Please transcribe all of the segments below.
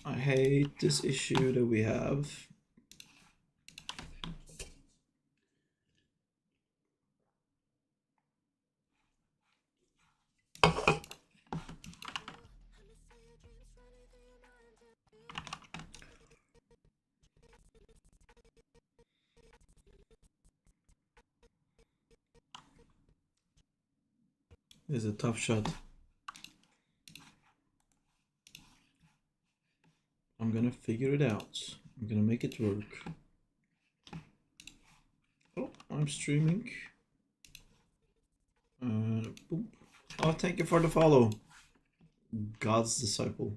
I hate this issue that we have. This is a tough shot. I'm gonna figure it out. I'm gonna make it work. Oh, I'm streaming. Boop. Oh, thank you for the follow. God's disciple.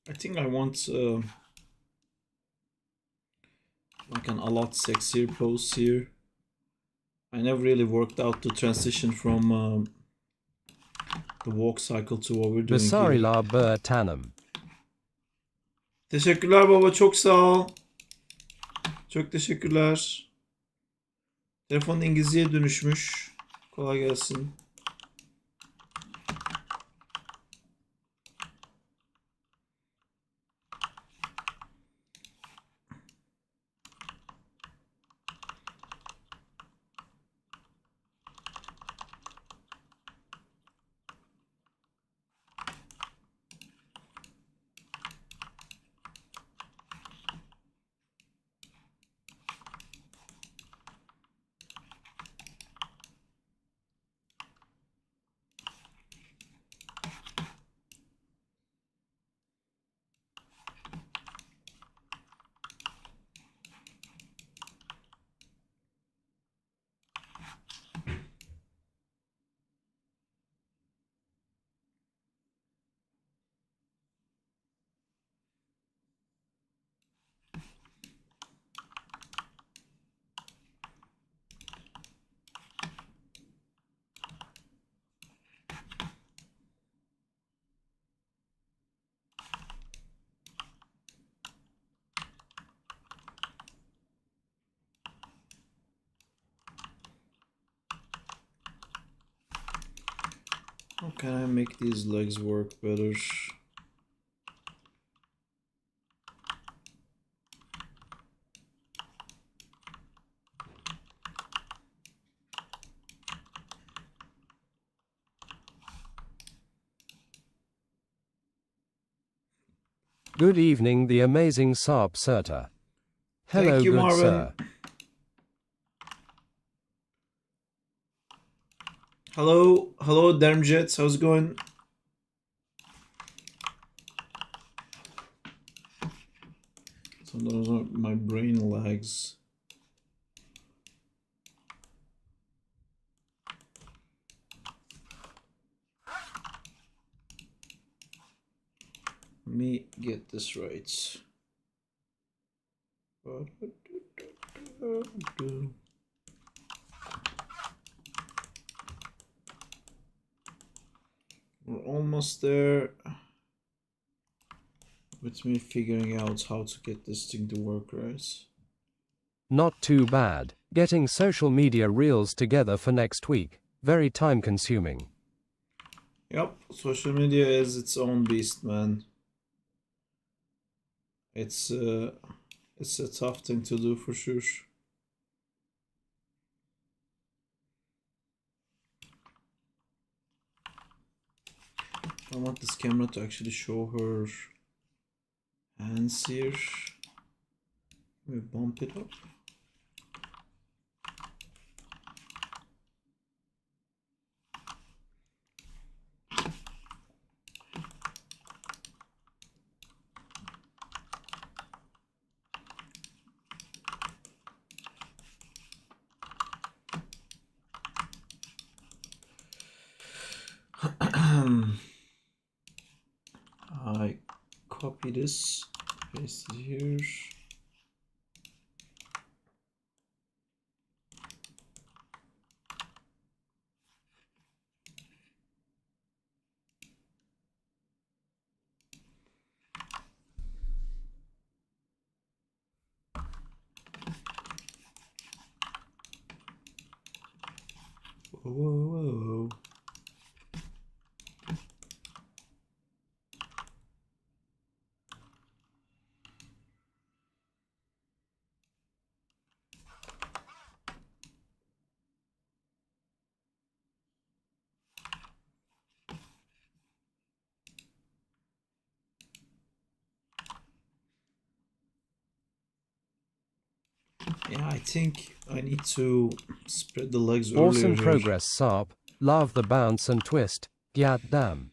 I think I want like an a lot sexier pose here. I never really worked out the transition from the walk cycle to what we're doing here. Besarila Tanım. Teşekkürler baba, çok sağ ol. Çok teşekkürler. Telefon İngilizceye dönüşmüş. Kolay gelsin. How can I make these legs work better? Good evening, the amazing Sarp Serta. Hello, Thank you, good Marvin. sir. Hello, Dermjets. How's it going? Sometimes my brain lags. Let me get this right. We're almost there. With me figuring out how to get this thing to work, right? Not too bad. Getting social media reels together for next week. Very time consuming. Yep, social media is its own beast, man. It's a tough thing to do for sure. I want this camera to actually show her hands here. We bump it up. I copy this, paste it here. Whoa, whoa, whoa. Yeah, I think I need to spread the legs earlier Awesome here. progress, Sarp. Love the bounce and twist. God damn.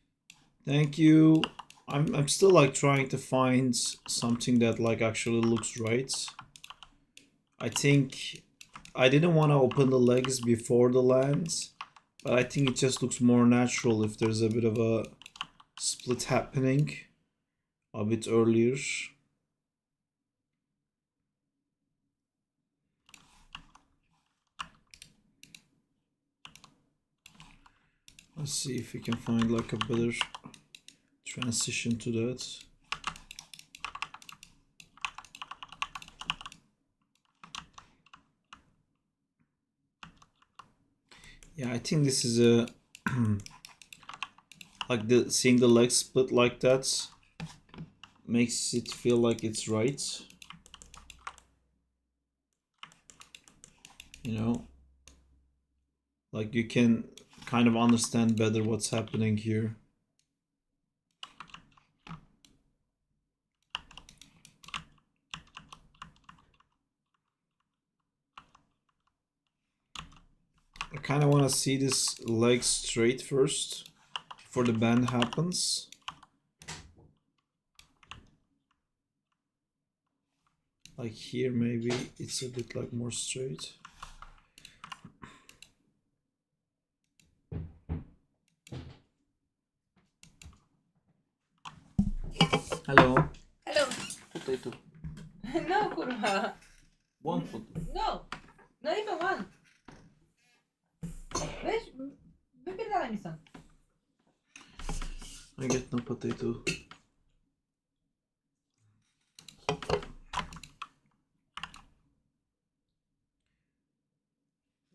Thank you. I'm still like trying to find something that like actually looks right. I think I didn't want to open the legs before the lands, but I think it just looks more natural if there's a bit of a split happening a bit earlier. Let's see if we can find like a better transition to that. Yeah, I think this is a like the seeing the legs split like that makes it feel like it's right. You know, like you can kind of understand better what's happening here. I kind of want to see this leg straight first before the bend happens. Like here, maybe it's a bit like more straight. Hello. Hello. Potato. No, kurwa. One potato. No. Not even one. Weź, wypierdalaj mi stąd. I get no potato.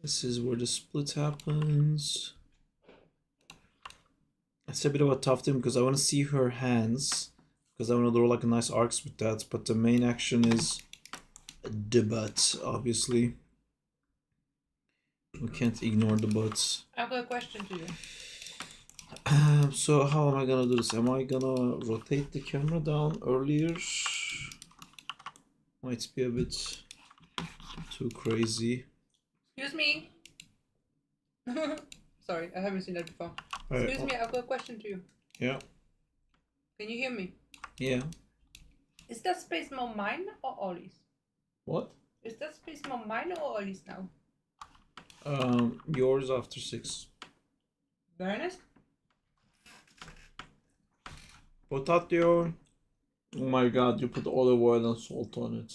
This is where the split happens. It's a bit of a tough thing because I want to see her hands, because I want to draw like a nice arcs with that, but the main action is the butt, obviously. We can't ignore the butts. I've got a question to you. So how am I gonna do this? Am I gonna rotate the camera down earlier? Might be a bit too crazy. Excuse me. Sorry, I haven't seen that before. Excuse me, I've got a question to you. Yeah. Can you hear me? Yeah. Is that space more mine or Ollie's? What? Is that space more mine or Ollie's now? Yours after 6. Very nice. Potato. Oh my god, you put olive oil and salt on it.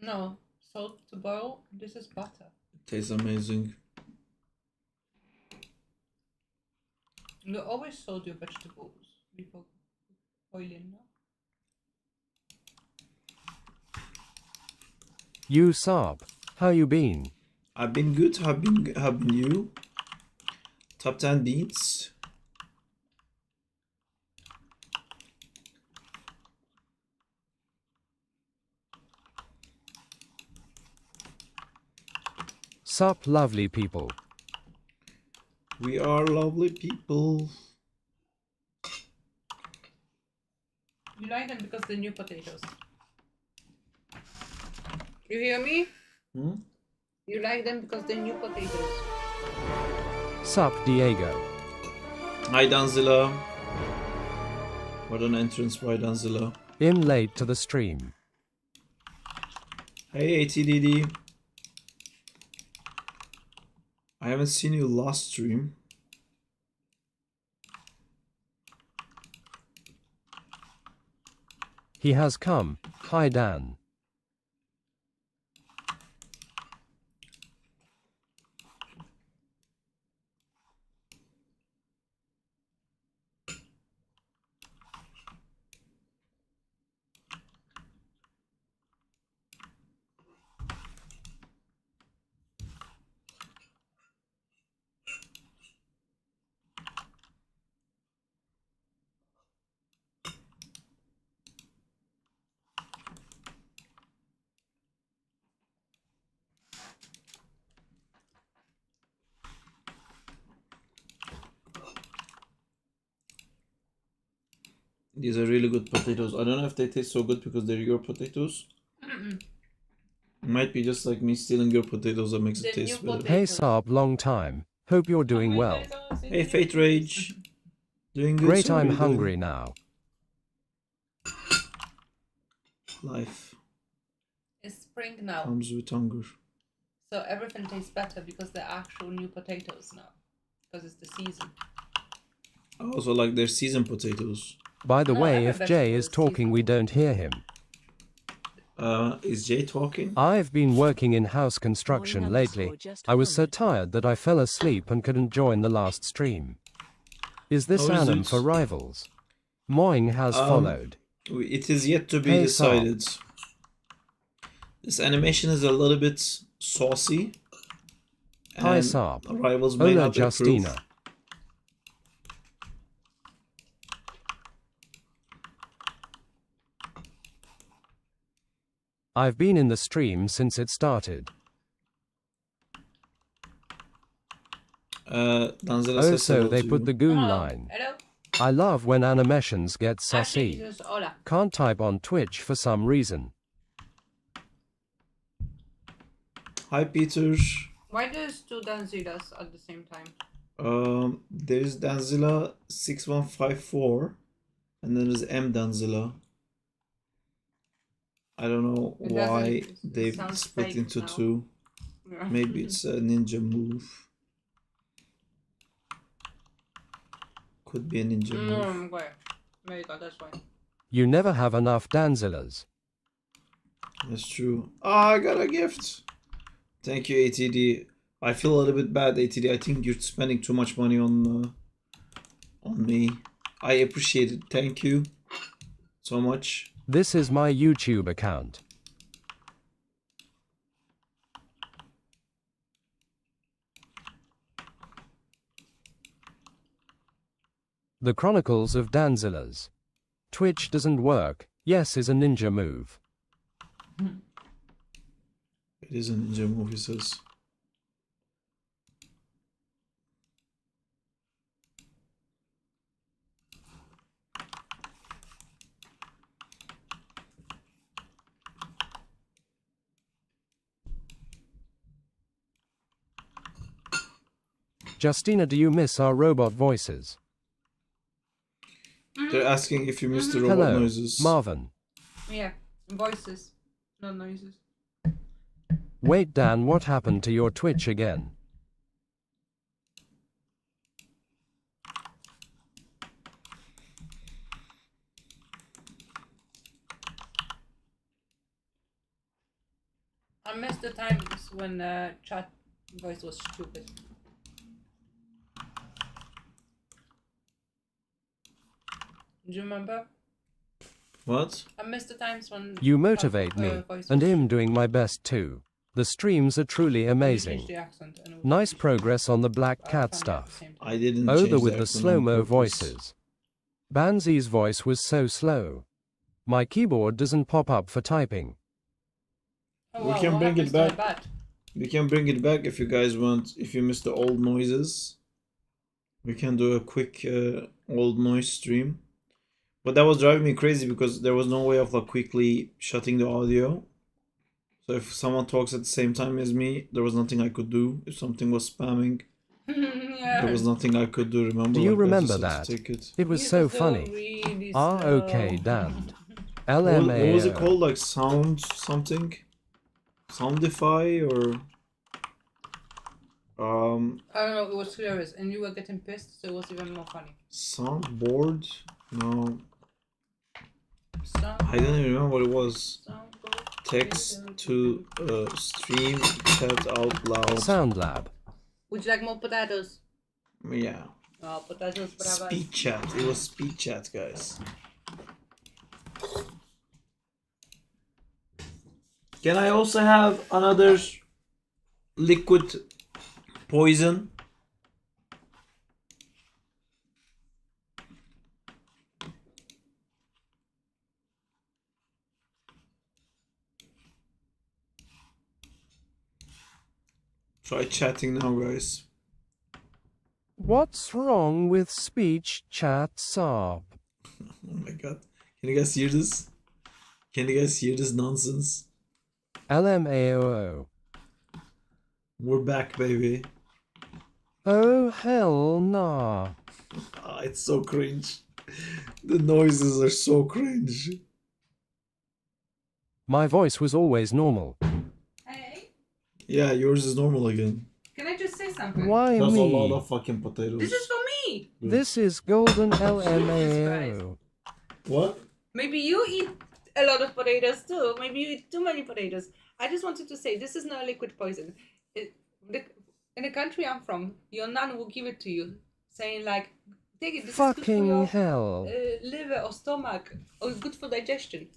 No, salt to boil. This is butter. It tastes amazing. You always salt your vegetables before boiling, no? You Sarp. How you been? I've been good. Have been you? Top 10 beats. Sup lovely people. We are lovely people. You like them because they're new potatoes. You hear me? Hmm? You like them because they're new potatoes. Sup Diego. Hi Danzilla. What an entrance by Danzilla. I'm late to the stream. Hey ATDD. I haven't seen you last stream. He has come. Hi Dan. These are really good potatoes. I don't know if they taste so good because they're your potatoes. It might be just like me stealing your potatoes that makes it The new taste better. potato. Hey Saab, long time. Hope you're doing my well. potatoes, Hey, the Fate new Rage. Doing good, Great, sir? I'm How you doing? hungry now. Life It's spring now, comes with hunger. so everything tastes better because they're actual new potatoes now. Because it's the season. I also like their seasoned potatoes. By the No, way, every if Jay vegetable is is talking, we seasonal. don't hear him. Is Jay talking? I've been working in house construction lately. I was so tired that I fell asleep and couldn't join the last stream. Is this How is anime it? for rivals? Moing has followed. It is yet to be Hey, decided. This animation is a little bit saucy. Hi, And Saab. rivals may Hola, not approve. Justina. I've been in the stream since it started. Danzela Oh, says so hello they to put you. the goon Hello. line. Hello. I love when animations get Actually, sassy. just hola. Can't type on Twitch for some reason. Hi, Peter. Why there's two Danzilas at the same time? There's Danzilla 6154, and then there's M Danzilla. I don't know It why doesn't- it they've sounds split fake into now. two. Yeah. Maybe it's a ninja move. Could be a ninja move. Okay. There you go, that's fine. You never have enough Danzilas. That's true. Ah, I got a gift. Thank you, ATD. I feel a little bit bad, ATD. I think you're spending too much money on me. I appreciate it. Thank you so much. This is my YouTube account. The Chronicles of Danzilas. Twitch doesn't work. Yes is a ninja move. It is a ninja move, he says. Justina, do you miss our robot voices? They're asking if you missed the robot Hello, noises. Marvin. Yeah, voices, not noises. Wait, Dan, what happened to your Twitch again? I missed the times when chat voice was stupid. Do you remember? What? I missed the times when You motivate me, voice and was I'm doing my best too. The streams are truly You changed amazing. the accent and it was Nice stupid. progress on the black I cat found it at the stuff. same time. I didn't Oh, change the with the accent on slow-mo purpose. voices. Banzi's voice was so slow. My keyboard doesn't pop up for typing. Oh, We wow, can what bring it happens to my back. bat? We can bring it back if you guys want. If you missed the old noises, we can do a quick old noise stream. But that was driving me crazy because there was no way of like quickly shutting the audio. So if someone talks at the same time as me, there was nothing I could do. If something was spamming, Yeah. there was nothing I could do. Remember? Do you Like, I remember just had that? to take it. It was You so just go funny. really Ah, slow. okay, damned. What was it LMAO. called? Like sound something? Soundify or I don't know, it was hilarious and you were getting pissed, so it was even more funny. soundboard? No, Sound I don't even remember what it was. soundboard. Text to stream chat out loud. Sound Lab. Would you like more potatoes? Yeah. Oh, potatoes, bravas. Speed chat. It was speed chat, guys. Can I also have another liquid poison? Try chatting now, guys. What's wrong with speech chat, Saab? my god. Can you guys hear this? Can you guys hear this nonsense? LMAOO. We're back, baby. Oh, hell nah. Ah, it's so cringe. The noises are so cringe. My voice was always normal. Hey, Yeah, yours is normal again. can I just say something? Why That's a me? lot of fucking potatoes. This is for me. This is golden LMAO. What? Maybe you eat a lot of potatoes too. Maybe you eat too many potatoes. I just wanted to say this is not liquid poison. In the country I'm from, your nun will give it to you, saying like, take it. This is good for Fucking your hell. liver or stomach, or good for digestion.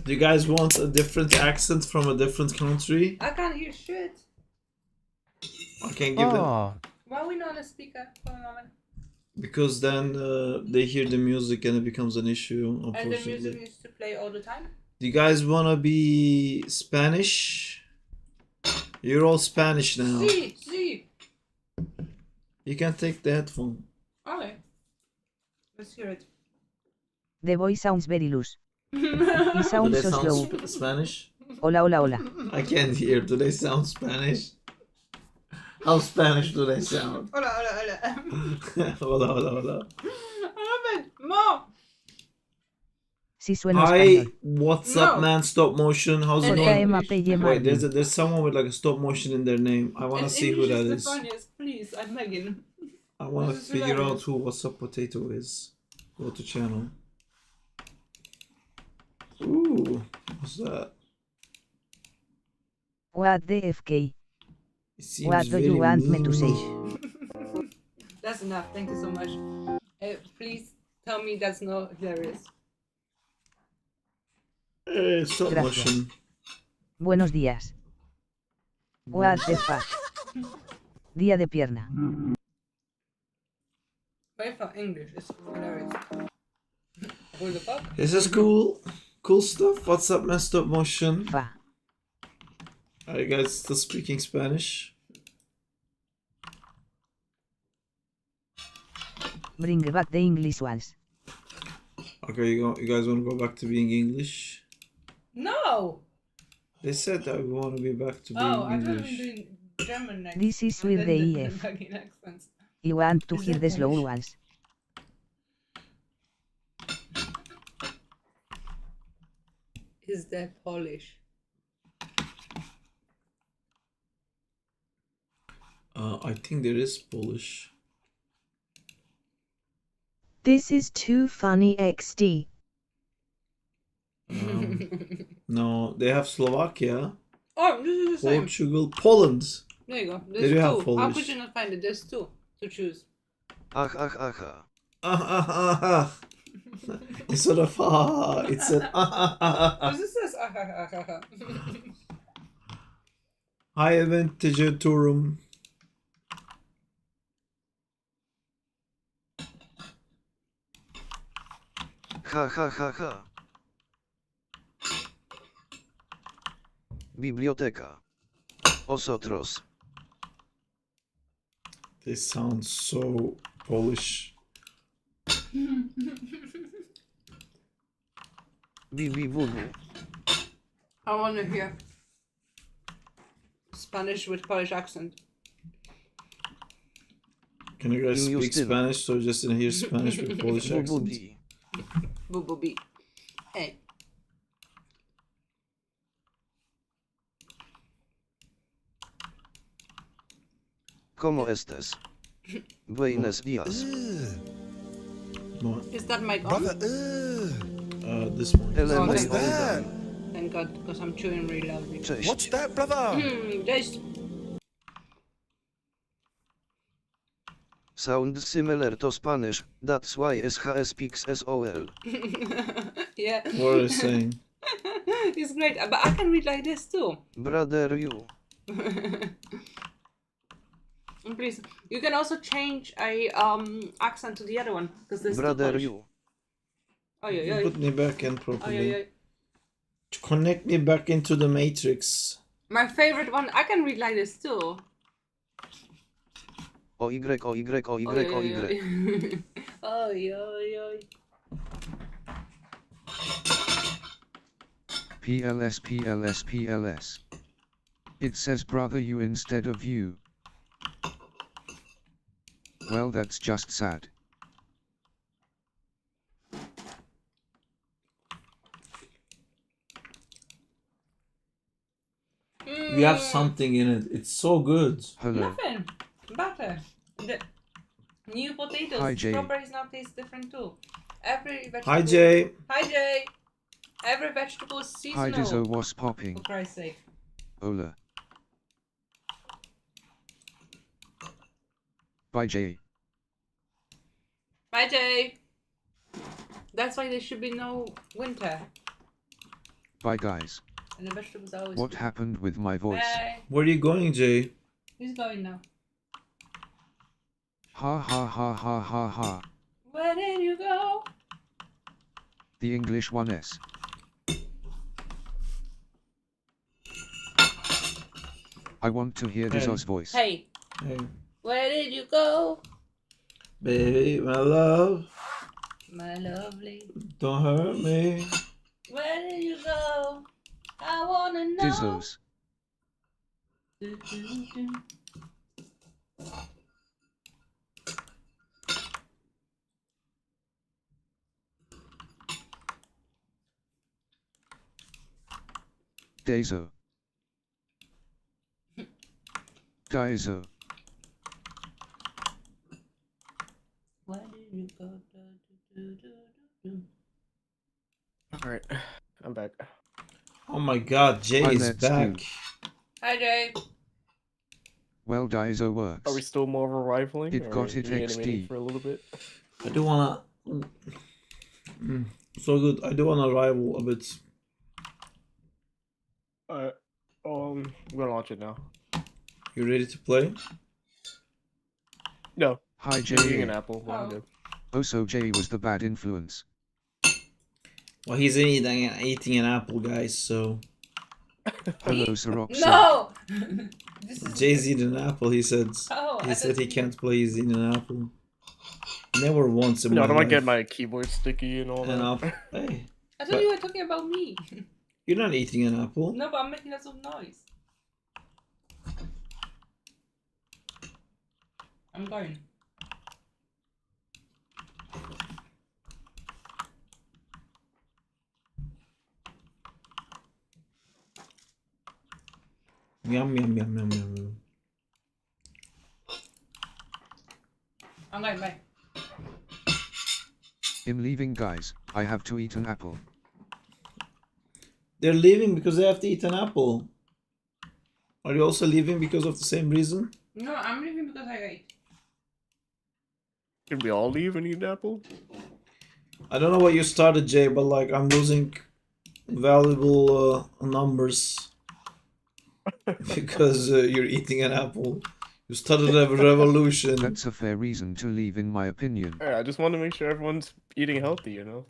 Do you guys want a different accent from a different country? I can't hear shit. I can give them. Ah, Why are we not on a speaker for a moment? Because then they hear the music and it becomes an issue, And the unfortunately. music needs to play all the time. Do you guys want to be Spanish? You're all Spanish now. See. You can take the headphone. Okay. Let's hear it. The voice sounds very loose. It Do sounds they so sound slow. Spanish? Hola, hola, hola. I can't hear. Do they sound Spanish? How Spanish do they sound? Hola. Hola, hola, hola. Robin, more. Si suena Hi, español. what's No. up, man? Stop motion. How's it And going? JM Apelle Wait, Marvin. there's someone with like a stop motion in their name. I want to And see who English that is is. the funniest, please. I'm Megan. I want to This is figure out hilarious. who What's Up Potato is. Go to channel. Ooh, what's that? What the FK? It seems What do very you want me to say? mean. That's enough. Thank you so much. Please tell me that's not hilarious. Stop Gracias. motion. Buenos días. What the fuck? Día de pierna. But for English, it's hilarious. What the fuck? This is cool. Cool stuff. What's up, man? Stop motion. Fa. Are you guys still speaking Spanish? Bring back the English ones. Okay, you guys want to go back to being English? No! They said that we want to be back to being Oh, I thought we were English. doing German next. This is and with then the EF. fucking accents. You want to Is hear that the slow Polish? ones. Is that Polish? I think there is Polish. This is too funny XD. No, they have Slovakia, Oh, this is the same. Portugal, Poland. There you go. They There's do two. have How Polish. could you not find it? There's two to choose. Ah, ah, ah. Instead of ah, it said ah, ah, ah, ah. Because it says ah, ha, ha, ha, ha. Hi, Aventagetorum. Ha ha ha ha. Biblioteka. Osotros. They sound so Polish. Bibibubu. I want to hear Spanish with Polish accent. Can you guys You speak still- Spanish so just in hear Spanish with Polish accent? Bubudi. Boo boo bee. Hey. ¿Cómo estés? Buenos días. What? Is that mic on? Brother, This one. LMA What's that? Holden. Thank God, because I'm chewing really loudly. Cześć. what's that, brother? There's Sound similar to Spanish, that's why SHS speaks SOL. yeah. What are they saying? It's great, but I can read like this too. Brother you. And please, you can also change a accent to the other one because there's Brother Polish. you. Oh yeah, yeah. Put me back in Oh properly. yeah, yeah. Connect me back into the matrix. My favorite one, I can read like this too. O Y, O Y, O Y, Oh O Y. yeah, yeah. PLS PLS PLS. It says brother you instead of you. Well, that's just sad. We have something in it. It's so good. Hello. Nothing. Butter. The new potatoes. Hi, Jay. Strawberries now taste different too. Every vegetable. Hi, Jay. Hi, Jay. Every vegetable is Hi seasonal. Dizzo was popping. For Christ's sake. Ola. Bye Jay. Bye, Jay. That's why there should be no winter. Bye guys. And the vegetables are always What good. happened with my voice? Bye. Where are you going, Jay? He's going now. Ha ha ha ha ha ha. Where did you go? The English 1S. I want to hear Dizzo's voice. Hey, Hey, where did you go? baby, my love, My lovely. don't hurt me. Where did you go? I wanna know. Dizzo's. Do, do, do. Dizzo. Dizzo. Where did you go? Do, do, do, do, do. Alright, I'm back. Oh my God, Jay Hi, is let's back. do. Hi, Jay. Well Dizzo works. Are we still more of a rifling? It or got it reanimating XD. for a little bit. I do wanna. So good. I do wanna rival a bit. I'm gonna launch it now. You ready to play? No, Hi I'm eating Jay. an apple. but I'm Oh. good. Oh so Jay was the bad influence. Well, he's eating an apple, guys. So Hello Siroxa. No! This is. Jay's eating an apple. He said. Oh, He I said thought he can't play. He's eating an apple. Never once in No, my I don't want to life. get my keyboard sticky and all An that. apple. Hey, I thought you were talking about me. you're not eating an apple. No, but I'm making lots of noise. I'm going. Yum yum yum yum yum yum. I'm going, bye. I'm leaving guys. I have to eat an apple. They're leaving because they have to eat an apple. Are you also leaving because of the same reason? No, I'm leaving because I ate. Can we all leave and eat an apple? I don't know what you started, Jay, but like I'm losing valuable numbers because you're eating an apple. You started a revolution. That's a fair reason to leave in my opinion. Alright, I just want to make sure everyone's eating healthy, you know?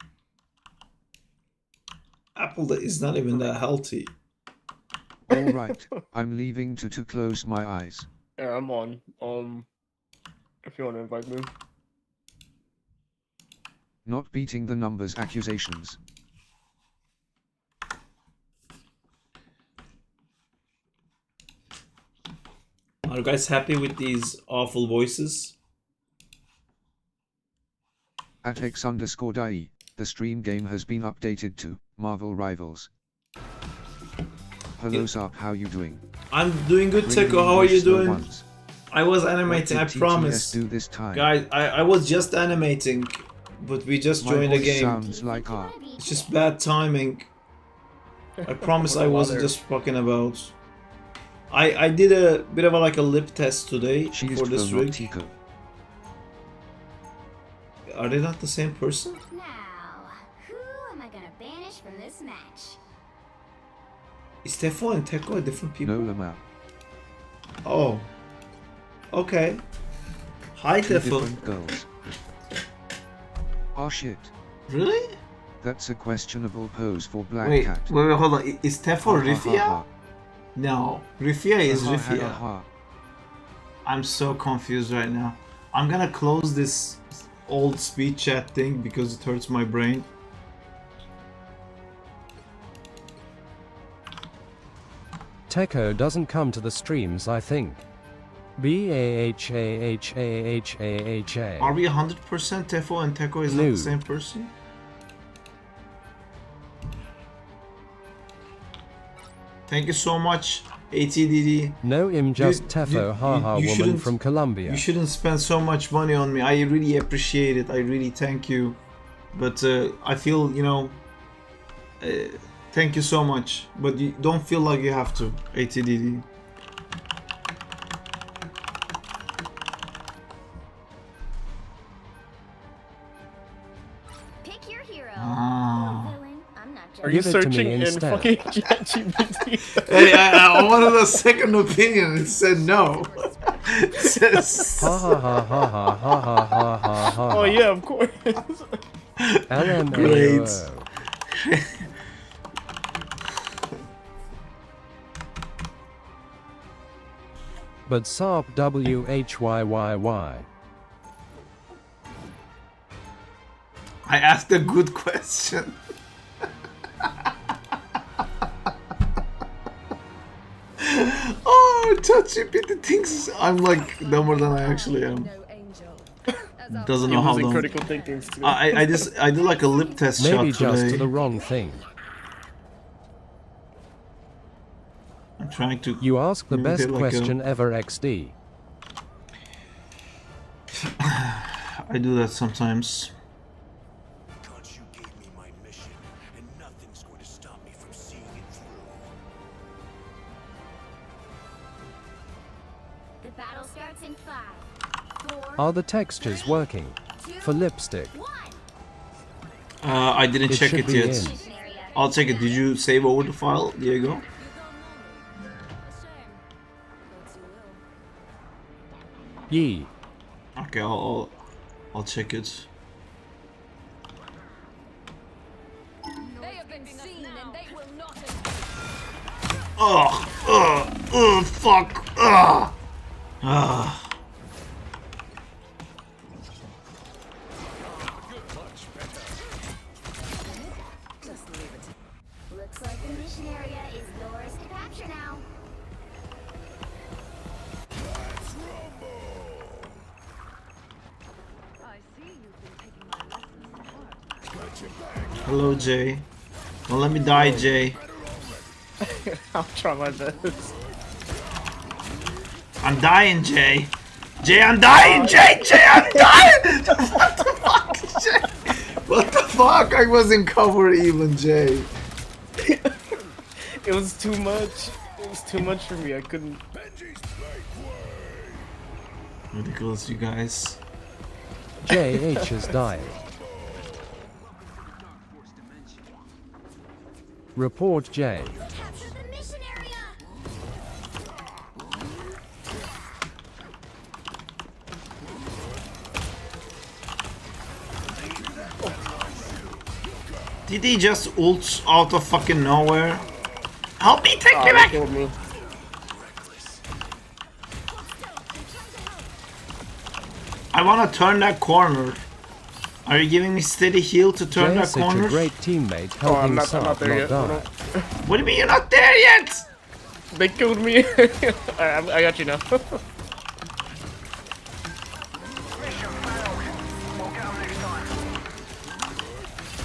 Apple that is not even that healthy. Alright, I'm leaving to close my eyes. Yeah, I'm on. If you want to invite me. Not beating the numbers accusations. Are you guys happy with these awful voices? At x_die, the stream game has been updated to Marvel Rivals. Hello Sarp, how you doing? I'm doing good, Bring Teko. me How are you English slow doing? ones. I was What animating, I did TTS promise. do this time? Guys, I was just animating, but we just My joined the voice game. sounds like It's just bad timing. I promise I wasn't Mother. just fucking about. I did a bit of a lip test today She is for this rig. Tico. Are they not the same person? Now, who am I gonna banish from this match? Is Tefo and Teko different people? No Lamau. Oh. Okay. Hi Two Tefo. different girls. Oh shit. Really? That's a questionable pose for Black Wait, Cat. wait, hold on. Is Tefo Ha, ha, ha, Rifia? ha. No. Rifia is Ha, ha, ha, Rifia. ha. I'm so confused right now. I'm gonna close this old speed chat thing because it hurts my brain. Techo doesn't come to the streams, I think. B-A-H-A-H-A-H-A-H-A. Are we 100% Tefo and Techo is not No. the same person? Thank you so much, ATDD. No, I'm just You- Tefo, you- haha, you woman shouldn't- from Colombia. You shouldn't spend so much money on me. I really appreciate it. I really thank you. But I feel, you know, thank you so much. But you don't feel like you have to, ATDD. Pick your hero. Ah. Or villain. I'm not Are judging. you Give it to me searching in instead. fucking ChatGPT? Hey, I wanted a second opinion. It said no. It says, Ha ha ha ha ha ha ha ha ha ha. Oh yeah, of course. LMAO. But SARP WHYYY. I asked a good question. Oh, ChatGPT thinks I'm like dumber than I actually am. Doesn't know You're how losing dumb. critical thinking skills. I did like a lip test Maybe shot just today. to the wrong thing. I'm trying to. You ask the imitate best like question ever, XD. I do that sometimes. Because you gave me my mission, and nothing's going to stop me from seeing it through. The battle starts in 5, 4, Are the textures working? 2, For lipstick. 1. I didn't It check should it be yet. in. Mission area. I'll check it. Did you save over the file, Diego? Yee. Okay, I'll check it. They have been seen and they will not. Fuck, ugh. Looks like the mission area is yours to capture now. Hello, Jay. Don't let me die, Jay. I'll try my best. I'm dying, Jay. Jay, I'm dying, Jay. Jay, I'm dying. What the fuck, Jay? What the fuck? I wasn't covered even, Jay. It was too much. It was too much for me. I couldn't. Ridiculous, you guys. JH is dying. Report J. Capture the mission area. Did he just ult out of fucking nowhere? Help me, take me They back! killed me. I wanna turn that corner. Are you giving me steady heal to turn Jay that is such corner? a great teammate Oh, I'm helping not SARP there not yet. Hold die. on. What do you mean you're not there yet? They killed me. I got you now.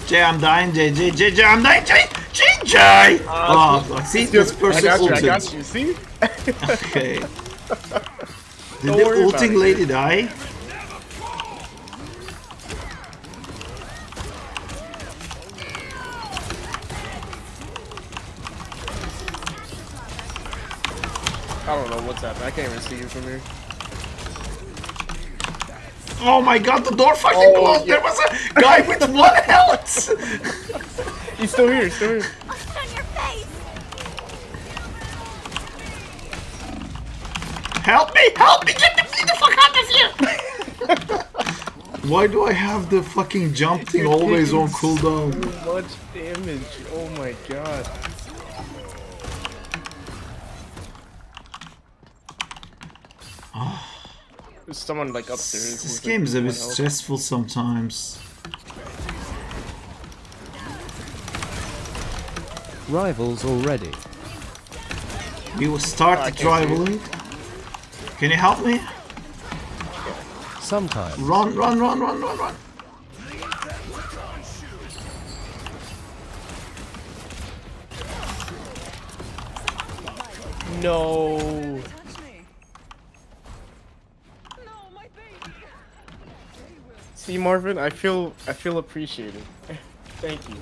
Jay, I'm dying, Jay, I'm dying, Jay! Oh, see, this person I ulted. got you. See? Okay. Did Don't the worry about ulting it. lady die? I don't know what's happening. I can't even see you from here. Oh my god, the door fucking Oh, closed! yeah. There was a guy with 1 health! He's still here. Still here. I'll sit on your face. Help me! Help me! Get the fuck out of here! Why do I have the fucking jump thing always on cooldown? Too much damage. Oh my god. There's someone like upstairs. This with, game like, is a bit 1 health. stressful sometimes. Rivals already. We will start dribbling. Can you help me? Sometimes. Run. No. See, Marvin, I feel appreciated. Thank you.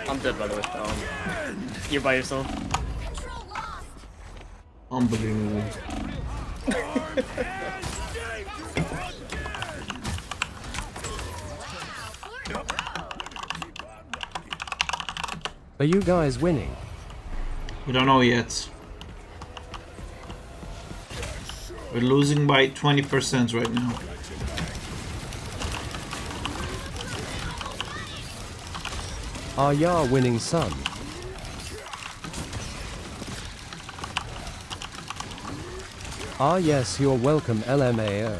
I'm dead, by the way. You're by yourself. Unbelievable. Are you guys winning? We don't know yet. We're losing by 20% right now. Are ya winning some? Ah yes, you're welcome LMAO.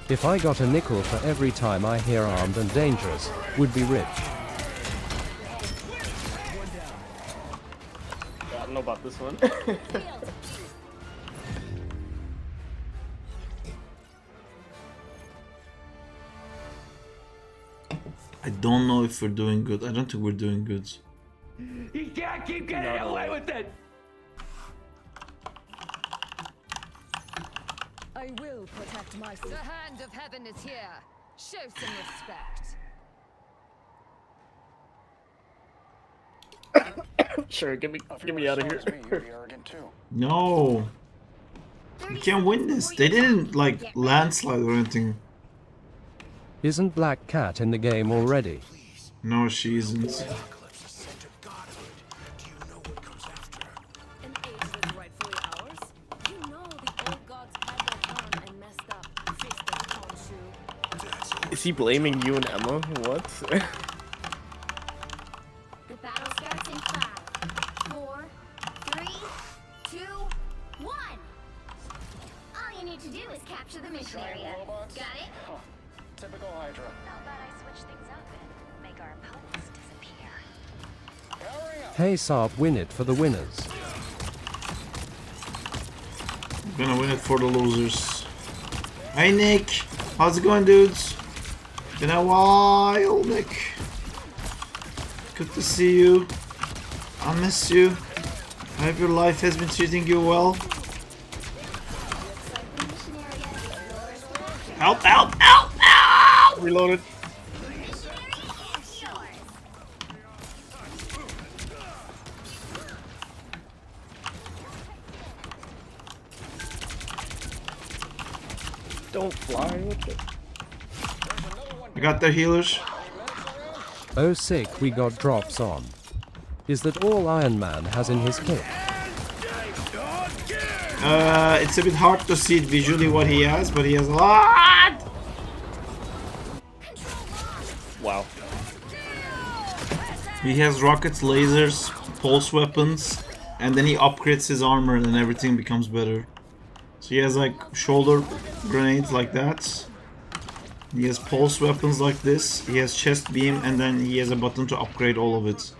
If I got a nickel for every time I hear armed and dangerous, would be rich. I don't know about this one. I don't know if we're doing good. I don't think we're doing good. You can't keep getting away with it! I will protect myself. The hand of heaven is here. Show some respect. Sure, get me out of here. No. We can't win this. They didn't like landslide or anything. Isn't Black Cat in the game already? No, she isn't. An age that's rightfully ours. You know the old gods had their fun and messed up. Fixed the Khonshu. Is he blaming you and Emma? What? The battle starts in 5, 4, 3, 2, 1. All you need to do is capture the mission area. Got it? Typical Hydra. How about I switch things up and make our opponents disappear? Hey Sarp, win it for the winners. We're gonna win it for the losers. Hey Nick, how's it going, dudes? Been a while, Nick. Good to see you. I miss you. I hope your life has been treating you well. Help! Reloaded. Don't fly with it. I got their healers. Oh sick, we got drops on. Is that all Iron Man has in his kit? It's a bit hard to see it visually what he has, but he has a lot. Wow. He has rockets, lasers, pulse weapons, and then he upgrades his armor and everything becomes better. So he has like shoulder grenades like that. He has pulse weapons like this. He has chest beam, and then he has a button to upgrade all of it.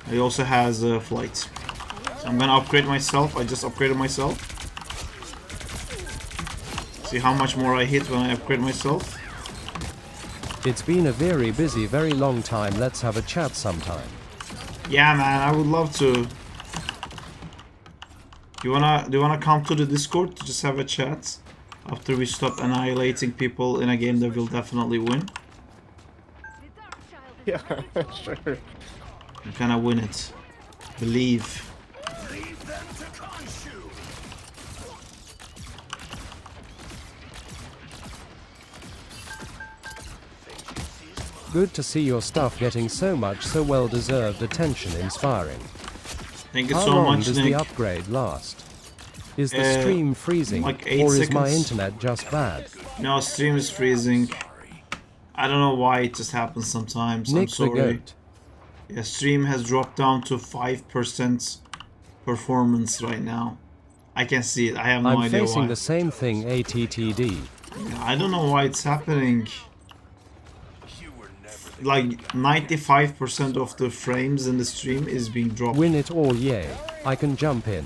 He also has flight. So I'm gonna upgrade myself. I just upgraded myself. See how much more I hit when I upgrade myself. It's been a very busy, very long time. Let's have a chat sometime. Yeah, man, I would love to. Do you wanna come to the Discord to just have a chat after we stop annihilating people in a game that will definitely win? Yeah, sure. We're gonna win it. Believe. Good to see your stuff getting so well-deserved attention. Inspiring. Thank you How so long much, does Nick. the upgrade last? Is the stream freezing, like 8 or is my seconds. internet just bad? No, stream is freezing. I don't know why it just happens sometimes. I'm Nick the sorry. goat. Yeah, stream has dropped down to 5% performance right now. I can see it. I have no I'm idea facing why. the same thing, ATTD. Yeah, I don't know why it's happening. Like 95% of the frames in the stream is being dropped. Win it all, yay. I can jump in.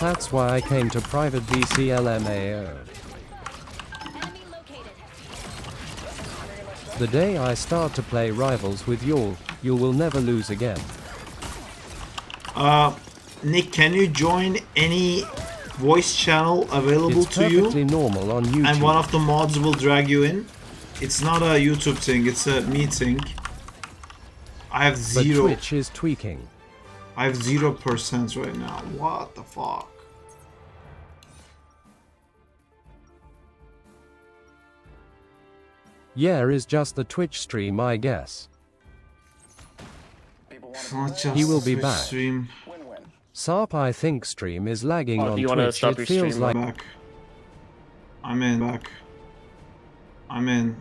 That's why I came to private VCLMAO. Enemy located. The day I start to play rivals with you will never lose again. Nick, can you join any voice channel available It's to you? perfectly normal on YouTube. And one of the mods will drag you in. It's not a YouTube thing, it's a me thing. I have But zero. Twitch is tweaking. I have 0% right now. What the fuck? Yeah, is just the Twitch stream, I guess. It's not just He will be Twitch back. stream. Sarp, I think stream is lagging Oh, on do you wanna Twitch. stop It your feels stream? like Back. I'm in. Back. I'm in.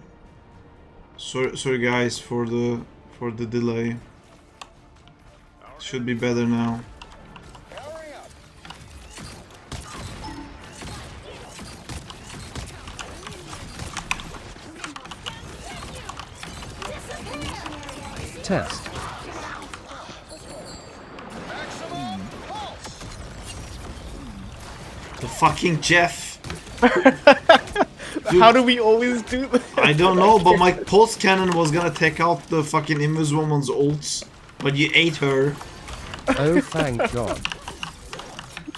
Sorry guys for the delay. Should be better now. test. The fucking Jeff. How do we always do that? I don't know, but my pulse cannon was gonna take out the fucking Invis woman's ults, but you ate her. Oh, thank God.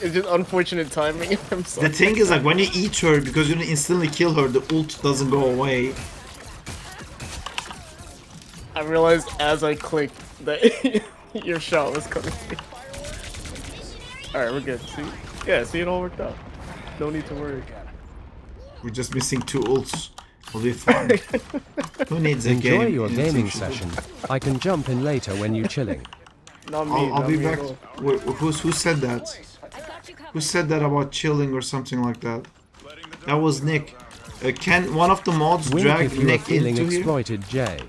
It's just unfortunate timing. I'm sorry. The thing is, like, when you eat her, because you instantly kill her, the ult doesn't go away. I realized as I clicked that your shot was coming through. Alright, we're good. See? Yeah, see, it all worked out. No need to worry. We're just missing 2 ults. We'll be fine. Who needs a game? Enjoy your in gaming Team session. I can jump in later when you're chilling. Not me. I'll not be me at back. all. Wait, who said that? Who said that about chilling or something like that? That was Nick. Can one of the mods Wink drag if you are Nick feeling into here? exploited, Jay.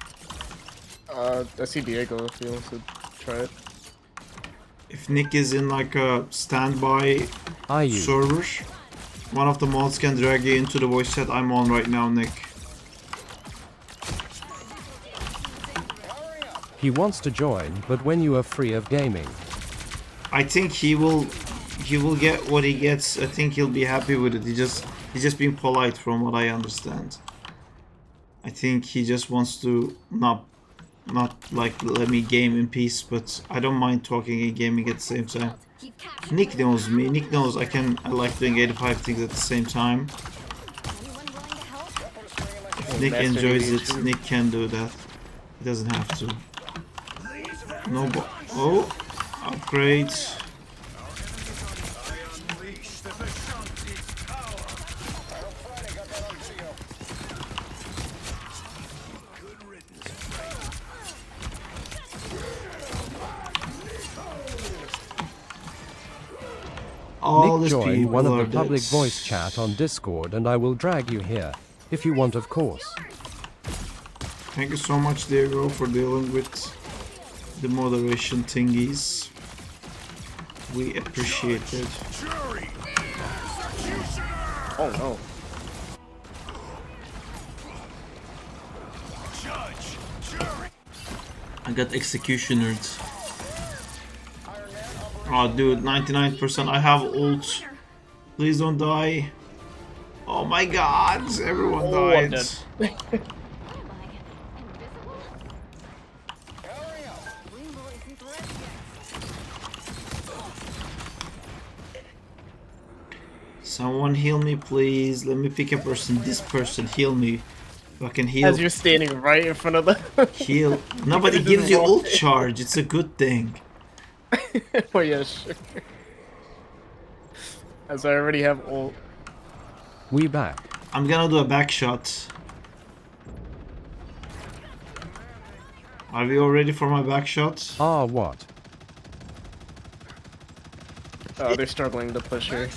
I see Diego if he wants to try it. If Nick is in like a standby Are you? server, one of the mods can drag you into the voice chat I'm on right now, Nick. He wants to join, but when you are free of gaming. I think he will get what he gets. I think he'll be happy with it. He's just being polite from what I understand. I think he just wants to not like let me game in peace, but I don't mind talking and gaming at the same time. Nick knows me. Nick knows I like doing 85 things at the same time. If Nick Master enjoys it, ADHD. Nick can do that. He doesn't have to. No, oh, upgrade. All Nick these join people one of are the public dead. voice chat on Discord and I will drag you here. If you want, of course. Thank you so much, Diego, for dealing with the moderation thingies. We appreciate it. Oh no. I got executionered. Oh, dude, 99%. I have ult. Please don't die. Oh my god, everyone Oh, I'm died. dead. Someone heal me, please. Let me pick a person. This person, heal me. Fucking heal. As you're standing right in front of the. Heal. Nobody Just gives you walk. ult charge. It's a good thing. Oh yeah, sure. As I already have ult. We back. I'm gonna do a back shot. Are we all ready for my back shot? Ah, what? Oh, they're struggling to push her.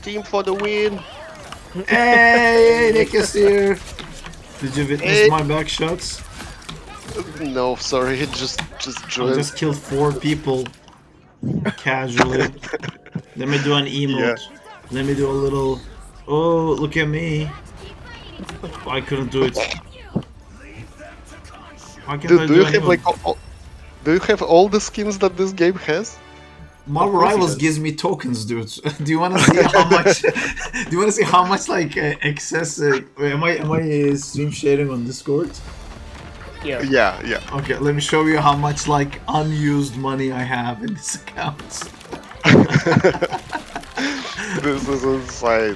Team for the win. Hey, Nick is here. Did you witness Hey. my back shots? No, sorry, just I joined. just killed 4 people casually. Let me do an emote. Let me do a little. Oh, look at me! I couldn't do it. How can I Do do you an have emote? like do you have all the skins that this game has? Marvel course he Rivals does. gives me tokens, dude. Do you want to see how much? Do you want to see how much like excess? Am I stream sharing on Discord? Yeah. Yeah. Okay, let me show you how much like unused money I have in this account. This is insane.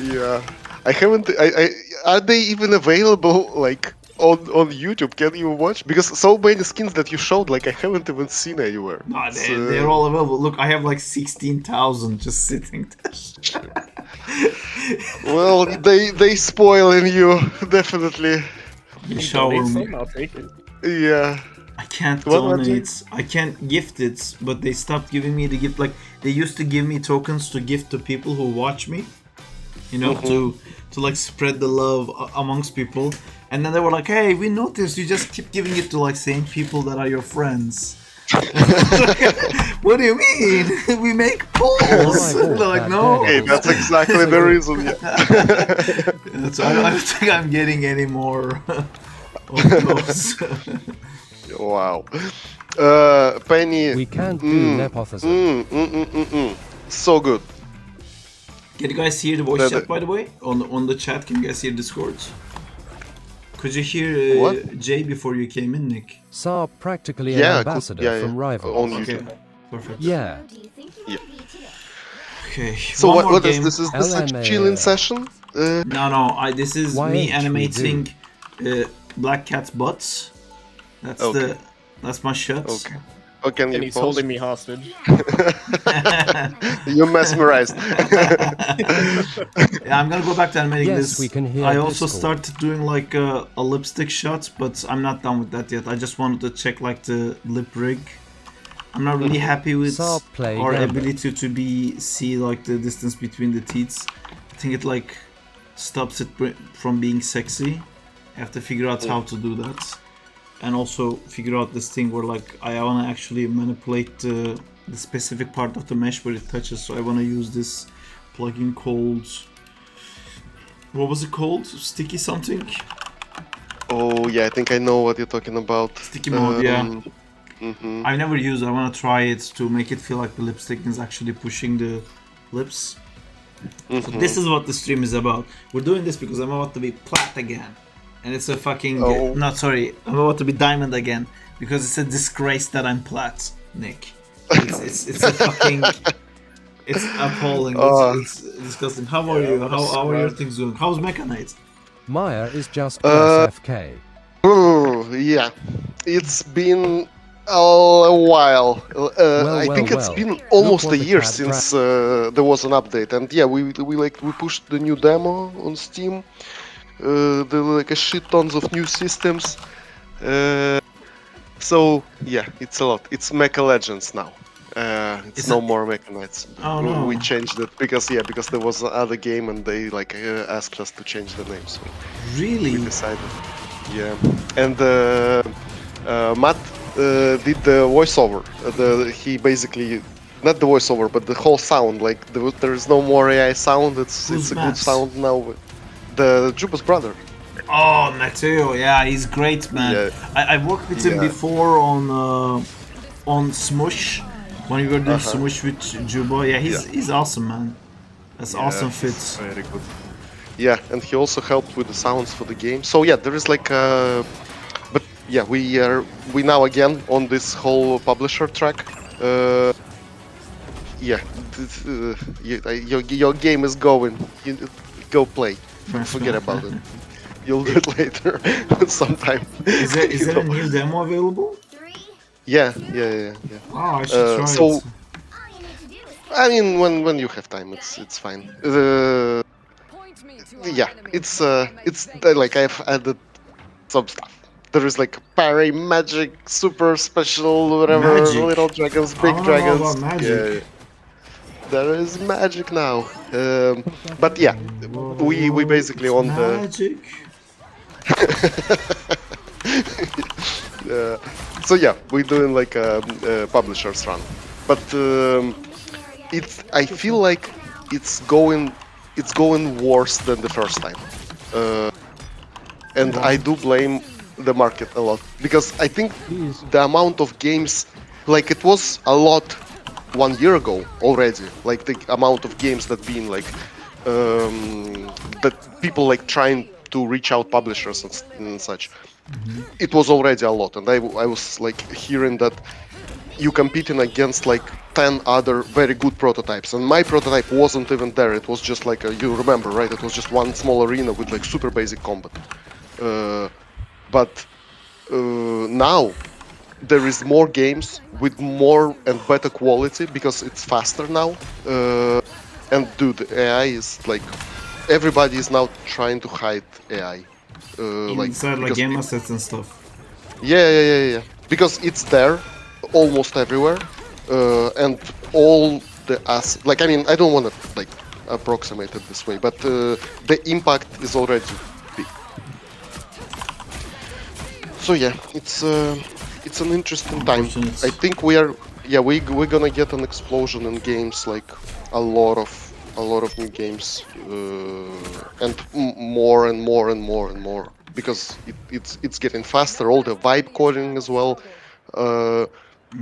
Yeah. I haven't. I are they even available like on YouTube? Can you watch? Because so many skins that you showed, like I haven't even seen anywhere. No, It's, they're all available. Look, I have like 16,000 just sitting there. Well, they spoiling you definitely. You shower Donate me. some, I'll take it. Yeah. I can't What, Roger? donate. I can't gift it, but they stopped giving me the gift. Like they used to give me tokens to gift to people who watch me. You know, to like spread the love amongst people. And then they were like, "Hey, we noticed you just keep giving it to like same people that are your friends." What do you mean? We make polls. Oh, They're like, that no. Hey, that's exactly the reason. Yeah. So I don't think I'm getting any more of those. Wow. Penny. We can't do nepotism. So good. Can you guys hear the voice The- chat, by the way? On the chat, can you guys hear Discord? Could you hear What? Jay before you came in, Nick? Saab practically Yeah, I an could- ambassador yeah, from yeah. Rivals. On Okay, YouTube. perfect. Yeah. Yeah. Okay. So one more what is game. this? Is this a LMA. chilling session? No. This is YH me we animating Black Cat's butts. That's Okay. that's my shot. Okay. Oh, can And you he's pause? holding me hostage. You're mesmerized. Yeah, I'm gonna go back to animating Yes, this. we can hear I also Discord. started doing like a lipstick shot, but I'm not done with that yet. I just wanted to check like the lip rig. I'm not really happy with Saab play our Gambit. ability to see like the distance between the teeth. I think it like stops it from being sexy. I have to figure out how to do that, and also figure out this thing where like I want to actually manipulate the specific part of the mesh where it touches. So I want to use this plugin called, what was it called? Sticky something? Oh yeah, I think I know what you're talking about. Sticky mode, yeah. Mhm. I've never used it. I want to try it to make it feel like the lipstick is actually pushing the lips. So this is what the stream is about. We're doing this because I'm about to be plat again. And it's a fucking... Oh. No, sorry. I'm about to be diamond again. Because it's a disgrace that I'm plat, Nick. It's a fucking... It's appalling. It's disgusting. How are you? How are your things going? How's Mechanite? Maya is just FK. Oh, yeah, it's been a while. I think it's well. been almost Look a what the year cat since there was an update, and yeah, we pushed the new demo on Steam. There were like a shit tons of new systems. So yeah, it's a lot. It's Mecha Legends now. It's no more Mecha Knights. Oh, no. We changed it because there was another game and they like asked us to change the name. So Really? we decided. Yeah, and Matt did the voiceover. He basically, not the voiceover, but the whole sound. Like there is no more AI sound. It's Who's a Matt? good sound now. The Juba's brother. Oh, Matteo, yeah, he's great, man. Yeah. I worked with him Yeah. before on Smush, when we were doing Smush with Juba. Yeah, he's awesome, man. That's awesome fits. Very good. Yeah, and he also helped with the sounds for the game. So yeah, there is like but yeah, we now again on this whole publisher track. Yeah, your game is going. You go play. Forget about it. You'll do it later, sometime. Is there a new demo available? Yeah. Oh, I should try So, it. I mean, when you have time, it's fine. Yeah, it's like I've added some stuff. There is like parry, magic, super special, whatever, Magic? little dragons, I big wanna know dragons. about magic. There is magic now. But yeah, we basically on the. Magic. So yeah, we're doing like a publisher's run, but it's. I feel like it's going worse than the first time, and I do blame the market a lot because I think the amount of games, like it was a lot 1 year ago already, like the amount of games that been like that people like trying to reach out publishers and such. It was already a lot, and I was like hearing that you competing against like 10 other very good prototypes, and my prototype wasn't even there. It was just like you remember, right? It was just one small arena with like super basic combat. But now there is more games with more and better quality because it's faster now. And dude, the AI is like everybody is now trying to hide AI. Inside like game assets and stuff. Yeah. Because it's there, almost everywhere, and all the assets. Like I mean, I don't want to like approximate it this way, but the impact is already big. So yeah, it's an interesting time. I think we're gonna get an explosion in games, like a lot of new games, and more and more because it's getting faster. All the vibe coding as well.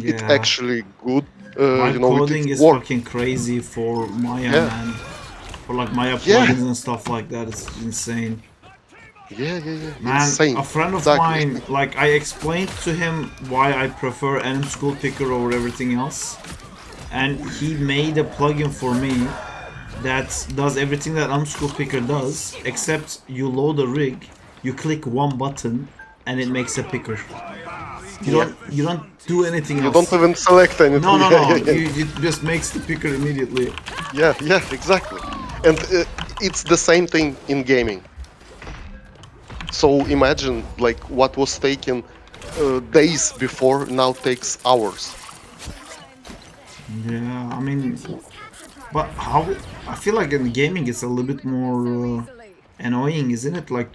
It's actually good. Vibe coding is work. fucking crazy for Maya, man. For like Maya Yeah. plugins and stuff like that. It's insane. Yeah. Man, Insane. a friend of Exactly. mine, like I explained to him why I prefer Anim School Picker over everything else, and he made a plugin for me that does everything that Anim School Picker does, except you load a rig, you click one button, and it makes a picker. You don't do anything else. You don't even select anything. No. Yeah. It just makes the picker immediately. Yeah, exactly. And it's the same thing in gaming. So imagine like what was taking days before now takes hours. Yeah, I mean, but how? I feel like in gaming it's a little bit more annoying, isn't it? Like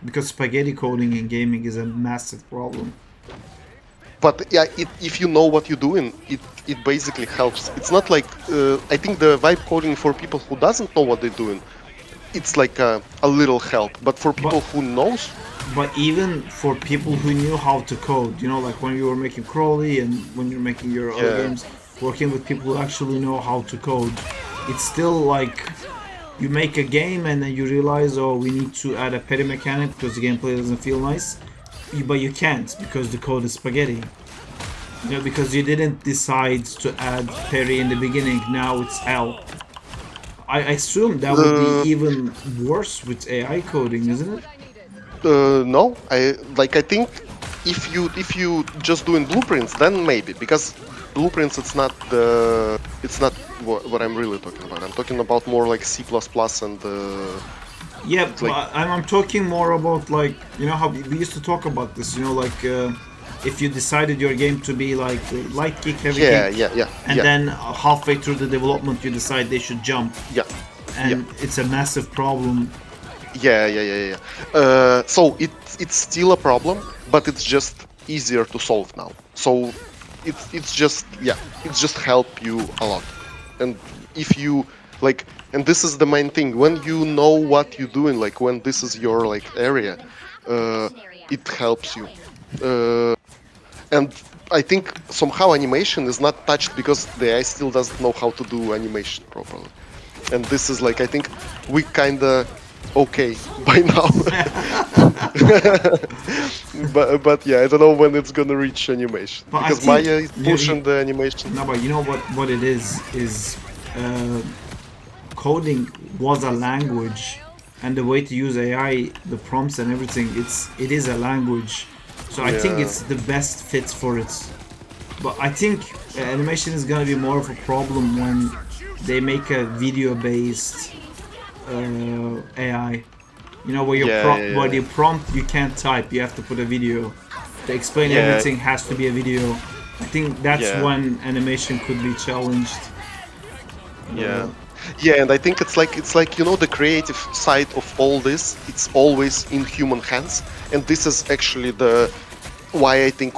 because spaghetti coding in gaming is a massive problem. But yeah, if you know what you're doing, it basically helps. It's not like I think the vibe coding for people who doesn't know what they're doing, it's like a little help. But for people who knows. But even for people who knew how to code, like when you were making Crawley and when you're making your other games, working with people who actually know how to code, it's still like you make a game and then you realize, oh, we need to add a petty mechanic because the gameplay doesn't feel nice. But you can't because the code is spaghetti. Because you didn't decide to add Perry in the beginning, now it's L. I assume that would be even worse with AI coding, isn't it? No, I think if you just doing blueprints, then maybe, because blueprints it's not what I'm really talking about. I'm talking about more like C++ and yeah, like, but I'm talking more about like how we used to talk about this. If you decided your game to be like light kick, heavy kick, and then halfway through the development you decide they should jump. Yeah. And it's a massive problem. Yeah. So it's still a problem, but it's just easier to solve now. So it's just help you a lot. And if you like, and this is the main thing, when you know what you're doing, like when this is your like area, it helps you. And I think somehow animation is not touched because the AI still doesn't know how to do animation properly. And this is like, I think we kinda okay by now. but yeah, I don't know when it's gonna reach animation. But because Maya is pushing the animation. No, but you know what it is coding was a language, and the way to use AI, the prompts and everything, it is a language. So I think it's the best fit for it. But I think animation is gonna be more of a problem when they make a video-based AI. Where you prompt, you can't type. You have to put a video. To explain everything has to be a video. I think that's when animation could be challenged. Yeah. Yeah, and I think it's like you know the creative side of all this. It's always in human hands, and this is actually the why I think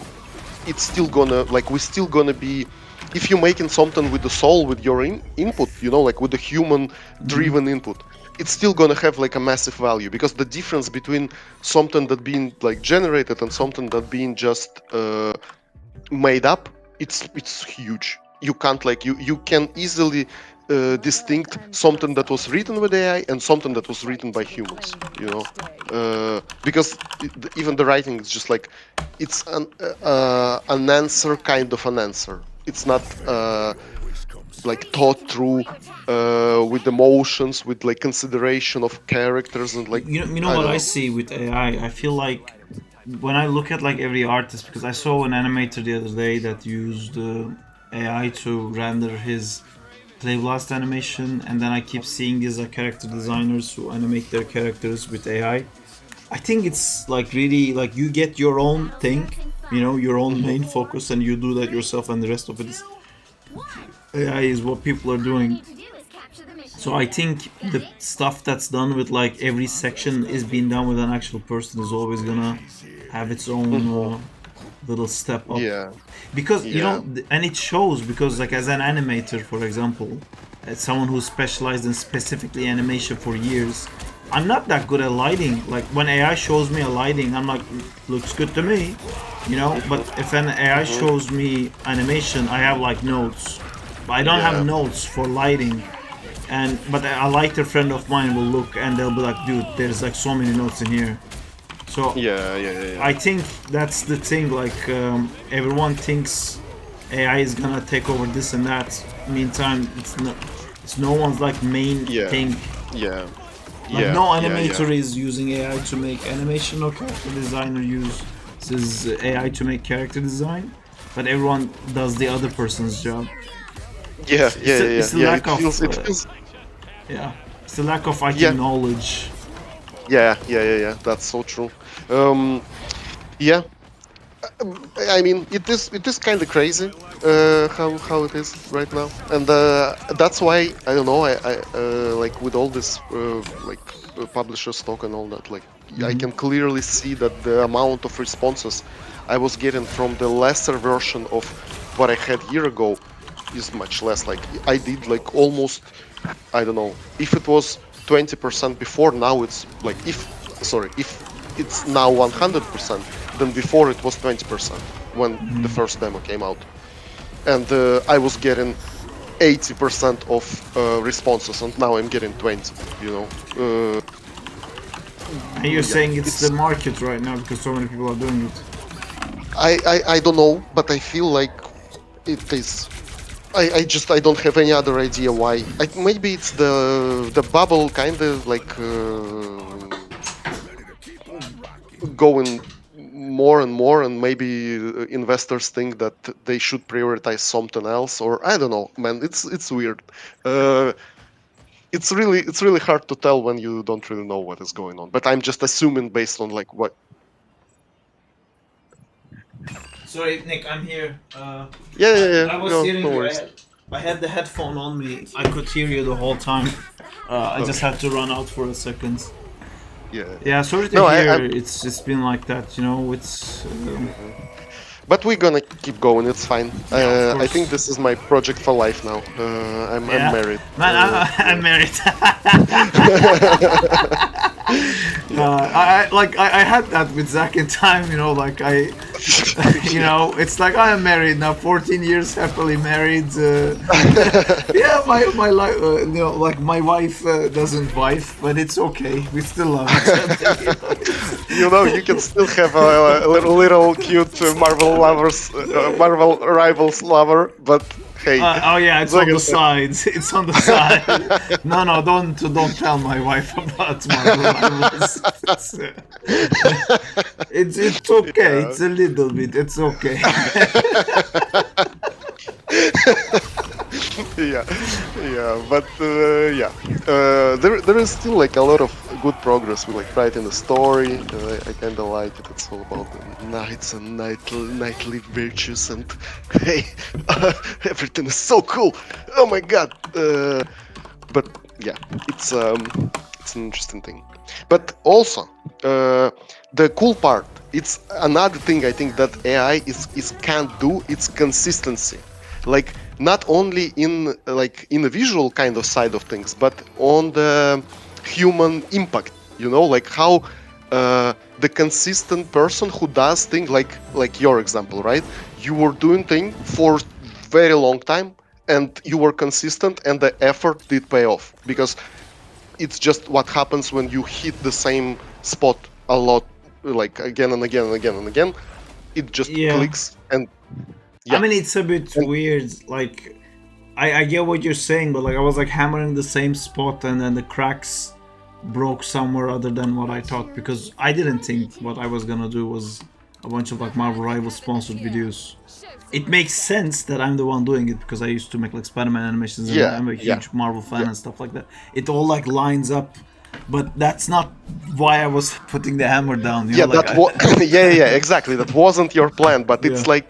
it's still gonna like we're still gonna be if you're making something with the soul with your input, you know, like with the human driven input, it's still gonna have like a massive value because the difference between something that being like generated and something that being just made up, it's huge. You can't like you can easily distinct something that was written with AI and something that was written by humans, you know, because even the writing is just like it's an answer, kind of an answer. It's not like thought through with emotions, with like consideration of characters and like You know I what don't I know. see with AI? I feel like when I look at like every artist, because I saw an animator the other day that used AI to render his Play Blast animation, and then I keep seeing these character designers who animate their characters with AI. I think it's like really like you get your own thing, you know, your own main focus, and you do that yourself, and the rest of it is AI is what people are doing. So I think the stuff that's done with like every section is being done with an actual person is always gonna have its own little step up. Yeah. Because you Yeah. know, and it shows because like as an animator, for example, as someone who's specialized in specifically animation for years, I'm not that good at lighting. Like when AI shows me a lighting, I'm like, looks good to me, you know. But if an AI shows me animation, I have like notes. But I don't Yeah. have notes for lighting. But a lighter friend of mine will look and they'll be like, dude, there's like so many notes in here. So Yeah. I think that's the thing. Like everyone thinks AI is gonna take over this and that. Meantime, it's no one's like main Yeah. thing. Yeah. Like Yeah. no yeah, animator yeah. is using AI to make animation. No character designer uses AI to make character design. But everyone does the other person's job. Yeah, It's the yeah. lack It feels, of yeah. It's the lack of I think Yeah. knowledge. Yeah. That's so true. Yeah. I mean, it is kind of crazy how it is right now, and that's why I don't know. I like with all this like publisher stock and all that. Like I can clearly see that the amount of responses I was getting from the lesser version of what I had year ago is much less. Like I did like almost I don't know if it was 20% before. Now it's like if it's now 100%, then before it was 20% when the first demo came out, and I was getting 80% of responses, and now I'm getting 20. You know. And you're Yeah, saying it's the market right now because so many people are doing it. I don't know, but I feel like it is. I don't have any other idea why. Maybe it's the bubble kind of like going more and more, and maybe investors think that they should prioritize something else, or I don't know, man. It's weird. It's really hard to tell when you don't really know what is going on. But I'm just assuming based on like what. Sorry, Nick, I'm here. Yeah. I was No, hearing no you. worries. I had the headphone on me. I could hear you the whole time. I just had to run out for a second. Yeah. Yeah, sorry to No, hear. It's been like that, you know. It's But we're gonna keep going. It's fine. Yeah, of I course. think this is my project for life now. I'm married. Man, I'm married. I had that with Zach in time, you know, like you know, it's like I am married now, 14 years happily married. Yeah, my life, you know, like my wife doesn't wife, but it's okay. We still love each other. You know, you can still have a little cute Marvel lovers, Marvel rivals lover, but hey. Oh yeah, it's like on I the said. sides. It's on the side. No, don't tell my wife about Marvel Rivals. It's okay. Yeah. It's a little bit. It's okay. yeah, yeah, but yeah, there is still like a lot of good progress with like writing the story. I kind of like it. It's all about the knights and knightly virtues, and hey, everything is so cool. Oh my god! But yeah, it's an interesting thing. But also, the cool part, it's another thing I think that AI is can't do. It's consistency, like not only in like in the visual kind of side of things, but on the human impact. You know, like how the consistent person who does things like your example, right? You were doing thing for very long time, and you were consistent, and the effort did pay off because it's just what happens when you hit the same spot a lot, like again and again and again and again. It just Yeah. clicks, and yeah. I mean, it's a bit weird. Like, I get what you're saying, but like I was like hammering the same spot, and then the cracks broke somewhere other than what I thought, because I didn't think what I was gonna do was a bunch of like Marvel Rivals sponsored videos. It makes sense that I'm the one doing it because I used to make like Spider-Man animations, and Yeah, I'm a yeah, huge Marvel fan yeah. and stuff like that. It all like lines up, but that's not why I was putting the hammer down. You Yeah, know, like that was yeah, exactly. That wasn't your plan, but it's Yeah. like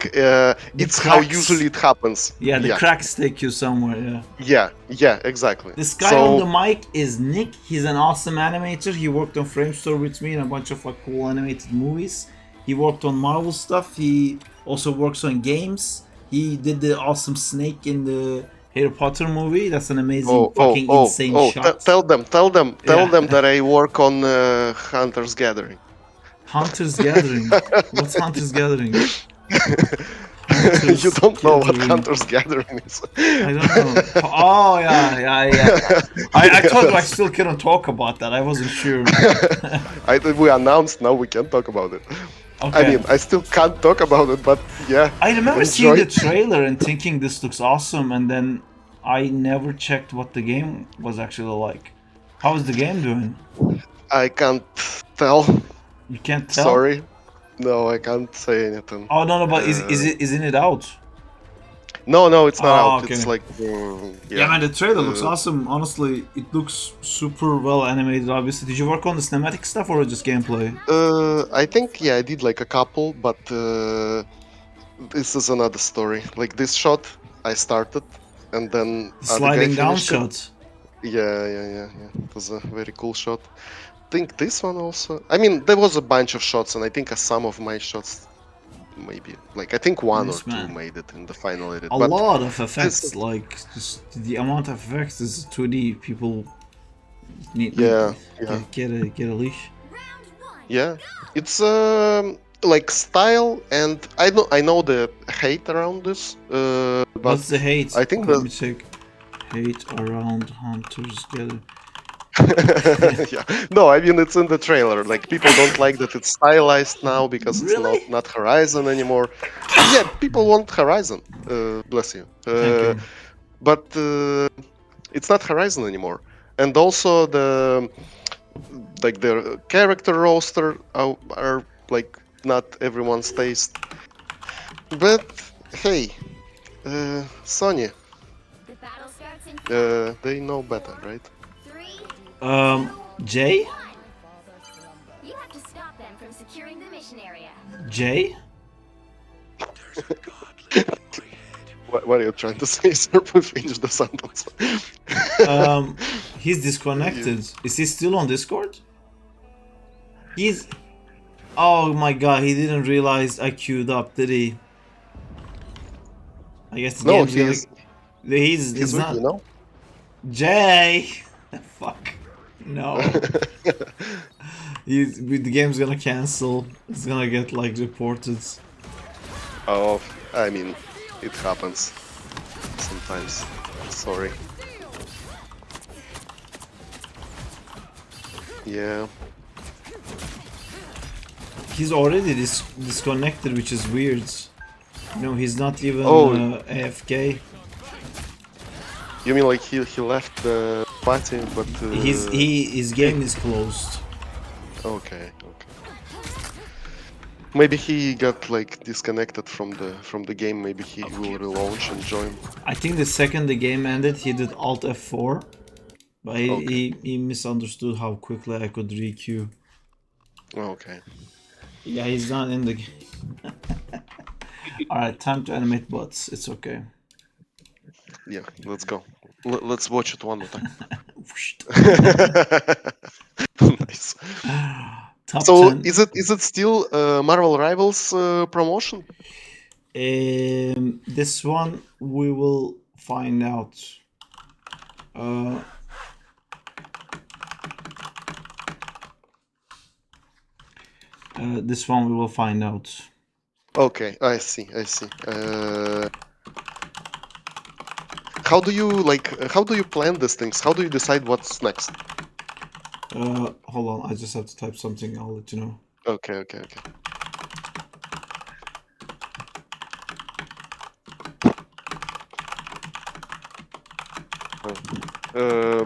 it's how cracks- usually it happens. yeah, the yeah, cracks take you somewhere. Yeah. yeah, exactly. This guy So on the mic is Nick. He's an awesome animator. He worked on Framestore with me in a bunch of like cool animated movies. He worked on Marvel stuff. He also works on games. He did the awesome snake in the Harry Potter movie. That's an amazing, fucking insane shot. Tell them Yeah. that I work on Hunter's Gathering. Hunter's Gathering. What's Hunter's Gathering? You don't know what Gathering. Hunter's Gathering is. I don't know. Oh yeah. I told you I still couldn't talk about that. I wasn't sure. I think we announced, now we can talk about it. Okay. I mean, I still can't talk about it, but yeah. I remember seeing enjoy. the trailer and thinking this looks awesome, and then I never checked what the game was actually like. How is the game doing? I can't tell. You can't tell. Sorry. No, I can't say anything. Oh no, but isn't it out? No, it's not Oh, out. okay. It's like Yeah, man, the trailer looks awesome. Honestly, it looks super well animated. Obviously, did you work on the cinematic stuff or just gameplay? I think I did like a couple, but this is another story. Like this shot, I started, and then Sliding down finished it. shot. Yeah. It was a very cool shot. I think this one also. I mean, there was a bunch of shots, and I think some of my shots, maybe like I think one Yes, or two man. made it in the final edit. A but lot of effects, this- like just the amount of effects is 2D. People need Yeah. get a leash. Yeah, it's like style, and I know the hate around this. But What's the hate? I think Let that me check. Hate around Hunters Gather. yeah. No, I mean it's in the trailer. Like people don't like that it's stylized now because Really? it's not Horizon anymore. Yeah, people want Horizon. Bless you. Thank you. But it's not Horizon anymore. And also the character roster are like not everyone's taste. But hey, Sony, The battle starts in they know better, right? 3, Jay? 1. You have to stop them from securing the mission area. Jay? What are you trying to say, sir? Please finish the sentence. He's disconnected. Is he still on Discord? He's... Oh my god, he didn't realize I queued up, did he? I guess the No, game's gonna... He's with not... you, no? Jay! Fuck. No. The game's gonna cancel. It's gonna get like reported. Oh, I mean, it happens sometimes. Sorry. Yeah. He's already disconnected, which is weird. No, he's not even AFK. You mean like he left the party, but His game is closed. Okay. Maybe he got like disconnected from the game. Maybe he will relaunch and join. I think the second the game ended, he did Alt F4, but Okay. he misunderstood how quickly I could re-queue. Okay. Yeah, he's not in the game. Alright, time to animate bots. It's okay. Yeah, let's go. Let's watch it one more time. Nice. Top So 10. is it still Marvel Rivals promotion? This one we will find out. This one we will find out. Okay, I see. How do you plan these things? How do you decide what's next? Hold on, I just have to type something. I'll let you know. Okay.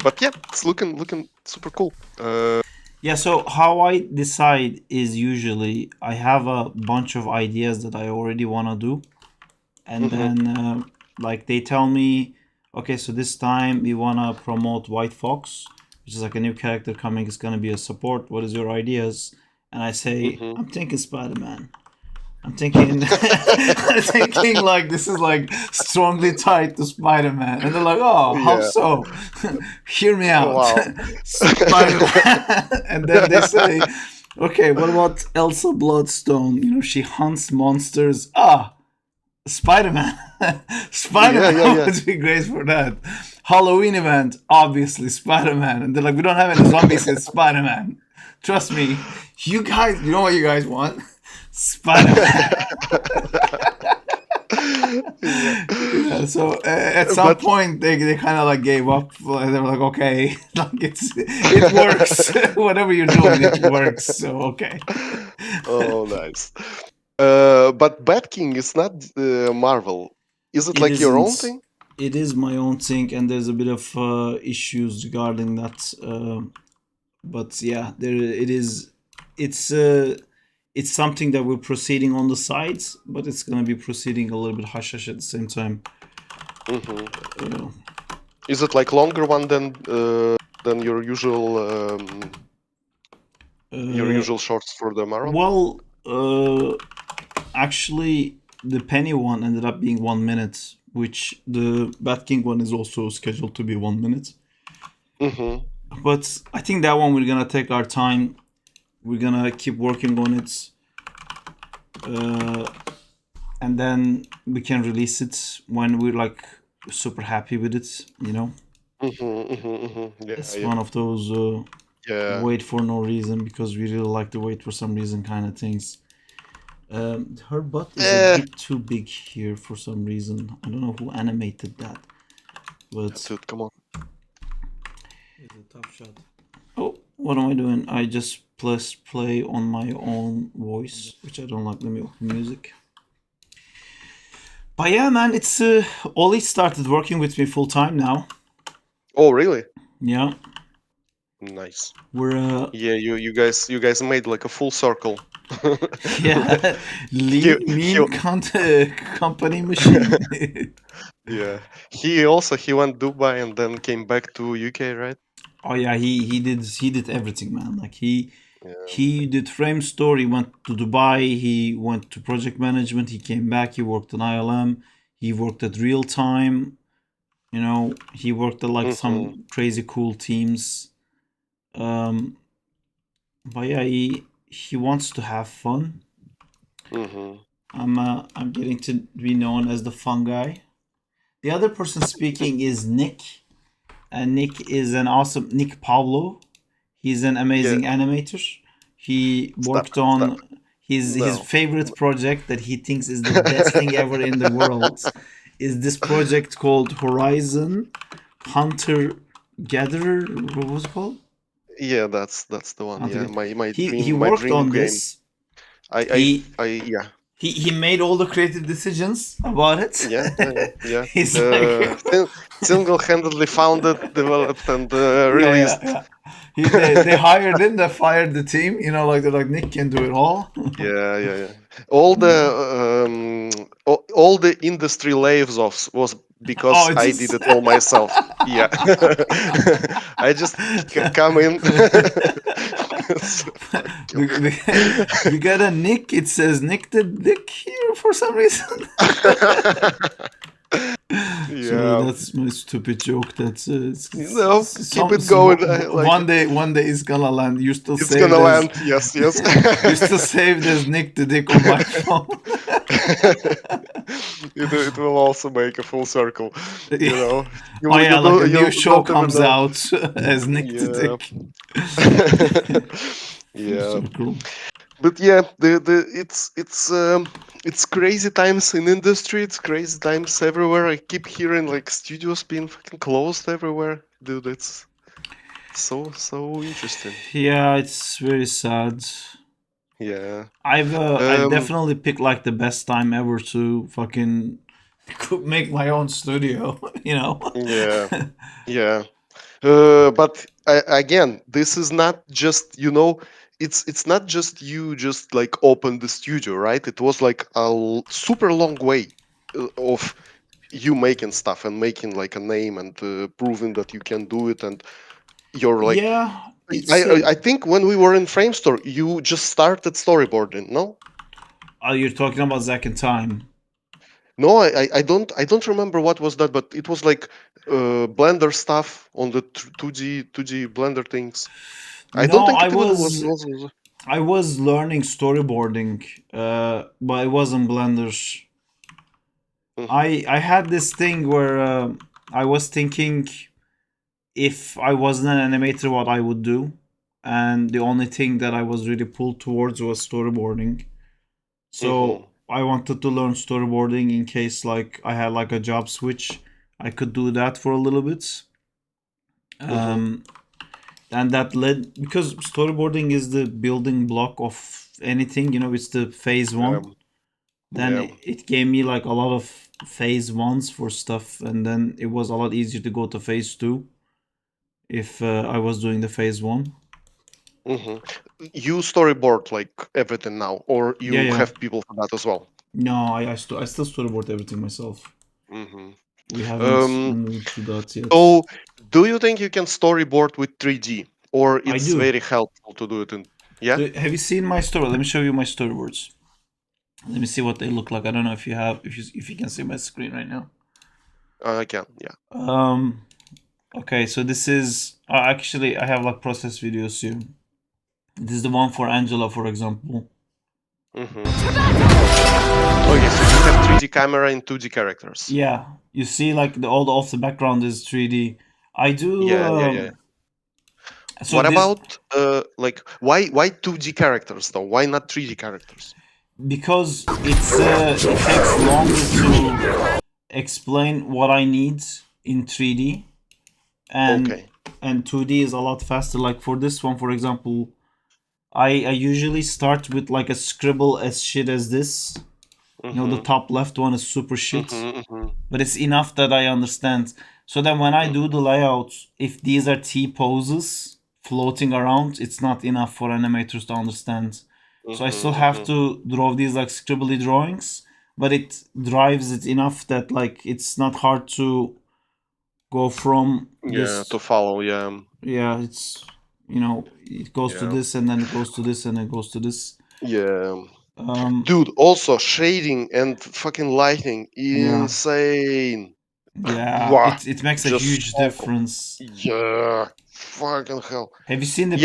But yeah, it's looking super cool. Yeah, so how I decide is usually I have a bunch of ideas that I already want to do, and then like they tell me, okay, so this time we want to promote White Fox, which is like a new character coming. It's gonna be a support. What is your ideas? And I say, I'm thinking Spider-Man. I'm thinking, I'm thinking like this is like strongly tied to Spider-Man, and they're like, "Oh, how Yeah. so? Hear me out, Wow. Spider-Man." And then they say, "Okay, what about Elsa Bloodstone? You know, she hunts monsters. Spider-Man, Spider-Man Yeah. would be great for that. Halloween event, obviously Spider-Man." And they're like, "We don't have any zombies in Spider-Man. Trust me, you guys. You know what you guys want." Spider-Man. Yeah, so at some point they kind of like gave up. They were like, okay, like it works. Whatever you're doing, it works. So okay. Oh, nice. But Bat King is not Marvel. Is it like your own isn't. thing? It is my own thing, and there's a bit of issues regarding that. But yeah, there it is. It's something that we're proceeding on the sides, but it's gonna be proceeding a little bit hush hush at the same time. Is it like longer one than your usual shorts for the Marvel? Well, actually, the Penny one ended up being 1 minute, which the Bat King one is also scheduled to be 1 minute. But I think that one we're gonna take our time. We're gonna keep working on it, and then we can release it when we're like super happy with it. You know, Yeah, it's one of those wait for no reason because we really like to wait for some reason kind of things. Her butt is a bit too big here for some reason. I don't know who animated that, but dude, come on. it's a tough shot. Oh, what am I doing? I just pressed play on my own voice, which I don't like. Let me open music. But yeah, man, it's Ollie started working with me full time now. Oh, really? Yeah. Nice. We're yeah, you guys made like a full circle. yeah, lean company machine. Yeah, he went Dubai and then came back to UK, right? Oh yeah, he did everything, man. Like he did frame store. He went to Dubai. He went to project management. He came back. He worked on ILM. He worked at Real Time. You know, he worked at like some crazy cool teams. But yeah, he wants to have fun. I'm getting to be known as the fun guy. The other person speaking is Nick. And Nick is an awesome Nick Pavlo. He's an amazing animator. He worked on his favorite project that he thinks is the best thing ever in the world. Is this project called Horizon Hunter Gatherer? What was it called? Yeah, that's the one. Hunter. Yeah, my He my worked dream on game. this. Yeah. He made all the creative decisions about it. Yeah. He's like single-handedly founded, developed, and released. Yeah. they hired him. They fired the team. You know, like they're like Nick can do it all. Yeah. All all the industry layoffs was because Oh, I it's did it all myself. Yeah, I just come in. So we got a Nick. It says Nick the Dick here for some reason. Sorry, yeah, that's my stupid joke. That's keep it going. I like one it. day it's gonna land. You still It's saved gonna as land. Yes. you still saved as Nick the Dick on my phone. It will also make a full circle. You know. Oh yeah, like a new You show don't even comes know. out as Nick the Yeah. Dick. Full Yeah. circle. But yeah, the it's crazy times in industry. It's crazy times everywhere. I keep hearing like studios being fucking closed everywhere. Dude, it's so interesting. Yeah, it's very sad. Yeah. I've definitely picked like the best time ever to fucking make my own studio. You know. Yeah. Yeah. But again, this is not just it's not just you just like open the studio, right? It was like a super long way of you making stuff and making like a name and proving that you can do it, and you're like Yeah, I it's. I I think when we were in Framestore, you just started storyboarding, no? You're talking about Zack and Time. No, I don't remember what was that, but it was like Blender stuff on the 2D Blender things. I don't No, think it even was. I was learning storyboarding, but it wasn't Blenders. I had this thing where I was thinking if I wasn't an animator, what I would do, and the only thing that I was really pulled towards was storyboarding. So I wanted to learn storyboarding in case like I had like a job switch, I could do that for a little bit. And that led because storyboarding is the building block of anything. You know, it's the phase one. Then Yeah. it gave me like a lot of phase ones for stuff, and then it was a lot easier to go to phase two if I was doing the phase one. You storyboard like everything now, or Yeah, you yeah. have people for that as well? No, I still storyboard everything myself. We haven't Um, moved to that yet. so, do you think you can storyboard with 3D, or I it's do. very helpful to do it in? Yeah. Have you seen my story? Let me show you my storyboards. Let me see what they look like. I don't know if you can see my screen right now. I can. Yeah. Okay, so this is actually I have like process videos here. This is the one for Angela, for example. Okay, so you have 3D camera and 2D characters. Yeah, you see like all the off the background is 3D. I do. Yeah. So What this, about like why 2D characters though? Why not 3D characters? because it takes longer to explain what I need in 3D, and 2D is a lot faster. Like for this one, for example, I usually start with like a scribble as shit as this. You know, the top left one is super shit, but it's enough that I understand. So then when I do the layout, if these are T poses floating around, it's not enough for animators to understand. So I still have to draw these like scribbly drawings, but it drives it enough that like it's not hard to go from this. To follow. Yeah, it's it goes to this and then it goes to this and then it goes to this. Dude, also shading and fucking lighting, insane. Yeah, Wow, it makes a just huge awful. difference. Yeah, fucking hell. Have you seen the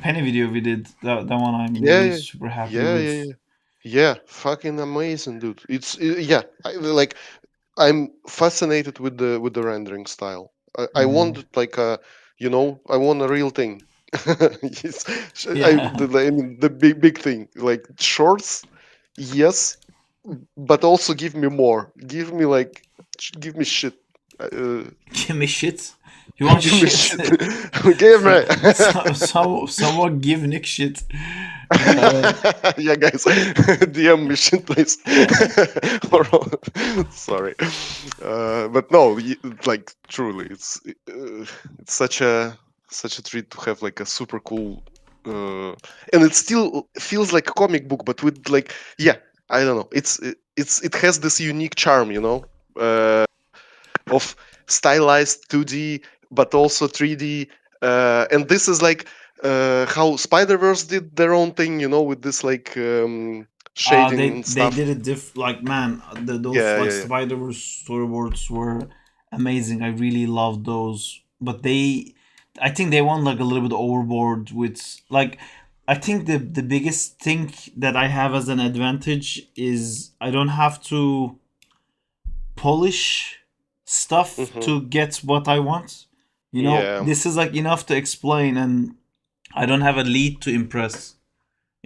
penny video we did? That one I'm really super happy with. Yeah, fucking amazing, dude. I'm fascinated with the rendering style. I want like I want a real thing. The big thing, like shorts, yes, but also give me more. Give me shit. Give me shit. You want give me shit? Give me. Someone give Nick shit. Yeah, guys, DM me shit, please. Sorry, but no, like truly, it's such a such a treat to have like a super cool, and it still feels like a comic book, but with like, yeah, I don't know. It has this unique charm, of stylized 2D, but also 3D. And this is like how Spider-Verse did their own thing, with this like shading and They stuff. did it like man, those Yeah, like yeah, yeah. Spider-Verse storyboards were amazing. I really loved those, but I think they went like a little bit overboard with like. I think the biggest thing that I have as an advantage is I don't have to polish stuff Mhm. to get what I want. Yeah. This is like enough to explain, and I don't have a lead to impress.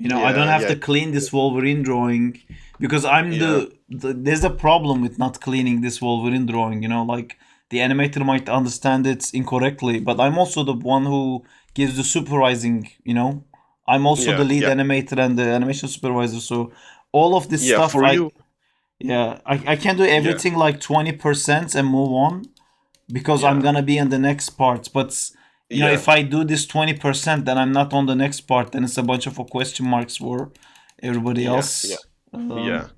I don't Yeah, have yeah, to clean this Wolverine drawing because I'm yeah, there's a problem with not cleaning this Wolverine drawing. Like the animator might understand it incorrectly, but I'm also the one who gives the supervising. I'm also the yeah, lead yeah, animator and the animation supervisor. So all of this yeah. stuff, For you, I can do yeah, everything like 20% and move on because I'm yeah, gonna be in the next part. But yeah, if I do this 20%, then I'm not on the next part, then it's a bunch of question marks for everybody yeah, yeah, else. yeah,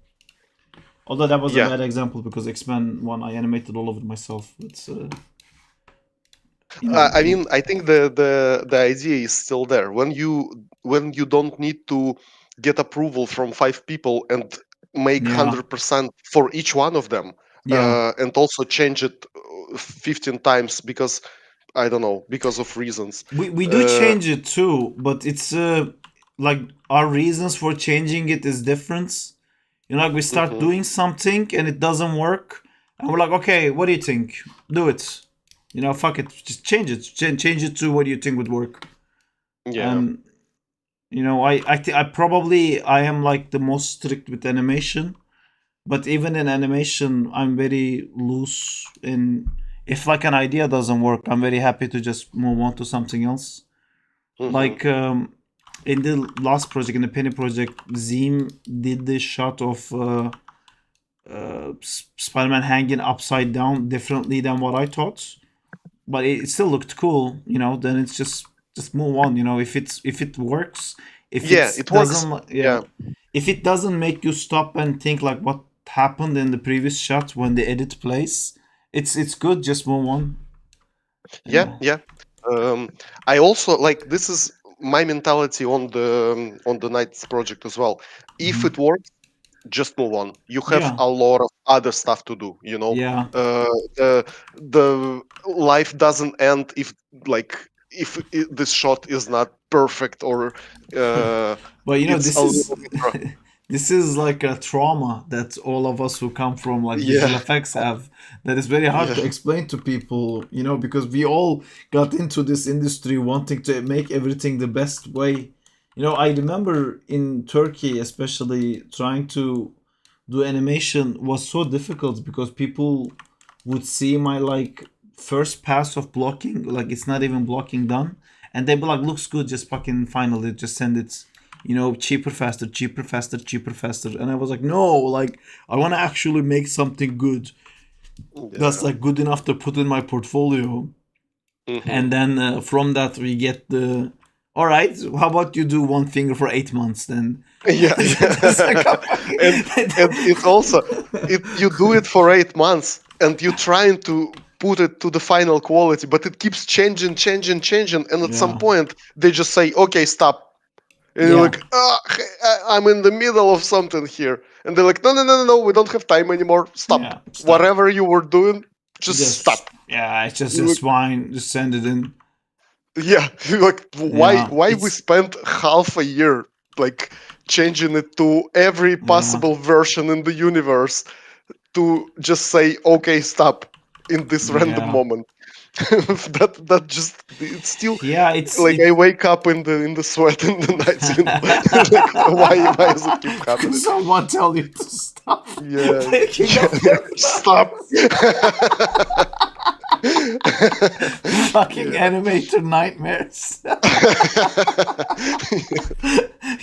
Although that was a yeah. bad example because X-Men one I animated all of it myself. It's I mean, I think the idea is still there. When you don't need to get approval from 5 people and make yeah, 100% for each one of them, yeah. and also change it 15 times because I don't know, because of reasons. We do Uh, change it too, but it's like our reasons for changing it is different. Like we start mhm. doing something and it doesn't work, and we're like, okay, what do you think? Do it. Fuck it, just change it. Change it to what do you think would work. Yeah, And I am like the most strict with animation, but even in animation, I'm very loose. In if like an idea doesn't work, I'm very happy to just move on to something else. mhm. Like in the last project, in the Penny project, Zim did this shot of Spider-Man hanging upside down differently than what I thought, but it still looked cool. Then it's just move on. If it works, if Yeah, it it works. doesn't, Yeah, yeah, if it doesn't make you stop and think like what happened in the previous shot when the edit plays, it's good. Just move on. yeah, Yeah, yeah. Um, I also like this is my mentality on the Knights project as well. If it works, just move on. You have yeah, a lot of other stuff to do. yeah. Uh, the life doesn't end if this shot is not perfect or But it's a little bit this is like a trauma that all of us who come from like visual yeah, effects have. That is very hard yeah, to explain to people. Because we all got into this industry wanting to make everything the best way. I remember in Turkey, especially trying to do animation was so difficult because people would see my like first pass of blocking, like it's not even blocking done, and they'd be like, "Looks good, just fucking finally just send it." Cheaper, faster, cheaper, faster, cheaper, faster. And I was like, no, like, I want to actually make something good that's yeah. like good enough to put in my portfolio. Hmm. And then from that, we get all right, how about you do one finger for 8 months then? Yeah, It's like, and it's also you do it for 8 months and you're trying to put it to the final quality, but it keeps changing, and at some yeah, point they just say, "Okay, stop." And you're yeah, like, I'm in the middle of something here. And they're like, no, we don't have time anymore. Stop. yeah, stop. Whatever you were doing, just Just, stop. yeah, it's You're like, just fine. Just send it in. yeah. You're like, why Yeah, why we it's, spent half a year like changing it to every yeah, possible version in the universe to just say, okay, stop in this random yeah. moment. that just it's still Yeah, it's, like I wake up in the sweat in the nights, like why does it keep happening? someone tell you to stop Yeah, thinking yeah, of their stop. Fucking Yeah. animator nightmares.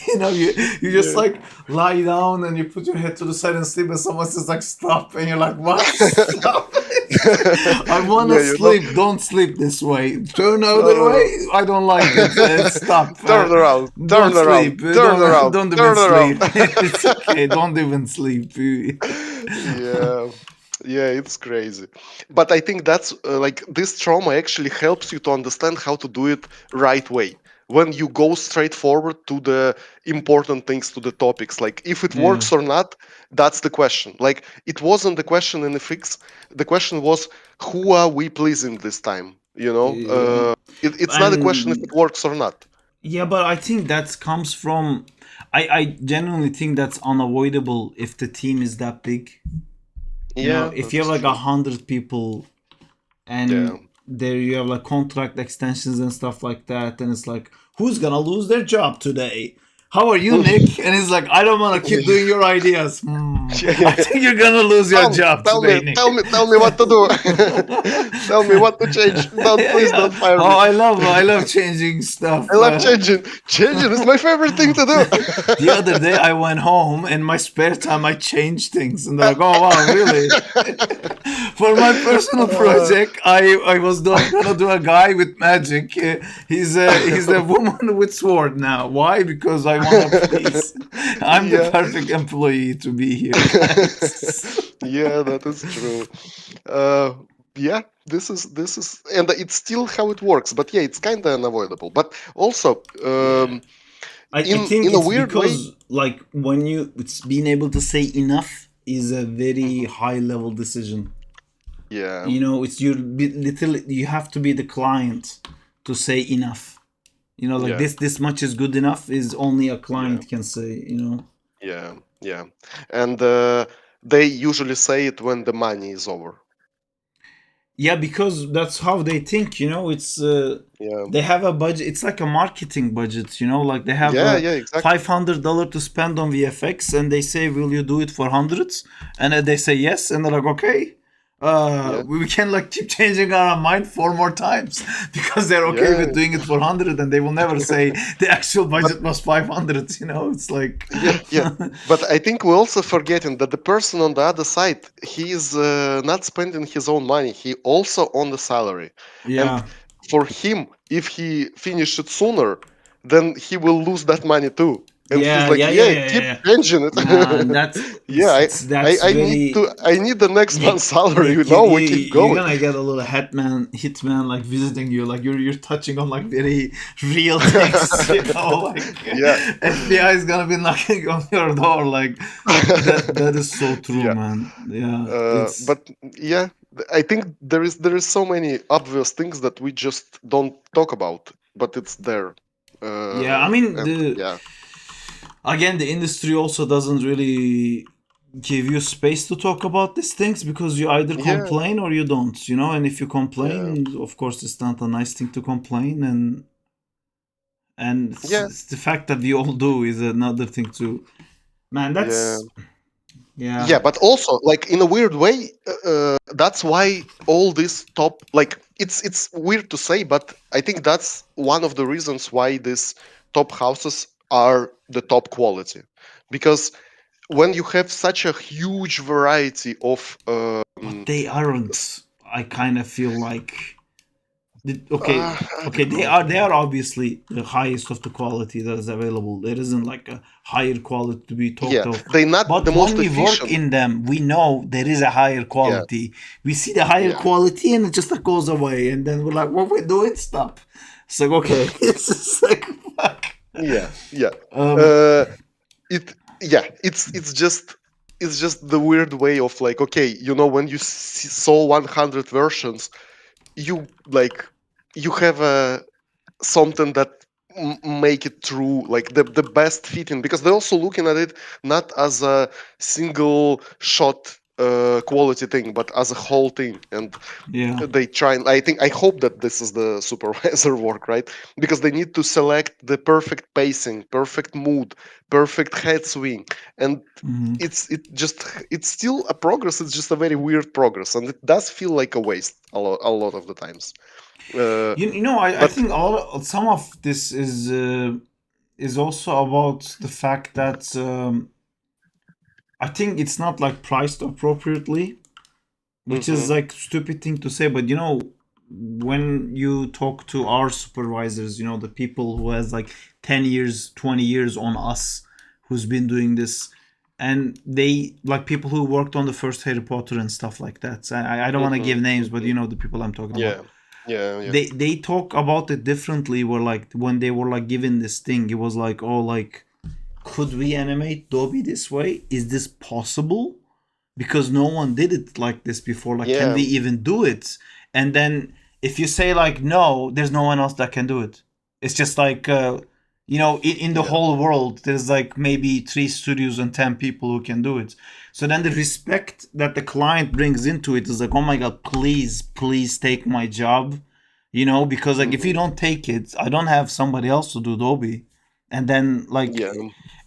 You know, you just Yeah. like lie down and you put your head to the side and sleep, and someone says like stop, and you're like, what? Stop. I wanna Yeah, you know. sleep. Don't sleep this way. Turn No, other no, way. no. I don't like it. Stop. Turn around. Don't Turn around. sleep. Turn around. Don't even Turn around. sleep. It's okay. Don't even sleep. Yeah. Yeah, it's crazy. But I think that's like this trauma actually helps you to understand how to do it right way. When you go straight forward to the important things, to the topics, like if it Yeah. works or not, that's the question. Like it wasn't the question in the fix. The question was, who are we pleasing this time? You know, Yeah. it's not a question if And it works or not. yeah, but I think that comes from. I genuinely think that's unavoidable if the team is that big. You know, Yeah, if you have that's like true. 100 people Yeah. and there you have like contract extensions and stuff like that, and it's like, who's gonna lose their job today? How are you, Nick? And he's like, I don't want to keep doing your ideas. I think you're gonna lose your job today, Nick. Tell me what to do. Tell me what to change. Please don't fire Oh, me. I love changing stuff. I love changing. Changing is my favorite thing to do. The other day I went home and my spare time I changed things, and they're like, oh wow, really? For my personal project, I was gonna do a guy with magic. He's a woman with sword now. Why? Because I want to please. I'm the Yeah. perfect employee to be here, guys. Yeah, that is true. Yeah, this is, and it's still how it works. But yeah, it's kind of unavoidable. But also, Yeah. I think in a it's weird way, because like when it's being able to say enough is a very high level decision. yeah, You know, it's literally you have to be the client to say enough. You know, like yeah, this much is good enough is only a client can say. You know. yeah, yeah, and they usually say it when the money is over. Yeah, because that's how they think. You know, it's Yeah, they have a budget. It's like a marketing budget. You know, like they have yeah, a yeah, exactly. $500 to spend on VFX, and they say, "Will you do it for hundreds?" And then they say yes, and they're like, "Okay." Yeah, We can like keep changing our mind 4 more times because they're okay yeah, with doing it for 100, and they will never say the actual budget was 500. You know, it's like yeah, yeah. But I think we're also forgetting that the person on the other side, he is not spending his own money. He also on the salary, and yeah, for him, if he finish it sooner, then he will lose that money too. And he's yeah, like, yeah, yeah, yeah, yeah, keep yeah. changing Nah, and it. that's Yeah, that's very. I need the next Nick, month's salary. Nick, We keep you're going. gonna get a little hitman like visiting you, like you're touching on like very real things, you know, like Yeah, FBI is gonna be knocking on your door, like that is so true, yeah. man. Yeah, it's But yeah, I think there is so many obvious things that we just don't talk about, but it's there. yeah. I mean, And yeah, the industry also doesn't really give you space to talk about these things because you either yeah, complain or you don't, you know. And if you yeah, complain, of course, it's not a nice thing to complain, and yeah, it's the fact that we all do is another thing too. Man, yeah. that's yeah, Yeah, but also like in a weird way, that's why all this top like it's weird to say, but I think that's one of the reasons why these top houses are the top quality, because when you have such a huge variety of but they aren't. I kind of feel like okay, I okay, don't they know. are obviously the highest of the quality that is available. There isn't like a higher quality to be talked Yeah, of. they're not the But when most we work efficient. in them, we know there is a higher Yeah, quality. We see the higher yeah, quality and it just like goes away, and then we're like, what we're doing? Stop. It's like okay, it's just like fuck. yeah, yeah. Um, Uh, it yeah, it's just the weird way of like, okay, when you saw 100 versions, you like you have a something that make it true, like the best fitting, because they're also looking at it not as a single shot quality thing, but as a whole thing. And Yeah. they try. I hope that this is the supervisor work, right? Because they need to select the perfect pacing, perfect mood, perfect head swing, and Mhm. it's still a progress. It's just a very weird progress, and it does feel like a waste a lot of the times. You know, I But think some of this is also about the fact that I think it's not like priced appropriately, which is mhm, like stupid thing to say, but you know, when you talk to our supervisors, you know, the people who has like 10 years, 20 years on us, who's been doing this, and they like people who worked on the first Harry Potter and stuff like that. So I don't want to mhm, give names, but mhm. you know the people I'm talking about. Yeah, yeah. They talk about it differently. Where like when they were like given this thing, it was like, oh, like, could we animate Dobby this way? Is this possible? Because no one did it like this before. Like, can Yeah, we even do it? And then if you say like no, there's no one else that can do it. It's just like you know, in the yeah, whole world, there's like maybe 3 studios and 10 people who can do it. So then the respect that the client brings into it is like, oh my god, please take my job, you know, because like if you mhm, don't take it, I don't have somebody else to do Dobby. And then like yeah,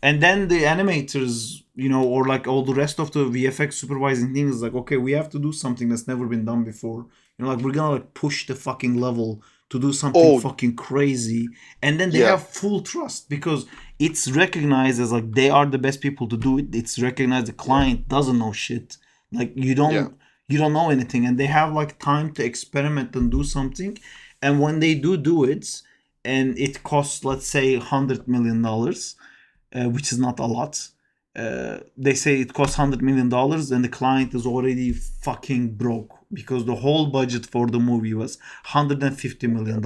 and then the animators, you know, or like all the rest of the VFX supervising thing is like, okay, we have to do something that's never been done before. You know, like we're gonna like push the fucking level to do something Oh, fucking crazy. And then they yeah, have full trust because it's recognized as like they are the best people to do it. It's recognized the yeah, client doesn't know shit. Like yeah, you don't know anything. And they have like time to experiment and do something. And when they do it and it costs, let's say, $100 million, which is not a lot. They say it costs $100 million, and the client is already fucking broke because the whole budget for the movie was $150 million.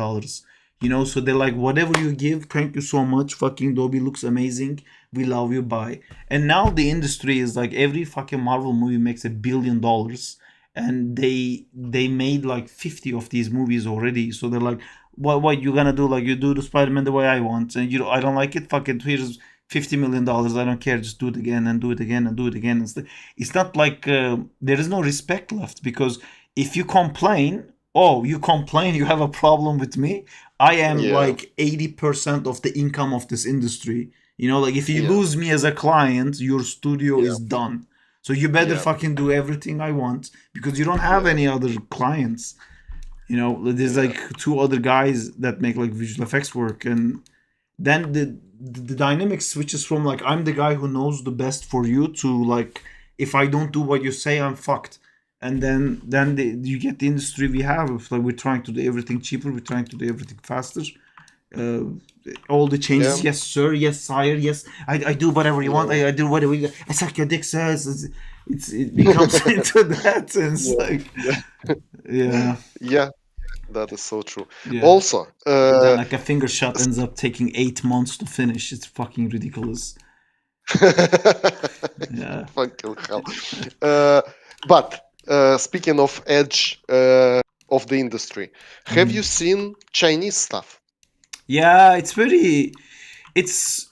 You know, so they're like, whatever you give, thank you so much. Fucking Dobby looks amazing. We love you. Bye. And now the industry is like every fucking Marvel movie makes $1 billion, and they made like 50 of these movies already. So they're like, what you gonna do? Like, you do the Spider-Man the way I want, and you know, I don't like it. Fuck it. Here's $50 million. I don't care. Just do it again and do it again and do it again. It's not like there is no respect left because if you complain, oh, you complain, you have a problem with me. I am yeah, like 80% of the income of this industry. You know, like if you yeah, lose me as a client, your studio yeah, is done. So you better yeah, fucking do everything I want because you don't have yeah, any other clients. You know, there's yeah, like 2 other guys that make like visual effects work, and then the dynamic switches from like I'm the guy who knows the best for you to like if I don't do what you say, I'm fucked. And then you get the industry we have of like we're trying to do everything cheaper, we're trying to do everything faster. Uh, all the yeah, changes, yes sir, yes sire, yes, I do whatever you want, yeah, I do whatever I suck your dick, sir. It becomes into that, and it's yeah, like yeah, yeah, yeah. That is so true. yeah. Also, Then like a finger shot ends up taking 8 months to finish. It's fucking ridiculous. Yeah. fucking hell. But speaking of edge of the industry, have you seen Chinese stuff? Yeah, it's very. It's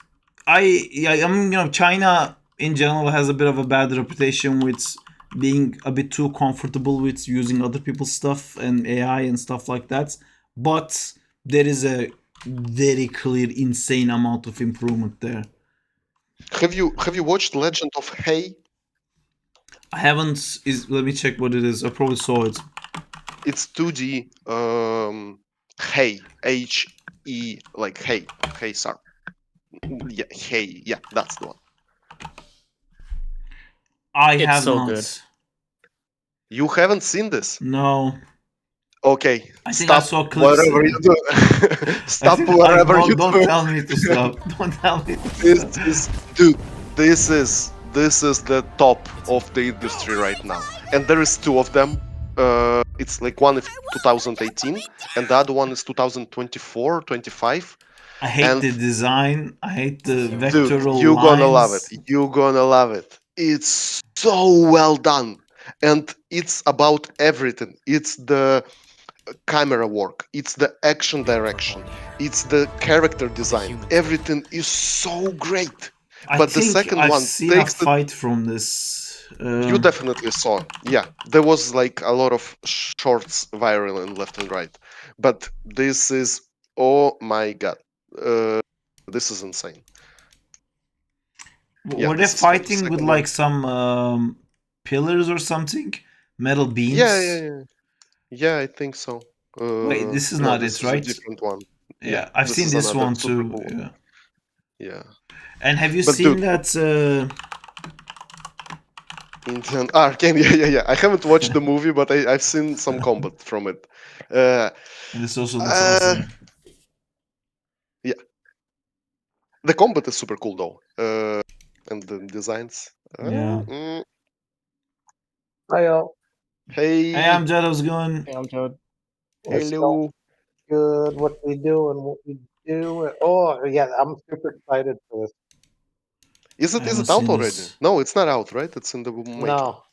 I mean, you know, China in general has a bit of a bad reputation with being a bit too comfortable with using other people's stuff and AI and stuff like that. But there is a very clear, insane amount of improvement there. Have you watched Legend of Hay? I haven't. Let me check what it is. I probably saw it. It's 2D. Hay, He, like Hey, sir. Yeah, Hey, yeah, that's the one. I It's have so not. good. You haven't seen this? No. Okay, I think I stop saw clips. whatever you do. Stop whatever you Don't do. tell me to stop. Don't tell me to This stop. is, dude. This is the top of the industry right now, and there is 2 of them. It's like one is 2018, and the other one is 2024, 25. I hate And the design. I hate the dude, vectoral you're gonna love it. lines. You're gonna love it. It's so well done, and it's about everything. It's the camera work, it's the action direction, it's the character design. Everything is so great. I But the think second I've one seen a takes the fight from this. You definitely saw. Yeah, there was like a lot of shorts viral and left and right. But this is, oh my god, this is insane. Yeah, Were they this is funny. fighting with Second like one. some pillars or something? Metal beams? Yeah, I think so. Wait, this is No, not this it, is a right? different one. Yeah, I've this seen is this another one super too. cool one. Yeah. Yeah. And have you But seen dude, that? Indian Arcane, yeah. I haven't watched the movie, but I've seen some combat from it. And this also looks awesome. Yeah, the combat is super cool though, and the designs. Yeah. Hi, y'all. Hey, Hey, I'm Jed. How's it going? Hey, I'm Judd. What's hello. good? What we do and what we do. Oh, yeah, I'm super excited for this. Is I it haven't out seen already? this. No, it's not out, right? It's in the making. No,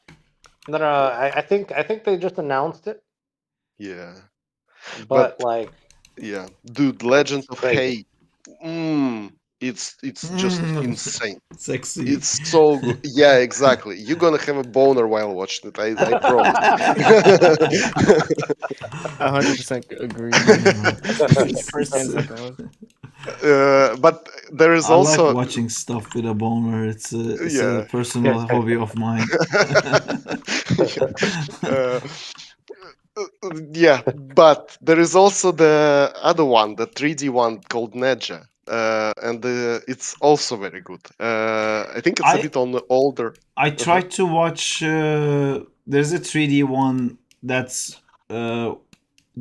I think they just announced it, Yeah, but like, yeah, dude, Legend it's of crazy. Hay. It's just insane. Sexy. It's so good. Yeah, exactly. You're gonna have a boner while watching it. I promise. 100% agree. First and second one. But there is I like also watching stuff with a boner. It's a yeah. personal hobby of mine. Uh, yeah, but there is also the other one, the 3D one called Neja, and it's also very good. I think it's a bit on the older. I tried to watch. There's a 3D one that's the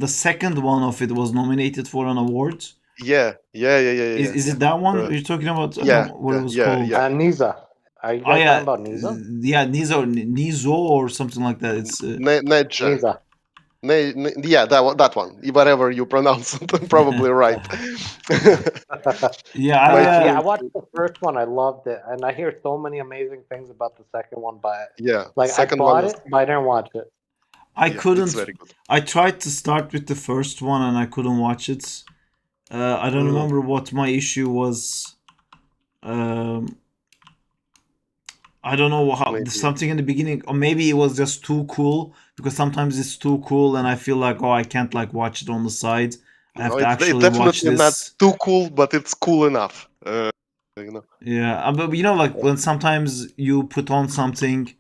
second one of it was nominated for an award. Yeah. Is it that one you're talking about? I don't know what it was called. Nisa. Are you guys talking about Nisa? Yeah, Nizo or something like that. It's Neja. Nisa. Yeah, that one. Whatever you pronounce it, probably right. I watched the first one. I loved it, and I hear so many amazing things about the second one. But yeah, like I bought it, but I didn't watch it. I couldn't. It's very good. I tried to start with the first one and I couldn't watch it. I don't remember what my issue was. I don't know how something in the beginning, or maybe it was just too cool because sometimes it's too cool and I feel like I can't like watch it on the side. I have to actually watch this. Not too cool, but it's cool enough. You know. Yeah, but like when sometimes you put on something,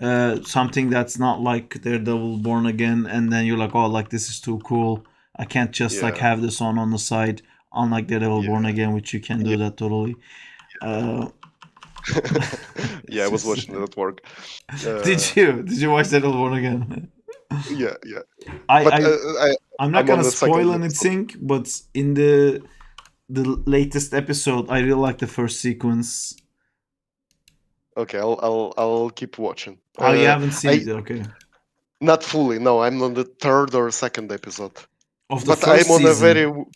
something that's not like Daredevil Born Again, and then you're like, oh, like this is too cool. I can't just like have this on the side, unlike Daredevil Born Again, which you can do that totally. Yeah, I was watching it at work. Did you watch Daredevil Born Again? Yeah. I'm not gonna spoil anything, but in the latest episode, I really like the first sequence. Okay, I'll keep watching. Oh, you haven't seen it? Okay. Not fully. No, I'm on the third or second episode. Of the but first I'm on season.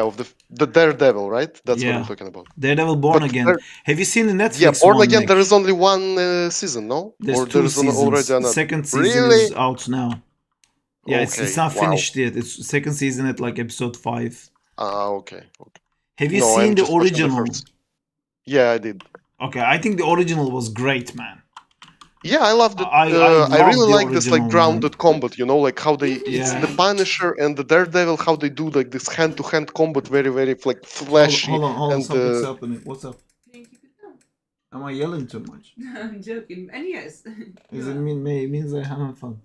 of the Daredevil, right? That's what I'm talking about. Daredevil Born Again. Have you seen the Netflix Yeah, Born one, Again. Nick? There is only one season, no? There's or two there is seasons. already another. Second season really? is out now. Yeah, it's not finished yet. It's second season at like episode 5. Okay. Have you seen the original? Yeah, I did. Okay, I think the original was great, man. Yeah, I loved it. I really like this like grounded combat, you know, like how they it's the Punisher and the Daredevil, how they do like this hand-to-hand combat, very like flashy. Hold on, and something's happening. What's up? Am I yelling too much? I'm joking, and yes. Does it means I'm having fun?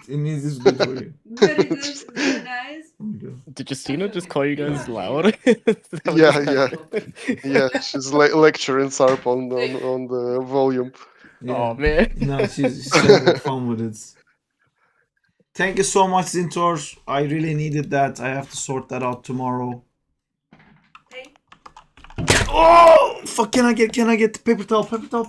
It means it's good for you. Very good, very nice. Did Justina just call you guys loud? Yeah, she's lecturing Sarp on the volume. Yeah. Oh man. No, she's having fun with it. Thank you so much, Zintor. I really needed that. I have to sort that out tomorrow. Hey. Oh, fuck! Can I get paper towel? Paper towel.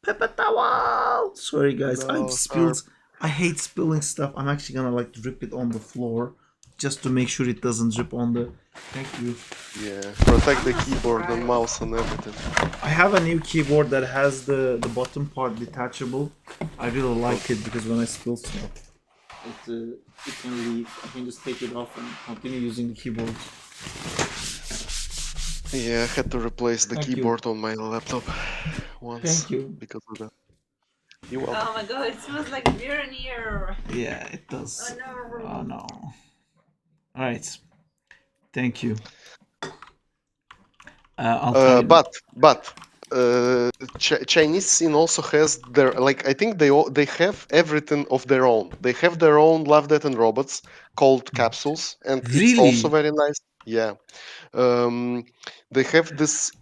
Paper towel. Sorry, guys. No, I've spilled. I hate spilling stuff. I'm actually gonna like drip it on the floor, just to make sure it doesn't drip on the. Thank you. Yeah, protect the keyboard and mouse and everything. I have a new keyboard that has the bottom part detachable. I really like it because when I spill stuff, it can leave. I can just take it off and continue using the keyboard. Yeah, I had to replace the Thank you. keyboard on my laptop once Thank you. because of that. You're welcome. Oh my god, it smells like beer in here. Yeah, it does. Oh no. Oh no. Alright. Thank you. I'll tell you. But Chinese scene also has their like I think they have everything of their own. They have their own Love, Death and Robots called capsules, and it's also Really? very nice. Yeah, they have this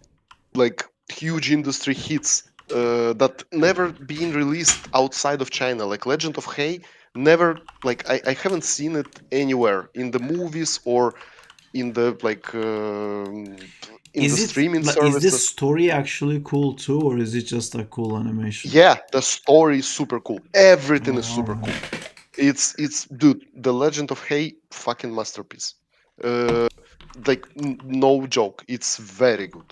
like huge industry hits that never been released outside of China. Like Legend of Hay, never like I haven't seen it anywhere in the movies or in the like in the streaming Is this services. story actually cool too, or is it just a cool animation? Yeah, the story is super cool. Everything is Oh, super cool. alright. It's dude, the Legend of Hay fucking masterpiece. Like no joke, it's very good.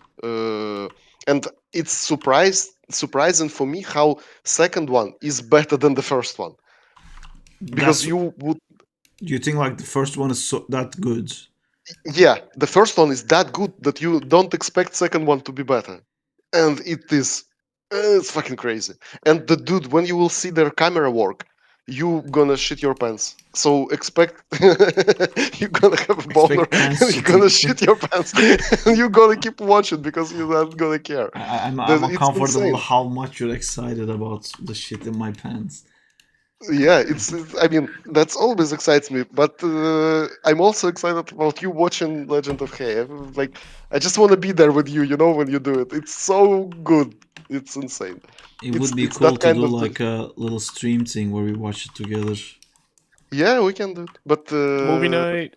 And it's surprising for me how second one is better than the first one because That's you would you think like the first one is so that good? yeah, the first one is that good that you don't expect second one to be better, and it is. It's fucking crazy. And the dude, when you will see their camera work, you gonna shit your pants. So expect you're gonna have a boner, Expect pants and you're shitting. gonna shit your pants, and you're gonna keep watching because you're not gonna care. I'm It's uncomfortable insane. how much you're excited about the shit in my pants. Yeah, I mean, that's always excites me, but I'm also excited about you watching Legend of Hay. Like, I just want to be there with you, when you do it. It's so good. It's insane. It would be It's cool that to kind do of like a little stream thing where we watch it together. yeah, we can do it. But Movie night.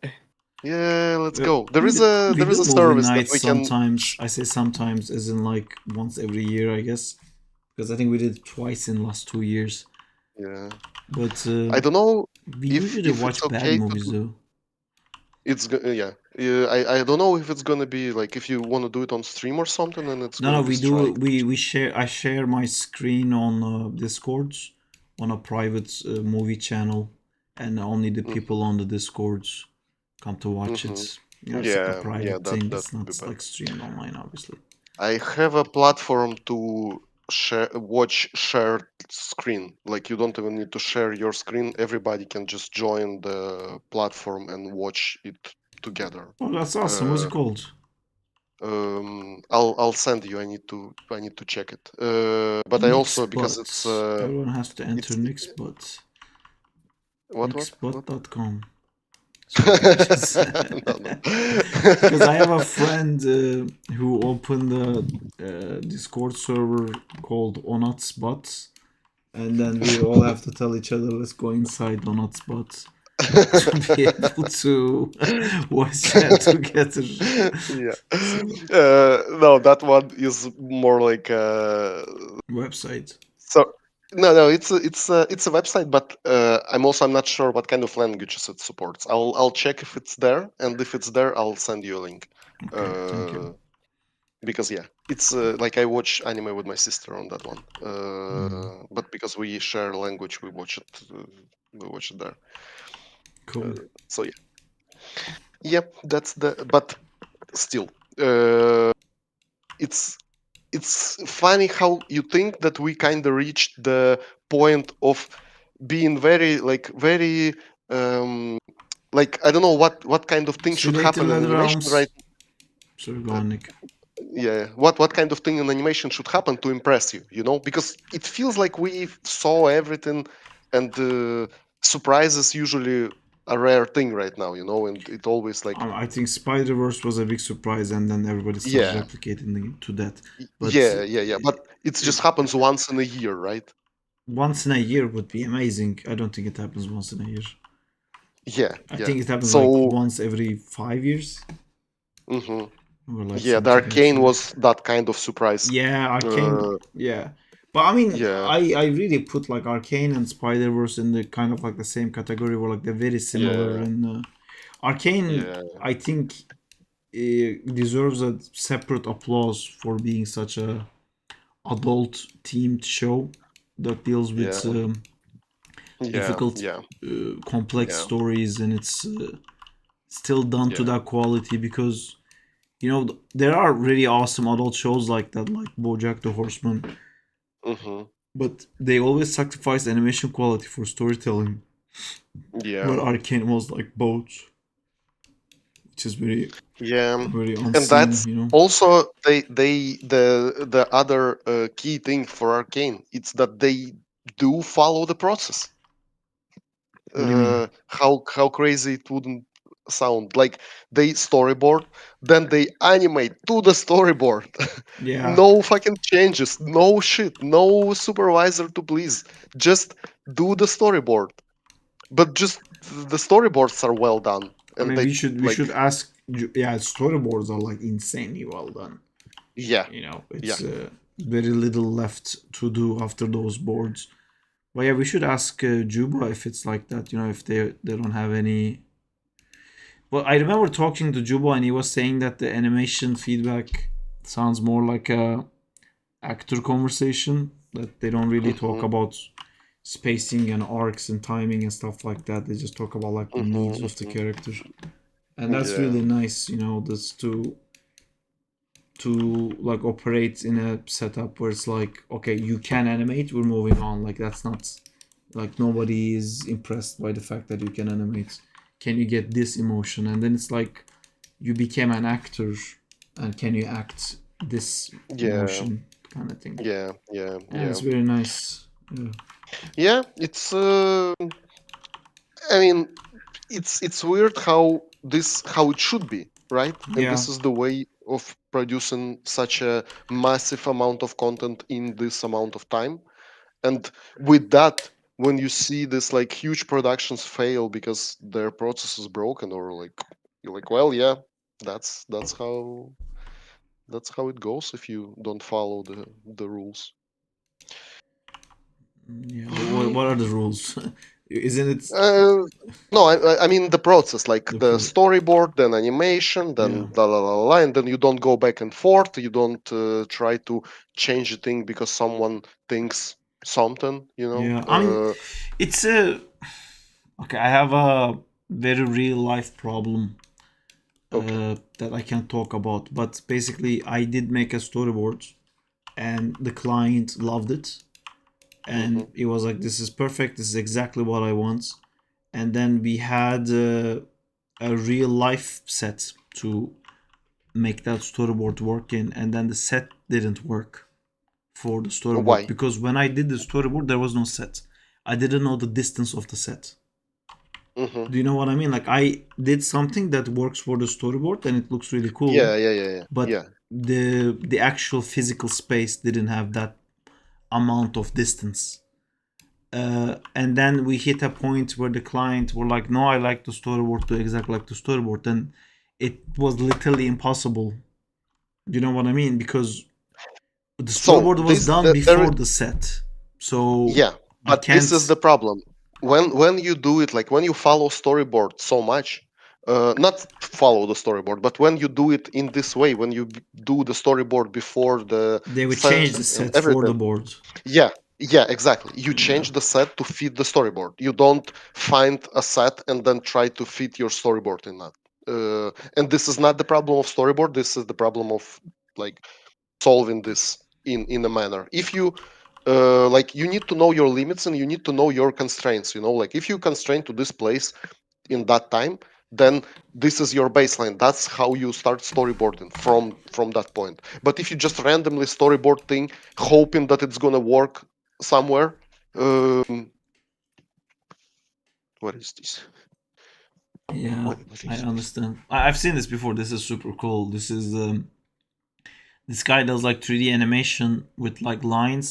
yeah, let's Uh, go. There we is do, a we there is do a movie service that nights we can. sometimes. I say sometimes, as in like once every year, I guess, because I think we did it twice in the last 2 years. Yeah, But I don't know we if usually it's watch bad okay to movies do. though. Yeah. I don't know if it's gonna be like if you want to do it on stream or something, and it's No, no, gonna be we do. strike. We share. I share my screen on Discords, on a private movie channel, and only the Mm, people on the Discords come to watch mhm. it. It's like a Yeah, private thing. that It's would be not better. like streamed online, obviously. I have a platform to watch shared screen. Like you don't even need to share your screen. Everybody can just join the platform and watch it together. Oh, that's awesome. What's it called? I'll send you. I need to check it. But I also because Nixbot. Everyone has to enter it's Nixbot. what? Nixbot.com. Sorry, I just No, no. because I have a friend who opened a Discord server called Onatspot, and then we all have to tell each other, let's go inside Onatspot to be able to voice chat together. Yeah. So, No, that one is more like website. so. No, it's a website, but I'm not sure what kind of languages it supports. I'll check if it's there, and if it's there, I'll send you a link. Okay, thank you. Because yeah, it's like I watch anime with my sister on that one. But because we share language, we watch it. We watch it there. Cool. So yeah, that's the. But still, it's funny how you think that we kind of reached the point of being very like I don't know what kind of thing should Simulated happen in animation realms. right. Sorry, go on, Nick. Yeah, what kind of thing in animation should happen to impress you, because it feels like we saw everything, and surprises usually a rare thing right now, and it always like I think Spider Verse was a big surprise, and then everybody started yeah replicating to that. But yeah, but it just happens once in a year, right? once in a year would be amazing. I don't think it happens once in a year. Yeah, I yeah. think it happens like So once every 5 years. mhm. Or like Yeah, the something Arcane absurd. was that kind of surprise. Yeah, Arcane. Yeah. But I mean, Yeah, I really put like Arcane and Spider Verse in the kind of like the same category where like they're very similar. yeah, And Arcane, yeah, I think, deserves a separate applause for being such a adult themed show that deals with yeah, yeah, difficult, yeah, complex yeah, stories, and it's still done to yeah, that quality because you know, there are really awesome adult shows like that, like BoJack the Horseman, but they always sacrifice animation quality for storytelling. Yeah. Where Arcane was like both, which is very very And unseen, that's you know. also the other key thing for Arcane. It's that they do follow the process. What do you mean? How crazy it wouldn't sound. Like they storyboard, then they animate to the storyboard. Yeah. No fucking changes, no shit, no supervisor to please. Just do the storyboard. But just the storyboards are well done, I and mean, they we should ask. Yeah, storyboards are like insanely well done. yeah, You know, yeah. it's very little left to do after those boards. But yeah, we should ask Juba if it's like that. You know, if they don't have any. Well, I remember talking to Juba and he was saying that the animation feedback sounds more like a actor conversation. That they don't really talk about spacing and arcs and timing and stuff like that. They just talk about like the needs of the character, and that's really nice. You know, this to like operate in a setup where it's like, okay, you can animate, we're moving on. Like that's not like nobody is impressed by the fact that you can animate. Can you get this emotion? And then it's like you became an actor, and can you act this emotion kind of thing? Yeah. It's very nice. Yeah, it's. I mean, it's weird how it should be, right? And this is the way of producing such a massive amount of content in this amount of time. And with that, when you see this like huge productions fail because their process is broken, or like you're like, well, yeah, that's how it goes if you don't follow the rules. Yeah, what are the rules? Isn't it? No, I mean the process, like the storyboard, then animation, then la la la la, and then you don't go back and forth. You don't try to change a thing because someone thinks something. You know. Yeah, I mean, it's a okay. I have a very real life problem that I can't talk about, but basically, I did make a storyboard, and the client loved it, and it was like, "This is perfect. This is exactly what I want." And then we had a real life set to make that storyboard work in, and then the set didn't work for the storyboard. Why? Because when I did the storyboard, there was no set. I didn't know the distance of the set. Do you know what I mean? Like I did something that works for the storyboard and it looks really cool. Yeah. But the actual physical space didn't have that amount of distance. And then we hit a point where the client were like, "No, I like the storyboard to exactly like the storyboard," and it was literally impossible. Do you know what I mean? Because the storyboard was done before the set. So yeah, but this is the problem. When you do it, like when you follow storyboard so much, not follow the storyboard, but when you do it in this way, when you do the storyboard before the they would change the set for the board. Yeah, exactly. You change the set to fit the storyboard. You don't find a set and then try to fit your storyboard in that. And this is not the problem of storyboard. This is the problem of like solving this in a manner. If you like, you need to know your limits and you need to know your constraints. You know, like if you constrain to this place in that time, then this is your baseline. That's how you start storyboarding from that point. But if you just randomly storyboard thing, hoping that it's gonna work somewhere, what is this? Yeah, I understand. I've seen this before. This is super cool. This is this guy does like 3D animation with like lines,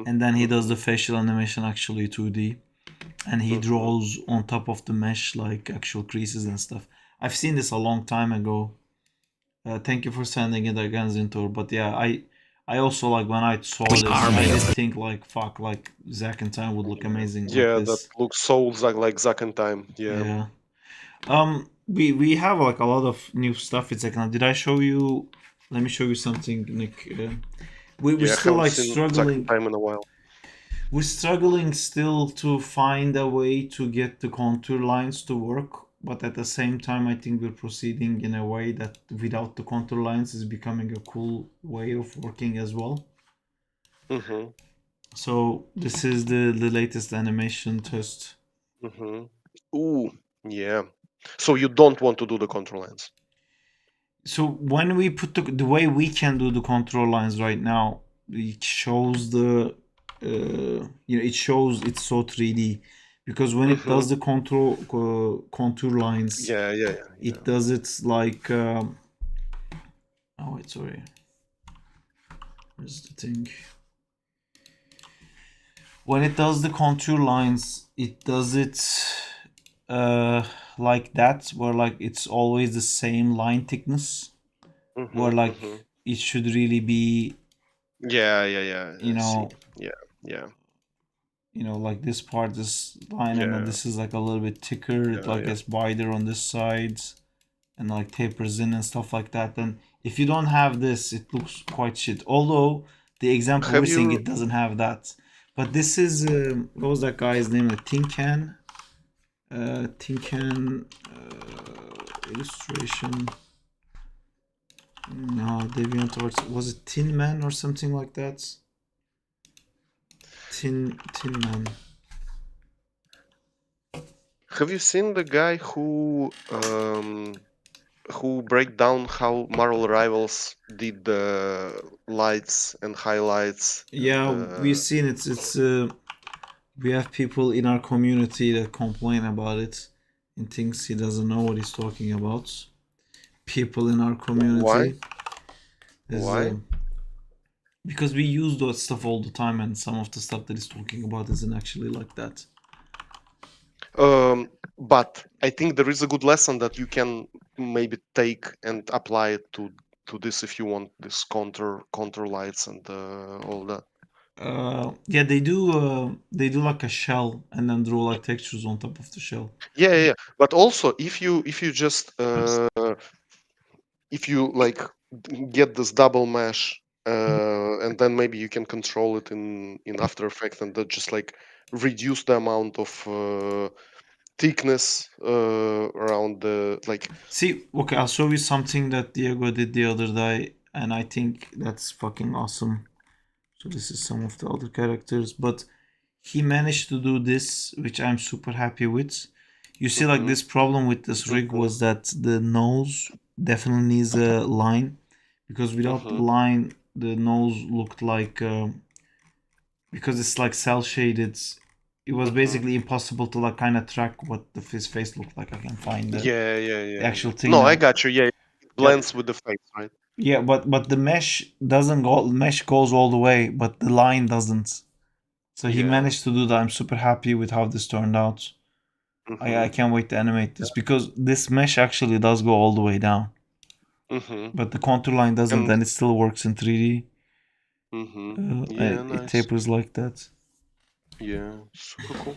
and then he does the facial animation actually 2D, and he draws on top of the mesh like actual creases and stuff. I've seen this a long time ago. Thank you for sending it again, Zintor. But yeah, I also like when I saw this, I did think like fuck, like Zack and Time would look amazing. Yeah, like that looks so like Zack and Time. Yeah. We have like a lot of new stuff. It's like, now, did I show you? Let me show you something, Nick. We're still like struggling. Time in a while. We're struggling still to find a way to get the contour lines to work but at the same time, I think we're proceeding in a way that without the contour lines is becoming a cool way of working as well. Mm-hmm. So this is the latest animation test. Mm-hmm. Ooh, yeah. So you don't want to do the control lines. So when we put the way we can do the control lines right now, it shows the it shows it's so 3D, because when it does the contour lines, Yeah, yeah, yeah. it does it like oh wait, sorry, where's the thing? When it does the contour lines, it does it like that, where like it's always the same line thickness, where like it should really be, Yeah, yeah, yeah. you I see. know, Yeah, yeah. you know, like this part, this line, and then Yeah. this is like a little bit thicker. It Yeah, like yeah. gets wider on this side, and like tapers in and stuff like that. And if you don't have this, it looks quite shit. Although the example Have we're seeing, you- it doesn't have that. But this is what was that guy's name? Like Tinkan. Tinkan illustration. No, DeviantArt. Was it Tin Man or something like that? Tin Man. Have you seen the guy who break down how Marvel Rivals did the lights and highlights? Yeah, and, we've seen it. It's we have people in our community that complain about it and thinks he doesn't know what he's talking about. People in our community. Why? Because we use that stuff all the time, and some of the stuff that he's talking about isn't actually like that. But I think there is a good lesson that you can maybe take and apply it to this if you want this contour lights and all that. Yeah, they do like a shell and then draw like textures on top of the shell. Yeah, yeah, yeah. But also if you just if you like get this double mesh and then maybe you can control it in After Effects and that just like reduce the amount of thickness around the like. See, okay, I'll show you something that Diego did the other day, and I think that's fucking awesome. So this is some of the other characters, but he managed to do this, which I'm super happy with. You see, like this problem with this rig was that the nose definitely needs a line, because without the line, the nose looked like because it's like cell shaded. It was basically impossible to like kind of track what his face looked like. I can find the Yeah. actual thing. No, now. I got you. Yeah, it blends with the face, right? Yeah, but the mesh doesn't go. Mesh goes all the way, but the line doesn't. So he managed to do that. I'm super happy with how this turned out. I can't wait to animate this because this mesh actually does go all the way down. But the contour line doesn't, and it still works in 3D. Yeah, nice. It tapers like that. Yeah, super cool.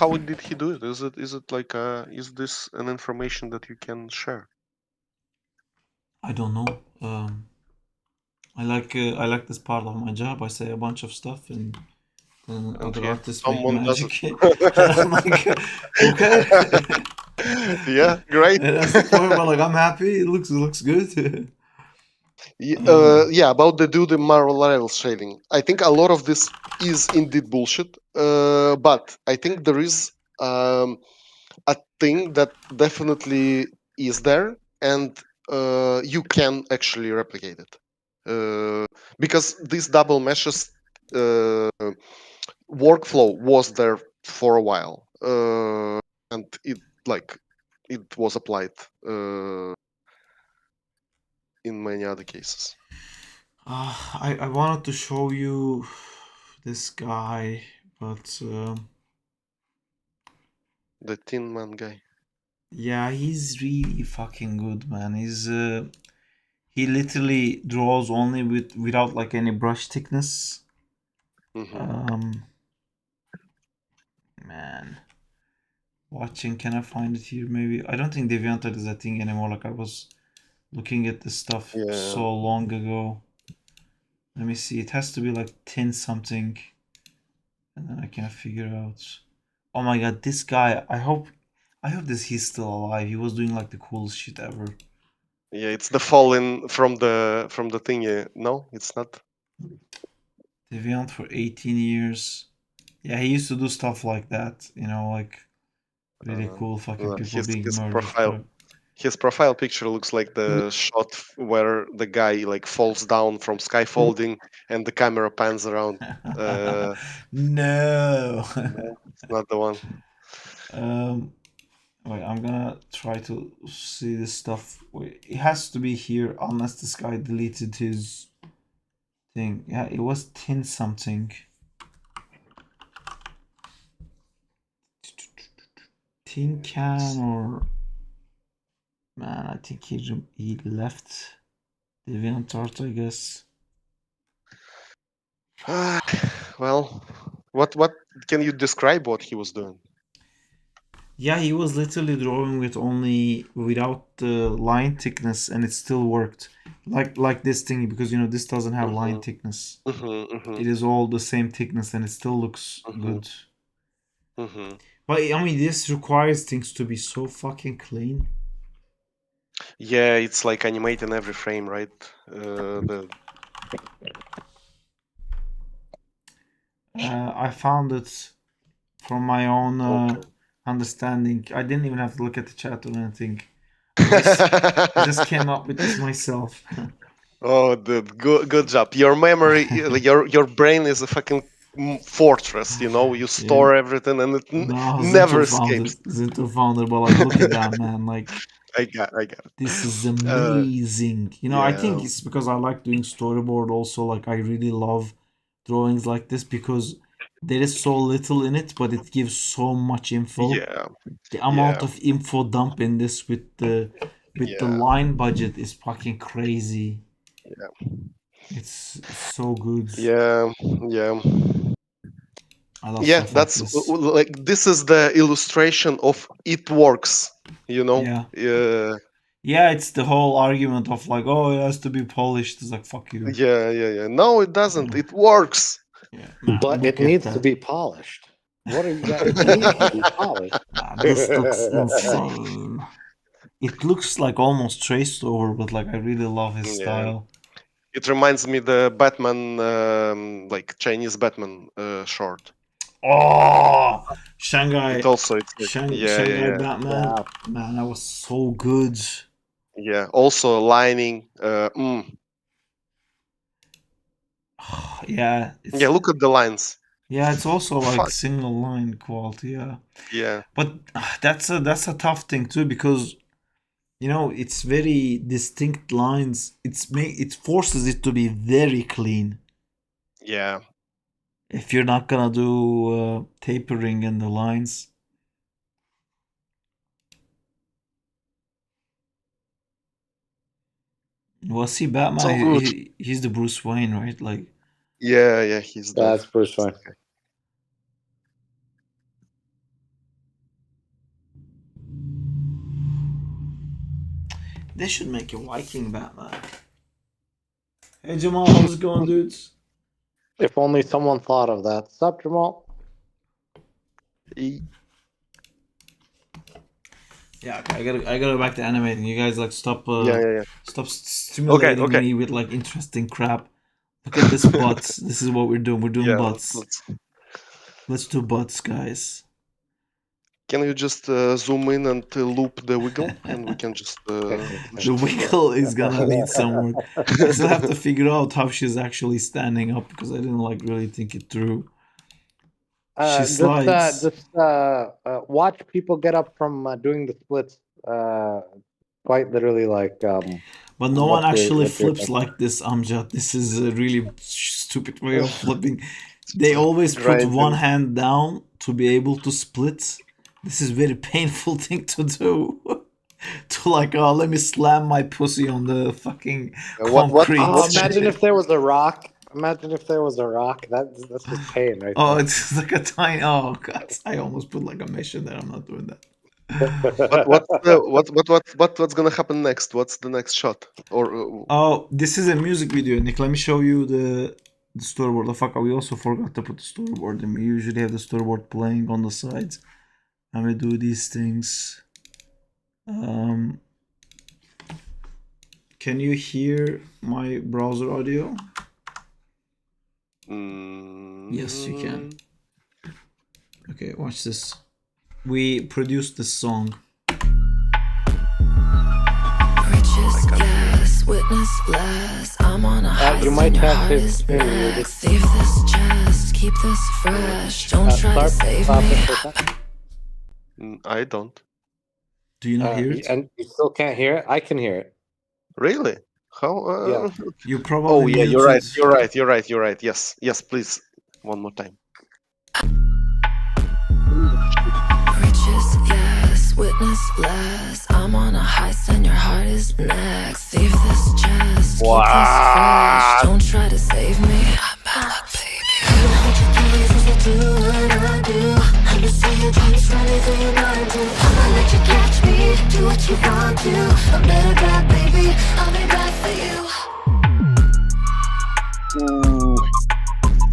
How did he do it? Is it like is this an information that you can share? I don't know. I like this part of my job. I say a bunch of stuff and other artists make magic. And I'm like, okay. Yeah, great. And that's the point where like I'm happy. It looks good. Yeah, about the Marvel Rivals shading. I think a lot of this is indeed bullshit. But I think there is a thing that definitely is there, and you can actually replicate it. Because these double meshes workflow was there for a while, and it was applied in many other cases. I wanted to show you this guy, but the Tin Man guy. Yeah, he's really fucking good, man. He literally draws only without like any brush thickness. Man, watching. Can I find it here? Maybe I don't think DeviantArt is a thing anymore. Like I was looking at this stuff so long ago. Let me see. It has to be like 10 something, and then I can figure out. Oh my god, this guy! I hope I hope this he's still alive. He was doing like the coolest shit ever. Yeah, it's the fallen from the thingy. No, it's not. Deviant for 18 years. Yeah, he used to do stuff like that. You know, like really cool fucking people being murdered. His profile picture looks like the shot where the guy like falls down from scaffolding and the camera pans around. No. It's not the one. Wait, I'm gonna try to see this stuff. Wait, it has to be here unless this guy deleted his thing. Yeah, it was tin something. Tin can or man, I think he left DeviantArt, I guess. Well, what can you describe what he was doing? Yeah, he was literally drawing without the line thickness, and it still worked. Like this thing, because you know this doesn't have line thickness. It is all the same thickness, and it still looks good. But I mean, this requires things to be so fucking clean. Yeah, it's like animating every frame, right? I found it from my own understanding. I didn't even have to look at the chat or anything. I just came up with this myself. Oh, dude, good job. Your memory, your brain is a fucking fortress. You know, you store everything and it never escapes. Zinto found it, but like, look at that, man. Like, I got it. This is amazing. You know, I think it's because I like doing storyboard also. Like, I really love drawings like this because there is so little in it, but it gives so much info. Yeah. The amount of info dump in this with the line budget is fucking crazy. Yeah. It's so good. Yeah. I love yeah, stuff that's like this. like this is the illustration of it works. You know. Yeah. Yeah, it's the whole argument of like, oh, it has to be polished. It's like, fuck you. Yeah. No, it doesn't. It works. Yeah, but it needs to be polished. What are you guys? It needs to be polished. This looks insane. It looks like almost traced over, but like I really love his style. It reminds me the Batman, like Chinese Batman short. Oh, Shanghai. Shanghai Batman. Yeah. Man, that was so good. Yeah. Also lining. Yeah. Yeah. Look at the lines. Yeah, it's also like single line quality. Yeah. Yeah. But that's a tough thing too because you know it's very distinct lines. It forces it to be very clean. Yeah. If you're not gonna do tapering in the lines. Well, see, Batman, he's the Bruce Wayne, right? Like. Yeah, he's. That's Bruce Wayne. They should make a Viking Batman. Hey Jamal, how's it going, dudes? If only someone thought of that. Sup, Jamal? Yeah, okay, I gotta go back to animating. You guys like stop stop stimulating me with like interesting crap. Look at this butts. This is what we're doing. We're doing butts. Let's do butts, guys. Can you just zoom in and loop the wiggle, and we can just. The wiggle is gonna need some work. I still have to figure out how she's actually standing up because I didn't like really think it through. She slides. Just watch people get up from doing the splits. Quite literally, like. But no one actually flips like this, Amjad. This is a really stupid way of flipping. They always put one hand down to be able to split. This is very painful thing to do. To like, oh, let me slam my pussy on the fucking concrete. Imagine if there was a rock. Imagine if there was a rock. That's just pain, right? Oh, it's like a tiny. Oh god, I almost put like a mission there. I'm not doing that. What's gonna happen next? What's the next shot? Oh, this is a music video, Nick. Let me show you the storyboard. The fuck, we also forgot to put the storyboard in. We usually have the storyboard playing on the sides. and we do these things. Can you hear my browser audio? Yes, you can. Okay, watch this. We produced this song. Riches, yes, witness less. I'm on a high, You might your have heart his is thing black. muted. Save this chest, keep this fresh. Don't try to save Stop me. it for a second. I don't. Do you not hear it? And you still can't hear it? I can hear it. Really? How? Yeah. You probably Oh yeah, you're right. muted. You're right. You're right. You're right. Yes. Yes. Please. One more time. Riches, yes, witness less. I'm on a heist and your heart is next. Save this chest, keep this fresh. Don't try to save me. I'm bad luck, baby. I'ma let you catch me. Do what you want to. I'm better back, baby. I'll be back for you. Ooh.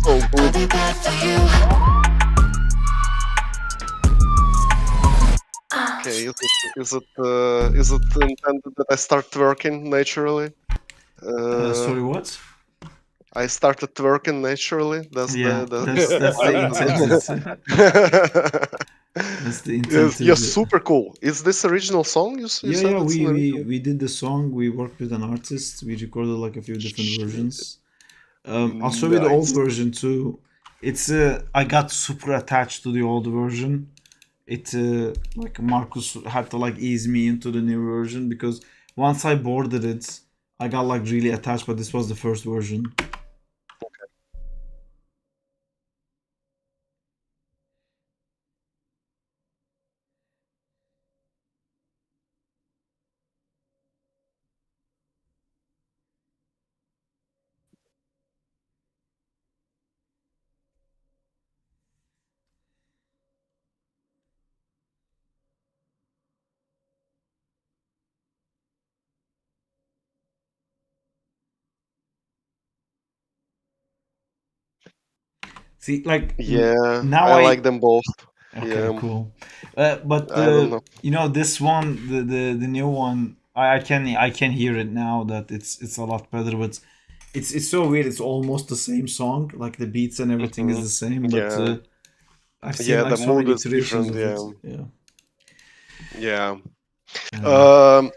So I'll good. be back for you. Okay. Is it intended that I start twerking naturally? Sorry, what? I started twerking naturally. That's Yeah, the that's the intent. That's the intent. Yes, super cool. Is this original song? You said Yeah, it's an original. we did the song. We worked with an artist. We recorded like a few different versions. I'll show you the old Nice. version too. It's I got super attached to the old version. It like Marcus had to like ease me into the new version because once I boarded it, I got like really attached. But this was the first version. See, like Yeah, now I like them both. Okay, Yeah, cool. But I don't know. you know this one, the new one, I can hear it now that it's a lot better. But it's so weird. It's almost the same song. Like the beats and everything is the same. But Yeah, I've seen yeah, like the so mood many is iterations different. of it. Yeah, Yeah. yeah.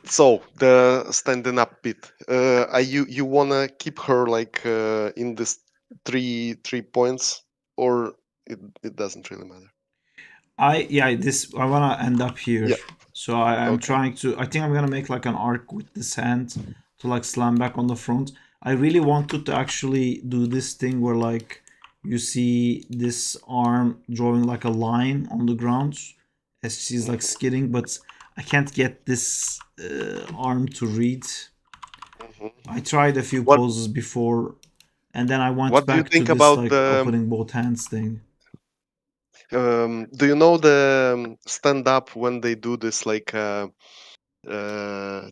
So the standing up bit. Are you wanna keep her like in this three points, or it doesn't really matter? I wanna end up here. Yeah. So I'm Okay. trying to. I think I'm gonna make like an arc with this hand to like slam back on the front. I really wanted to actually do this thing where like you see this arm drawing like a line on the ground as she's like skidding, but I can't get this arm to read. I tried a few What poses before, and then I went What do you back to think this about like the? opening both hands thing. Do you know the stand up when they do this like I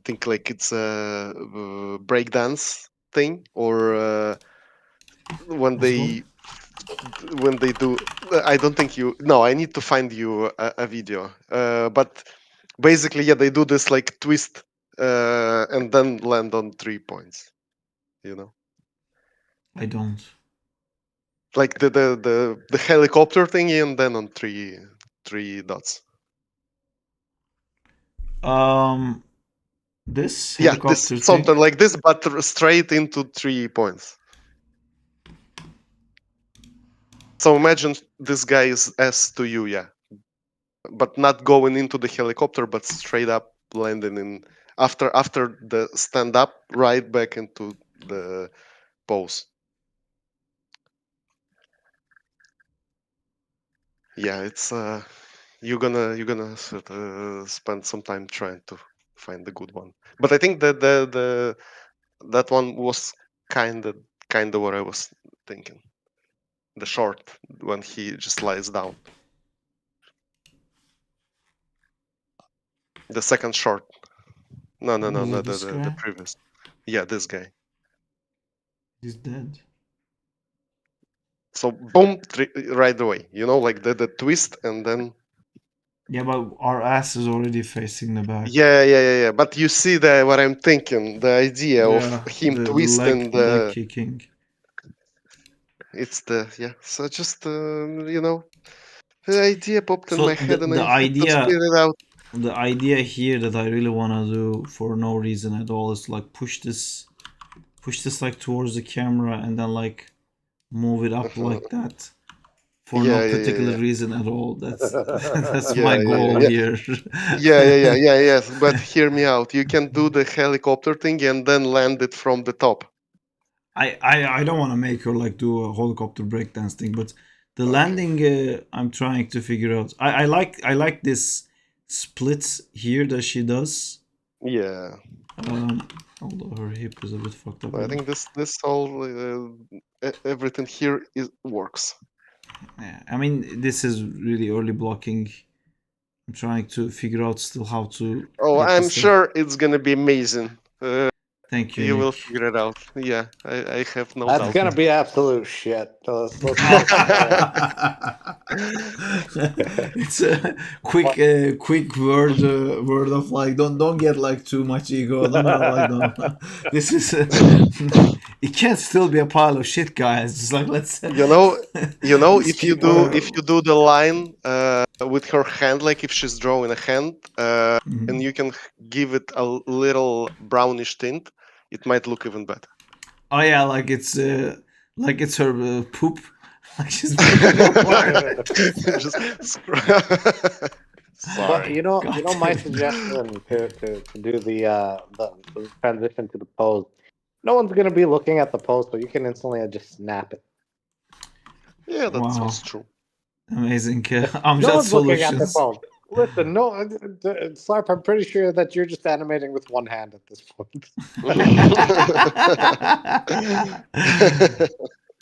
think like it's a break dance thing or when What's it called? they do I don't think you no I need to find you a video but basically yeah they do this like twist and then land on 3 points, you know, I don't. like the helicopter thingy and then on three dots. This Yeah, this helicopter thing. something like this, but straight into 3 points. So imagine this guy is S to you, yeah, but not going into the helicopter, but straight up landing in after the stand up, right back into the pose. Yeah, it's you're gonna sort of spend some time trying to find the good one. But I think that the that one was kind of what I was thinking. The short when he just lies down. The second short. No, Was no, it this the guy? previous. Yeah, this guy. He's dead. So boom, right away. You know, like the twist, and then Yeah, but our ass is already facing the back. yeah. But you see what I'm thinking. The idea of him the twist and leg kicking. It's So just you know, the idea popped in So my head, and I the had to idea, spit it out. the idea here that I really want to do for no reason at all is like push this like towards the camera and then like move it up like that for no particular reason at all. That's that's my goal here. Yes. But hear me out. You can do the helicopter thing and then land it from the top. I don't want to make her like do a helicopter breakdance thing, but the landing I'm trying to figure out. I like this split here that she does. Yeah. Although her hip is a bit fucked up. I think this all everything here works. Yeah, I mean this is really early blocking. I'm trying to figure out still how to. Oh, I'm sure it's gonna be amazing. Thank you. You Nick. will figure it out. Yeah, I have no That's doubt. gonna be absolute shit. It's a quick word of like don't get like too much ego. No. This is it can't still be a pile of shit, guys. Just like let's you know if you do the line with her hand, like if she's drawing a hand, and you can give it a little brownish tint, it might look even better. Oh yeah, like it's her poop. Like she's But you know, my suggestion to do the transition to the pose. No one's gonna be looking at the pose, so you can instantly just snap it. Yeah, that sounds true. Amazing. I'm just looking at the phone. Listen, no, Slarp, I'm pretty sure that you're just animating with one hand at this point.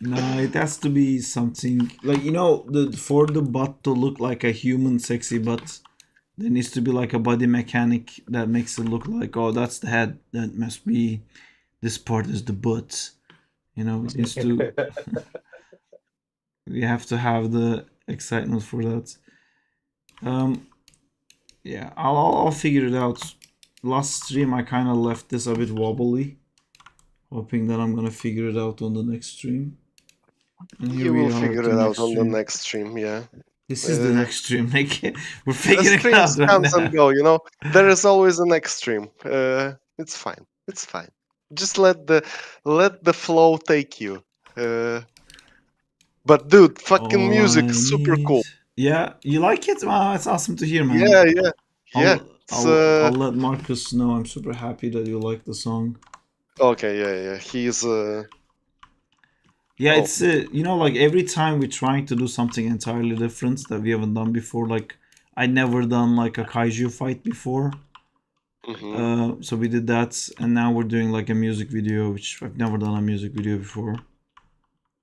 No, it has to be something like for the butt to look like a human sexy butt, there needs to be like a body mechanic that makes it look like, oh, that's the head, that must be this part is the butt. It needs to. We have to have the excitement for that. Yeah, I'll figure it out. Last stream I kind of left this a bit wobbly, hoping that I'm gonna figure it out on the next stream. And you will figure it out on the next stream, yeah. This is the next stream. We're figuring it out right comes now. And go, there is always a next stream. It's fine. It's fine. Just let the flow take you. But dude, fucking music, super cool. Yeah, you like it? Wow, it's awesome to hear, man. Yeah. I'll let Marcus know. I'm super happy that you like the song. Okay, yeah. He's Yeah, it's like every time we're trying to do something entirely different that we haven't done before. Like I never done like a kaiju fight before. So we did that, and now we're doing like a music video, which I've never done a music video before.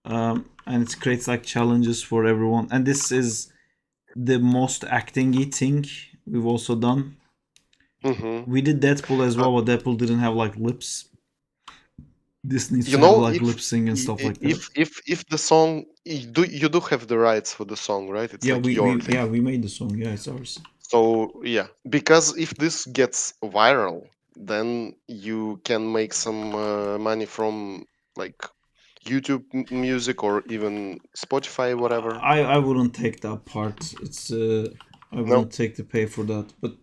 And it creates like challenges for everyone, and this is the most acting-y thing we've also done. We did Deadpool as well, but Deadpool didn't have like lips. This needs to have like lip sync and stuff like that. If the song you do have the rights for the song, right? It's yeah, like we made the song. Yeah, it's ours. So yeah, because if this gets viral, then you can make some money from like YouTube music or even Spotify, whatever. I wouldn't take that part. It's I wouldn't take the pay for that, but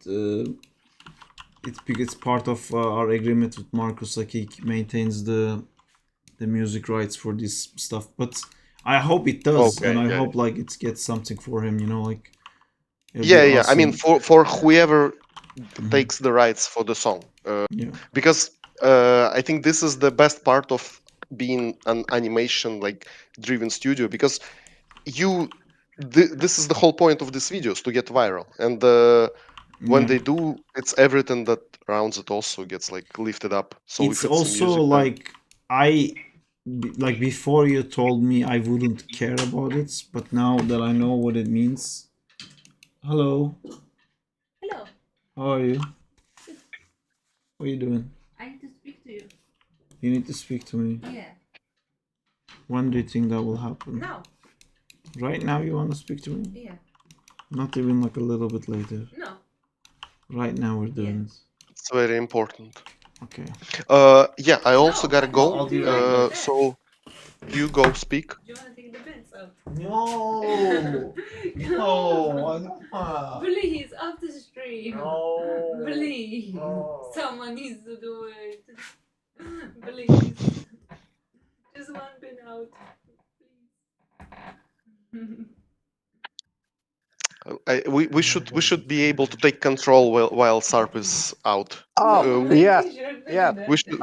it's part of our agreement with Marcus. Like he maintains the music rights for this stuff, but I hope it does, and I hope like it gets something for him. Like yeah. Awesome. I mean, for whoever takes the rights for the song, because I think this is the best part of being an animation like driven studio, because this is the whole point of these videos, to get viral, and when they do, it's everything that around it also gets like lifted up. So it's also like like before you told me I wouldn't care about it, but now that I know what it means. Hello. How are you? What are you doing? I need to speak to you. You need to speak to me. Yeah. When do you think that will happen? Now. Right now you want to speak to me? Yeah. Not even like a little bit later. No. Right now we're doing it. It's very important. Okay. Yeah, I also gotta go. I'll be right back. So you go speak. Do you want to take the bins out? No. No, I don't wanna. Please, off the stream. No. Please. No. Someone needs to do it. Please. Just one bin out. Please. We should be able to take control while Sarp is out. Oh, We, yes. Yeah. we should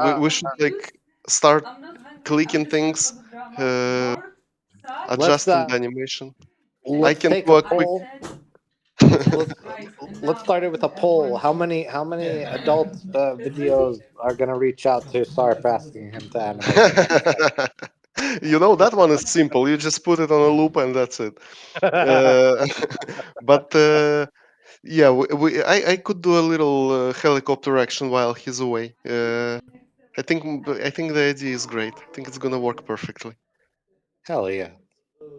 like start I'm not hungry. clicking I'm just here things, for the drama. More sad? adjusting the animation. I Let's can take do a a quick. poll. Right, and Let's now start it with a poll. How many adult videos are gonna reach out to Sarp asking him to animate? You know, that one is simple. You just put it on a loop and that's it. But yeah, I could do a little helicopter action while he's away. I think the idea is great. I think it's gonna work perfectly. Hell yeah!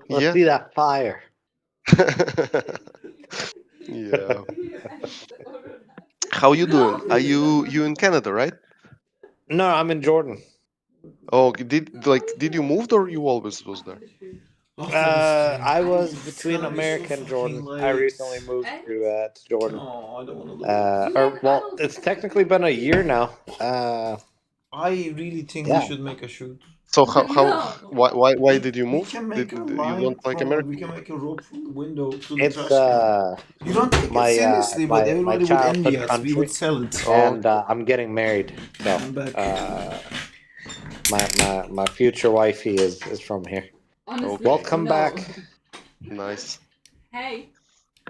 Let's Yeah. see that fire. Yeah. How you doing? Are you in Canada, right? No, I'm in Jordan. Oh, did you move or you always was there? I was between America and Jordan. I recently moved to Jordan. Oh, I don't want to Or well, it's technically been a year now. I really think we Yeah. should make a shoot. So why did you We move? can make a You line don't like from, America? we can make a rope from the window to the It's trash can. You don't take it seriously, but my everybody would childhood envy us. We country, would sell it. and I'm getting married. So I'm back. my future wifey is from here. Honestly, Welcome no. back. Nice. Hey.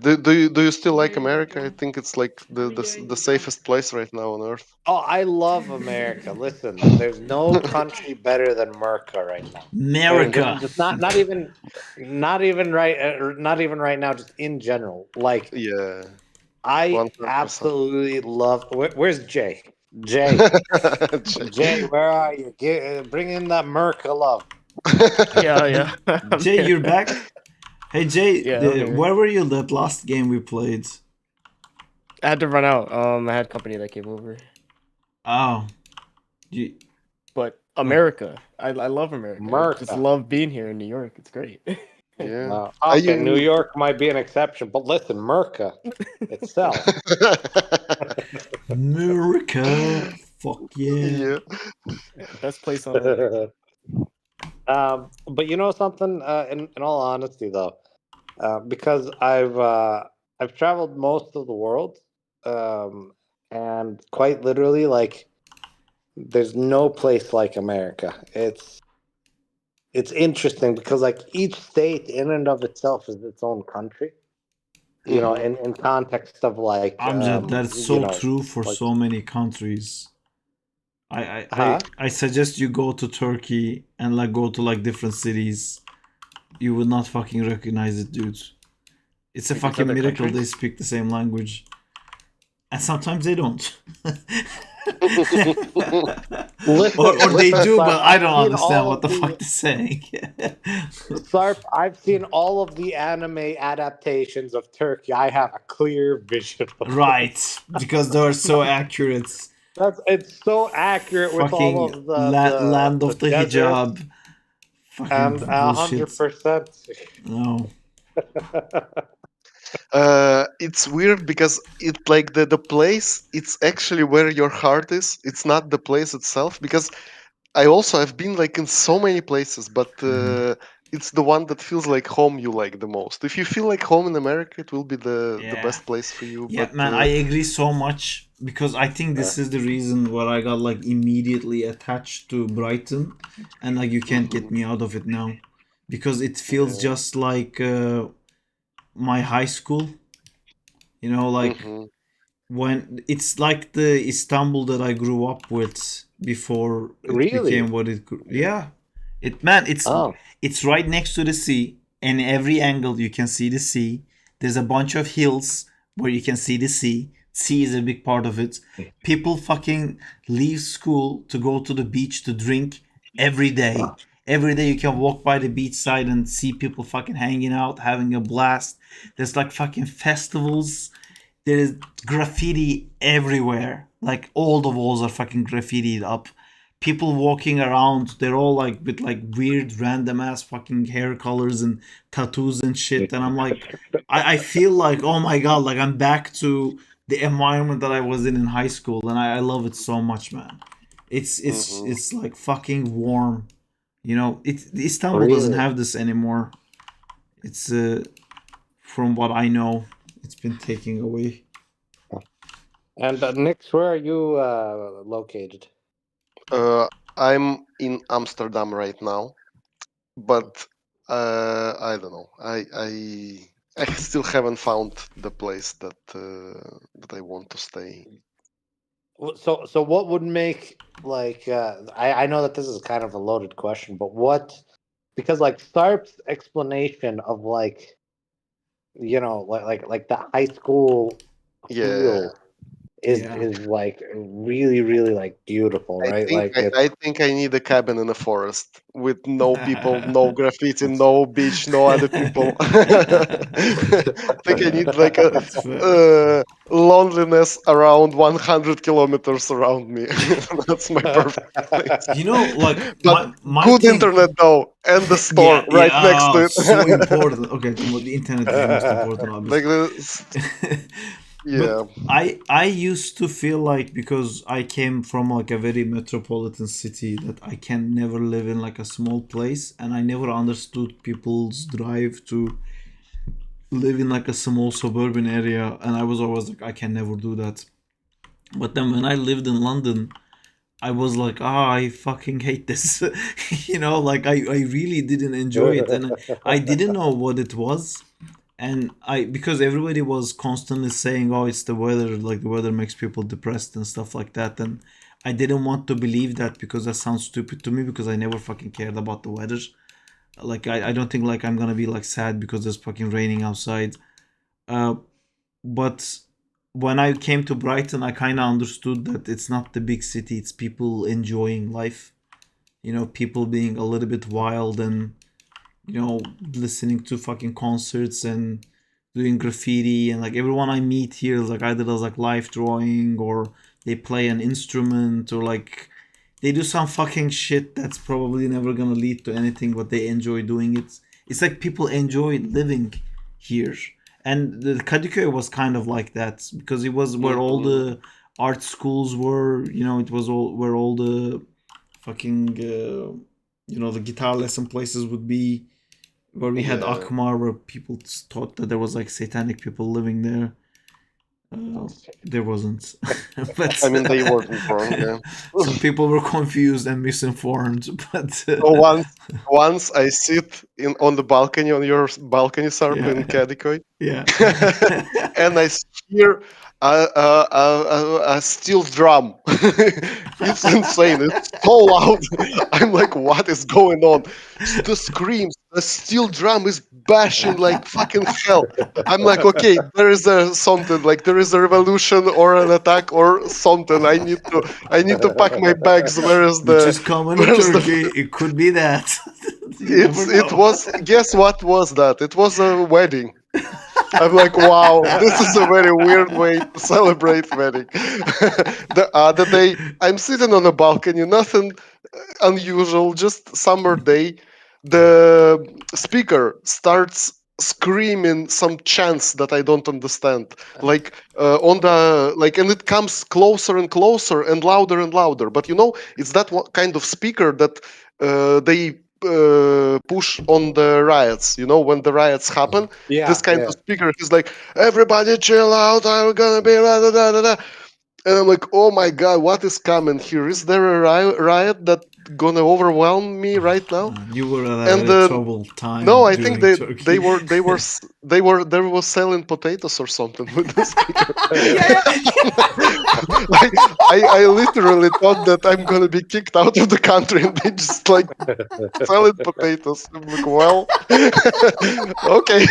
Do you still like America? I think it's like the safest place right now on earth. Oh, I love America. Listen, there's no country better than America right now. America. Just not even right now. Just in general, like Yeah. I 100%. absolutely love. Where's Jay? Jay, Jay, where are you? Bring in that America love. Yeah. Jay, you're back. Hey Jay, Yeah, I'm here. where were you that last game we played? I had to run out. I had company that came over. Oh, But America, I love America. America. I just love being here in New York. It's great. Yeah. Okay, New York might be an exception, but listen, America itself. America, fuck yeah. Best place on earth. But you know something? In all honesty, though, because I've traveled most of the world, and quite literally, like, there's no place like America. It's interesting because like each state in and of itself is its own country. You know, in context of like Amjad, that's so true for like, so many countries. I suggest you go to Turkey and like go to like different cities. You would not fucking recognize it, dude. It's a Because fucking other miracle they countries? speak the same language. And sometimes they don't. or they do, but I don't understand what the fuck they're saying. Sarp, I've seen all of the anime adaptations of Turkey. I have a clear vision of Right, because they're so accurate. It's so accurate with Fucking all of the land of the deserts hijab. Fucking and bullshit. 100%. No. It's weird because it like the place, it's actually where your heart is. It's not the place itself, because I've been like in so many places, but it's the one that feels like home you like the most. If you feel like home in America, it will be the best place for you. Yeah, but, man, I agree so much, because I think this is the reason where I got like immediately attached to Brighton, and like you can't get me out of it now, because it feels just like my high school. You know, like when it's like the Istanbul that I grew up with before it became what it could. Yeah, it's right next to the sea, and every angle you can see the sea. There's a bunch of hills where you can see the sea. Sea is a big part of it. People fucking leave school to go to the beach to drink every day. every day you can walk by the beach side and see people fucking hanging out, having a blast. There's like fucking festivals. There is graffiti everywhere. Like all the walls are fucking graffitied up. People walking around, they're all like with like weird random ass fucking hair colors and tattoos and shit. And I'm like, I feel like, oh my god, like I'm back to the environment that I was in high school, and I love it so much, man. It's like fucking warm. You know, Istanbul doesn't Really? have this anymore. It's from what I know, it's been taken away. And Nix, where are you located? I'm in Amsterdam right now, but I don't know. I still haven't found the place that I want to stay. So what would make like I know that this is kind of a loaded question, but what, because like Tharp's explanation of like, you know, like the high school Yeah. feel is like really like beautiful, right? Like I think I need a cabin in the forest with no people, no graffiti, no beach, no other people. I think I need like a loneliness around 100 kilometers around me. That's my perfect place. You know, like But my good thing, internet though, and the store right next to it. so important. Okay, the internet is the most important, obviously. Like this, yeah. But I used to feel like, because I came from like a very metropolitan city, that I can never live in like a small place, and I never understood people's drive to live in like a small suburban area, and I was always like, I can never do that. But then when I lived in London, I was like, I fucking hate this. You know, like I really didn't enjoy it, and I didn't know what it was. And because everybody was constantly saying, oh, it's the weather, like the weather makes people depressed and stuff like that. And I didn't want to believe that, because that sounds stupid to me, because I never fucking cared about the weather. Like I don't think like I'm gonna be like sad because it's fucking raining outside. But when I came to Brighton, I kind of understood that it's not the big city, it's people enjoying life. You know, people being a little bit wild and, you know, listening to fucking concerts and doing graffiti. And like everyone I meet here is like either does like life drawing, or they play an instrument, or like they do some fucking shit that's probably never gonna lead to anything, but they enjoy doing it. It's like people enjoy living here. And the Kadıköy was kind of like that, because it was where all the art schools were. You know, it was all where all the fucking you know, the guitar lesson places would be, where we had Akmar, where people thought that there was like satanic people living there. There wasn't. But I mean, they weren't wrong. Yeah. some people were confused and misinformed. But So once I sit on the balcony, on your balcony, Sarp, in Kadıköy, yeah, and I hear a steel drum. It's insane. It's so loud. I'm like, what is going on? The screams. The steel drum is bashing like fucking hell. I'm like, okay, there is something, like there is a revolution or an attack or something. I need to pack my bags. Where is the? Which is common in Turkey. It could be that. It was. Guess what was that? It was a wedding. I'm like, wow, this is a very weird way to celebrate wedding. The other day, I'm sitting on a balcony, nothing unusual, just summer day. The speaker starts screaming some chants that I don't understand, like and it comes closer and closer and louder. But you know, it's that kind of speaker that they push on the riots. You know, when the riots happen, this kind of speaker is like, everybody chill out, I'm gonna be da da da da. And I'm like, oh my god, what is coming here? Is there a riot that gonna overwhelm me right now? You were at a troubled time. No, I think they were they were selling potatoes or something with the speaker. I literally thought that I'm gonna be kicked out of the country, and they just like selling potatoes. I'm like, well, okay.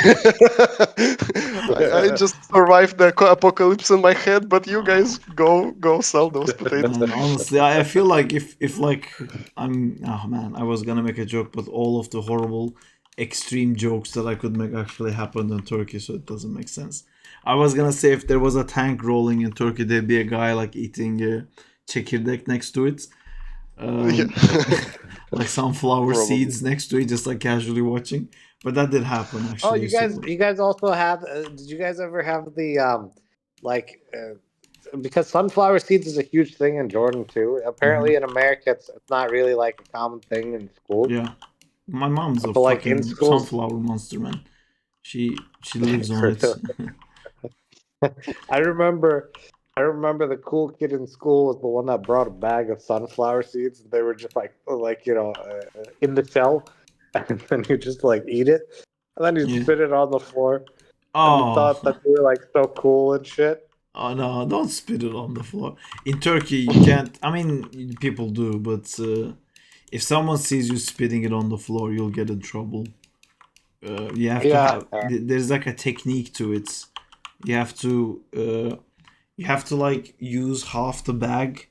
I just survived the apocalypse in my head, but you guys go sell those potatoes. Man, honestly, I feel like if like oh man, I was gonna make a joke, but all of the horrible extreme jokes that I could make actually happened in Turkey, so it doesn't make sense. I was gonna say if there was a tank rolling in Turkey, there'd be a guy like eating a çekirdek next to it, Yeah. like sunflower Probably. seeds next to it, just like casually watching. But that did happen Oh, actually. you guys also have. Did you guys ever have the like? Because sunflower seeds is a huge thing in Jordan too. Apparently, in America, it's not really like a common thing in schools. Yeah, my mom's a But like in fucking schools, sunflower monster, man. She lives on it. I remember the cool kid in school was the one that brought a bag of sunflower seeds. They were just like in the shell, and then you just like eat it, and then you Yeah. spit it on the floor, and you Oh. thought that they were like so cool and shit. Oh no, don't spit it on the floor. In Turkey, you can't. I mean, people do, but if someone sees you spitting it on the floor, you'll get in trouble. You have to have. There's like a technique to it. You have to. You have to like use half the bag,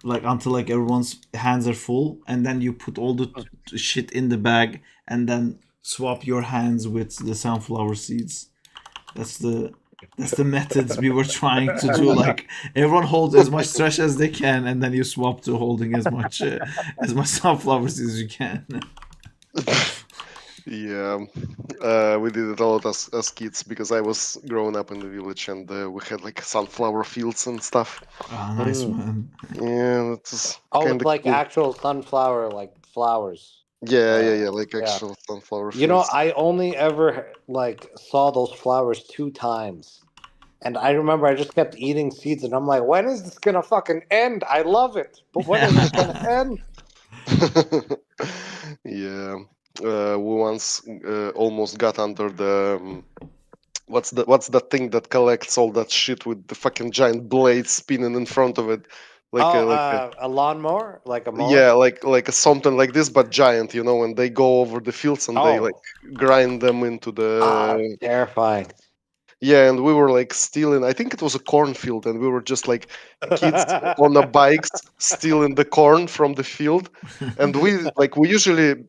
like until like everyone's hands are full, and then you put all the shit in the bag, and then swap your hands with the sunflower seeds. That's the methods we were trying to do. Like everyone holds as much trash as they can, and then you swap to holding as much sunflower seeds as you can. Yeah, we did it a lot as kids because I was growing up in the village and we had like sunflower fields and stuff. Ah, nice man. Yeah, it's Oh, kind it's of like cool. actual sunflower like flowers. Yeah, like actual sunflower fields. You know, I only ever like saw those flowers 2 times. And I remember I just kept eating seeds, and I'm like, when is this gonna fucking end? I love it, but when is it gonna end? Yeah, we once almost got under the what's the thing that collects all that shit with the fucking giant blades spinning in front of it, A lawnmower, like a mower. yeah, like something like this but giant, you know, and they go over the fields and they like grind them into the terrifying. Yeah, and we were like stealing. I think it was a cornfield, and we were just like kids on the bikes stealing the corn from the field, and we usually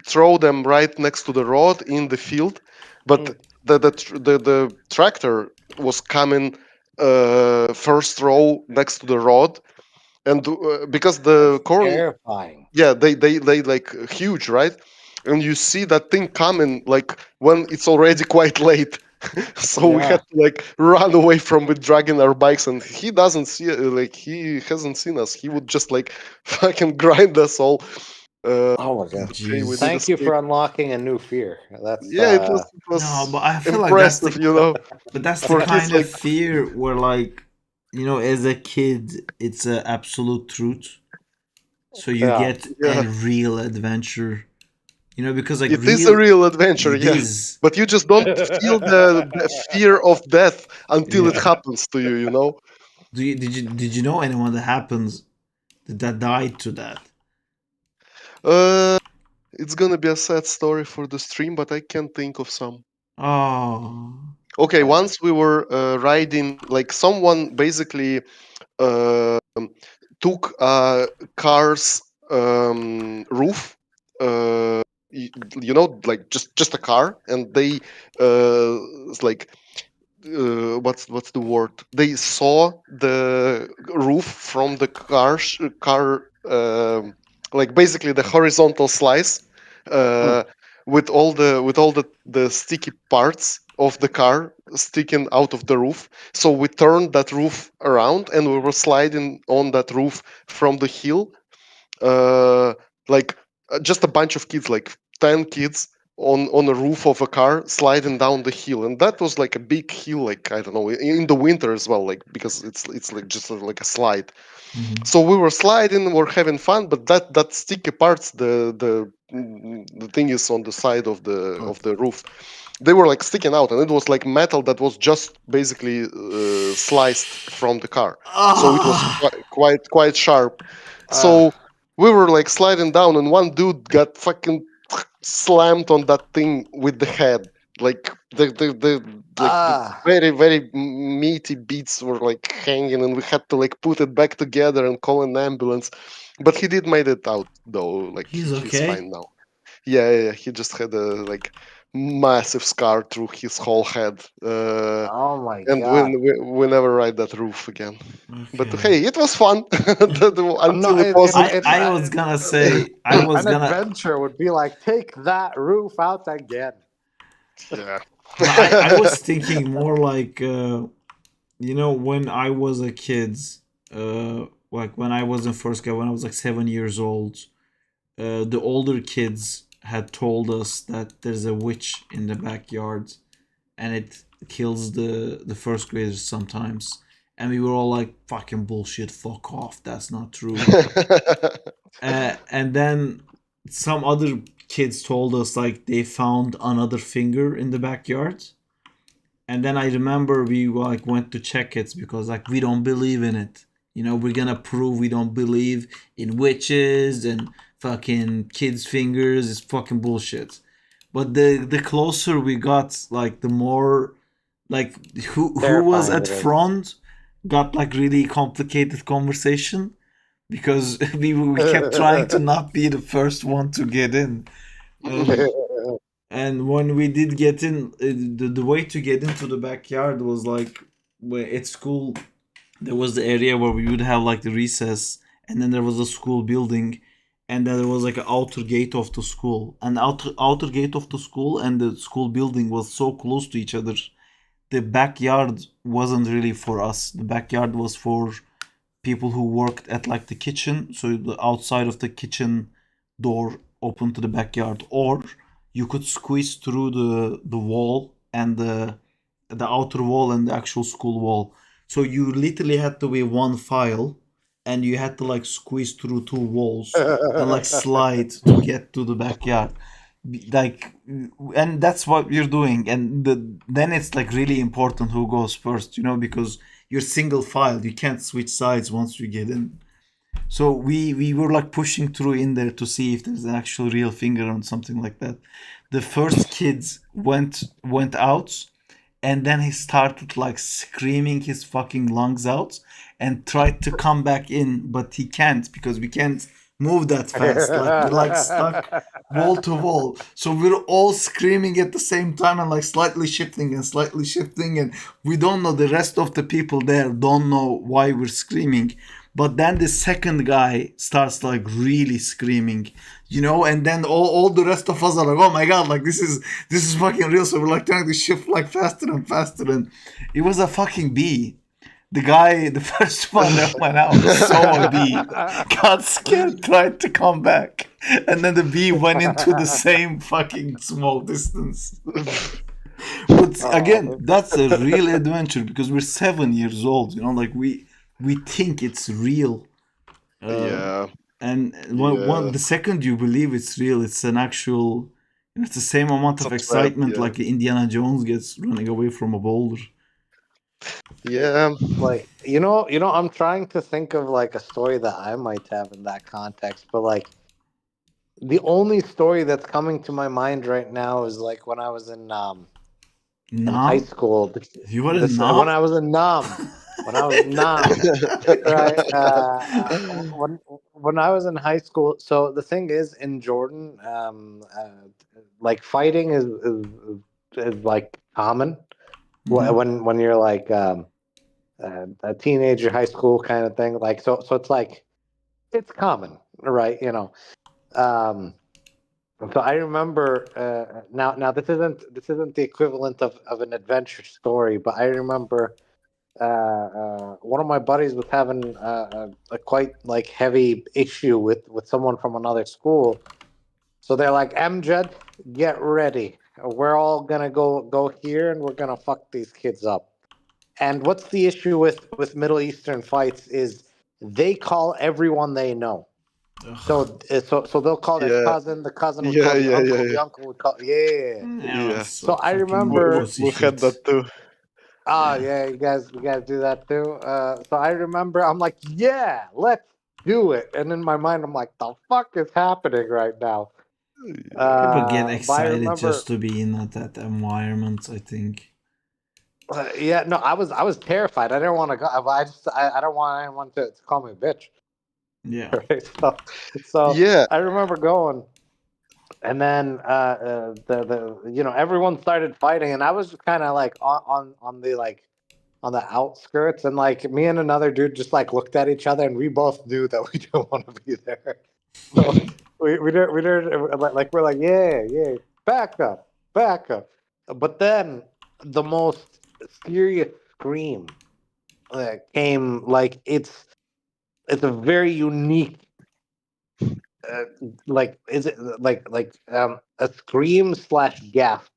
throw them right next to the road in the field, but the tractor was coming first row next to the road, and because the corn, terrifying. yeah, they like huge, right? And you see that thing coming like when it's already quite late. So we had to like run away from it, dragging our bikes, and he doesn't see like he hasn't seen us. He would just like fucking grind us all. Oh my god! Thank you for unlocking a new fear. That's it was no, but I feel like impressive, you know. But that's for the kind kids, of fear where, like, you know, as a kid, it's an absolute truth. So you get a real adventure. You know, because like it is a real adventure, it yeah. is. But you just don't feel the fear of death until it happens to you, you know. Did you know anyone that happens that died to that? It's gonna be a sad story for the stream, but I can't think of some. Oh. Okay, once we were riding, like someone basically took a car's roof, you know, like just a car, and they it's like what's the word? They saw the roof from the car, like basically the horizontal slice, with all the sticky parts of the car sticking out of the roof. So we turned that roof around and we were sliding on that roof from the hill, like just a bunch of kids, like 10 kids, on the roof of a car sliding down the hill, and that was like a big hill, like I don't know, in the winter as well, like because it's like just like a slide. So we were sliding, we're having fun, but that sticky parts, the thing is on the side of the roof, they were like sticking out, and it was like metal that was just basically sliced from the car, so it was quite sharp. So we were like sliding down, and one dude got fucking slammed on that thing with the head, like the very meaty beats were like hanging, and we had to like put it back together and call an ambulance. But he did made it out though, like He's he's okay. fine now. Yeah, he just had a like massive scar through his whole head. Oh my And god. we never ride that roof again. But Okay. hey, it was fun No, until it wasn't. I was gonna say I was an gonna. adventure would be like take that roof out again. Yeah. No, I was thinking more like when I was a kid, like when I was in first grade, when I was like 7 years old, the older kids had told us that there's a witch in the backyard, and it kills the first graders sometimes, and we were all like, "Fucking bullshit! Fuck off! That's not true." And then some other kids told us like they found another finger in the backyard, and then I remember we like went to check it because like we don't believe in it. We're gonna prove we don't believe in witches and fucking kids' fingers. It's fucking bullshit. But the closer we got, like the more like who was Terrifying at it is. front got like really complicated conversation because we kept trying to not be the first one to get in. And and when we did get in, the way to get into the backyard was like at school. There was the area where we would have like the recess, and then there was a school building, and then there was like an outer gate of the school. And outer gate of the school and the school building was so close to each other. The backyard wasn't really for us. The backyard was for people who worked at like the kitchen, so the outside of the kitchen door open to the backyard, or you could squeeze through the wall and the outer wall and the actual school wall. So you literally had to be one file, and you had to like squeeze through two walls and like slide to get to the backyard. Like, and that's what you're doing, and then it's like really important who goes first, because you're single filed. You can't switch sides once you get in. So we were like pushing through in there to see if there's an actual real finger or something like that. The first kids went out, and then he started like screaming his fucking lungs out and tried to come back in, but he can't because we can't move that fast. Like we're like stuck wall to wall. So we're all screaming at the same time and like slightly shifting, and we don't know, the rest of the people there don't know why we're screaming. But then the second guy starts like really screaming, and then all the rest of us are like, oh my god, like this is fucking real. So we're like trying to shift like faster and faster, and it was a fucking bee. The guy, the first one that went out, saw a bee, got scared, tried to come back, and then the bee went into the same fucking small distance. But again, that's a real adventure because we're 7 years old. Like we think it's real. Yeah. And Yeah. the second you believe it's real, it's an actual. It's the same amount of It's a threat, excitement yeah. like Indiana Jones gets running away from a boulder. Yeah. Like I'm trying to think of like a story that I might have in that context, but like the only story that's coming to my mind right now is like when I was in high Nam? school. You were in This when I Nam? was in Nam, when I was in Nam, right? When I was in high school. So the thing is, in Jordan, like fighting is like common when you're like a teenager, high school kind of thing. Like so it's like it's common, right? Um, so I remember now this isn't the equivalent of an adventure story, but I remember one of my buddies was having a quite like heavy issue with someone from another school, So they're like, Amjad, get ready. We're all gonna go here, and we're gonna fuck these kids up. And what's the issue with Middle Eastern fights is they call everyone they know. So they'll call their Yeah. cousin. The cousin would Yeah, call the yeah, yeah, uncle. yeah. The uncle would call. Yeah. Yeah. So I remember. pussy We had shit. that too. Oh yeah, you guys do that too. So I remember. I'm like, yeah, let's do it. And in my mind, I'm like, the fuck is happening right now? People get But I excited remember. just to be in that environment, I think. Yeah, no, I was terrified. I didn't want to go. I don't want anyone to call me a bitch. Yeah. Right? So Yeah. I remember going, and then everyone started fighting, and I was kind of like on the like on the outskirts, and like me and another dude just like looked at each other, and we both knew that we didn't want to be there. So we didn't like we're like yeah, back up, back up. But then the most serious scream came, like it's a very unique like is it like a scream slash gasp,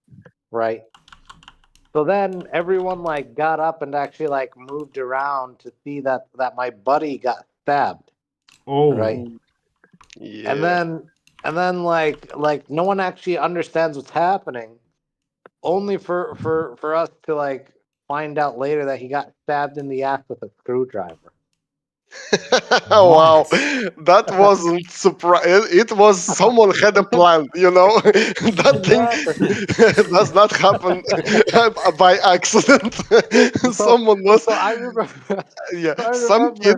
right? So then everyone like got up and actually like moved around to see that my buddy got stabbed, right? Oh. And Yeah. then like no one actually understands what's happening, only for us to like find out later that he got stabbed in the ass with a screwdriver. Wow, What? that wasn't surprise. It was someone had a plan, you know. That thing Exactly. does not happen by accident. So Someone was, so I remember yeah, so I some kid.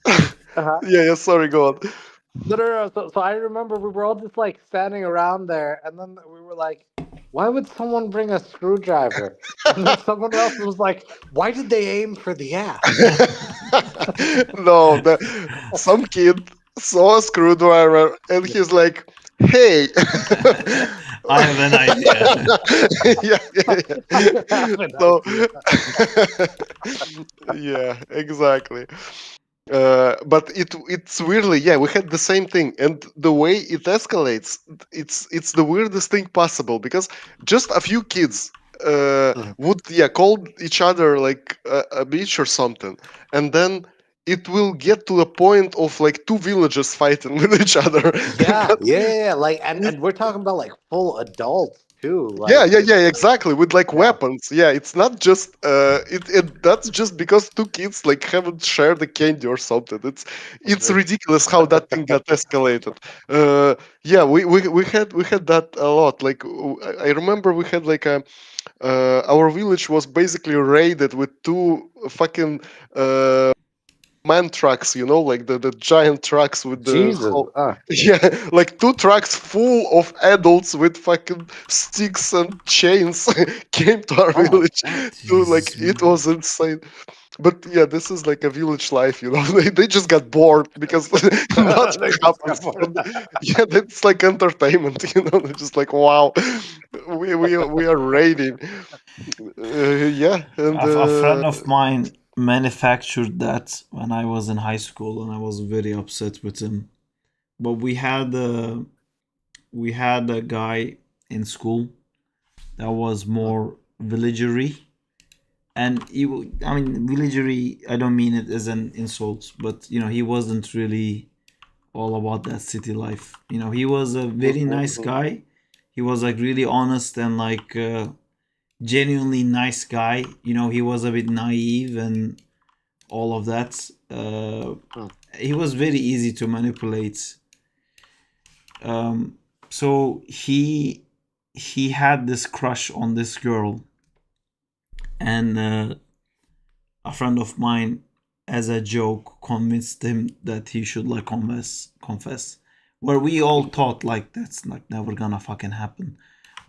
remember uh Yeah, sorry, go on. no. So I remember we were all just like standing around there, and then we were like, why would someone bring a screwdriver? And then someone else was like, why did they aim for the ass? No, some kid saw a screwdriver and he's like, "Hey." I have an idea. Yeah, yeah, I have yeah. an So, idea. yeah, exactly. But it's weirdly, yeah, we had the same thing, and the way it escalates, it's the weirdest thing possible because just a few kids would, yeah, call each other like a bitch or something, and then it will get to the point of like two villages fighting with each other. Yeah. Like, and we're talking about like full adults too. Yeah, Like, yeah, yeah, exactly. With like yeah, weapons. Yeah, it's not just it that's just because two kids like haven't shared a candy or something. It's ridiculous how that thing got escalated. Yeah, we had that a lot. Like I remember we had like a our village was basically raided with two fucking man trucks, you know, like the giant trucks with the Jesus. whole, yeah, like two trucks full of adults with fucking sticks and chains came to our Oh my village god. to like Jesus, it man. was insane. But yeah, this is like a village life, you know. They just got bored because nothing They just happens. got bored. Yeah, that's like entertainment, you know. They're just like, wow, we are raiding. Yeah, and A friend of mine manufactured that when I was in high school, and I was very upset with him. But we had a guy in school that was more villagery, and I mean villagery. I don't mean it as an insult, but he wasn't really all about that city life. He was a very nice guy. He was like really honest and like genuinely nice guy. He was a bit naive and all of that. He was very easy to manipulate. So he had this crush on this girl, and a friend of mine, as a joke, convinced him that he should like confess. Where we all thought like that's like never gonna fucking happen.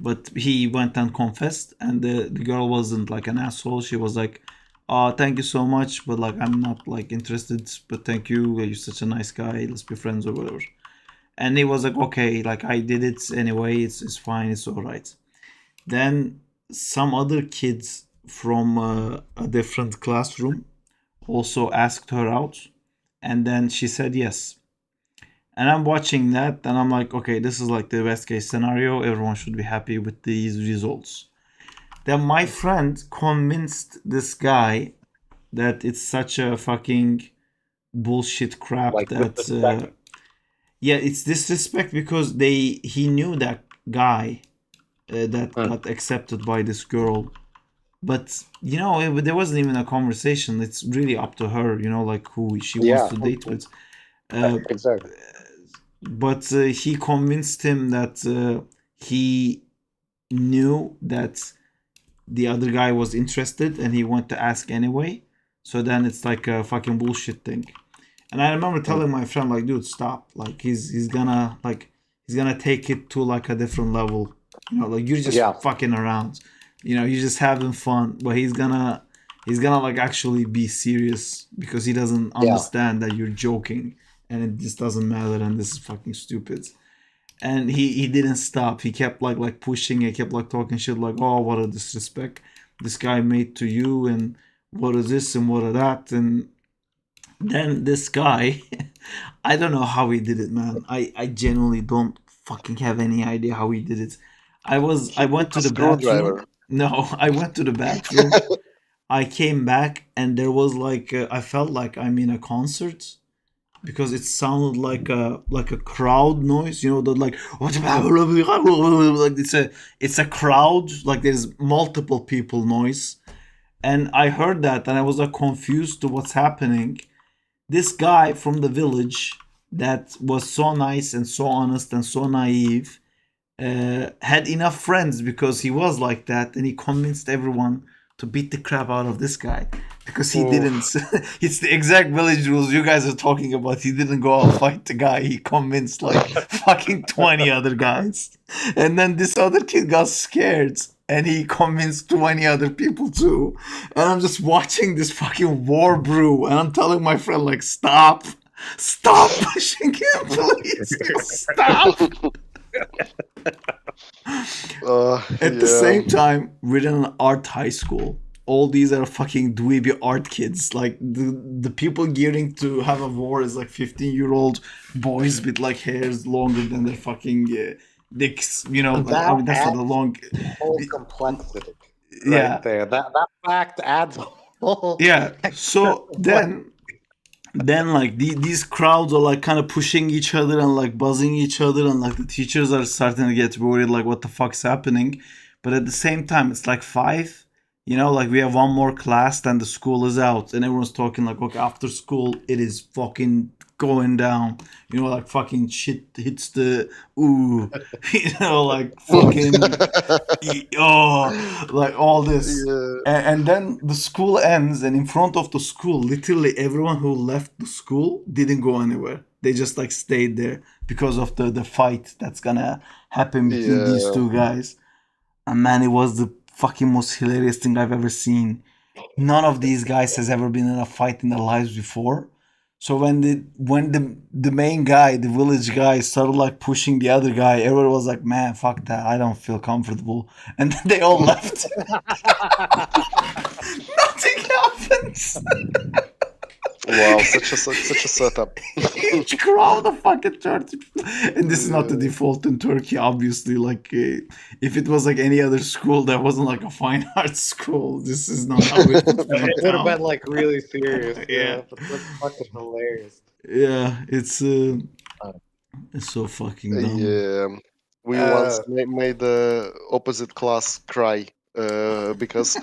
But he went and confessed, and the girl wasn't like an asshole. She was like, "Oh, thank you so much, but like I'm not like interested. But thank you. You're such a nice guy. Let's be friends or whatever." And he was like, "Okay, like I did it anyway. It's fine. It's all right." Then some other kids from a different classroom also asked her out, and then she said yes. And I'm watching that, and I'm like, okay, this is like the best case scenario. Everyone should be happy with these results. Then my friend convinced this guy that it's such a fucking bullshit crap Like that disrespect. yeah, it's disrespect because he knew that guy that got accepted by this girl, but you know there wasn't even a conversation. It's really up to her, you know, like who she wants Yeah, to date with. Uh, exactly. but he convinced him that he knew that the other guy was interested and he went to ask anyway. So then it's like a fucking bullshit thing. And I remember telling my friend, like, dude, stop. Like he's gonna take it to like a different level. You know, like you're just fucking around. You know, you're just having fun. But he's gonna like actually be serious because he doesn't understand that you're joking and it just doesn't matter and this is fucking stupid. And he didn't stop. He kept like pushing. He kept like talking shit like, oh, what a disrespect this guy made to you, and what is this and what are that. And then this guy, I don't know how he did it, man. I genuinely don't fucking have any idea how he did it. I went to the bathroom. No, I went to the bathroom. I came back and there was like I felt like I'm in a concert because it sounded like a crowd noise, you know, that like like it's a crowd, like there's multiple people noise. And I heard that and I was like confused to what's happening. This guy from the village that was so nice and so honest and so naive had enough friends because he was like that, and he convinced everyone to beat the crap out of this guy because he didn't. It's the exact village rules you guys are talking about. He didn't go out fight the guy. He convinced like fucking 20 other guys, and then this other kid got scared. And he convinced 20 other people too. And I'm just watching this fucking war brew. And I'm telling my friend, like, stop. Stop pushing him, please. Stop. At the same time, we're in an art high school. All these are fucking dweeby art kids. Like, the people gearing to have a war is like 15-year-old boys with like hairs longer than their fucking dicks, you know. I mean, that's not a long whole complexity yeah right there. That fact adds a whole yeah. So then like these crowds are like kind of pushing each other and like buzzing each other, and like the teachers are starting to get worried like what the fuck's happening. But at the same time it's like 5, you know, like we have one more class, then the school is out and everyone's talking like, okay, after school it is fucking going down, you know, like fucking shit hits the you know, like fucking oh, like all this. And then the school ends, and in front of the school literally everyone who left the school didn't go anywhere. They just like stayed there because of the fight that's gonna happen between these two guys. And man, it was the fucking most hilarious thing I've ever seen. None of these guys has ever been in a fight in their lives before. So when the main guy, the village guy, started like pushing the other guy, everyone was like, "Man, fuck that! I don't feel comfortable," and then they all left. Nothing happens. Wow, such a setup. Huge crowd of fucking Turkey, and this is not the default in Turkey, obviously. Like, if it was like any other school that wasn't like a fine arts school, this is not how it would have been like really serious. Yeah. But that's fucking hilarious. Yeah, it's so fucking dumb. Yeah, we once made the opposite class cry because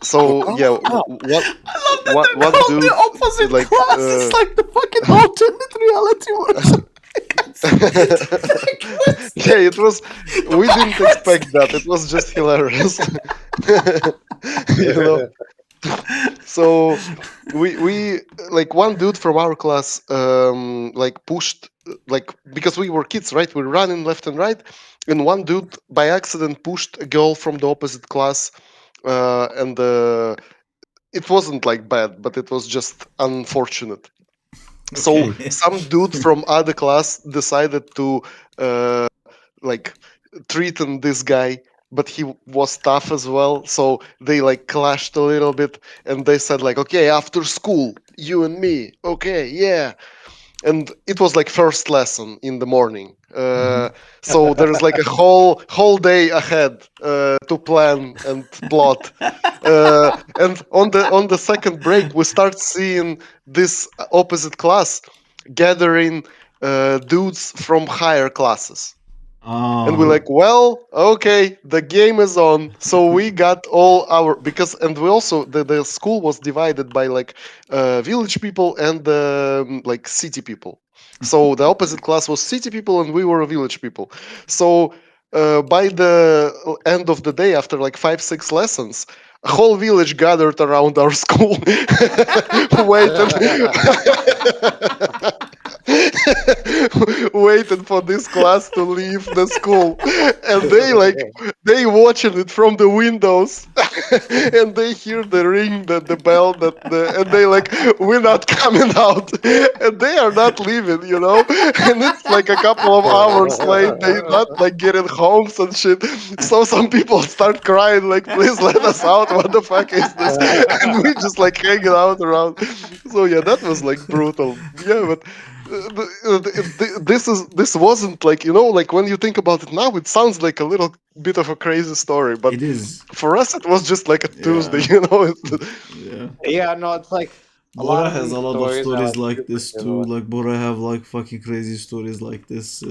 so yeah, one dude the opposite like class is like the fucking alternate reality version. yeah, it was. We didn't expect that. It was just hilarious. You know. So we like one dude from our class like pushed, like, because we were kids, right? We were running left and right, and one dude by accident pushed a girl from the opposite class, and it wasn't like bad, but it was just unfortunate. So some dude from other class decided to like threaten this guy, but he was tough as well. So they like clashed a little bit, and they said like, okay, after school, you and me, okay, yeah. and it was like first lesson in the morning. So there's like a whole day ahead to plan and plot. And on the second break, we start seeing this opposite class gathering dudes from higher classes. And we're like, well, okay, the game is on. So we got all our and we also the school was divided by like village people and like city people. So the opposite class was city people and we were village people. So by the end of the day, after like 5-6 lessons, a whole village gathered around our school, waited, waiting for this class to leave the school, and they watching it from the windows, and they hear the ring, the bell, and they like, we're not coming out, and they are not leaving, and it's like a couple of hours late. They not like getting homes and shit. So some people start crying like, please let us out. What the fuck is this? And we just like hanging out around. So yeah, that was like brutal. Yeah, but this wasn't like, like when you think about it now, it sounds like a little bit of a crazy story, but It is. for us it was just like a Tuesday. Yeah. Yeah, no, it's like a lot Bora of has these a lot of stories are stories like like super this too. similar. Like Bora have like fucking crazy stories like this.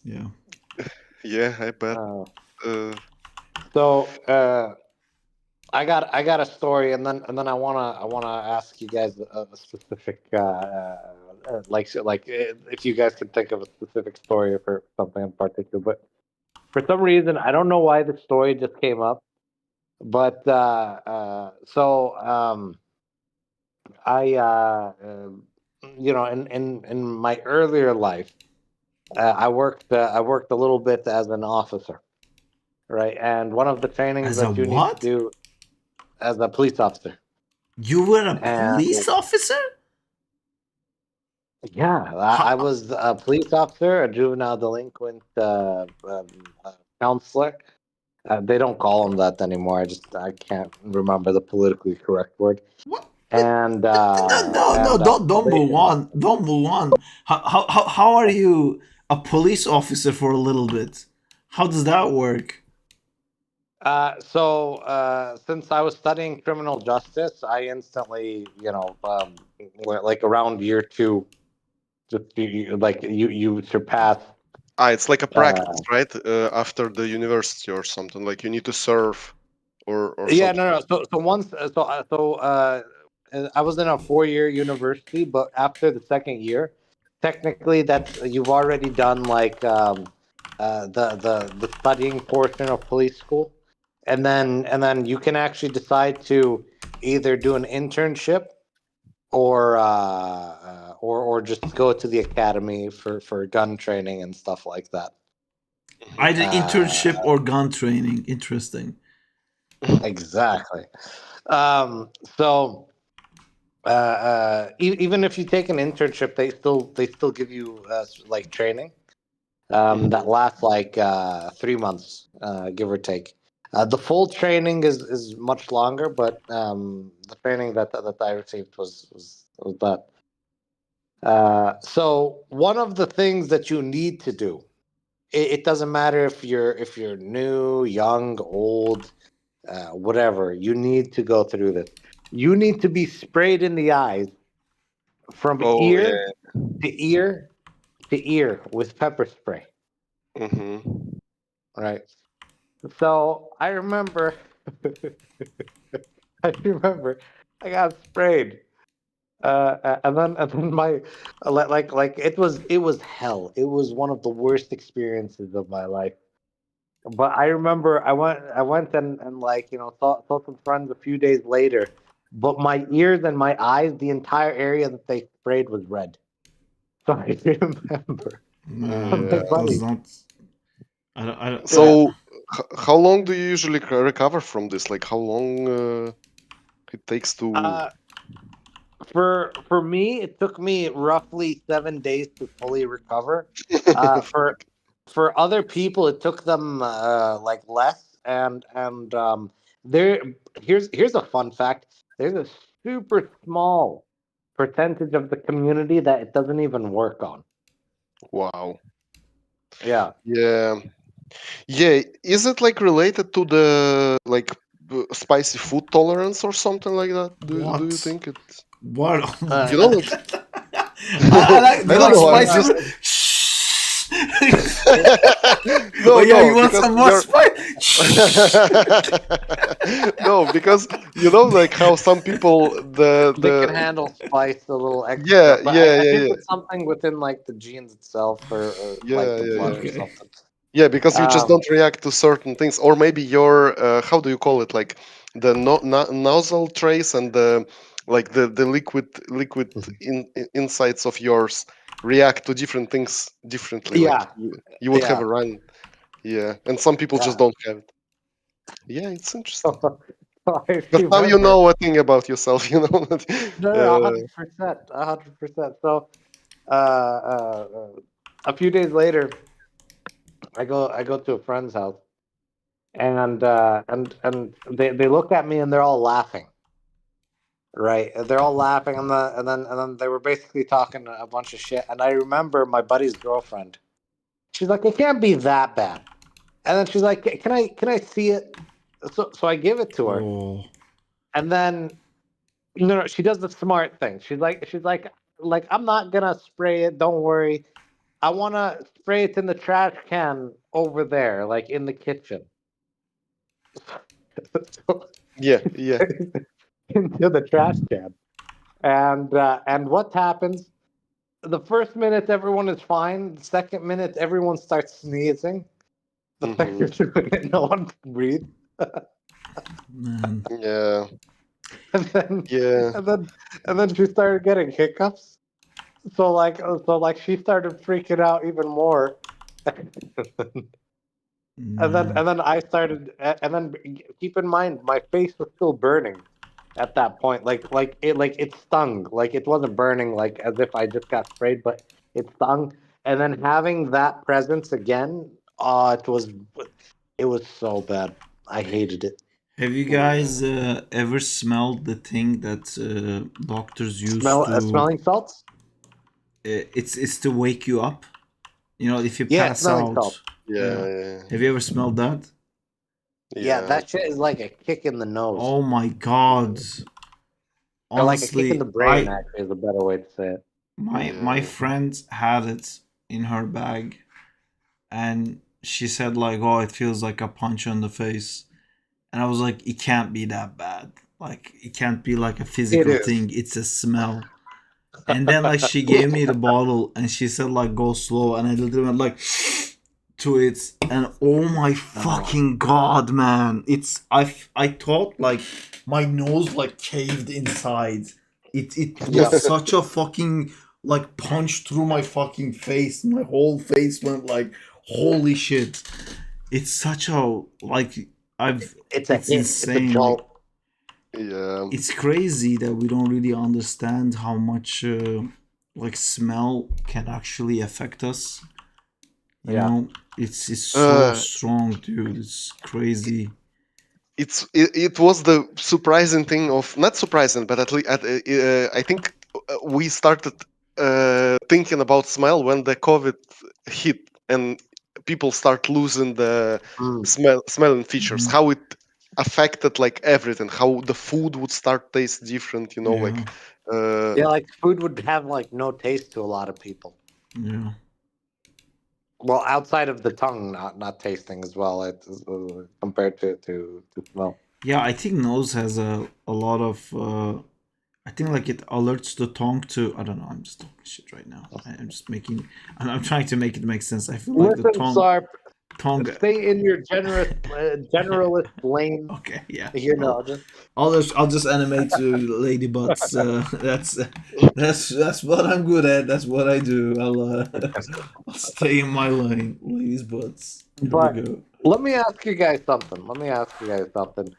Yeah. Yeah, I bet. So I got a story, and then I wanna ask you guys a specific if you guys can think of a specific story for something in particular. But for some reason, I don't know why the story just came up. But I in my earlier life, I worked a little bit as an officer, right? And one of the trainings As a that you need to what? do as a police officer. You were a And police officer? yeah, I How? was a police officer, a juvenile delinquent counselor. They don't call them that anymore. I can't remember the politically correct word. What? And No, don't move probation on. officer. Don't move on. How are you a police officer for a little bit? How does that work? Since I was studying criminal justice, I instantly, like around year two, you surpass. It's like a Uh, practice, right? After the university or something. Like you need to serve or yeah, something. no. So once, I was in a 4 year university, but after the second year, technically that's you've already done like the studying portion of police school, and then you can actually decide to either do an internship or just go to the academy for gun training and stuff like that. Either Uh, internship or gun training. Interesting. exactly. So even if you take an internship, they still give you like training that lasts like 3 months, give or take. The full training is much longer, but the training that I received was that. So one of the things that you need to do, it doesn't matter if you're new, young, old, whatever. You need to go through this. You need to be sprayed in the eyes from Oh yeah. ear to ear to ear with pepper spray. Mm-hmm. Right. So I remember, I remember, I got sprayed, and then my, like it was hell. It was one of the worst experiences of my life. But I remember I went and like saw some friends a few days later, but my ears and my eyes, the entire area that they sprayed was red. So I remember. I'm Yeah. like, That does buddy, not. I don't, yeah. So how long do you usually recover from this? Like how long it takes to? Uh, for me, it took me roughly 7 days to fully recover. For other people, it took them like less. And there here's a fun fact. There's a super small percentage of the community that it doesn't even work on. Wow. Yeah. Yeah. Yeah. Is it like related to the like spicy food tolerance or something like that? Do you What? think it's What? you know like I like. Do I you don't like know. I'm spicy just food? Shh. no, Oh yeah, you no, want because some more you're spice? no, because you know like how some people They can the handle spice a little yeah, extra, but yeah, I yeah, think yeah. it's something within like the genes itself, or like Yeah, the yeah, blood yeah. or Okay. something. Yeah, because you just Um, don't react to certain things, or maybe your how do you call it? Like the nozzle trace and the like the liquid insides of yours react to different things differently. Like yeah, you would have yeah, a run, yeah, and some people just yeah. don't have it. Yeah, it's interesting. I That's how you remember. know a thing about yourself, you know. No, no, 100%, 100%. So, a few days later, I go to a friend's house, and they look at me and they're all laughing, right? They're all laughing, and then they were basically talking a bunch of shit. And I remember my buddy's girlfriend. She's like, "It can't be that bad." And then she's like, can I see it?" So I give it to her, Oh. and then no, she does the smart thing. She's like, "I'm not gonna spray it. Don't worry. I wanna spray it in the trash can over there, like in the kitchen." So Yeah, she yeah. sprays it into the trash can, and what happens? The first minute everyone is fine. The second minute everyone starts sneezing. The Hmm. second minute no one can breathe. Man. Yeah, and then yeah. and then and then she started getting hiccups. So like she started freaking out even more. Man. And then I started, and then keep in mind my face was still burning at that point. Like it stung. Like it wasn't burning like as if I just got sprayed, but it stung. And then having that presence again, it was so bad. I hated it. Have you guys ever smelled the thing that doctors use to? Smelling salts. It's to wake you up. You know, if you Yeah, pass smelling out. salts. Yeah. Yeah, Have you ever smelled that? Yeah, yeah, that shit is like a kick in the nose. Oh my god. Or like a kick in the Honestly, brain, actually, is a better way to say it. my yeah. friend had it in her bag, and she said like, "Oh, it feels like a punch on the face," and I was like, "It can't be that bad. Like, it can't be like a It physical is. thing. It's a smell." And then like she gave me the bottle, and she said like, "Go slow," and I literally went like to it, and oh my fucking god, man! I thought like my nose like caved inside. It Yeah. was such a fucking like punch through my fucking face. My whole face went like, holy shit! It's such a like I've. It's a It's hit. It's a insane. Like jolt. Yeah. it's crazy that we don't really understand how much like smell can actually affect us. You Yeah. know, it's so Uh, strong, dude. It's crazy. it was the surprising thing of not surprising, but at least I think we started thinking about smell when the COVID hit and people start losing the Mm. smelling features. Mhm. How it affected like everything. How the food would start taste different. You know, like Yeah, uh, Yeah, like food would have like no taste to a lot of people. yeah. Well, outside of the tongue, not tasting as well. It's compared to smell. Yeah, I think nose has a lot of I think like it alerts the tongue to I don't know, I'm just talking shit right now. I'm just making I'm trying to make it make sense. I feel like the Listen, Sarp, tongue stay in your generalist lane. okay, yeah. You know, just I'll just animate to lady butts. That's what I'm good at. That's what I do. I'll stay in my lane, ladies butts. Here we But go. let me ask you guys something.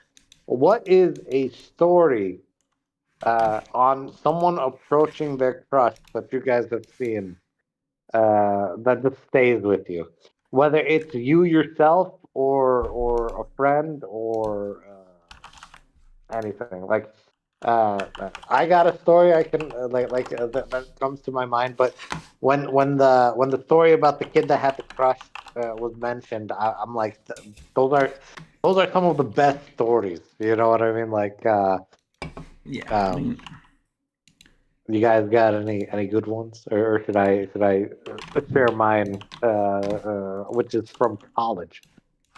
What is a story on someone approaching their crush that you guys have seen that just stays with you? Whether it's you yourself or a friend or anything. Like I got a story I can that comes to my mind, but when the story about the kid that had the crush was mentioned, I'm like, those are some of the best stories. You know what I mean? Like, Yeah, I um, mean, you guys got any good ones, or should I share mine, which is from college?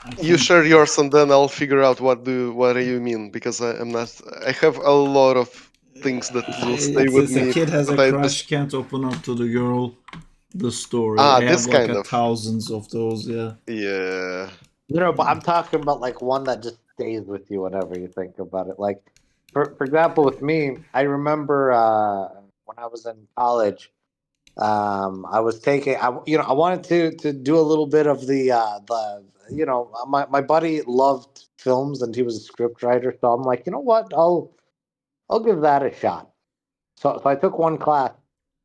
I You think share yours and then I'll figure out what do you mean because I'm not. I have a lot of things that will stay with it's a me, kid has but a I just crush, can't open up to the girl. The story. I have this like kind a of thousands of those. Yeah. yeah. But I'm talking about like one that just stays with you whenever you think about it. Like, for example, with me, I remember when I was in college, I was taking, I wanted to do a little bit of my buddy loved films and he was a script writer, so I'm like, you know what, I'll give that a shot. So I took one class,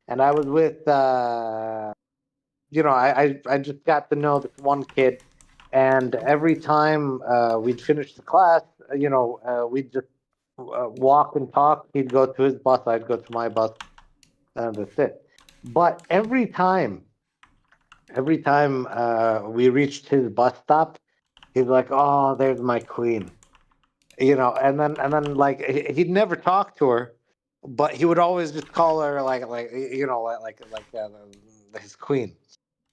and I was with I just got to know this one kid, and every time we'd finish the class, we'd just walk and talk. He'd go to his bus, I'd go to my bus, and that's it. But every time we reached his bus stop, he's like, "Oh, there's my queen," and then like he'd never talk to her, but he would always just call her his queen.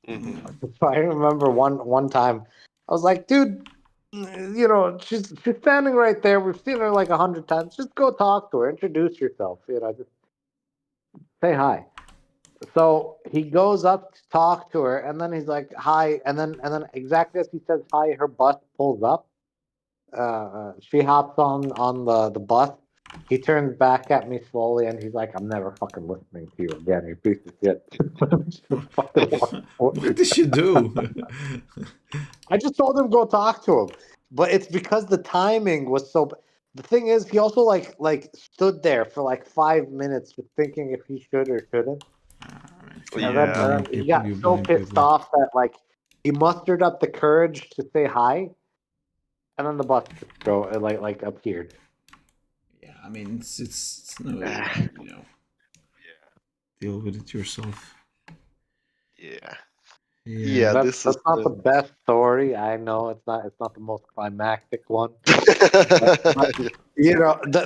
Hmm. So I remember one time, I was like, dude, she's standing right there. We've seen her like 100 times. Just go talk to her, introduce yourself. Just say hi. So he goes up to talk to her, and then he's like, hi, and then exactly as he says hi, her bus pulls up. She hops on the bus. He turns back at me slowly, and he's like, "I'm never fucking listening to you again, you piece of shit." Just fucking walk What away. did she do? I just told him go talk to him, but it's because the timing was so. The thing is, he also stood there for like 5 minutes, just thinking if he should or shouldn't, If you, and you then Yeah. and blame then he people, got you so blame pissed people. off that he mustered up the courage to say hi, and then the bus just appeared. Yeah, I mean, it's no, deal with it yourself. Yeah. Yeah. Yeah. That's This is. that's not the best story. I know it's not the most climactic one. But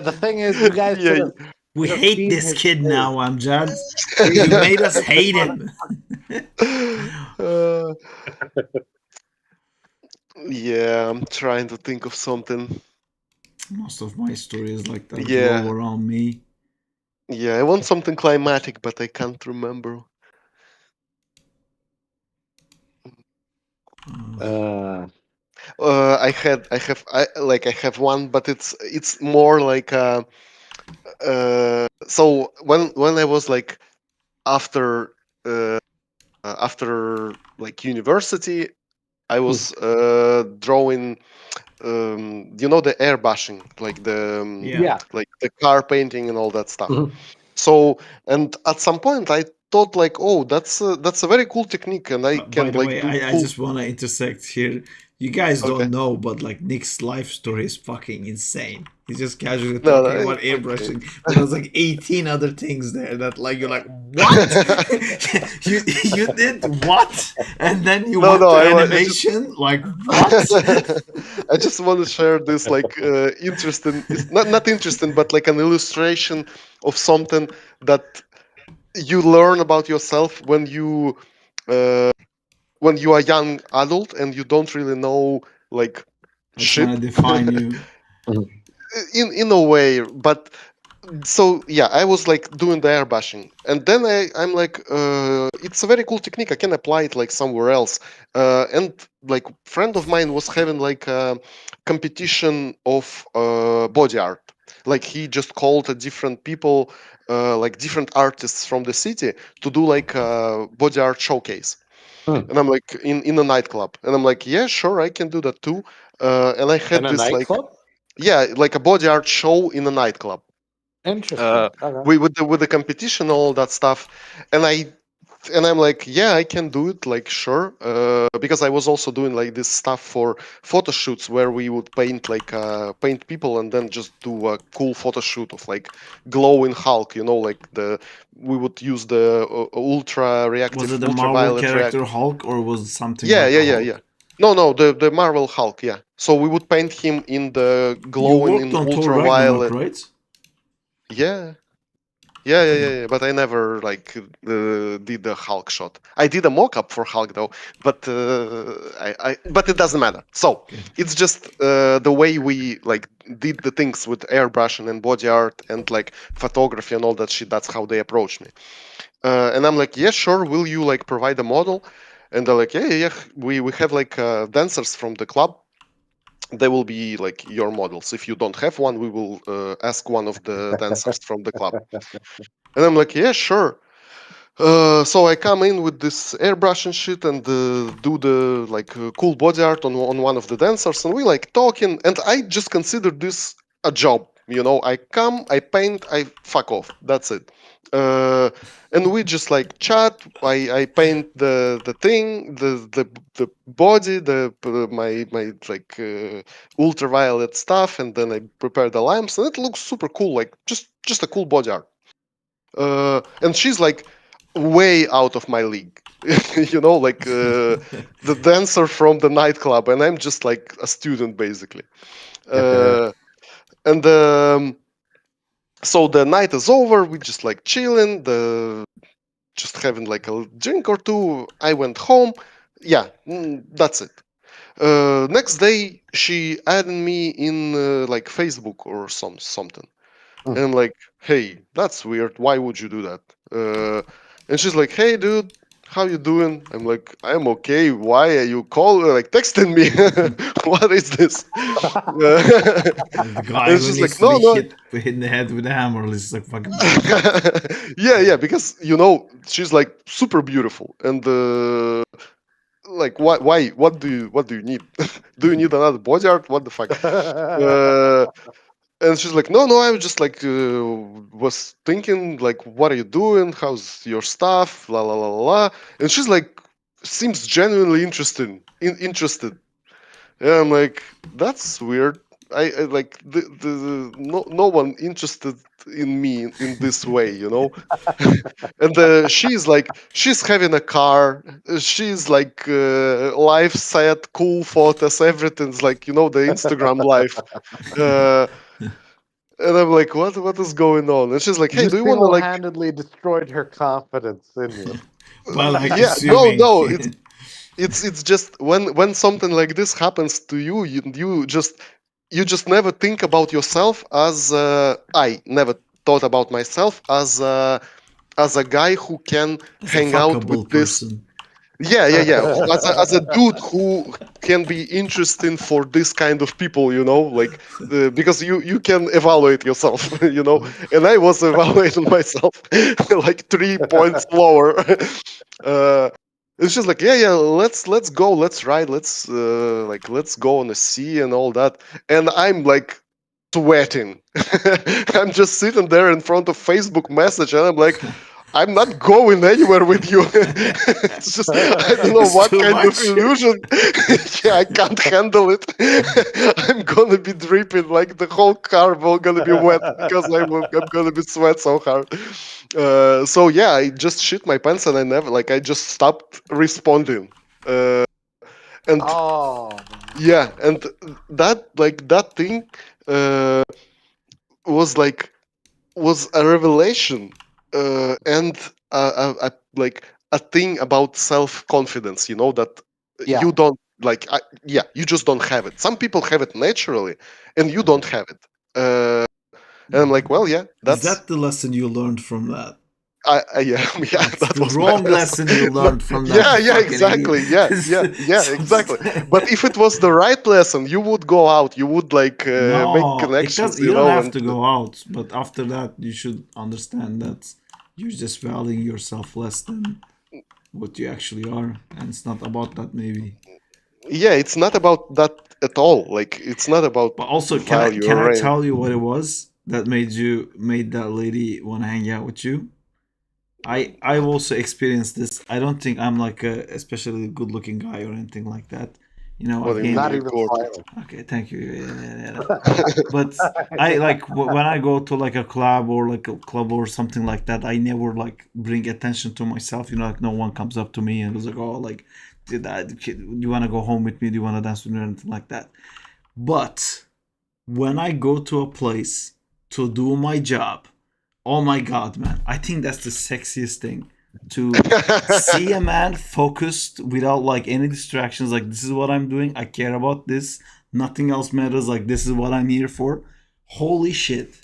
the thing is, you guys Yeah. We should have hate seen this his kid face. now, Amjad. He You made us just hate wanted. him. Uh, yeah. I'm trying to think of something. Most of my stories like that revolve Yeah. around me. Yeah. I want something climatic, but I can't remember. Uh, I have one, but it's more like so when I was like after after like university, I was drawing the airbrushing, like Yeah. yeah. like the car painting and all that stuff. Mhm. So and at some point I thought like, oh, that's a very cool technique, and I By can the like way, do I cool. just want to intersect here. You guys Okay. don't know, but like Nick's life story is fucking insane. He's just casually No, no, talking about it's okay. airbrushing, but there's like 18 other things there that like you're like, what? you did what? And then you No, went no, to I just animation? Like what? I just want to share this like interesting, it's not interesting, but like an illustration of something that you learn about yourself uh, when you are young adult and you don't really know like Like trying shit to define you. in a way, but so yeah, I was like doing the airbrushing, and then I'm like, it's a very cool technique. I can apply it like somewhere else. And like friend of mine was having like a competition of body art. Like he just called different people, like different artists from the city, to do like a body art showcase. Hmm. And I'm like in a nightclub, and I'm like, yeah, sure, I can do that too. And I In had a this like, nightclub? yeah, like a body art show in a nightclub Interesting. Okay. with the competition, all that stuff, and I And I'm like, yeah, I can do it, like, sure. Because I was also doing like this stuff for photo shoots where we would paint paint people and then just do a cool photo shoot of like glowing Hulk, like we would use the ultra Was it reactive the Marvel ultraviolet character Hulk or was it something yeah, like yeah, a yeah, Hulk? yeah. No, the Marvel Hulk, yeah. So we would paint him in the You glowing worked in on Thor Ragnarok, ultraviolet. right? Yeah. Yeah. But I never like did the Hulk shot. I did a mock-up for Hulk though, but but it doesn't matter. So it's just the way we like did the things with airbrushing and body art and like photography and all that shit. That's how they approached me. And I'm like, yeah, sure. Will you like provide a model? And they're like, yeah. We have like dancers from the club. They will be like your models. If you don't have one, we will ask one of the dancers from the club. And I'm like, yeah, sure. So I come in with this airbrush and shit and do the like cool body art on one of the dancers, and we like talking, and I just consider this a job. I come, I paint, I fuck off. That's it. And we just like chat. I paint the thing, the body, my like ultraviolet stuff, and then I prepare the lamps, and it looks super cool. Like just a cool body art. And she's like way out of my league. Like the dancer from the nightclub, and I'm just like a student basically. And so the night is over. We just like chilling, just having like a drink or two. I went home. Yeah, that's it. Next day, she added me in like Facebook or something. And I'm like, hey, that's weird. Why would you do that? And she's like, hey, dude, how you doing? I'm like, I'm okay. Why are you texting me? What is this? The guy And who she's needs like, to be no. hit in the head with a hammer is like fucking. Yeah, because she's like super beautiful, and like why what do you need? Do you need another body art? What the fuck? Uh, and she's like, no, I was just like was thinking like, what are you doing? How's your stuff? La la la la la. And she's like, seems genuinely interested. And I'm like, that's weird. I like no one interested in me in this way. And she's having a car. She's like life set, cool photos, everything's like the Instagram life. Uh, and I'm like, what is going on? And she's like, hey, You do you want to like? single-handedly destroyed her confidence in you. Well, like Yeah, no, assuming. no. It's just when something like this happens to you, you just never think about yourself as I never thought about myself as a guy who can As a hang out with fuckable this. person. Yeah. As a dude who can be interesting for this kind of people, like because you can evaluate yourself, and I was evaluating myself like 3 points lower. uh, it's just like yeah, let's go, let's ride, let's go on the sea and all that, and I'm like sweating. I'm just sitting there in front of Facebook message, and I'm like, I'm not going anywhere with you. It's just I don't know It's what too kind of much. illusion. Yeah, I can't handle it. I'm gonna be dripping, like the whole car will gonna be wet because I'm gonna be sweat so hard. So yeah, I just shit my pants and I just stopped responding. And Oh, yeah, and that thing uh, was like was a revelation and like a thing about self confidence. That yeah. you don't you just don't have it. Some people have it naturally, and you don't have it. And I'm like, well, yeah, Is that's that the lesson you learned from that? yeah, That's that the was my wrong lesson. lesson you No, learned from that, yeah, you yeah, fucking idiot. exactly. Yeah, exactly. But if it was the right lesson, you would go out, you would like make No, it connections, does. You don't have and to go out, but after that, you should understand that you're just valuing yourself less than what you actually are, and it's not about that, maybe. yeah, it's not about that at all. Like, it's not about But also, value can or I anything. tell you what it was that made that lady want to hang out with you? I've also experienced this. I don't think I'm like a especially good looking guy or anything like that. You know, What do you mean? Not You're even gorgeous. slightly. Okay, thank you. But I like when I go to like a club or something like that. I never like bring attention to myself. You know, like no one comes up to me and was like, "Oh, like, do you want to go home with me? Do you want to dance with me?" or anything like that. But when I go to a place to do my job, oh my god, man! I think that's the sexiest thing to see a man focused without like any distractions. Like this is what I'm doing. I care about this. Nothing else matters. Like this is what I'm here for. Holy shit!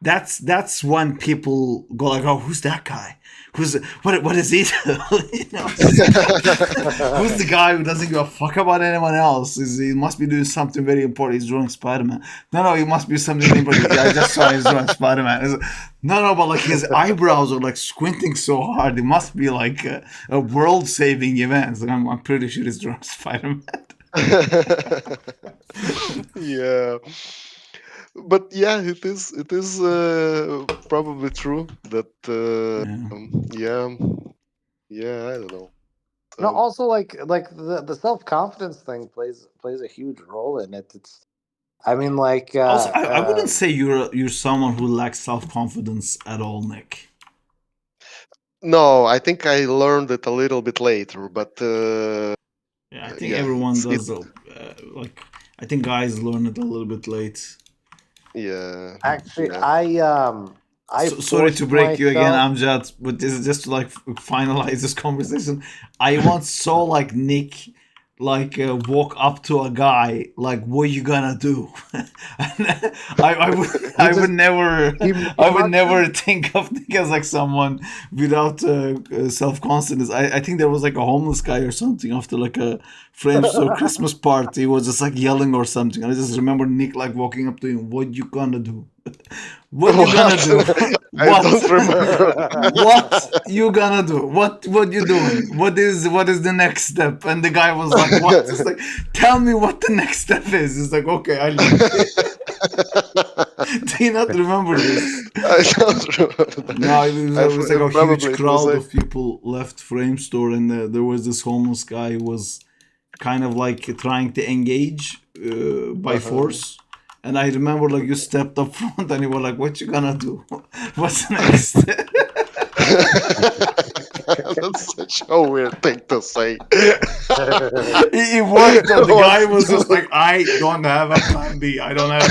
That's when people go like, oh, who's that guy? What is he? You know, who's the guy who doesn't give a fuck about anyone else? He must be doing something very important. He's drawing Spider-Man. No, he must be something important. Yeah, I just saw he's drawing Spider-Man. No, but like his eyebrows are like squinting so hard. It must be like a world-saving event. Like, I'm pretty sure he's drawing Spider-Man. Yeah. But yeah, it is probably true that yeah, I don't know. No, also like the self confidence thing plays a huge role in it. It's, I mean, like Also, I wouldn't say you're someone who lacks self-confidence at all, Nick. No, I think I learned it a little bit later, but Yeah, I think everyone does. Like, I think guys learn it a little bit late. Yeah. Actually, yeah. I sorry to break you again, myself- Amjad, but this is just to like finalize this conversation. I once saw like Nick like walk up to a guy like, what you gonna do? I would never think of Nick as like someone without self-confidence. I think there was like a homeless guy or something after like a French or Christmas party. He was just like yelling or something. I just remember Nick like walking up to him, what you gonna do? What you gonna do? I don't remember. What you gonna do? What you doing? What is the next step? And the guy was like, what? It's like, tell me what the next step is. It's like, okay, I leave. Do you not remember this? I don't remember that. No, it was like a huge crowd of people left Frame Store, and there was this homeless guy who was kind of like trying to engage by force. And I remember like you stepped up front and you were like, what you gonna do? What's next? That's such a weird thing to say. It worked. The guy was just like, I don't have a plan B. I don't have.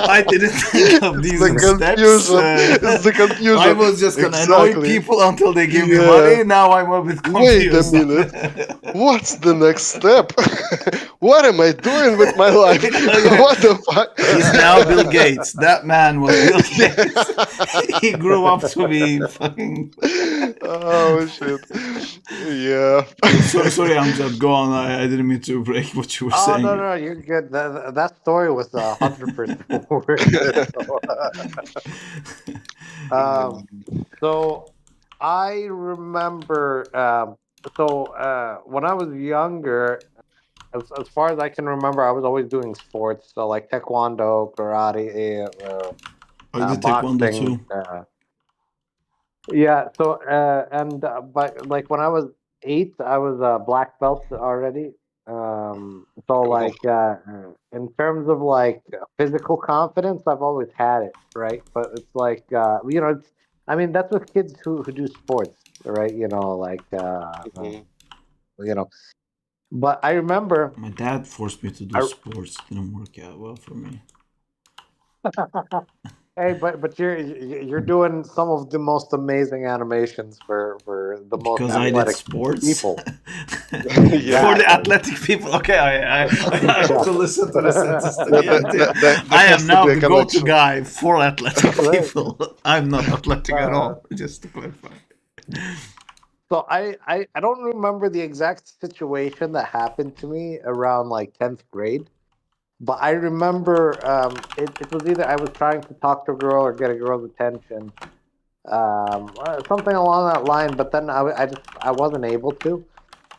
I didn't think of these steps. It's the confusion. I was just gonna annoy people until they give me money. Now I'm a bit confused. Wait a minute. What's the next step? What am I doing with my life? What the fuck? He's now Bill Gates. That man was Bill Gates. He grew up to be fucking. Oh shit. Yeah. Sorry, I'm just go on. I didn't mean to break what you were saying. No, you're good. That story was 100% worth. So I remember. When I was younger, as far as I can remember, I was always doing sports. So like taekwondo, karate, I did taekwondo boxing, too. Yeah. So but like when I was 8, I was a black belt already. So like in terms of like physical confidence, I've always had it, right? But it's like it's, I mean, that's with kids who do sports, right? You know, like But I remember my dad forced me to do sports. It didn't work out well for me. Hey, but you're doing some of the most amazing animations for the most because I did sports people. For the athletic people. Okay, I have to listen to the sentence. I am now the go-to guy for athletic people. I'm not athletic at all. Just to clarify. So I don't remember the exact situation that happened to me around like 10th grade. But I remember it was either I was trying to talk to a girl or get a girl's attention, something along that line. But then I wasn't able to.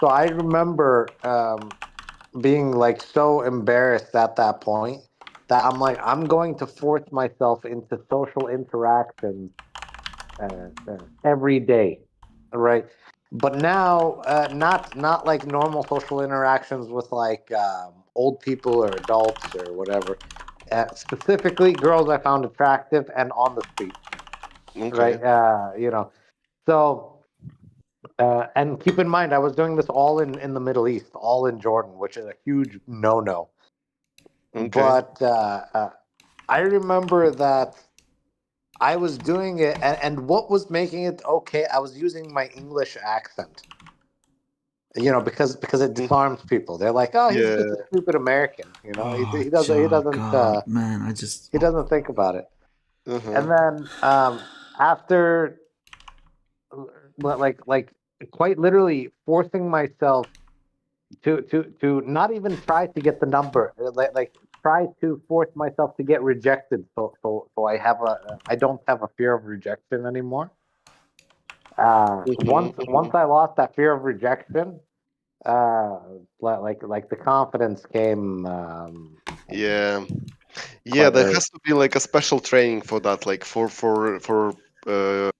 So I remember being like so embarrassed at that point that I'm like, I'm going to force myself into social interactions every day, right? But now, not like normal social interactions with like old people or adults or whatever. Specifically, girls I found attractive and on the street, Okay. right? So and keep in mind, I was doing this all in the Middle East, all in Jordan, which is a huge no-no. Okay. But I remember that I was doing it, and what was making it okay? I was using my English accent, because it disarms people. They're like, "Oh, he's Yeah. just a stupid American," Oh, God, man, he doesn't think about it. Uh-huh. And then after, like quite literally forcing myself to not even try to get the number, like try to force myself to get rejected, so I don't have a fear of rejection anymore. Once I lost that fear of rejection, uh like the confidence came, Yeah. Yeah, quite there early. has to be like a special training for that, like uh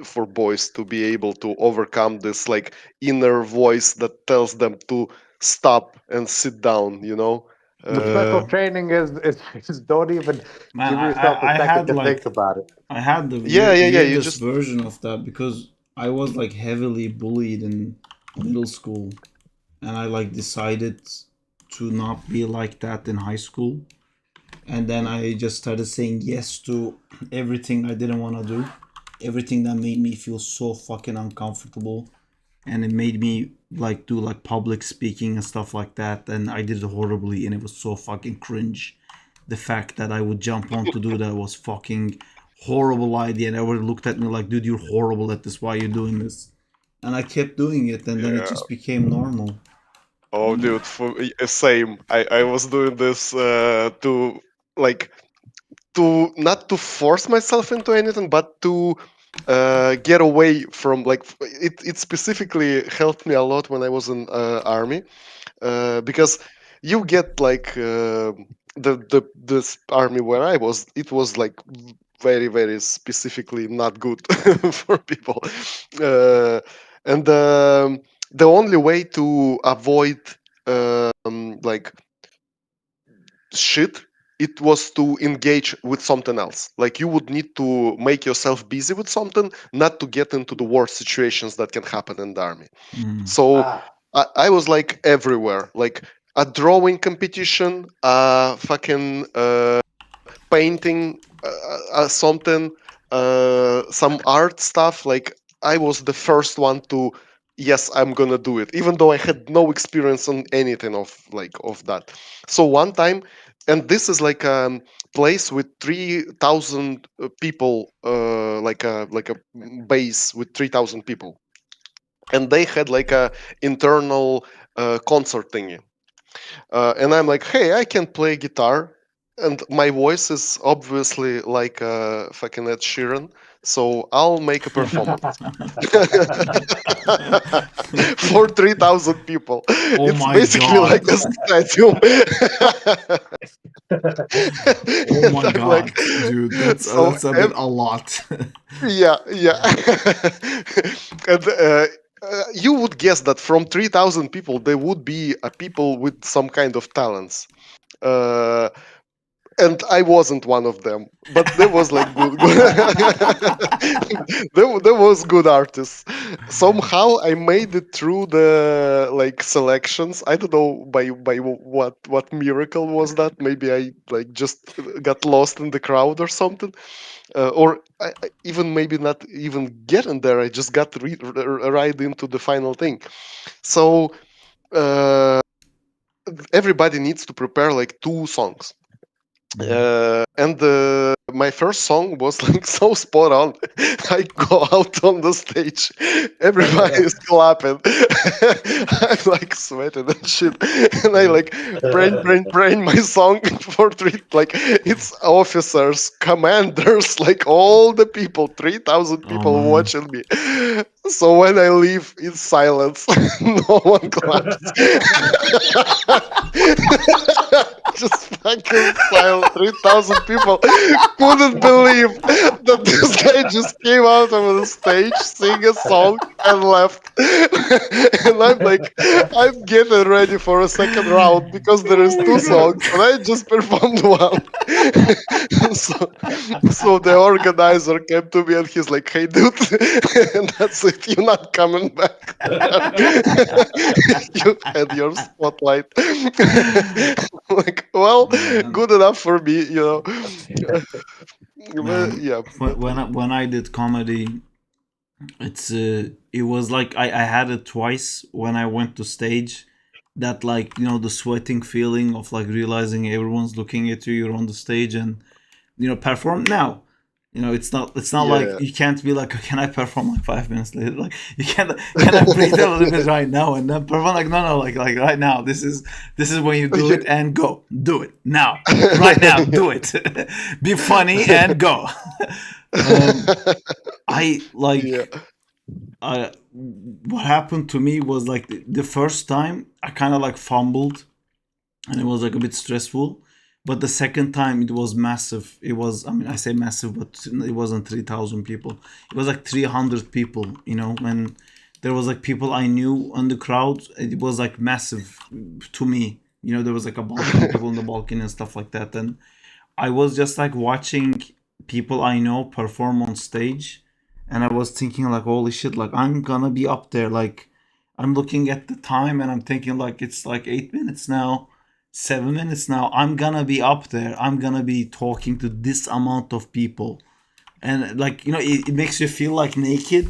for boys to be able to overcome this like inner voice that tells them to stop and sit down, you know? The special Uh training is don't even man, give yourself a I second had to think like about it. I had the yeah, yeah, yeah, you weirdest just version of that because I was like heavily bullied in middle school, and I like decided to not be like that in high school, and then I just started saying yes to everything I didn't want to do, everything that made me feel so fucking uncomfortable, and it made me like do like public speaking and stuff like that, and I did it horribly, and it was so fucking cringe. The fact that I would jump on to do that was fucking horrible idea, and everyone looked at me like, dude, you're horrible at this, why are you doing this? And I kept doing it, and then it yeah. just became normal. Oh, dude, same. I was doing this to like to not to force myself into anything, but to get away from like it specifically helped me a lot when I was in army, because you get like the this army where I was, it was like very very specifically not good for people, uh, and the only way to avoid like shit, it was to engage with something else. Like you would need to make yourself busy with something, not to get into the worst situations that can happen in the army. Mm. So Ah, I was like everywhere, like a drawing competition, fucking painting something, some art stuff. Like I was the first one to, yes, I'm gonna do it, even though I had no experience on anything of like of that. So one time, and this is like a place with 3,000 people, like a base with 3,000 people, and they had like a internal concert thingy, and I'm like, hey, I can play guitar, and my voice is obviously like fucking Ed Sheeran, so I'll make a performance for 3,000 people. Oh It's my basically like god. a stadium. Oh And my I'm like, god, dude, so that's a bit a lot. yeah, yeah. And you would guess that from 3,000 people, there would be people with some kind of talents. Uh, and I wasn't one of them, but there was like there was good artists. Somehow I made it through the like selections. I don't know by what miracle was that. Maybe I like just got lost in the crowd or something, or I even maybe not even getting there. I just got right into the final thing. So uh, everybody needs to prepare like two songs, and my first song was like so spot on. I go out on the stage, everybody is clapping. I'm like sweating and shit, and I like brain my song for three, like it's officers, commanders, like all the people, 3,000 Oh people man. watching me. So when I leave, it's silence. No one claps. just fucking silent. 3,000 people couldn't believe that this guy just came out of the stage, sing a song, and left. And I'm like, I'm getting ready for a second round because there is two songs, and I just performed one. So the organizer came to me and he's like, "Hey, dude, and that's it. You're not coming back. You had your spotlight." Like, well, good enough for me, you know. But, Man, yeah. when I did comedy, it was like I had it twice when I went to stage. That, like, you know, the sweating feeling of like realizing everyone's looking at you, you're on the stage, and you know, perform now. You know, it's not like Yeah. you can't be like, can I perform like 5 minutes later? Like, you can't, can I breathe a little bit right now and then perform? Like, no, like right now. This is when you do it and go. Do it now. Right now, do it. Be funny and go. I like Yeah. what happened to me was like the first time I kind of like fumbled and it was like a bit stressful. But the second time it was massive. It was, I mean, I say massive, but it wasn't 3,000 people. It was like 300 people, you know, and there was like people I knew on the crowd. It was like massive to me. You know, there was like a balcony, people on the balcony and stuff like that. And I was just like watching people I know perform on stage. And I was thinking like, holy shit, like I'm gonna be up there. Like I'm looking at the time and I'm thinking like, it's like 8 minutes now. 7 minutes now. I'm gonna be up there. I'm gonna be talking to this amount of people, and like, you know, it makes you feel like naked.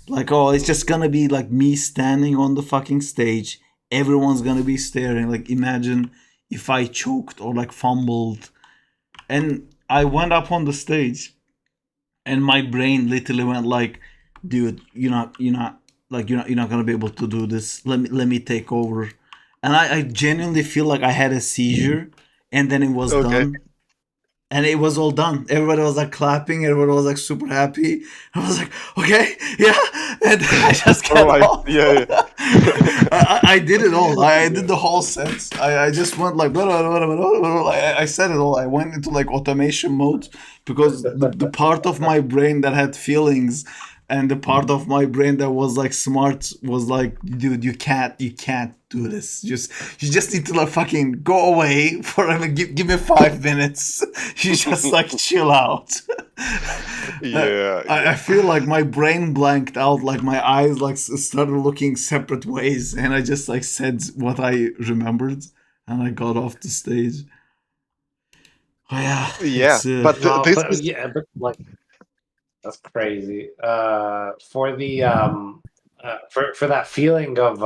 Like, oh, it's just gonna be like me standing on the fucking stage. Everyone's gonna be staring. Like, imagine if I choked or like fumbled. And I went up on the stage, and my brain literally went like, dude, you're not gonna be able to do this. Let me take over. And I genuinely feel like I had a seizure, and then it was done. And it was all done. Everybody was like clapping. Everybody was like super happy. I was like, okay, yeah. And I just got off. Yeah. I did it all. I did the whole set. I just went like, blah, blah, blah, blah, blah, blah. I said it all. I went into like automation mode because the part of my brain that had feelings and the part of my brain that was like smart was like, dude, you can't do this. You just need to like fucking go away for, I mean, give me 5 minutes. You just like chill out. Yeah. I feel like my brain blanked out, like my eyes like started looking separate ways, and I just like said what I remembered, and I got off the stage. Oh yeah, Yeah, but but like that's crazy. For the for that feeling of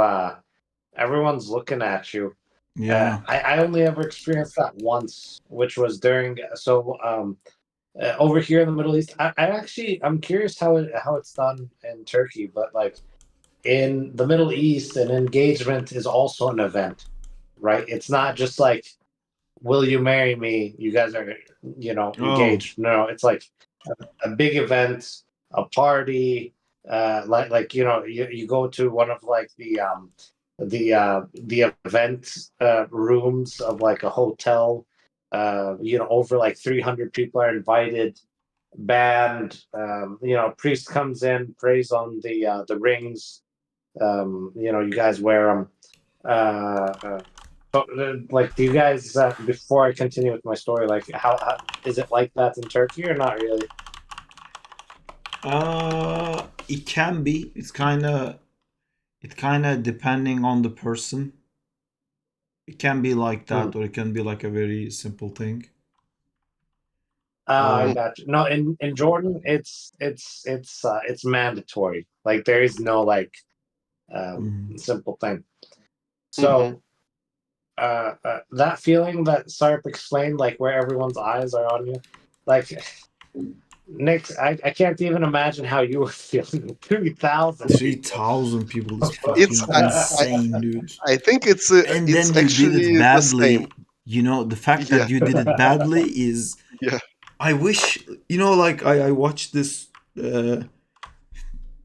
everyone's looking at you. Yeah. I only ever experienced that once, which was during over here in the Middle East. I'm curious how it's done in Turkey, but like in the Middle East, an engagement is also an event, right? It's not just like, will you marry me? You guys are, engaged. No, it's like a big event, a party, like you go to one of like the event rooms of like a hotel. Over like 300 people are invited. Band, priest comes in, prays on the rings. You guys wear them. Like, do you guys? Before I continue with my story, like, how is it like that in Turkey or not really? It can be. It's kind of depending on the person. It can be like that, or it can be like a very simple thing. I got you. No, in Jordan, it's mandatory. Like, there is no like simple thing. So that feeling that Sarp explained, like where everyone's eyes are on you, like Nick, I can't even imagine how you were feeling. 3,000 people is fucking insane, dude. I think it's and it's then you actually did it the badly. same. You know, the fact that you did it badly is. Yeah. I wish, like I watched this. It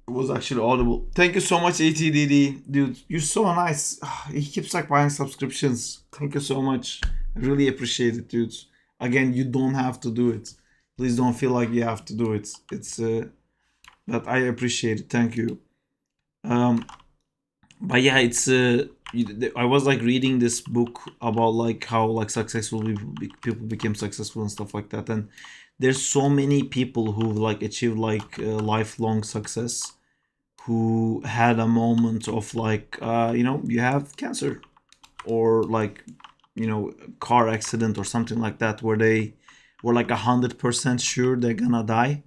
was actually audible. Thank you so much, ATDD, dude. You're so nice. He keeps like buying subscriptions. Thank you so much. I really appreciate it, dude. Again, you don't have to do it. Please don't feel like you have to do it. It's but I appreciate it. Thank you. Um, but yeah, it's I was like reading this book about like how like successful people became successful and stuff like that, and there's so many people who like achieved like lifelong success who had a moment of like you have cancer or like car accident or something like that where they were like 100% sure they're gonna die,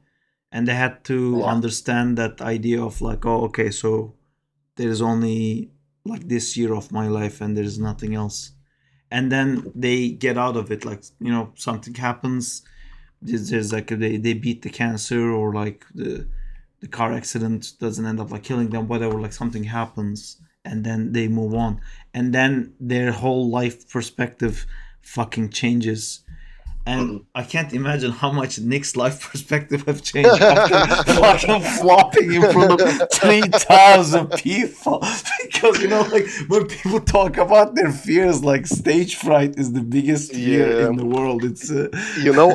and they had to Yeah. understand that idea of like, oh, okay, so there's only like this year of my life and there's nothing else, and then they get out of it, like something happens. There's like they beat the cancer, or like the car accident doesn't end up like killing them, whatever, like something happens, and then they move on, and then their whole life perspective fucking changes. And I can't imagine how much Nick's life perspective have changed after fucking flopping in front of 3,000 people. Because, like when people talk about their fears, like stage fright is the biggest fear Yeah. in the world. It's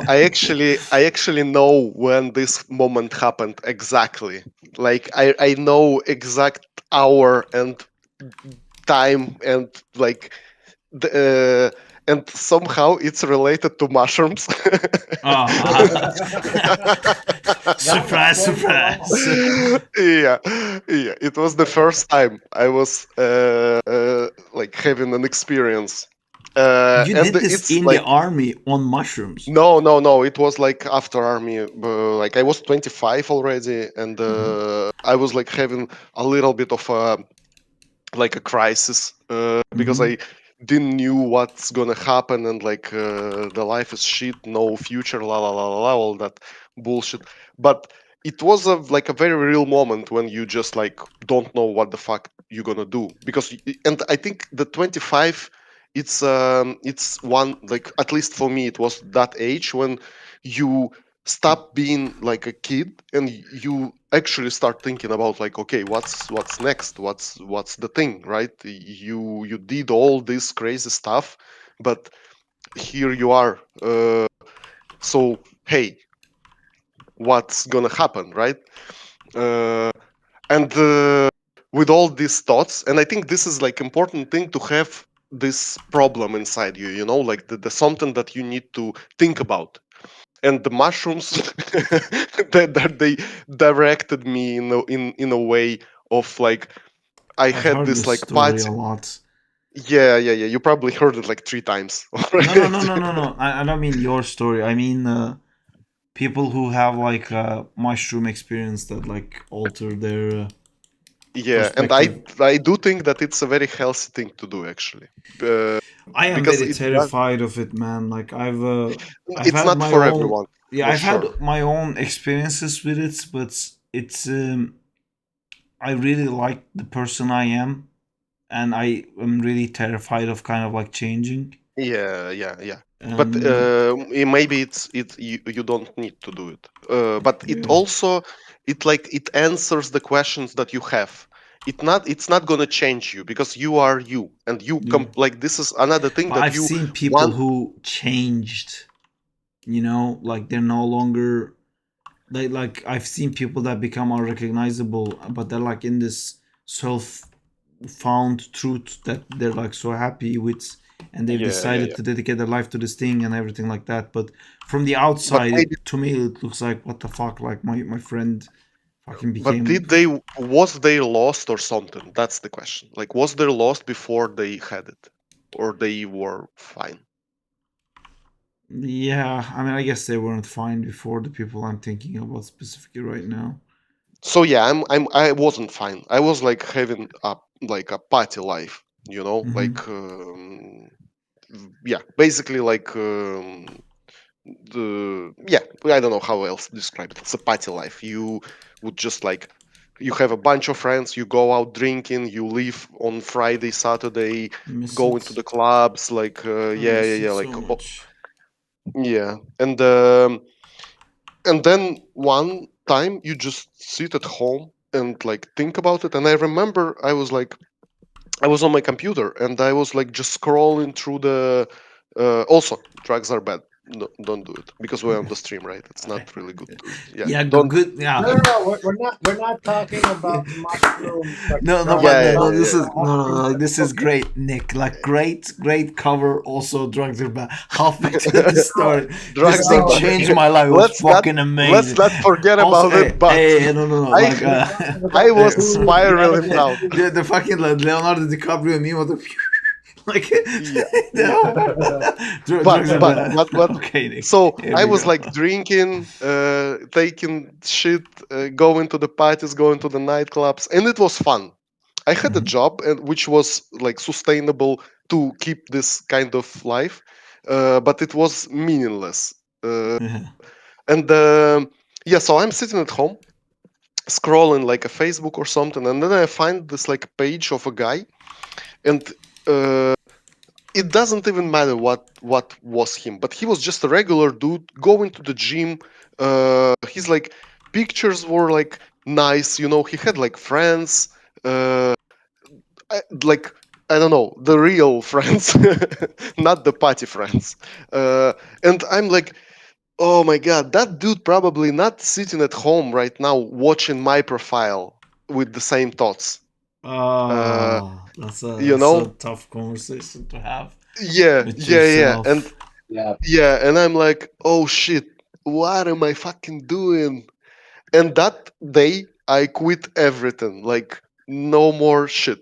I actually know when this moment happened exactly. Like I know exact hour and time and like and somehow it's related to mushrooms. Surprise, surprise. Yeah, yeah. It was the first time I was like having an experience. You And did this it's in like the army on mushrooms. no. It was like after army. Like I was 25 already, and I was like having a little bit of a like a crisis because I didn't knew what's gonna happen, and like the life is shit, no future, la la la la la, all that bullshit. But it was like a very real moment when you just like don't know what the fuck you're gonna do, because and I think the 25, it's one, like at least for me it was that age when you stop being like a kid and you actually start thinking about like, okay, what's next, what's the thing, right? You did all this crazy stuff, but here you are, so hey, what's gonna happen, right? And with all these thoughts, and I think this is like important thing to have this problem inside you, like the something that you need to think about. And the mushrooms that they directed me in a way of like I I've had heard this this like story party. a lot. Yeah. You probably heard it like 3 times No, no, no, already. no, no, no. I don't mean your story. I mean people who have like mushroom experience that like alter their Yeah, and perspective. I do think that it's a very healthy thing to do, actually, I am because very it does. terrified of it, man. Like I've It's had not my for own, everyone, yeah, for I've had sure. my own experiences with it, but it's I really like the person I am, and I am really terrified of kind of like changing. Yeah. But And maybe you don't need to do it. But it yeah, also it answers the questions that you have. It's not gonna change you because you are you, and yeah. like this is another thing But that I've you seen people want. who changed, like they're no longer like I've seen people that become unrecognizable, but they're like in this self found truth that they're like so happy with, and they've decided Yeah. to dedicate their life to this thing and everything like that. But from the But outside, maybe, to me, it looks like what the fuck, like my friend fucking but became. did they was they lost or something? That's the question. Like, was they lost before they had it, or they were fine? Yeah, I mean, I guess they weren't fine before, the people I'm thinking about specifically right now. So yeah, I wasn't fine. I was like having a party life, Hmm. like yeah, basically like the yeah, I don't know how else to describe it. It's a party life. You would just like you have a bunch of friends, you go out drinking, you leave on Friday, Saturday, Miss go into it. the clubs, like I miss it like so much. yeah, and then one time you just sit at home and like think about it. And I remember I was on my computer and I was like just scrolling through the Also, drugs are bad. No, don't do it because we're on the stream, right? It's not really good. Yeah, don't. good. Yeah. No. We're not talking about mushroom. No, Yeah, but yeah, no, yeah, this is yeah. no. This is great, Nick. Like great cover. Also, drugs are bad. Halfway through the story, Drugs this are thing bad. changed my life. It was Let's not fucking amazing. let's not forget Also, about it. But no. I Like, I was Two spiraling medical down. the fucking Leonardo DiCaprio meme was like, Yeah. drugs are bad. But Okay, Nick. so Here I we was go. like drinking, taking shit, going to the parties, going to the nightclubs, and it was fun. I had a job and which was like sustainable to keep this kind of life, but it was meaningless. And yeah, so I'm sitting at home scrolling like a Facebook or something, and then I find this like page of a guy, and it doesn't even matter what was him, but he was just a regular dude going to the gym. His like pictures were like nice, you know. He had like friends, like I don't know, the real friends, not the party friends. And I'm like, oh my god, that dude probably not sitting at home right now watching my profile with the same thoughts. That's You a know? tough conversation to have Yeah, with yeah, and yourself. and I'm like, oh shit, what am I fucking doing? And that day, I quit everything. Like, no more shit.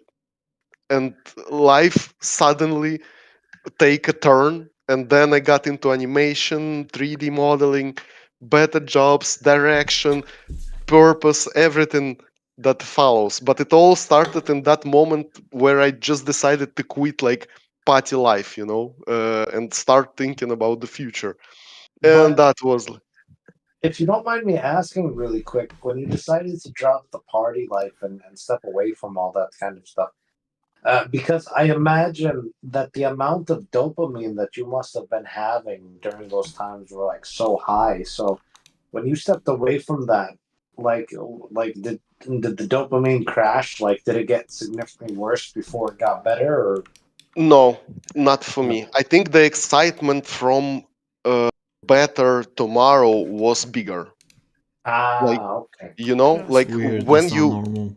And life suddenly take a turn. And then I got into animation, 3D modeling, better jobs, direction, purpose, everything that follows. But it all started in that moment where I just decided to quit like party life, you know, and start thinking about the future. And But that was if you don't mind me asking really quick, when you decided to drop the party life and step away from all that kind of stuff, because I imagine that the amount of dopamine that you must have been having during those times were like so high. So when you stepped away from that, like did the dopamine crash? Like did it get significantly worse before it got better? Or no, not for me. I think the excitement from better tomorrow was bigger. Like, okay. you know, That's like weird. when That's not you normal.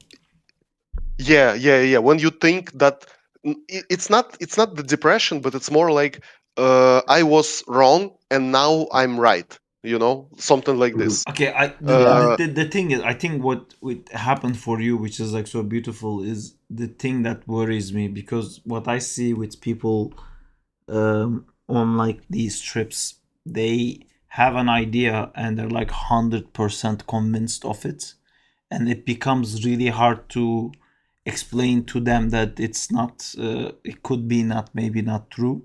yeah, when you think that it's not the depression, but it's more like I was wrong and now I'm right, you know, something like this. Okay, uh the thing is, I think what happened for you, which is like so beautiful, is the thing that worries me because what I see with people on like these trips, they have an idea and they're like 100% convinced of it, and it becomes really hard to explain to them that it's not, it could be not, maybe not true,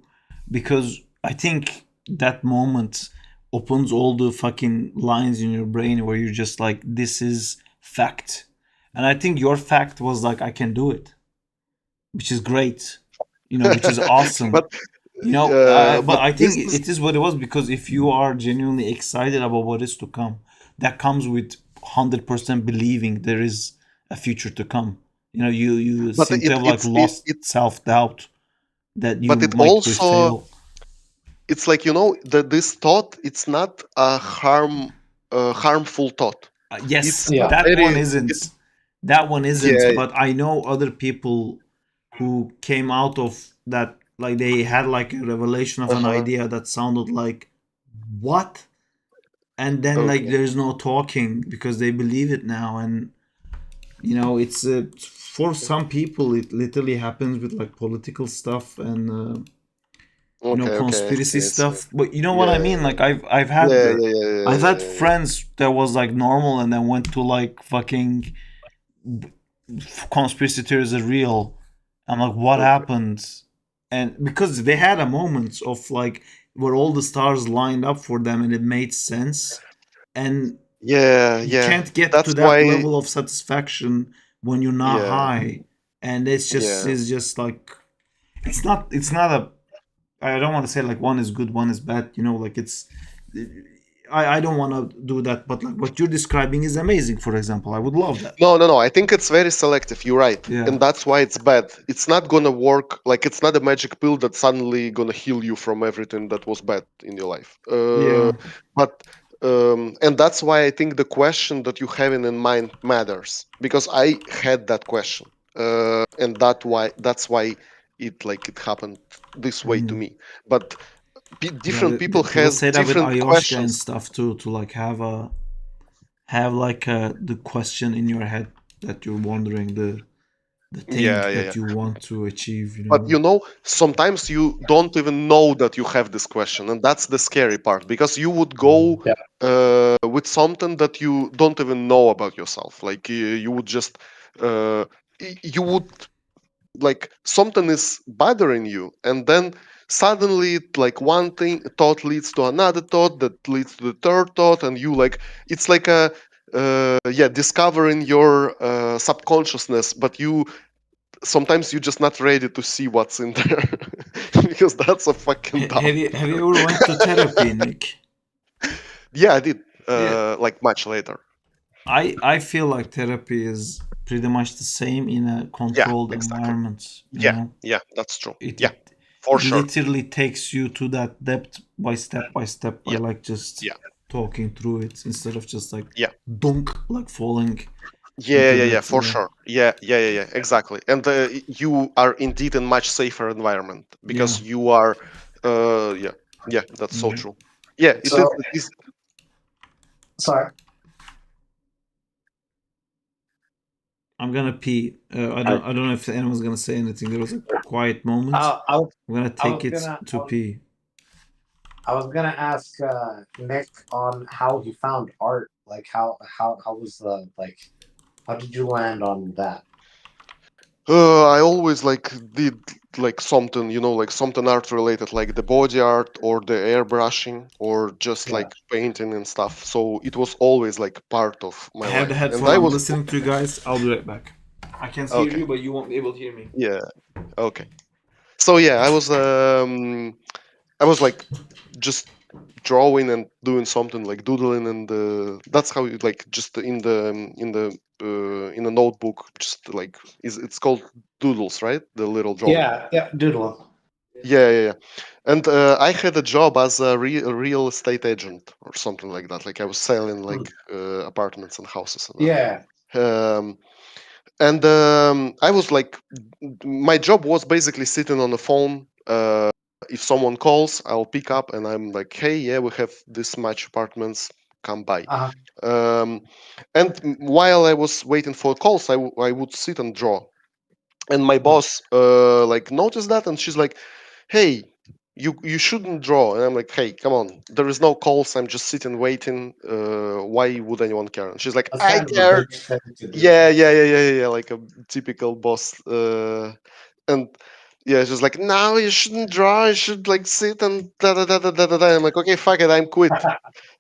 because I think that moment opens all the fucking lines in your brain where you're just like, this is fact. And I think your fact was like, I can do it, which is great, which is awesome. but But but I this think is it is what it was, because if you are genuinely excited about what is to come, that comes with 100% believing there is a future to come. You but seem to have like lost it self doubt that but you it might also prevail. it's like, you know, that this thought, it's not a harmful thought. Yes, It's a that one very isn't. That one isn't. yeah. But I know other people who came out of that, like they had like a revelation of an Uh-huh. idea that sounded like, what? And then like Okay. there's no talking because they believe it now. And it's for some people it literally happens with like political stuff and Okay, I conspiracy see, I see. stuff. But you know what Yeah, I mean, like I've had yeah, yeah, yeah, yeah, I've yeah, had yeah, yeah. friends that was like normal and then went to like fucking conspiracy theories are real. I'm like, what Okay. happened? And because they had a moment of like where all the stars lined up for them and it made sense, and Yeah, you yeah. can't get to That's that why. level of satisfaction when you're not Yeah, high. And yeah. it's just like, it's not a, I don't want to say like one is good, one is bad, like it's, I don't want to do that, but like what you're describing is amazing. For example, I would love that. No. I think it's very selective. You're right, Yeah. and that's why it's bad. It's not gonna work. Like it's not a magic pill that's suddenly gonna heal you from everything that was bad in your life. Yeah. But and that's why I think the question that you having in mind matters, because I had that question, and that's why it happened this way to me. But different people People has say that with different ayahuasca and questions. stuff too, to like have like the question in your head that you're wondering, the thing Yeah. that you want to achieve. You But know. sometimes you don't even know that you have this question, and that's the scary part, because you would go with something that you don't even know about yourself. Like you would just you would, like, something is bothering you, and then suddenly like one thing thought leads to another thought that leads to the third thought, and you like, it's like a discovering your subconsciousness, but you sometimes you're just not ready to see what's in there because that's a fucking Have dumb. you ever went to therapy, Nick? Yeah, I did. Yeah. Like much later. I feel like therapy is pretty much the same in a Yeah, controlled exactly. environment. You Yeah, know, yeah, that's true. it Yeah, it for it sure. literally takes you to that depth by step by Yeah, like just yeah, talking through it instead of just like yeah. dunk, like falling Yeah, into yeah, yeah, that. for sure. Yeah, exactly. And you are indeed in much safer environment Yeah. because you are, yeah, yeah, that's so Yeah. true. Yeah, it is. So, It is. sorry. I'm gonna pee. I don't know if anyone's gonna say anything. There was a quiet moment. I I'm gonna I take was it gonna to pee. I was gonna ask Nick on how he found art. Like how was the like how did you land on that? I always like did like something, like something art related, like the body art or the airbrushing or just Yeah. like painting and stuff. So it was always like part of I my have the life, and headphone. I I'm was listening to you guys. I'll be right back. I can hear okay. you, but you won't be able to hear me. Yeah, okay. So yeah, I was like just drawing and doing something like doodling, and that's how you like just in a notebook, just like it's called doodles, right? The little drawing. Yeah, doodling. Yeah. And I had a job as a real estate agent or something like that. Like I was selling Hmm. like apartments and houses and Yeah. that. And I was like, my job was basically sitting on the phone. If someone calls, I'll pick up and I'm like, hey, yeah, we have this much apartments. Come by. Uh-huh. Um, and while I was waiting for calls, I would sit and draw. And my boss like noticed that, and she's like, hey, you shouldn't draw. And I'm like, hey, come on, there is no calls, I'm just sitting waiting, why would anyone care? And she's like, That's I kind of a care. bitch thing to do. Yeah, like a typical boss. And yeah, she's like, no, you shouldn't draw, you should like sit and da da da da da da da. I'm like, okay, fuck it, I'm quit.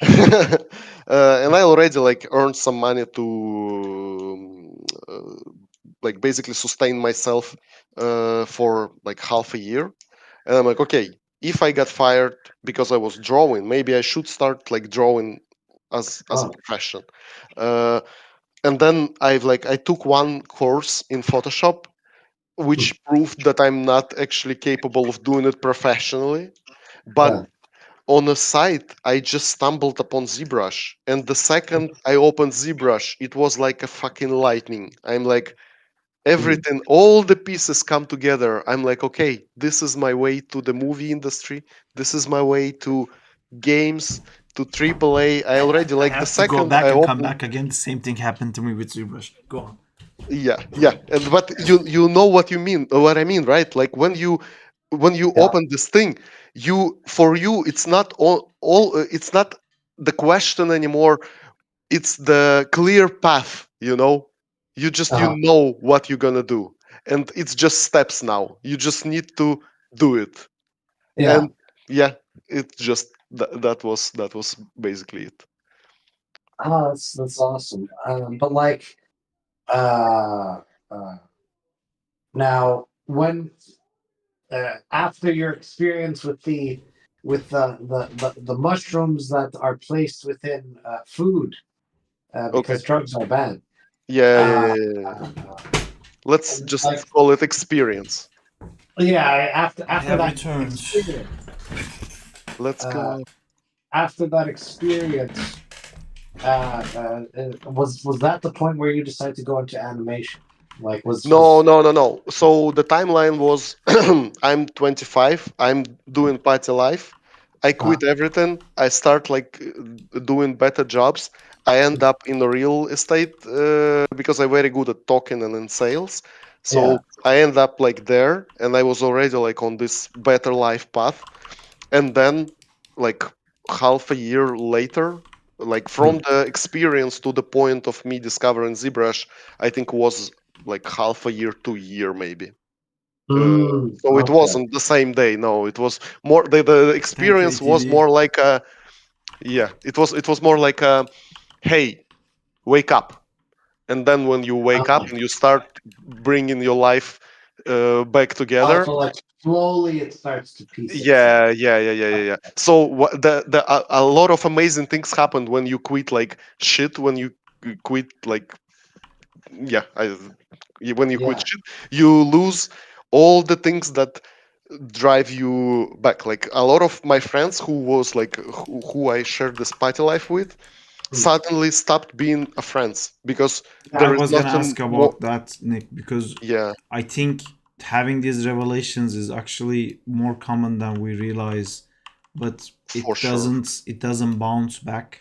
And I already like earned some money to like basically sustain myself for like half a year. And I'm like, okay, if I got fired because I was drawing, maybe I should start like drawing as a Oh. profession. Uh, and then I took one course in Photoshop, which proved that I'm not actually capable of doing it professionally. But Yeah. on a site, I just stumbled upon ZBrush, and the second I opened ZBrush, it was like a fucking lightning. I'm like, everything, all the pieces come together. I'm like, okay, this is my way to the movie industry. This is my way to games, to AAA. I already I like the have to go second I back and come opened. back again. The same thing happened to me with ZBrush. Go on. Yeah, and but you know what you mean, what I mean, right? Like when you Yeah. open this thing, for you it's not all it's not the question anymore, it's the clear path, you Uh-huh. know what you're gonna do, and it's just steps now, you just need to do it. Yeah. And yeah, it just that was basically it. Oh, that's awesome. But like uh uh now when after your experience with with the mushrooms that are placed within food because drugs are banned. Yeah. Let's just Like, call it experience. yeah, after I after have that returned. experience, Let's go. after that experience, was that the point where you decided to go into animation? Like, No. So the timeline was I'm 25, I'm doing party life. I quit everything. I start like doing better jobs. I end up in the real estate because I'm very good at talking and in sales. Yeah. So I end up like there, and I was already like on this better life path. And then, like half a year later, like from the experience to the point of me discovering ZBrush, I think was like half a year to year maybe. So it Okay. wasn't the same day. No, it was more. The Thank you, experience was ATV. more like a, yeah. It was more like a, hey, wake up. And then when you wake up and you start bringing your life back together. So like slowly it starts to piece itself. Yeah. So what a lot of amazing things happened when you quit like shit. When you quit like yeah, when you quit Yeah. shit, you lose all the things that drive you back. Like a lot of my friends who was like who I shared this party life with suddenly stopped being a friends because I there is was gonna nothing ask more. about that, Nick, because Yeah, I think having these revelations is actually more common than we realize, but for sure. it doesn't bounce back.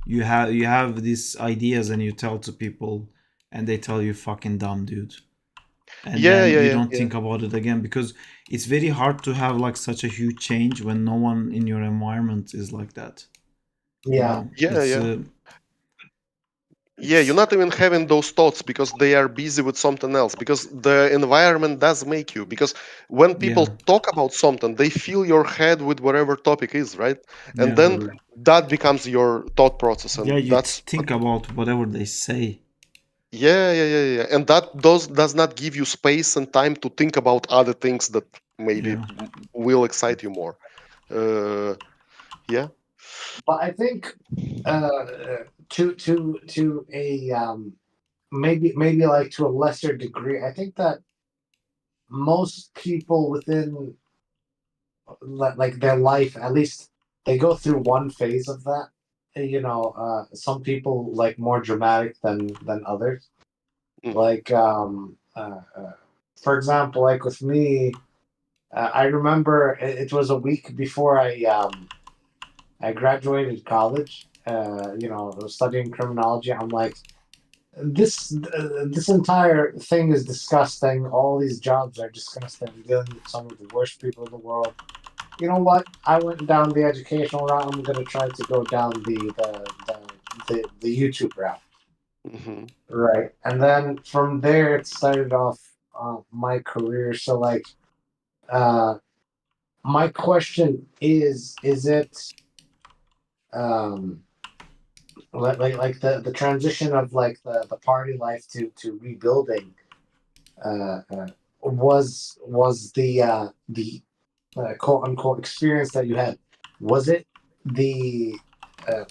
You have these ideas and you tell to people and they tell you fucking dumb dude. And then you don't Yeah. think about it again because it's very hard to have like such a huge change when no one in your environment is like that. You Yeah. know, Yeah. Yeah, you're not even having those thoughts because they are busy with something else. Because the environment does make you. Because when people yeah, talk about something, they fill your head with whatever topic is, right? And yeah, then that becomes your thought process, yeah. and You that's think about whatever they say. yeah. And that does not give you space and time to think about other things that maybe Yeah. will excite you more. Uh, yeah. But I think to a maybe like to a lesser degree, I think that most people within like their life, at least they go through one phase of that. Some people like more dramatic than others. Mhm. Like for example, like with me, I remember it was a week before I graduated college. I was studying criminology. I'm like, this entire thing is disgusting. All these jobs are disgusting. I'm dealing with some of the worst people in the world. You know what? I went down the educational route. I'm gonna try to go down the YouTube route, Mhm. right? And then from there, it started off my career. So like, uh, my question is it um like the transition of like the party life to rebuilding was the quote unquote experience that you had, was it the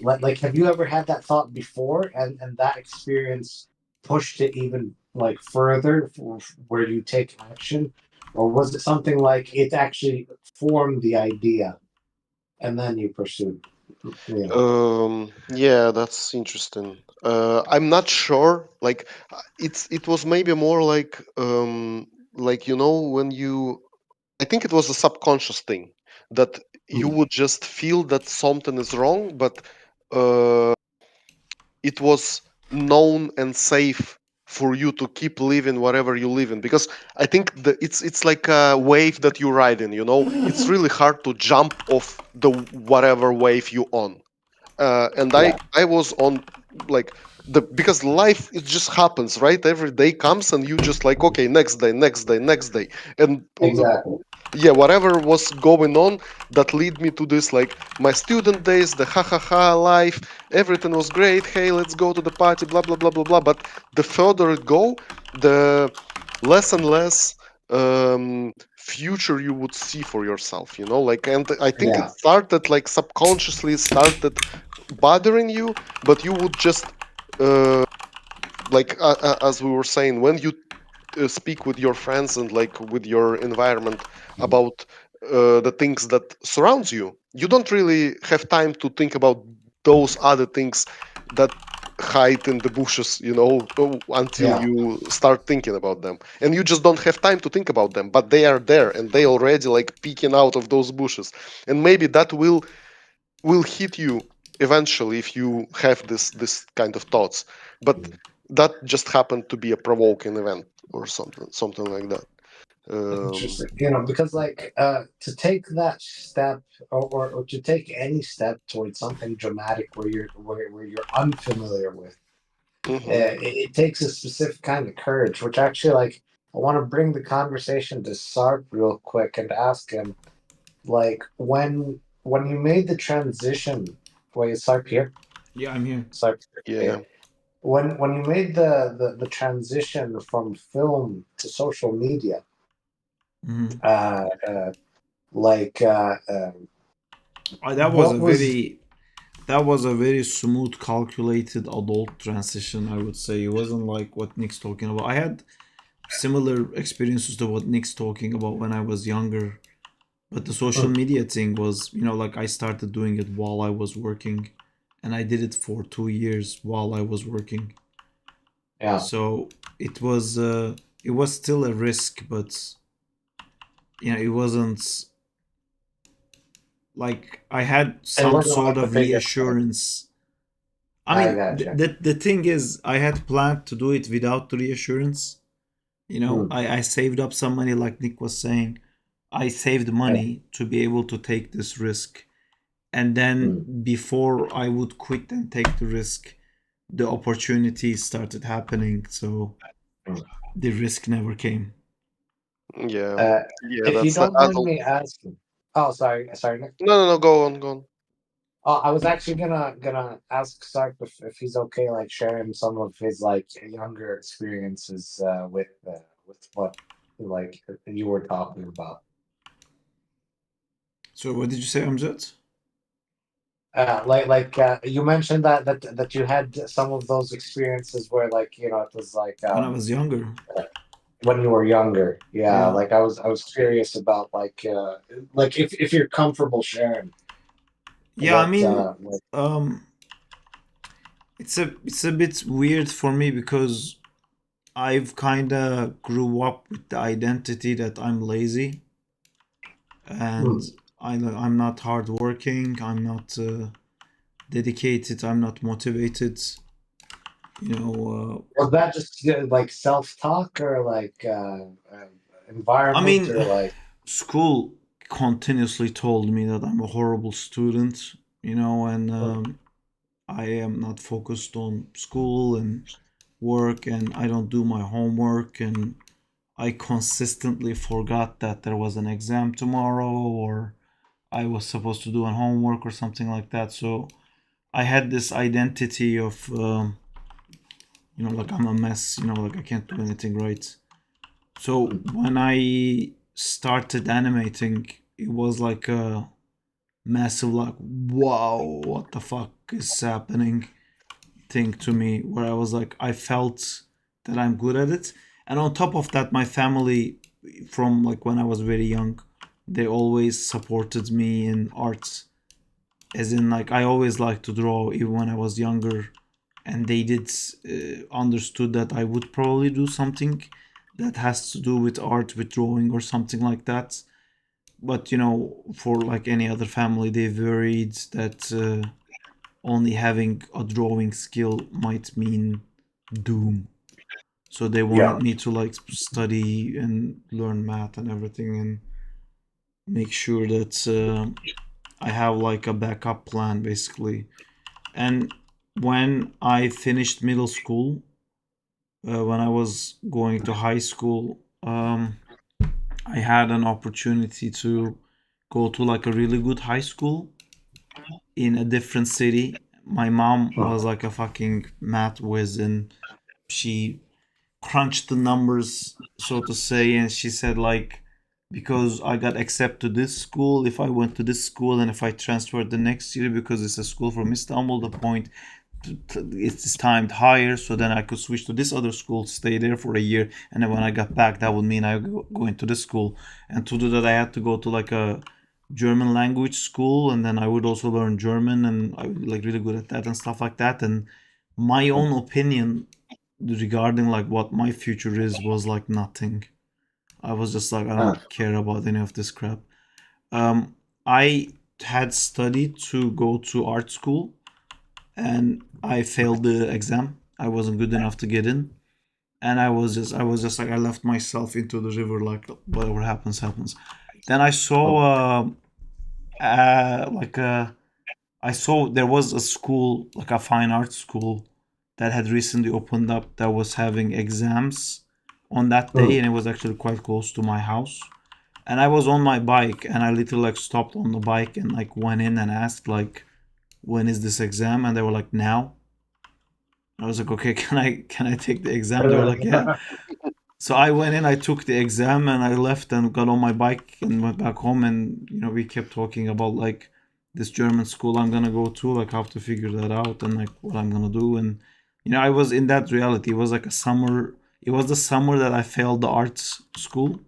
like have you ever had that thought before and that experience pushed it even like further where you take action, or was it something like it actually formed the idea and then you pursued, you know? Yeah, that's interesting. I'm not sure. Like, it was maybe more like when you. I think it was a subconscious thing that you would just feel that something is wrong, but uh, it was known and safe for you to keep living whatever you live in because I think it's like a wave that you ride in. It's really hard to jump off the whatever wave you on, and I was on like the because life it just happens, right? Every day comes and you just like, okay, next day, and Exactly. yeah, whatever was going on that lead me to this, like my student days, the ha ha ha life, everything was great. Hey, let's go to the party, blah blah blah blah blah. But the further it go, the less and less future you would see for yourself, you know, like, and I think it Yeah. started like subconsciously started bothering you, but you would just like as we were saying, when you speak with your friends and like with your environment about the things that surrounds you, you don't really have time to think about those other things that hide in the bushes, you know, until Yeah. you start thinking about them, and you just don't have time to think about them, but they are there and they already like peeking out of those bushes, and maybe that will hit you eventually if you have this kind of thoughts, but that just happened to be a provoking event or something like that. Interesting. You know, because like to take that step, or to take any step towards something dramatic where you're unfamiliar with, Mhm. it takes a specific kind of courage. Which actually, like, I want to bring the conversation to Sarp real quick and ask him, like, when you made the transition. Wait, is Sarp here? Yeah, I'm here. Sarp. Yeah. When you made the transition from film to social media, Mhm. uh, uh, like That was what a was very smooth, calculated adult transition. I would say it wasn't like what Nick's talking about. I had similar experiences to what Nick's talking about when I was younger, but the social media thing was, like I started doing it while I was working, and I did it for 2 years while I was working. yeah. So it was still a risk, but it wasn't like I had It some wasn't sort like the of biggest thing. reassurance. I I mean, gotcha. the thing is, I had planned to do it without the reassurance. Mm, I saved up some money, like Nick was saying. I saved yeah, money to be able to take this risk. And then mm, before I would quit and take the risk, the opportunity started happening. So mm. the risk never came. Yeah. Uh, Yeah, if you that's the don't mind adult. me asking, oh, sorry, Nick. No, go on. Oh, I was actually gonna ask Sark if he's okay, like sharing some of his like younger experiences with what like you were talking about. So what did you say, Amjad? You mentioned that you had some of those experiences where like it was like When I was younger. when you were younger. Yeah, Yeah. like I was curious about like if you're comfortable sharing Yeah, I mean, what um it's a bit weird for me because I've kind of grew up with the identity that I'm lazy and hmm. I'm not hardworking. I'm not dedicated. I'm not motivated. You know, Was that just like self-talk or like I environment mean, or like school continuously told me that I'm a horrible student. And I am not focused on school and work, and I don't do my homework, and I consistently forgot that there was an exam tomorrow, or I was supposed to do a homework or something like that. So I had this identity of, like I'm a mess, like I can't do anything right. So when I started animating, it was like a massive, like, wow, what the fuck is happening thing to me, where I was like, I felt that I'm good at it. And on top of that, my family, from like when I was very young, they always supported me in arts. As in, like, I always liked to draw even when I was younger. And they did understood that I would probably do something that has to do with art, with drawing or something like that. But, for like any other family, they worried that only having a drawing skill might mean doom. So they yeah. wanted me to like study and learn math and everything and make sure that I have like a backup plan basically. And when I finished middle school, when I was going to high school, I had an opportunity to go to like a really good high school in a different city. My mom was like a fucking math whiz and she crunched the numbers, so to say, and she said like because I got accepted to this school, if I went to this school, and if I transferred the next year because it's a school from Istanbul, the point it's timed higher, so then I could switch to this other school, stay there for a year, and then when I got back, that would mean I go into this school. And to do that, I had to go to like a German language school, and then I would also learn German, and I would like really good at that and stuff like that. And my own opinion regarding like what my future is was like nothing. I was just like, I don't care about any of this crap. I had studied to go to art school, and I failed the exam. I wasn't good enough to get in, and I was just like, I left myself into the river, like whatever happens, happens. Then I saw I saw there was a school, like a fine arts school, that had recently opened up, that was having exams on that day, and it was actually quite close to my house. And I was on my bike, and I literally like stopped on the bike and like went in and asked like, when is this exam? And they were like, now. I was like, okay, can I take the exam? They were like, yeah. So I went in, I took the exam, and I left and got on my bike and went back home. And we kept talking about like this German school I'm gonna go to, like how to figure that out and like what I'm gonna do. And I was in that reality. It was like a summer. It was the summer that I failed the arts school.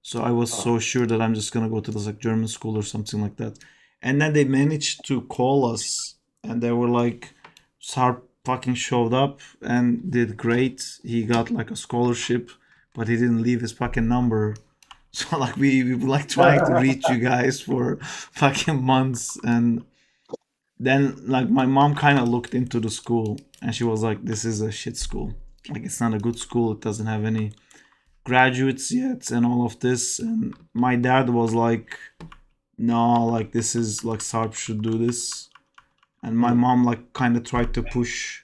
So I was so sure that I'm just gonna go to this like German school or something like that. And then they managed to call us, and they were like, Sarp fucking showed up and did great. He got like a scholarship, but he didn't leave his fucking number. So like we were like trying to reach you guys for fucking months. And then like my mom kind of looked into the school, and she was like, this is a shit school. Like it's not a good school. It doesn't have any graduates yet and all of this. And my dad was like, no, like this is like Sarp should do this. And my mom like kind of tried to push,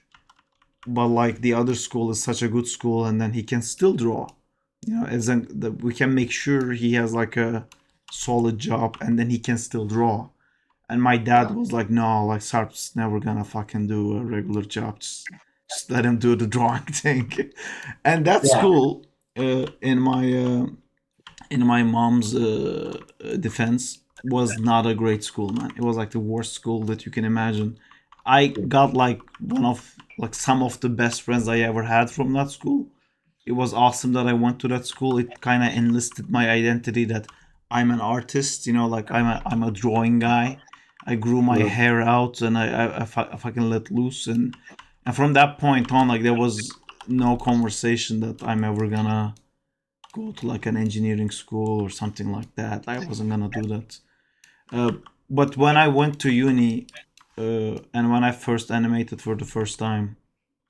but like the other school is such a good school, and then he can still draw, as in we can make sure he has like a solid job, and then he can still draw. And my dad was like, no, like Sarp's never gonna fucking do a regular job, just let him do the drawing thing. And that school, in my mom's defense, was not a great school, man. It was like the worst school that you can imagine. I got like some of the best friends I ever had from that school. It was awesome that I went to that school. It kind of enlisted my identity that I'm an artist, like I'm a drawing guy. I grew my hair out, and I fucking let loose, and from that point on, like there was no conversation that I'm ever gonna go to like an engineering school or something like that. I wasn't gonna do that. But when I went to uni, and when I first animated for the first time,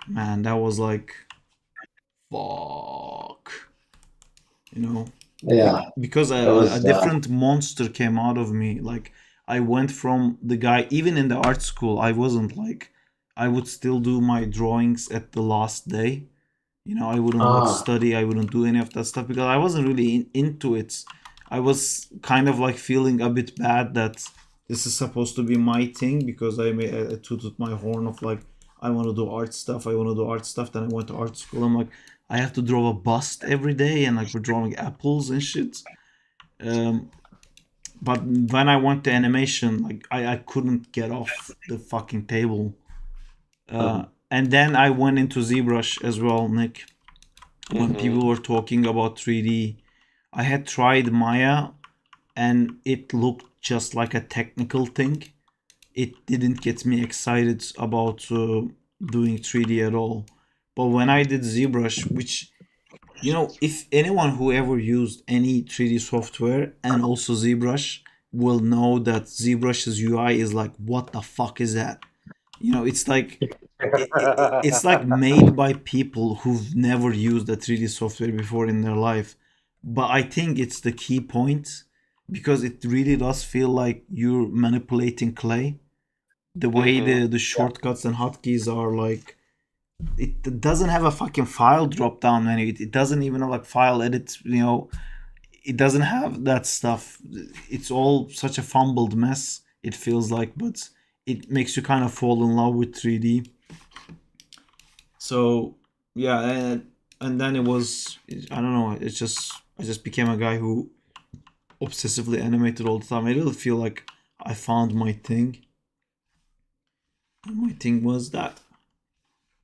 man, that was like, fuck, because a different monster came out of me. Like I went from the guy, even in the art school, I wasn't like, I would still do my drawings at the last day. I wouldn't like study. I wouldn't do any of that stuff because I wasn't really into it. I was kind of like feeling a bit bad that this is supposed to be my thing, because I tooted my horn of like, I want to do art stuff. I want to do art stuff. Then I went to art school. I'm like, I have to draw a bust every day, and like we're drawing apples and shit. But when I went to animation, like I couldn't get off the fucking table. And then I went into ZBrush as well, Nick. When people were talking about 3D, I had tried Maya, and it looked just like a technical thing. It didn't get me excited about doing 3D at all. But when I did ZBrush, which, if anyone who ever used any 3D software and also ZBrush will know that ZBrush's UI is like, what the fuck is that? It's like it's like made by people who've never used a 3D software before in their life. But I think it's the key point, because it really does feel like you're manipulating clay. The way the shortcuts and hotkeys are, like, it doesn't have a fucking file drop down menu. It doesn't even have like file edit, it doesn't have that stuff. It's all such a fumbled mess, it feels like, but it makes you kind of fall in love with 3D. So yeah, and then it was, I don't know, I just became a guy who obsessively animated all the time. I really feel like I found my thing. And my thing was that.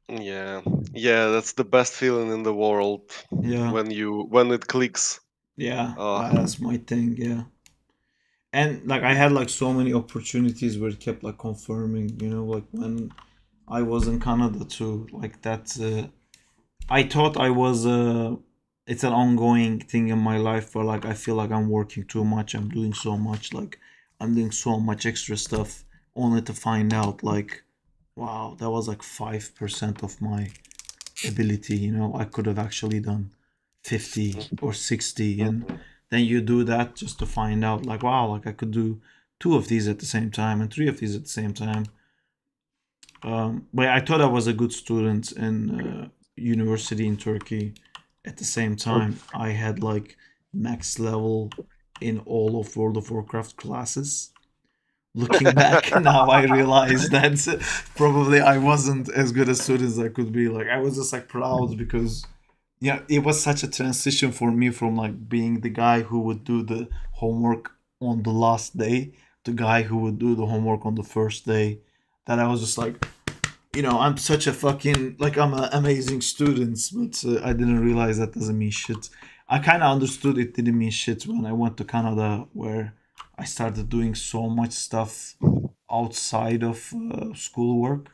Yeah, yeah, that's the best feeling in the world Yeah. when it clicks. Yeah, Oh, that's my thing. Yeah, and like I had like so many opportunities where it kept like confirming. Like when I was in Canada too. Like that. I thought I was. It's an ongoing thing in my life where like I feel like I'm working too much. I'm doing so much. Like I'm doing so much extra stuff, only to find out like, wow, that was like 5% of my ability. I could have actually done 50 or 60, and then you do that just to find out like, wow, like I could do two of these at the same time and three of these at the same time. But I thought I was a good student in university in Turkey. At the same time, I had like max level in all of World of Warcraft classes. Looking back now, I realized that probably I wasn't as good a student as I could be. Like I was just like proud because it was such a transition for me from like being the guy who would do the homework on the last day to guy who would do the homework on the first day, that I was just like, I'm such a fucking like I'm an amazing student, but I didn't realize that doesn't mean shit. I kind of understood it didn't mean shit when I went to Canada, where I started doing so much stuff outside of schoolwork.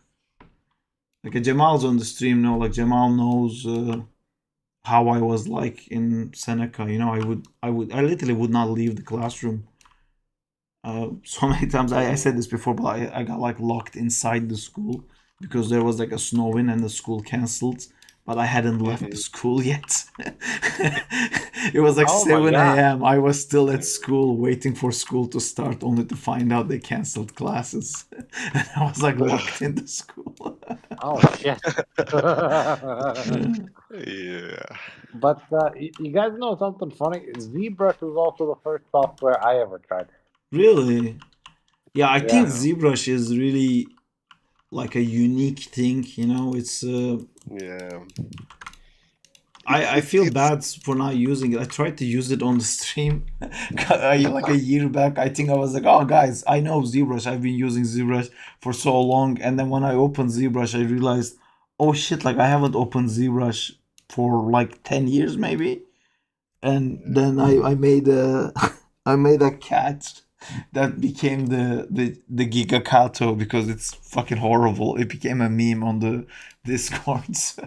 Like Jamal's on the stream now. Like Jamal knows how I was like in Seneca. I literally would not leave the classroom. So many times I said this before, but I got like locked inside the school because there was like a snowing and the school cancelled. But I hadn't left the school yet. It was like Oh my 7 God. a.m. I was still at school waiting for school to start, only to find out they cancelled classes. And I was like locked in the school. Oh shit. yeah. But you guys know something funny? ZBrush was also the first software I ever tried. Really? Yeah, I think Yeah. ZBrush is really like a unique thing. It's Yeah. I feel bad for not using it. I tried to use it on the stream like a year back. I think I was like, oh guys, I know ZBrush. I've been using ZBrush for so long. And then when I opened ZBrush, I realized, oh shit, like I haven't opened ZBrush for like 10 years maybe. And then I made a I made a cat that became the Giga Kato because it's fucking horrible. It became a meme on the Discords.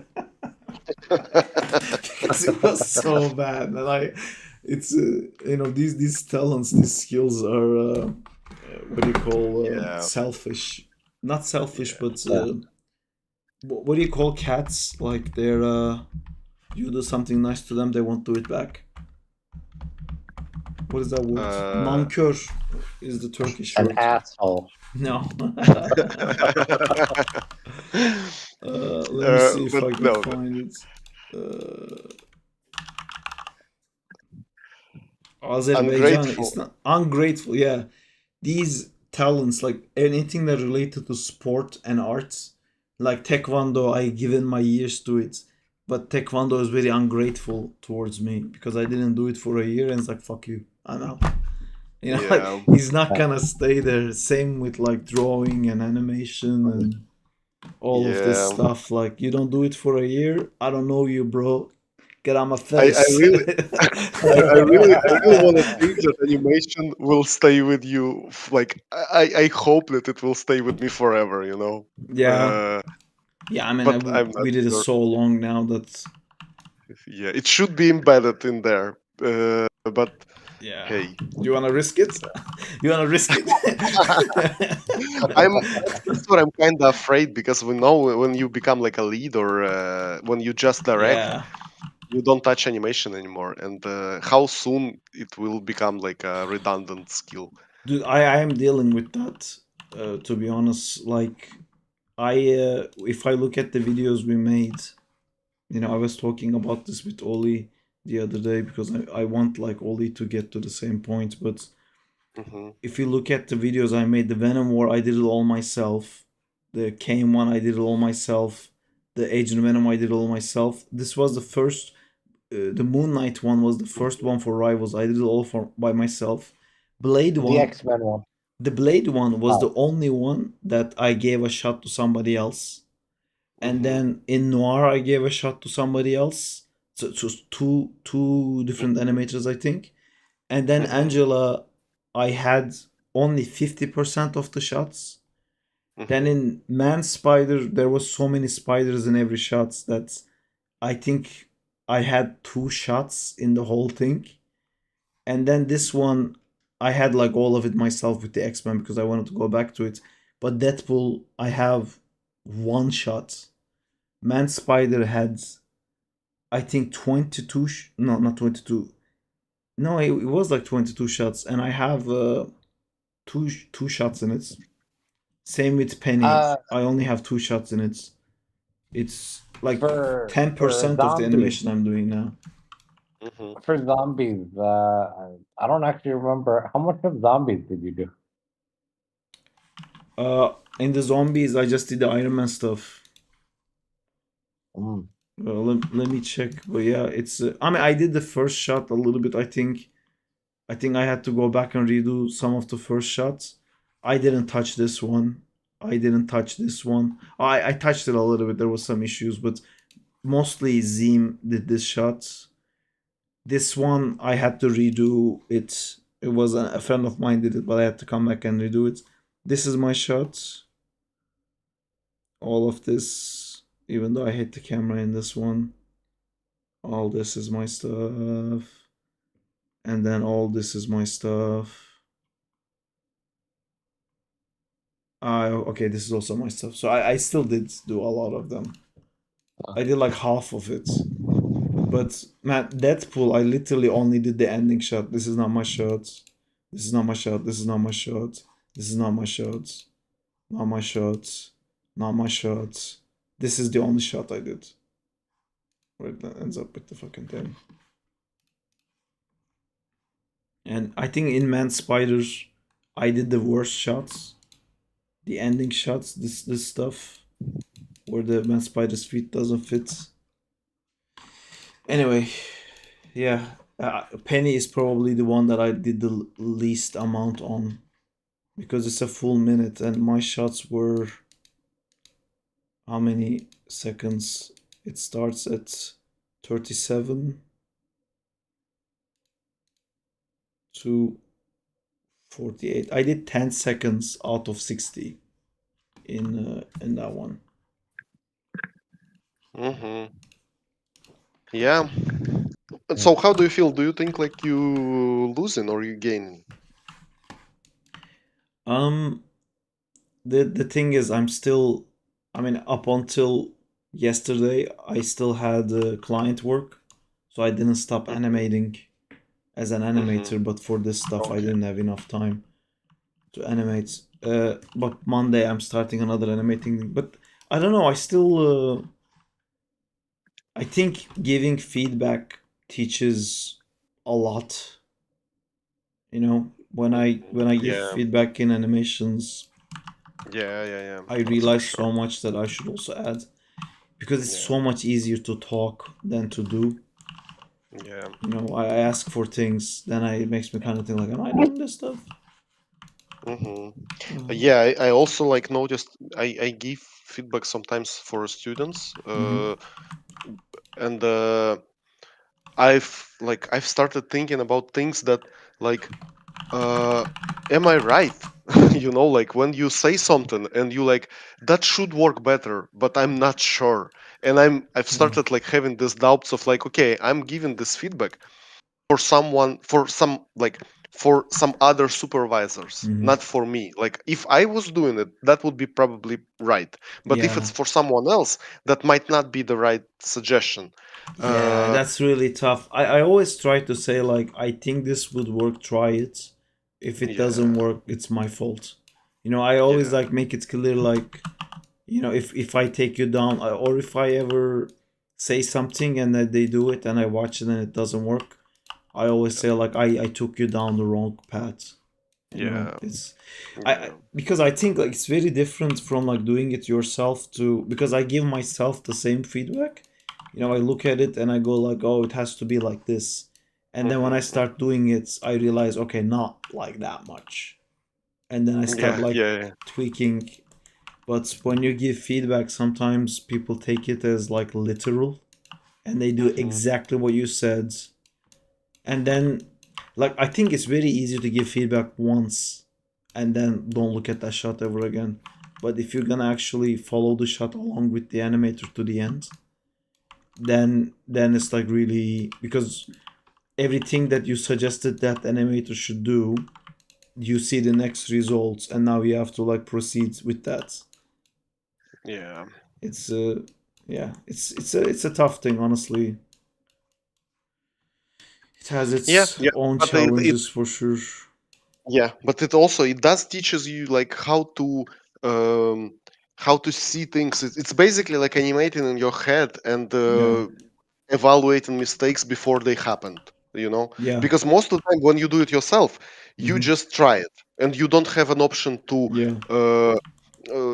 Because it was so bad, and it's these talents, these skills are what do you call selfish? Not selfish, but what do you call cats? Like they're you do something nice to them, they won't do it back. What is that word? Nankör is the Turkish word. An asshole. No. Let me see if I can find it. Azerbaijan is not ungrateful. Yeah, these talents, like anything that related to sport and arts, like taekwondo, I given my years to it, but taekwondo is very ungrateful towards me because I didn't do it for a year, and it's like fuck you, I'm out. Like he's not gonna stay there. Same with like drawing and animation and all of this stuff. Like you don't do it for a year, I don't know you, bro. Get on my face. I really want to think that animation will stay with you. Like I hope that it will stay with me forever. Yeah. Yeah, I mean, we did it so long now that. Yeah, it should be embedded in there. But yeah, hey, you wanna risk it? You wanna risk it? That's what I'm kind of afraid, because we know when you become like a lead or when you just direct, you don't touch animation anymore, and how soon it will become like a redundant skill. Dude, I am dealing with that. To be honest, like if I look at the videos we made, I was talking about this with Oli the other day because I want like Oli to get to the same point. But if you look at the videos I made, the Venom War, I did it all myself. The KM1, I did it all myself. The Agent Venom, I did it all myself. This was the first the Moon Knight one was the first one for Rivals. I did it all for by myself. Blade The one, X-Men one. the Blade one was the Oh. only one that I gave a shot to somebody else. And Mhm. then in Noir I gave a shot to somebody else. So two different animators, I think. And then Mhm. Angela, I had only 50% of the shots. Then Mhm. in Man Spider, there was so many spiders in every shots that I think I had 2 shots in the whole thing. And then this one, I had like all of it myself with the X-Men because I wanted to go back to it. But Deadpool, I have 1 shot. Man Spider had, I think, 22. No, not 22. No, it was like 22 shots, and I have two shots in it. Same with Penny. Uh, I only have 2 shots in it. It's like for 10% of the zombies, animation I'm doing now. Mhm. for zombies, I don't actually remember how much of zombies did you do? In the zombies, I just did the Iron Man stuff. Mm. Let me check. But yeah, it's. I mean, I did the first shot a little bit. I think. I think I had to go back and redo some of the first shots. I didn't touch this one. I didn't touch this one. I touched it a little bit. There was some issues, but mostly Zim did this shot. This one I had to redo it. It was a friend of mine did it, but I had to come back and redo it. This is my shot. All of this, even though I hate the camera in this one. All this is my stuff. And then all this is my stuff. Okay, this is also my stuff. So I still did do a lot of them. I did like half of it. But man, Deadpool, I literally only did the ending shot. This is not my shot. This is not my shot. This is not my shot. This is not my shot. Not my shot. Not my shot. This is the only shot I did. Where it ends up with the fucking thing. And I think in Man Spiders, I did the worst shots. The ending shots, this stuff. Where the Man Spider's feet doesn't fit. Anyway, yeah. Penny is probably the one that I did the least amount on. Because it's a full minute and my shots were... How many seconds? It starts at 37 to 48. I did 10 seconds out of 60 in that one. Mhm. Yeah. And so, how do you feel? Do you think like you losing or you gaining? The thing is, I'm still... I mean, up until yesterday, I still had client work, so I didn't stop animating as an animator. But for this stuff, I didn't have enough time to animate. But Monday, I'm starting another animating. But I don't know. I still... I think giving feedback teaches a lot. You know, when I give Yeah. feedback in animations, Yeah. I That's for realize sure. so much that I should also add, because it's Yeah. so much easier to talk than to do. Yeah. You know, I ask for things, then it makes me kind of think like, am I doing this stuff? Mhm. Yeah, I also like noticed I give feedback sometimes for students, and I've started thinking about things that like am I right? You know, like when you say something and you like that should work better, but I'm not sure. And I've started like having these doubts of like, okay, I'm giving this feedback for someone for some other supervisors, not for me. Like if I was doing it, that would be probably right. But if Yeah. it's for someone else, that might not be the right suggestion. Yeah, that's really tough. I always try to say like, I think this would work, try it. If it doesn't Yeah. work, it's my fault. You know, I always Yeah. like make it clear like, you know, if I take you down, or if I ever say something and that they do it and I watch it and it doesn't work, I always say like, I took you down the wrong path. You know, Yeah. it's Yeah. because I think like it's very different from like doing it yourself to, because I give myself the same feedback, you know, I look at it and I go like, oh, it has to be like this. And then when I start doing it, I realize, okay, not like that much. And then I start Yeah, like yeah, tweaking. But when you give feedback, sometimes people take it as like literal and they do exactly what you said. And then, like, I think it's very easy to give feedback once and then don't look at that shot ever again. But if you're gonna actually follow the shot along with the animator to the end, then it's like really, because everything that you suggested that animator should do, you see the next results, and now you have to like proceed with that. yeah. It's yeah, it's a tough thing, honestly. It has Yeah, its yeah. own But it challenges for sure. yeah, but it also it does teaches you like um how to see things. It's basically like animating in your head and Yeah, evaluating mistakes before they happened. You know, yeah, because most of the time when you do it yourself, you hmm, just try it, and you don't have an option to yeah, uh,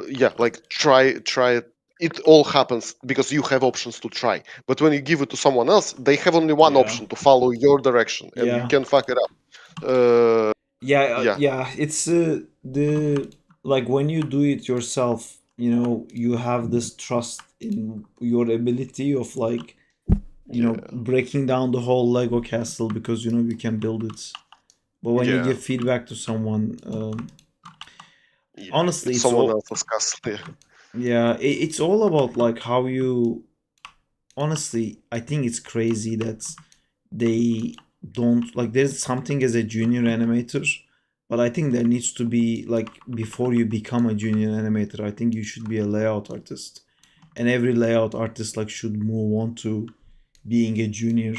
yeah, like try it. It all happens because you have options to try. But when you give it to someone else, they have only one yeah, option to follow your direction, and you yeah. can fuck it up. Yeah. Yeah, it's the like when you do it yourself, you know, you have this trust in your ability of like, you know, Yeah, breaking down the whole Lego castle because you know you can build it. But when you yeah, give feedback to someone, yeah. honestly, It's it's someone all, else's castle. Yeah, yeah, it's all about like how you, honestly, I think it's crazy that they don't like, there's something as a junior animator, but I think there needs to be like, before you become a junior animator, I think you should be a layout artist, and every layout artist like should move on to being a junior,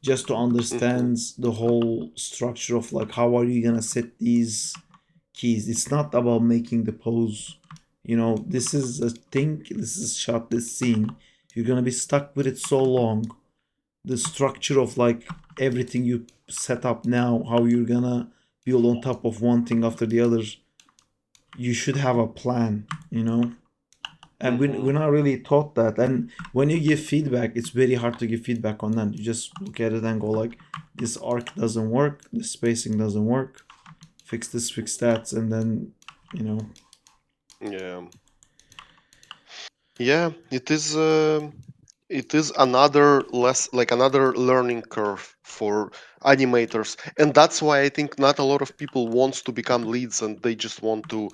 just to hmm, understand the whole structure of like how are you gonna set these keys. It's not about making the pose, you know, this is a thing, this is shot, this scene, you're gonna be stuck with it so long. The structure of like everything you set up now, how you're gonna build on top of one thing after the other, you should have a plan, you know. And we're hmm. not really taught that. And when you give feedback, it's very hard to give feedback on that. You just look at it and go like, this arc doesn't work, this spacing doesn't work, fix this, fix that, and then, you know. Yeah, yeah. It is another less like another learning curve for animators, and that's why I think not a lot of people wants to become leads, and they just want to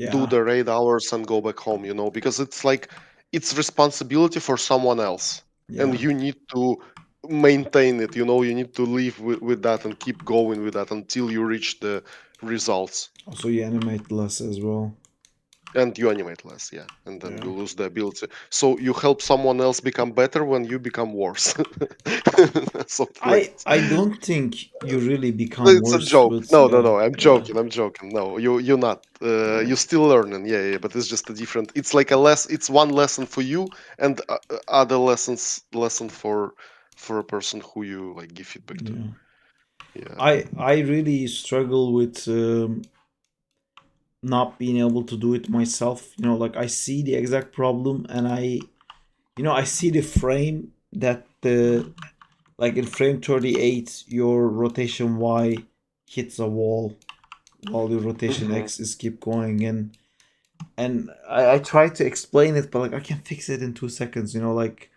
do Yeah, the 8 hours and go back home. You know, because it's like it's responsibility for someone else, and yeah. you need to maintain it. You know, you need to live with that and keep going with that until you reach the results. Also, you animate less as well. And you animate less, yeah, and then Yeah. you lose the ability. So you help someone else become better when you become worse. Something like I this. I don't think you really become It's a worse, joke. but No, no, yeah, no. I'm yeah, joking. I'm joking. No, you're not. You're still learning. Yeah, yeah. But it's just a different. It's like a less. It's one lesson for you, and other lesson for a person who you like give feedback to. yeah. Yeah. I really struggle with not being able to do it myself. You know, like I see the exact problem, and you know, I see the frame that the, like in frame 38, your rotation Y hits a wall while your rotation Hmm. X is keep going, and I try to explain it, but like I can fix it in 2 seconds. You know, like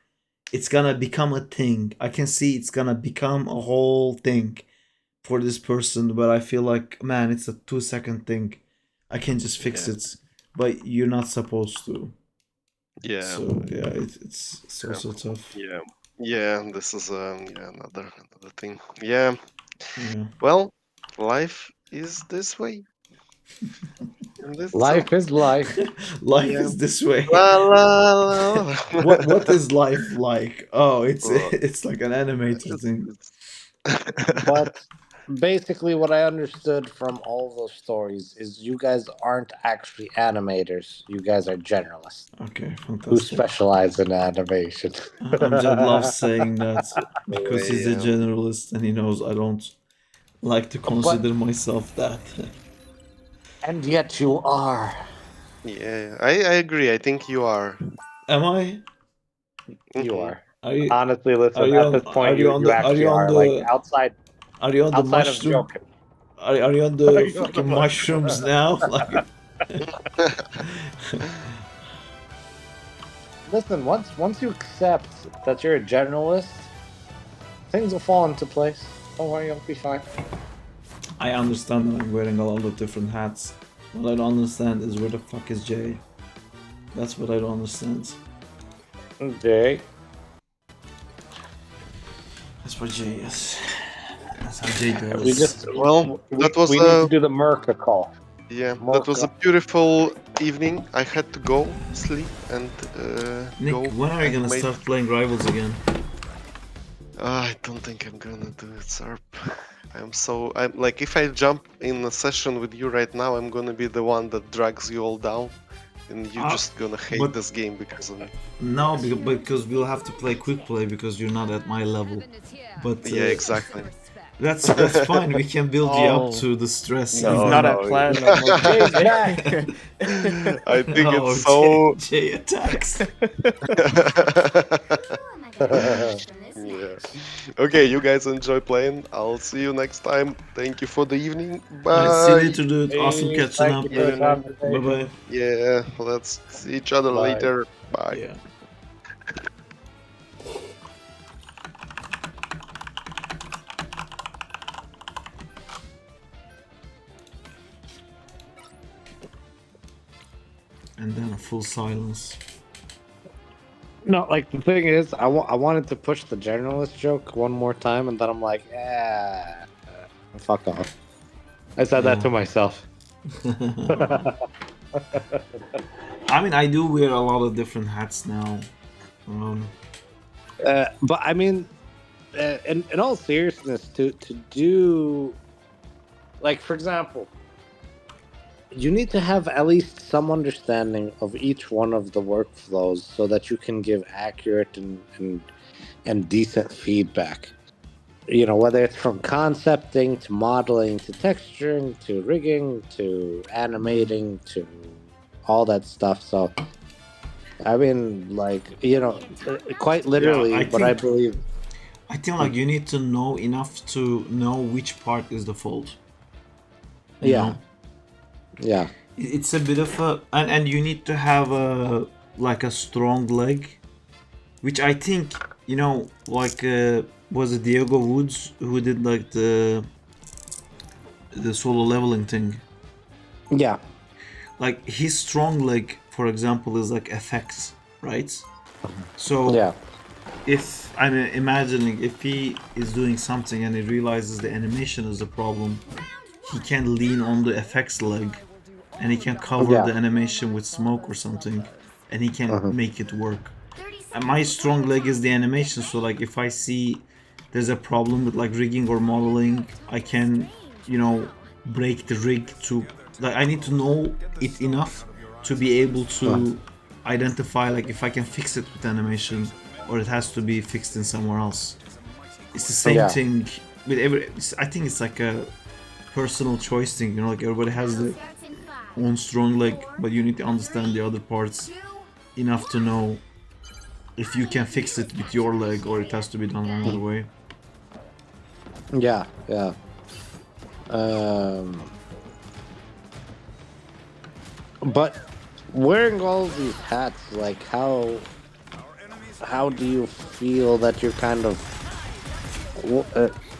it's gonna become a thing. I can see it's gonna become a whole thing for this person, but I feel like, man, it's a 2 second thing. I can just fix Yeah. it, but you're not supposed to. Yeah. So yeah, it's Yeah. also tough. Yeah. Yeah. This is yeah, another thing. Yeah. Yeah, Well, life is this way. And it's Life is life. life yeah. is this way. La la la. What is life like? Oh, it's Uh, it's like an animator it's, thing. it's But basically, what I understood from all those stories is you guys aren't actually animators. You guys are generalists Okay, who fantastic. specialize in animation. Amjad loves saying that because he's a yeah. generalist and he knows I don't like to But consider myself that. and yet you are. Yeah. I agree. I think you are. Am I? You Hmm. are. Are you Honestly, are listen. you At on this are point, you on you the are actually you on are like the outside are you on the outside of mushroom? joking. Are you on Are the you on the fucking mushroom? mushrooms now? Like Listen, once you accept that you're a generalist, things will fall into place. Don't worry, you'll be fine. I understand that I'm wearing a lot of different hats. What I don't understand is where the fuck is Jay? That's what I don't understand. Jay. That's what Jay is. That's how Jay does. We just Well, that was we need to do the Merca call. yeah, that was a beautiful evening. I had to go sleep and Nick, go. when are you gonna start playing Rivals again? I don't think I'm gonna do it, Sarp. I'm like, if I jump in a session with you right now, I'm gonna be the one that drags you all down, and you're just gonna hate but- this game because of it. No, because we'll have to play quick play because you're not at my level. But Yeah, exactly. That's fine. We can build you up to the stress. He's not at plan no more. Jay's back. I think Oh, it's so. Jay attacks. Yeah. Okay, you guys enjoy playing. I'll see you next time. Thank you for the evening. Bye. See you later, dude. Awesome Hey, catching thank up. you for the conversation. Bye bye. Yeah, let's see each other Bye. later. Bye. Yeah. And then a full silence. No, like the thing is, I wanted to push the generalist joke one more time, and then I'm like, fuck off. I said that to myself. I mean, I do wear a lot of different hats now. But I mean, in all seriousness, to do, like, for example, you need to have at least some understanding of each one of the workflows so that you can give accurate and decent feedback. You know, whether it's from concepting to modeling to texturing to rigging to animating to all that stuff. So, I mean, like, you know, quite literally, Yeah, I believe. I think like you need to know enough to know which part is the fault. You know? Yeah. It's a bit of a and you need to have a like a strong leg, which I think, you know, like was it Diego Woods who did like the solo leveling thing? Yeah. Like his strong leg, for example, is like effects, right? So Yeah. if I'm imagining if he is doing something and he realizes the animation is the problem, he can lean on the effects leg and he can cover the animation with smoke or something and he can make it work. And my strong leg is the animation, so like if I see there's a problem with like rigging or modeling, I can, you know, break the rig to like I need to know it enough to be able to identify like if I can fix it with animation or it has to be fixed in somewhere else. It's the same thing with I think it's like a personal choice thing, you know, like everybody has their own strong leg, but you need to understand the other parts enough to know if you can fix it with your leg or it has to be done another way. Yeah. But wearing all these hats, like how do you feel that you're kind of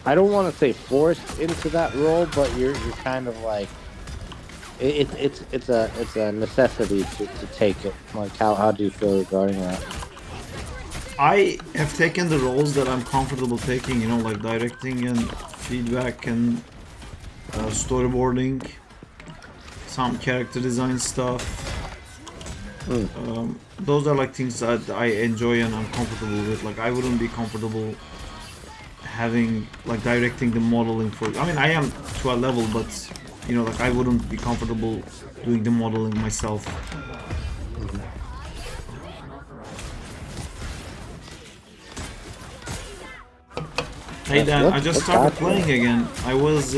I don't want to say forced into that role, but you're kind of like it's a necessity to take it. Like how do you feel regarding that? I have taken the roles that I'm comfortable taking, you know, like directing and feedback and storyboarding, some character design stuff. Those are like things that I enjoy and I'm comfortable with. Like I wouldn't be comfortable having like directing the modeling for. I mean, I am to a level, but you know, like I wouldn't be comfortable doing the modeling myself. Hey Dan, I just started playing again. I was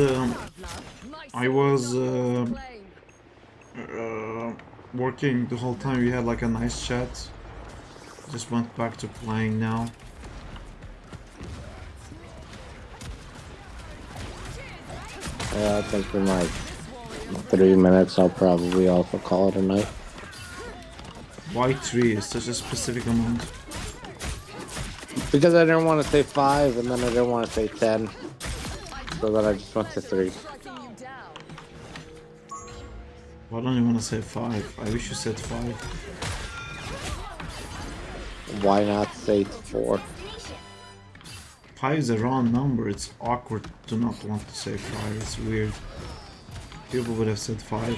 working the whole time. We had like a nice chat. Just went back to playing now. Yeah, I think in like 3 minutes I'll probably also call it a night. Why 3 is such a specific amount? Because I didn't want to say 5 and then I didn't want to say 10. So then I just went to 3. Why don't you want to say 5? I wish you said 5. Why not say 4? 5 is a round number. It's awkward to not want to say 5. It's weird. People would have said 5.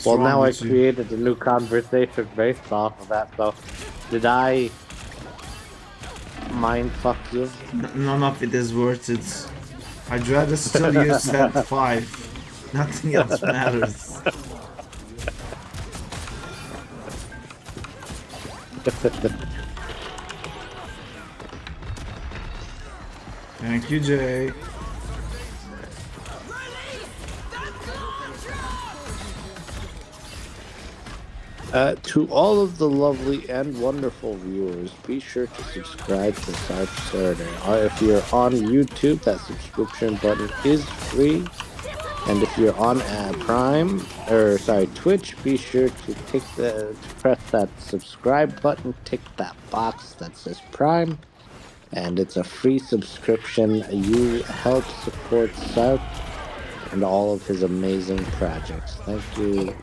Well, now I with you? created a new conversation based off of that, so did I mind fuck you? None of it is worth it. I'd rather still use said 5. Nothing else matters. Thank you, Jay. To all of the lovely and wonderful viewers, be sure to subscribe to Sarge Saturday. If you're on YouTube, that subscription button is free. And if you're on Twitch, be sure to press that subscribe button, tick that box that says Prime, and it's a free subscription. You help support Sarge and all of his amazing projects. Thank you.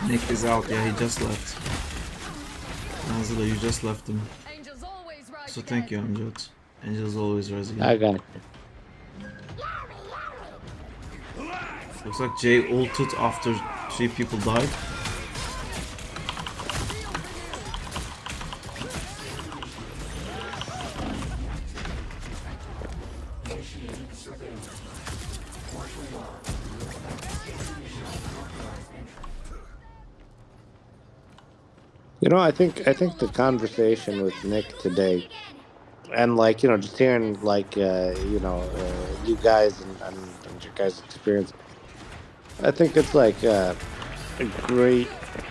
Nick is out. Yeah, he just left. Nazla, you just left him. So thank you, Amjad. Angels always rise again. I got it. Looks like Jay ulted after 3 people died. You know, I think the conversation with Nick today, and like, you know, just hearing like you guys and your guys' experience, I think it's like a great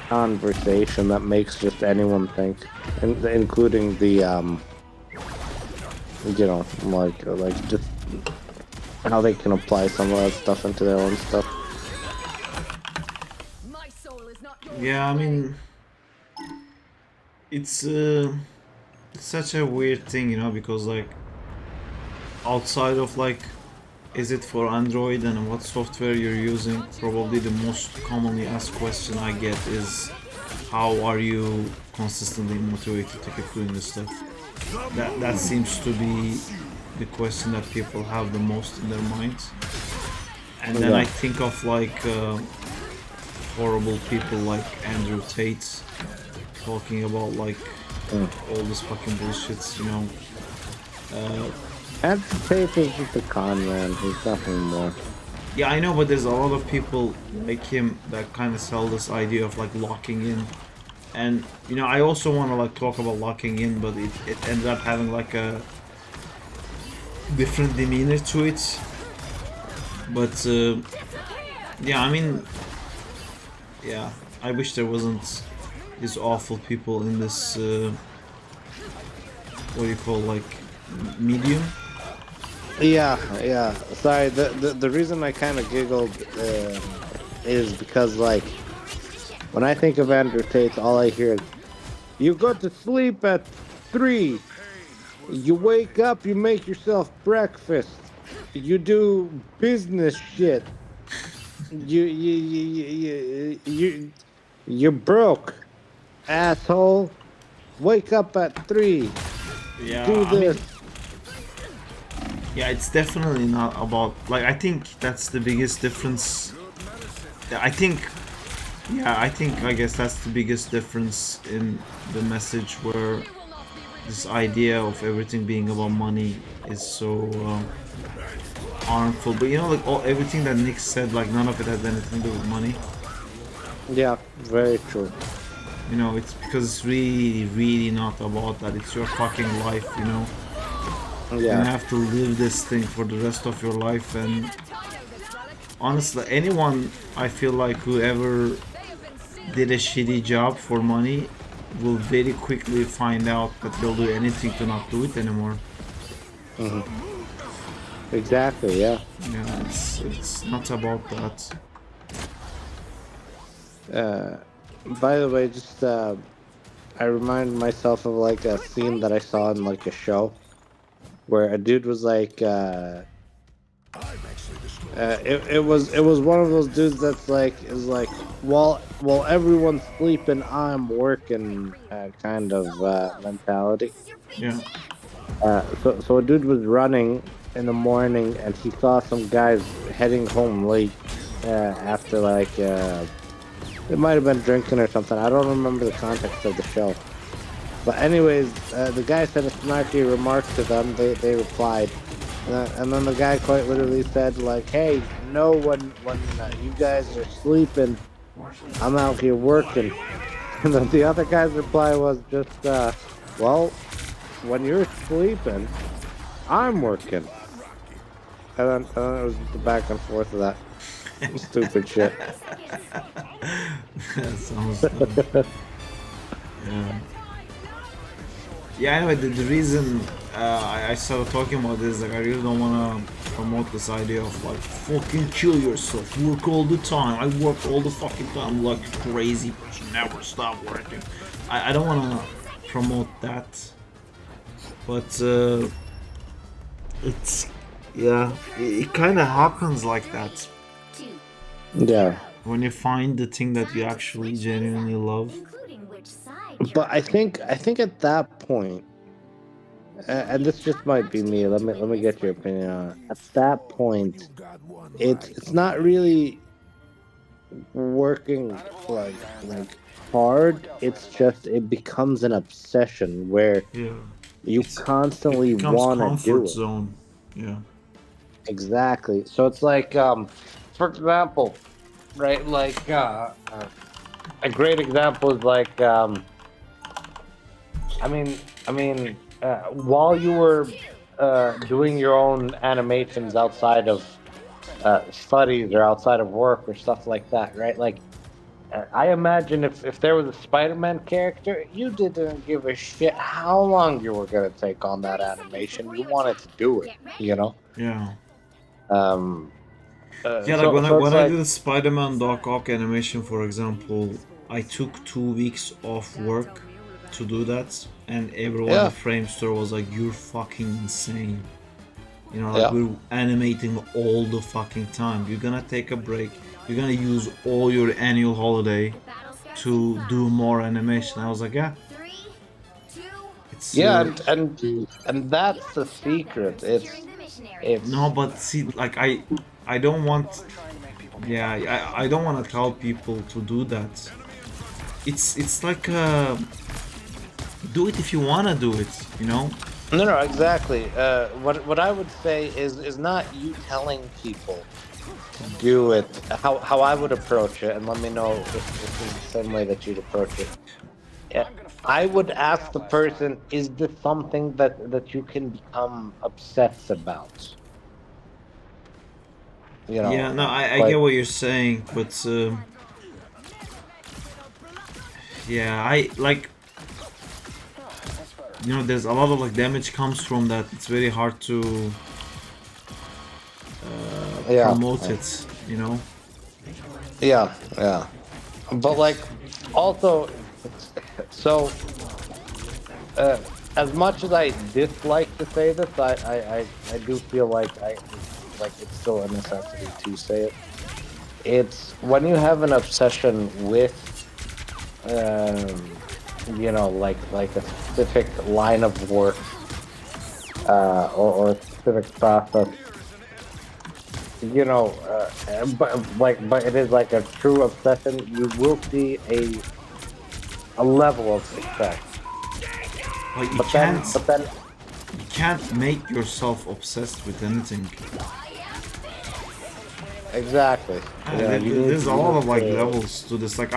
conversation that makes just anyone think, including the like just how they can apply some of that stuff into their own stuff. Yeah, I mean, it's such a weird thing, you know, because like outside of like, is it for Android and what software you're using, probably the most commonly asked question I get is, how are you consistently motivated to keep doing this stuff? That seems to be the question that people have the most in their minds. And then I think of like horrible people like Andrew Tate talking about like all this fucking bullshit, you know. Andrew Tate is just a con man, he's nothing more. Yeah, I know, but there's a lot of people like him that kind of sell this idea of like locking in. And, you know, I also want to like talk about locking in, but it ended up having like a different demeanor to it. But, yeah, I mean, yeah, I wish there wasn't these awful people in this, what do you call, like, medium? Yeah. Sorry, the reason I kind of giggled is because, like, when I think of Andrew Tate, all I hear is, you go to sleep at 3, you wake up, you make yourself breakfast, you do business shit, you're broke, asshole, wake up at 3, yeah, do this. Yeah, it's definitely not about, like, I think that's the biggest difference. I guess that's the biggest difference in the message, where this idea of everything being about money is so harmful. But you know, like everything that Nick said, like none of it has anything to do with money. Yeah, very true. You know, it's because it's really, really not about that. It's your fucking life, you know. Yeah. You have to live this thing for the rest of your life, and honestly, anyone, I feel like, whoever did a shitty job for money will very quickly find out that he'll do anything to not do it anymore. Exactly. Yeah. Yeah, it's not about that. By the way, just I reminded myself of like a scene that I saw in like a show where a dude was like, it was one of those dudes that's like is like while everyone's sleeping, I'm working kind of mentality. Yeah. So a dude was running in the morning and he saw some guys heading home late after like it might have been drinking or something. I don't remember the context of the show. But anyways, the guy said a snarky remark to them. They replied, and then the guy quite literally said like, "Hey, no, when you guys are sleeping, I'm out here working." And then the other guy's reply was just, "Well, when you're sleeping, I'm working." And then it was just the back and forth of that stupid shit. That sounds dumb. Yeah. Yeah, anyway, the reason I started talking about this, like, I really don't want to promote this idea of, like, fucking kill yourself, work all the time, I work all the fucking time like crazy, but you never stop working. I don't want to promote that, but it's, yeah, it kind of happens like that. Yeah. When you find the thing that you actually genuinely love. But I think at that point, and this just might be me. Let me get your opinion on it. At that point, it's not really working like hard. It's just it becomes an obsession where you constantly want to do it. Zone. Yeah. Exactly. So it's like, for example, right? Like a great example is like, while you were doing your own animations outside of studies or outside of work or stuff like that, right? Like, I imagine if there was a Spider-Man character, you didn't give a shit how long you were gonna take on that animation. You wanted to do it, you know? Yeah. Yeah, like when I did the Spider-Man Doc Ock animation, for example, I took 2 weeks off work to do that, and everyone at the frame store was like, "You're fucking insane." You know, like, we're animating all the fucking time. You're gonna take a break. You're gonna use all your annual holiday to do more animation. I was like, yeah. It's, and that's the secret. It's no, but see, like, I don't want. Yeah, I don't want to tell people to do that. It's like do it if you wanna do it, you know. No, exactly. What I would say is not you telling people to do it. How I would approach it, and let me know if this is the same way that you'd approach it. Yeah, I would ask the person, is this something that you can become obsessed about? You know. Yeah, no, I get what you're saying, but yeah, I like. You know, there's a lot of like damage comes from that. It's very hard to promote it, you know. Yeah, but like also, so as much as I dislike to say this, I do feel like it's still a necessity to say it. It's when you have an obsession with you know, like a specific line of work or a specific process, you know, but it is like a true obsession. You will see a level of success. But you can't make yourself obsessed with anything. Exactly. There's a lot of like levels to this. Like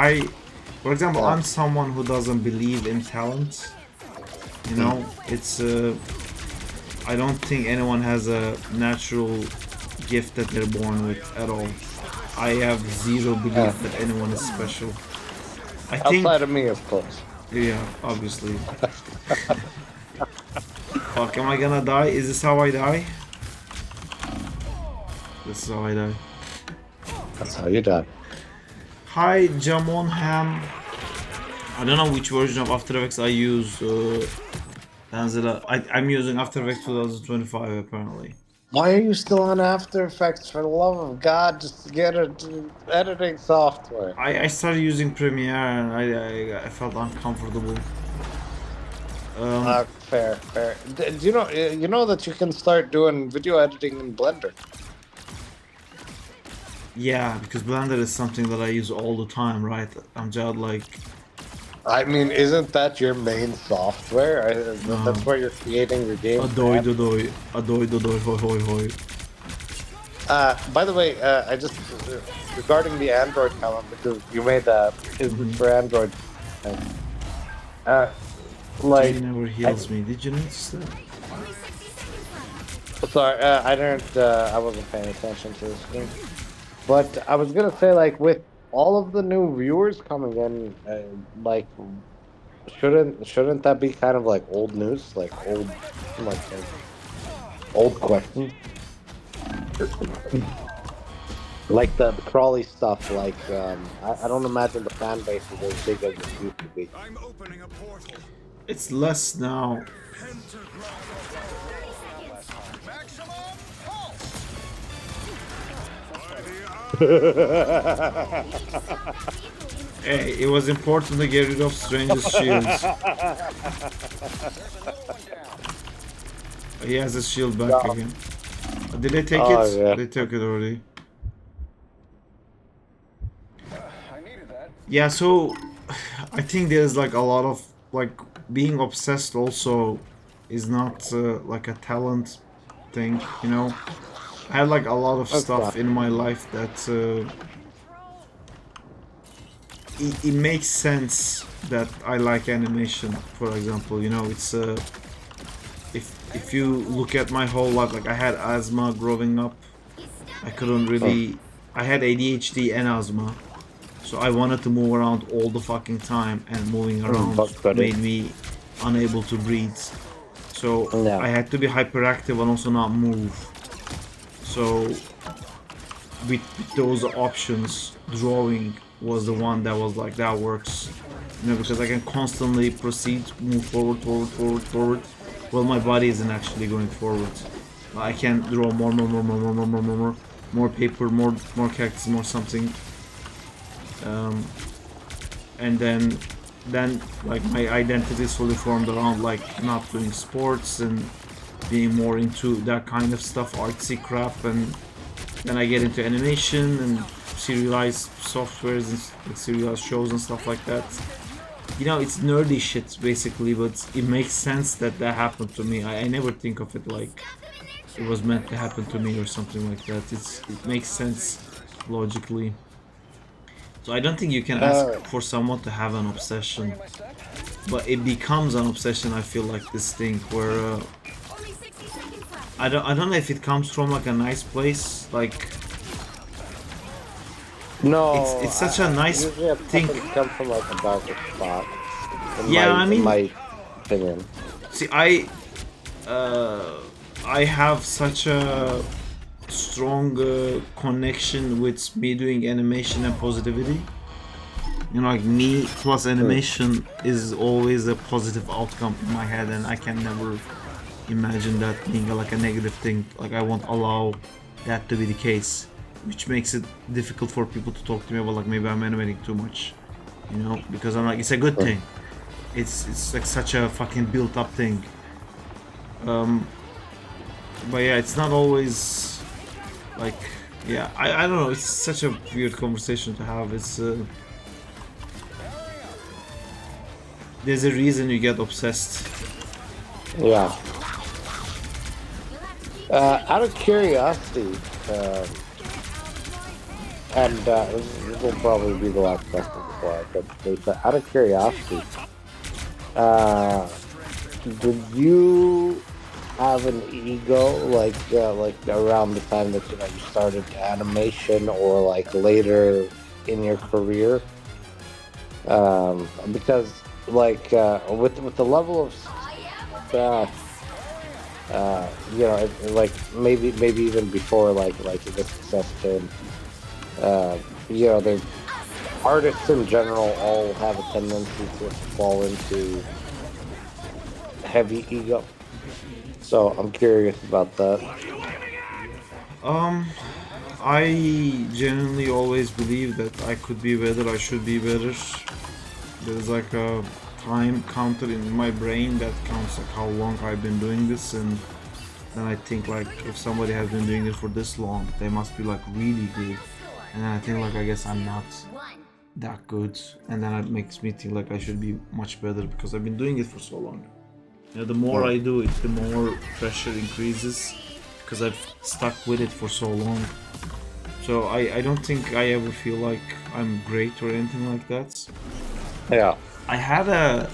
for example, I'm someone who doesn't believe in talent. You know, it's I don't think anyone has a natural gift that they're born with at all. I have zero belief that anyone is special. I think, outside of me, of course. Yeah, obviously. Fuck, am I gonna die? Is this how I die? This is how I die. That's how you die. Hi, Jamon Ham. I don't know which version of After Effects I use. Tanzila. I'm using After Effects 2025 apparently. Why are you still on After Effects? For the love of God, just get a editing software. I started using Premiere and I felt uncomfortable. Fair. Do you know that you can start doing video editing in Blender? Yeah, because Blender is something that I use all the time, right? I'm just like... I mean, isn't that your main software? That's where you're creating your game. Adoy, hoi, hoi, hoi. By the way, I just regarding the Android column, because you made that is for Android. Like Jay never heals me. Did you notice that? Sorry, I didn't. I wasn't paying attention to the screen. But I was gonna say, like, with all of the new viewers coming in, like, shouldn't that be kind of like old news, like old question? Like the crawly stuff, like I don't imagine the fan base is as big as it used to be. It's less now. Hey, it was important to get rid of Stranger's shields. He has his shield back again. Did they take it? Yeah. They took it already. Yeah, so I think there's like a lot of like being obsessed also is not like a talent thing, you know. I had like a lot of stuff in my life that it makes sense that I like animation, for example, you know. It's if you look at my whole life, like I had asthma growing up. I couldn't really, I had ADHD and asthma, so I wanted to move around all the fucking time, and moving around made me unable to breathe. So I had to be hyperactive and also not move. So with those options, drawing was the one that was like, that works, you know, because I can constantly proceed, move forward, while my body isn't actually going forward. I can draw more paper, more characters, more something, and then like my identity is fully formed around like not doing sports and being more into that kind of stuff, artsy crap, and then I get into animation and serialized softwares and like serialized shows and stuff like that. You know, it's nerdy shit basically, but it makes sense that that happened to me. I never think of it like it was meant to happen to me or something like that. It makes sense logically. So I don't think you can ask for someone to have an obsession, but it becomes an obsession. I feel like this thing where I don't know if it comes from like a nice place, like no, it's such a nice thing. It comes from like a darker spot. In my opinion. See, I have such a strong connection with me doing animation and positivity. You know, like me plus animation is always a positive outcome in my head, and I can never imagine that being like a negative thing. Like I won't allow that to be the case, which makes it difficult for people to talk to me about like maybe I'm animating too much, you know, because I'm like, it's a good thing. It's like such a fucking built up thing. But yeah, it's not always like, yeah, I don't know, it's such a weird conversation to have. It's there's a reason you get obsessed. Yeah. Out of curiosity, and this will probably be the last question before I get to sleep, but out of curiosity, did you have an ego like around the time that you started animation, or like later in your career? Because like with the level of stress, you know, like maybe even before like the success came, you know, the artists in general all have a tendency to fall into heavy ego. So I'm curious about that. I genuinely always believe that I could be better, I should be better. There's like a time counter in my brain that counts like how long I've been doing this, and then I think like if somebody has been doing it for this long, they must be like really good. And then I think like I guess I'm not that good, and then it makes me think like I should be much better because I've been doing it for so long. You know, the more I do it, the more pressure increases because I've stuck with it for so long. So I don't think I ever feel like I'm great or anything like that. Yeah. I had a,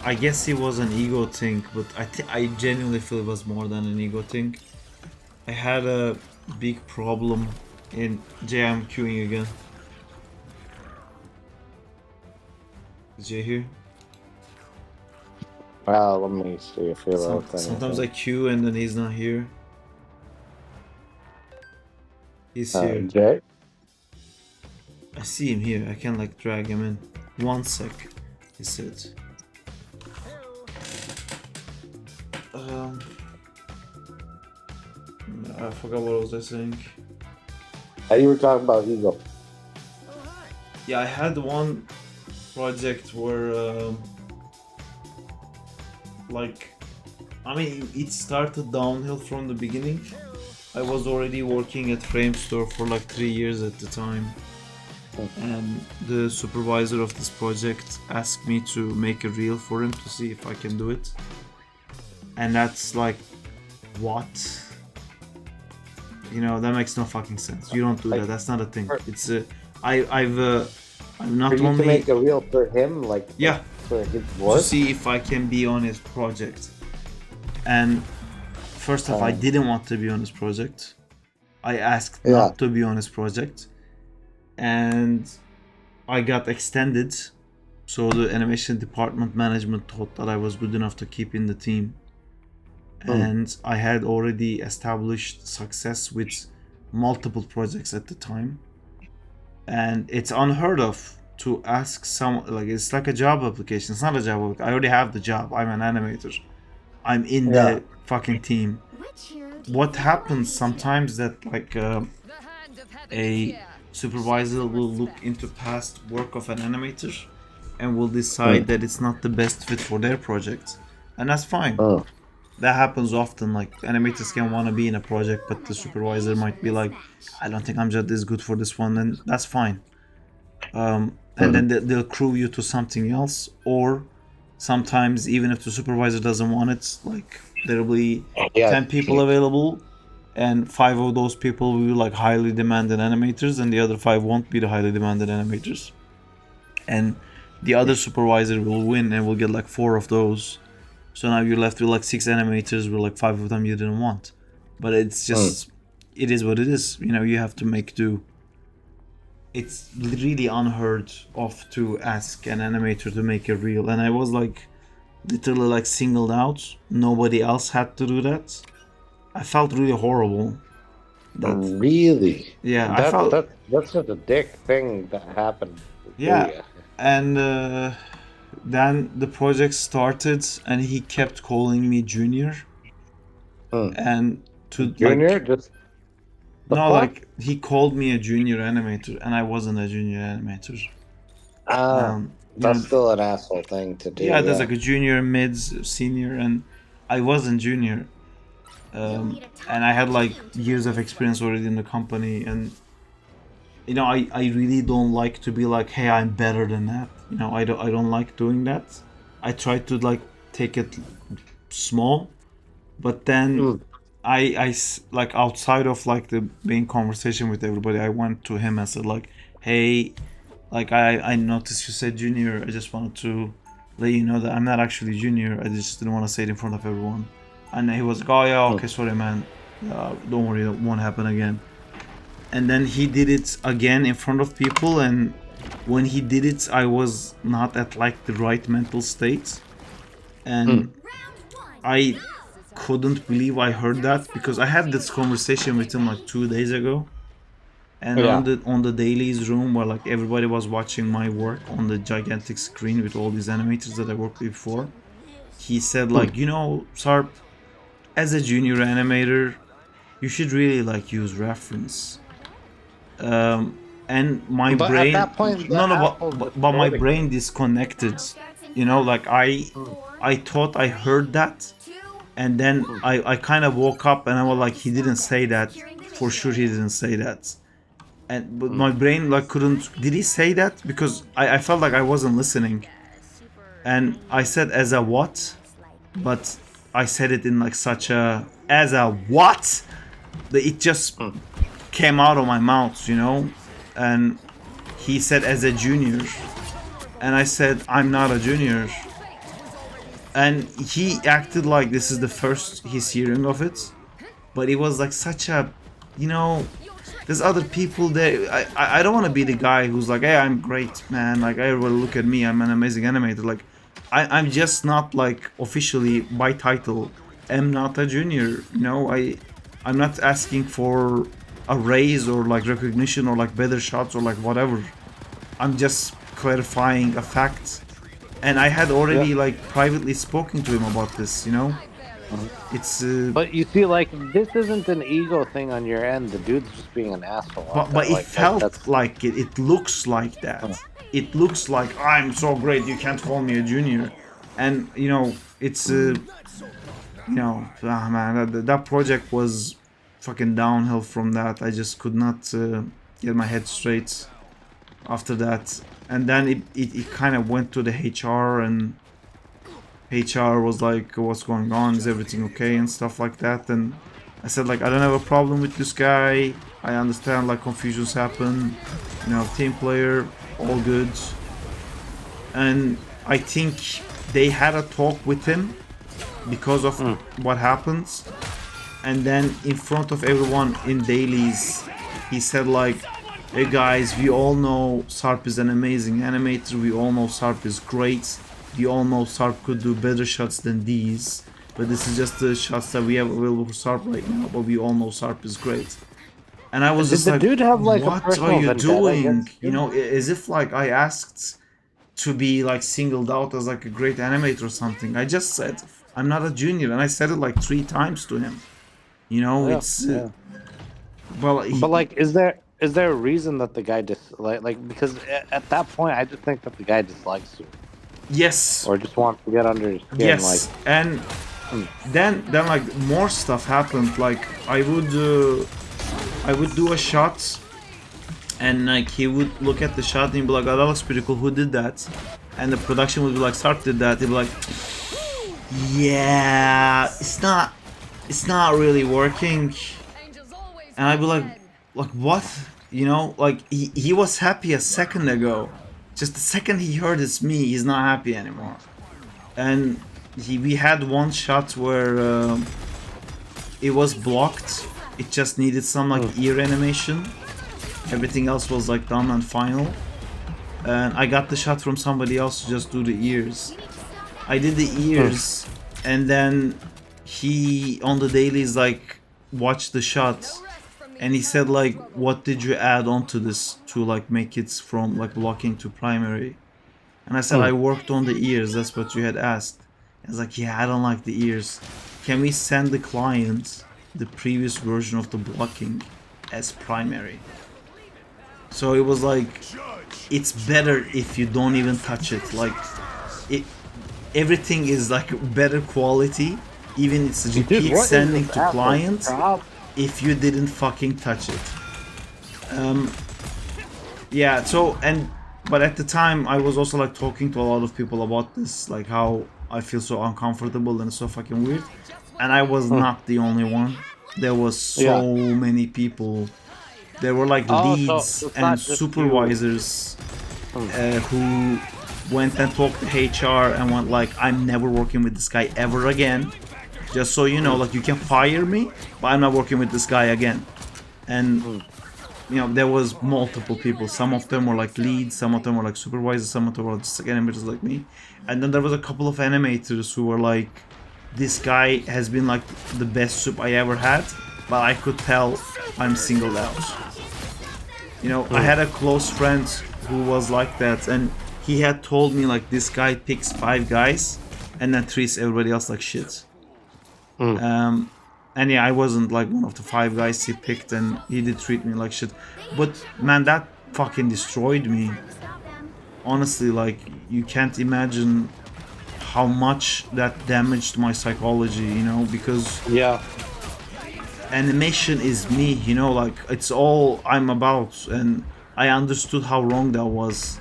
I guess it was an ego thing, but I genuinely feel it was more than an ego thing. I had a big problem in Jay. I'm queuing again. Is Jay here? Let me see if you're Sometimes I queue and then he's not here. He's here. Jay? I see him here. I can like drag him in. 1 sec. He said. I forgot what was I saying. You were talking about ego. Yeah, I had one project where, like, I mean, it started downhill from the beginning. I was already working at Framestore for like 3 years at the time. And the supervisor of this project asked me to make a reel for him to see if I can do it. And that's like, what? You know, that makes no fucking sense. You don't do that. That's not a thing. It's I'm not for you only to make a reel for him, like yeah, for his work. to see if I can be on his project. And first off, I didn't want to be on his project. I asked not to be on his project. And I got extended, so the animation department management thought that I was good enough to keep in the team. And I had already established success with multiple projects at the time, and it's unheard of to ask some, like, it's like a job application. It's not a job application. I already have the job. I'm an animator. I'm in the fucking team. What happens sometimes that like a supervisor will look into past work of an animator and will decide that it's not the best fit for their project, and that's fine. That happens often. Like, animators can want to be in a project, but the supervisor might be like, I don't think I'm just this good for this one, and that's fine. And then they'll crew you to something else, or sometimes even if the supervisor doesn't want it, like, there'll be 10 people available, and 5 of those people will be like highly demanded animators, and the other 5 won't be the highly demanded animators. And the other supervisor will win and will get like 4 of those. So now you're left with like 6 animators, with like 5 of them you didn't want. But it's just, it is what it is. You know, you have to make do. It's really unheard of to ask an animator to make a reel. And I was like, literally like singled out. Nobody else had to do that. I felt really horrible. Really? Yeah, I felt... That's just a dick thing that happened. Yeah, and then the project started, and he kept calling me junior. And to junior, like, just no, like, he called me a junior animator, and I wasn't a junior animator. That's still an asshole thing to do. Yeah, there's like a junior, mids, senior, and I wasn't junior. And I had like years of experience already in the company, and you know, I really don't like to be like, hey, I'm better than that. You know, I don't like doing that. I try to like take it small, but then I like, outside of like the main conversation with everybody, I went to him and said like, hey, like, I noticed you said junior. I just wanted to let you know that I'm not actually junior. I just didn't want to say it in front of everyone. And he was like, oh yeah, okay, sorry man, don't worry, it won't happen again. And then he did it again in front of people, and when he did it, I was not at like the right mental state, and I couldn't believe I heard that because I had this conversation with him like 2 days ago, and on the dailies room where like everybody was watching my work on the gigantic screen with all these animators that I worked with before, he said like, you know, Sarp, as a junior animator, you should really like use reference. And my But brain, at that point, but my brain disconnected. You know, like I thought I heard that, and then I kind of woke up and I was like, he didn't say that. For sure, he didn't say that. And but my brain like couldn't. Did he say that? Because I felt like I wasn't listening, and I said as a what, but I said it in like such a as a what. It just came out of my mouth, you know. And he said as a junior, and I said I'm not a junior, and he acted like this is the first he's hearing of it, but it was like such a, you know, there's other people there. I don't want to be the guy who's like, hey, I'm great, man, like everybody look at me, I'm an amazing animator. Like I'm just not like officially by title am not a junior, you know. I'm not asking for a raise or like recognition or like better shots or like whatever. I'm just clarifying a fact, and I had already like privately spoken to him about this, you know. It's but you see, like, this isn't an ego thing on your end. The dude's just being an asshole. but it felt like it. It looks like that. It looks like I'm so great, you can't call me a junior. And you know, it's you know, man, that project was fucking downhill from that. I just could not get my head straight after that. And then it kind of went to the HR, and HR was like, what's going on, is everything okay, and stuff like that. And I said like, I don't have a problem with this guy, I understand like confusions happen, you know, team player, all good. And I think they had a talk with him because of what happens. And then in front of everyone in dailies, he said like, hey guys, we all know Sarp is an amazing animator, we all know Sarp is great, we all know Sarp could do better shots than these, but this is just the shots that we have available for Sarp right now, but we all know Sarp is great. And I was just like, dude have, like, what are you doing? You know, as if like I asked to be like singled out as like a great animator or something. I just said, I'm not a junior, and I said it like 3 times to him. You know, it's well, but like, is there a reason that the guy like because at that point I just think that the guy dislikes you. Yes. Or just wants to get under his skin. Yes. Like, and then like more stuff happened. Like I would do a shot, and like he would look at the shot and he'd be like, oh, that looks pretty cool, who did that? And the production would be like, Sarp did that. He'd be like, yeah, it's not really working. And I'd be like what? You know, like he was happy a second ago. Just the second he heard it's me, he's not happy anymore. And we had one shot where it was blocked. It just needed some like ear animation. Everything else was like done and final. And I got the shot from somebody else to just do the ears. I did the ears, and then he on the dailies like watched the shot, and he said like, what did you add onto this to like make it from like blocking to primary? And I said, I worked on the ears, that's what you had asked. I was like, yeah, I don't like the ears. Can we send the client the previous version of the blocking as primary? So it was like, it's better if you don't even touch it. Like everything is like better quality, even it's repeat sending to clients, if you didn't fucking touch it. Yeah, so but at the time I was also like talking to a lot of people about this, like how I feel so uncomfortable and so fucking weird, and I was not the only one. There was so many people. There were like leads and supervisors who went and talked to HR and went like, I'm never working with this guy ever again. Just so you know, like, you can fire me, but I'm not working with this guy again. And there was multiple people. Some of them were like leads, some of them were like supervisors, some of them were just like animators like me. And then there was a couple of animators who were like, this guy has been like the best soup I ever had, but I could tell I'm singled out. I had a close friend who was like that, and he had told me like this guy picks 5 guys and then treats everybody else like shit. And yeah, I wasn't like one of the 5 guys he picked, and he did treat me like shit. But man, that fucking destroyed me. Honestly, like, you can't imagine how much that damaged my psychology, because animation is me, like, it's all I'm about, and I understood how wrong that was.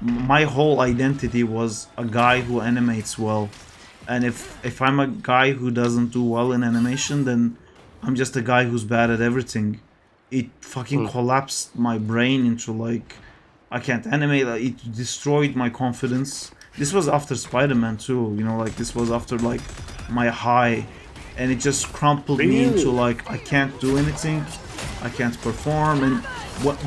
My whole identity was a guy who animates well. And if I'm a guy who doesn't do well in animation, then I'm just a guy who's bad at everything. It fucking collapsed my brain into like, I can't animate. Like, it destroyed my confidence. This was after Spider-Man too, like this was after like my high, and it just crumpled me into like, I can't do anything, I can't perform. And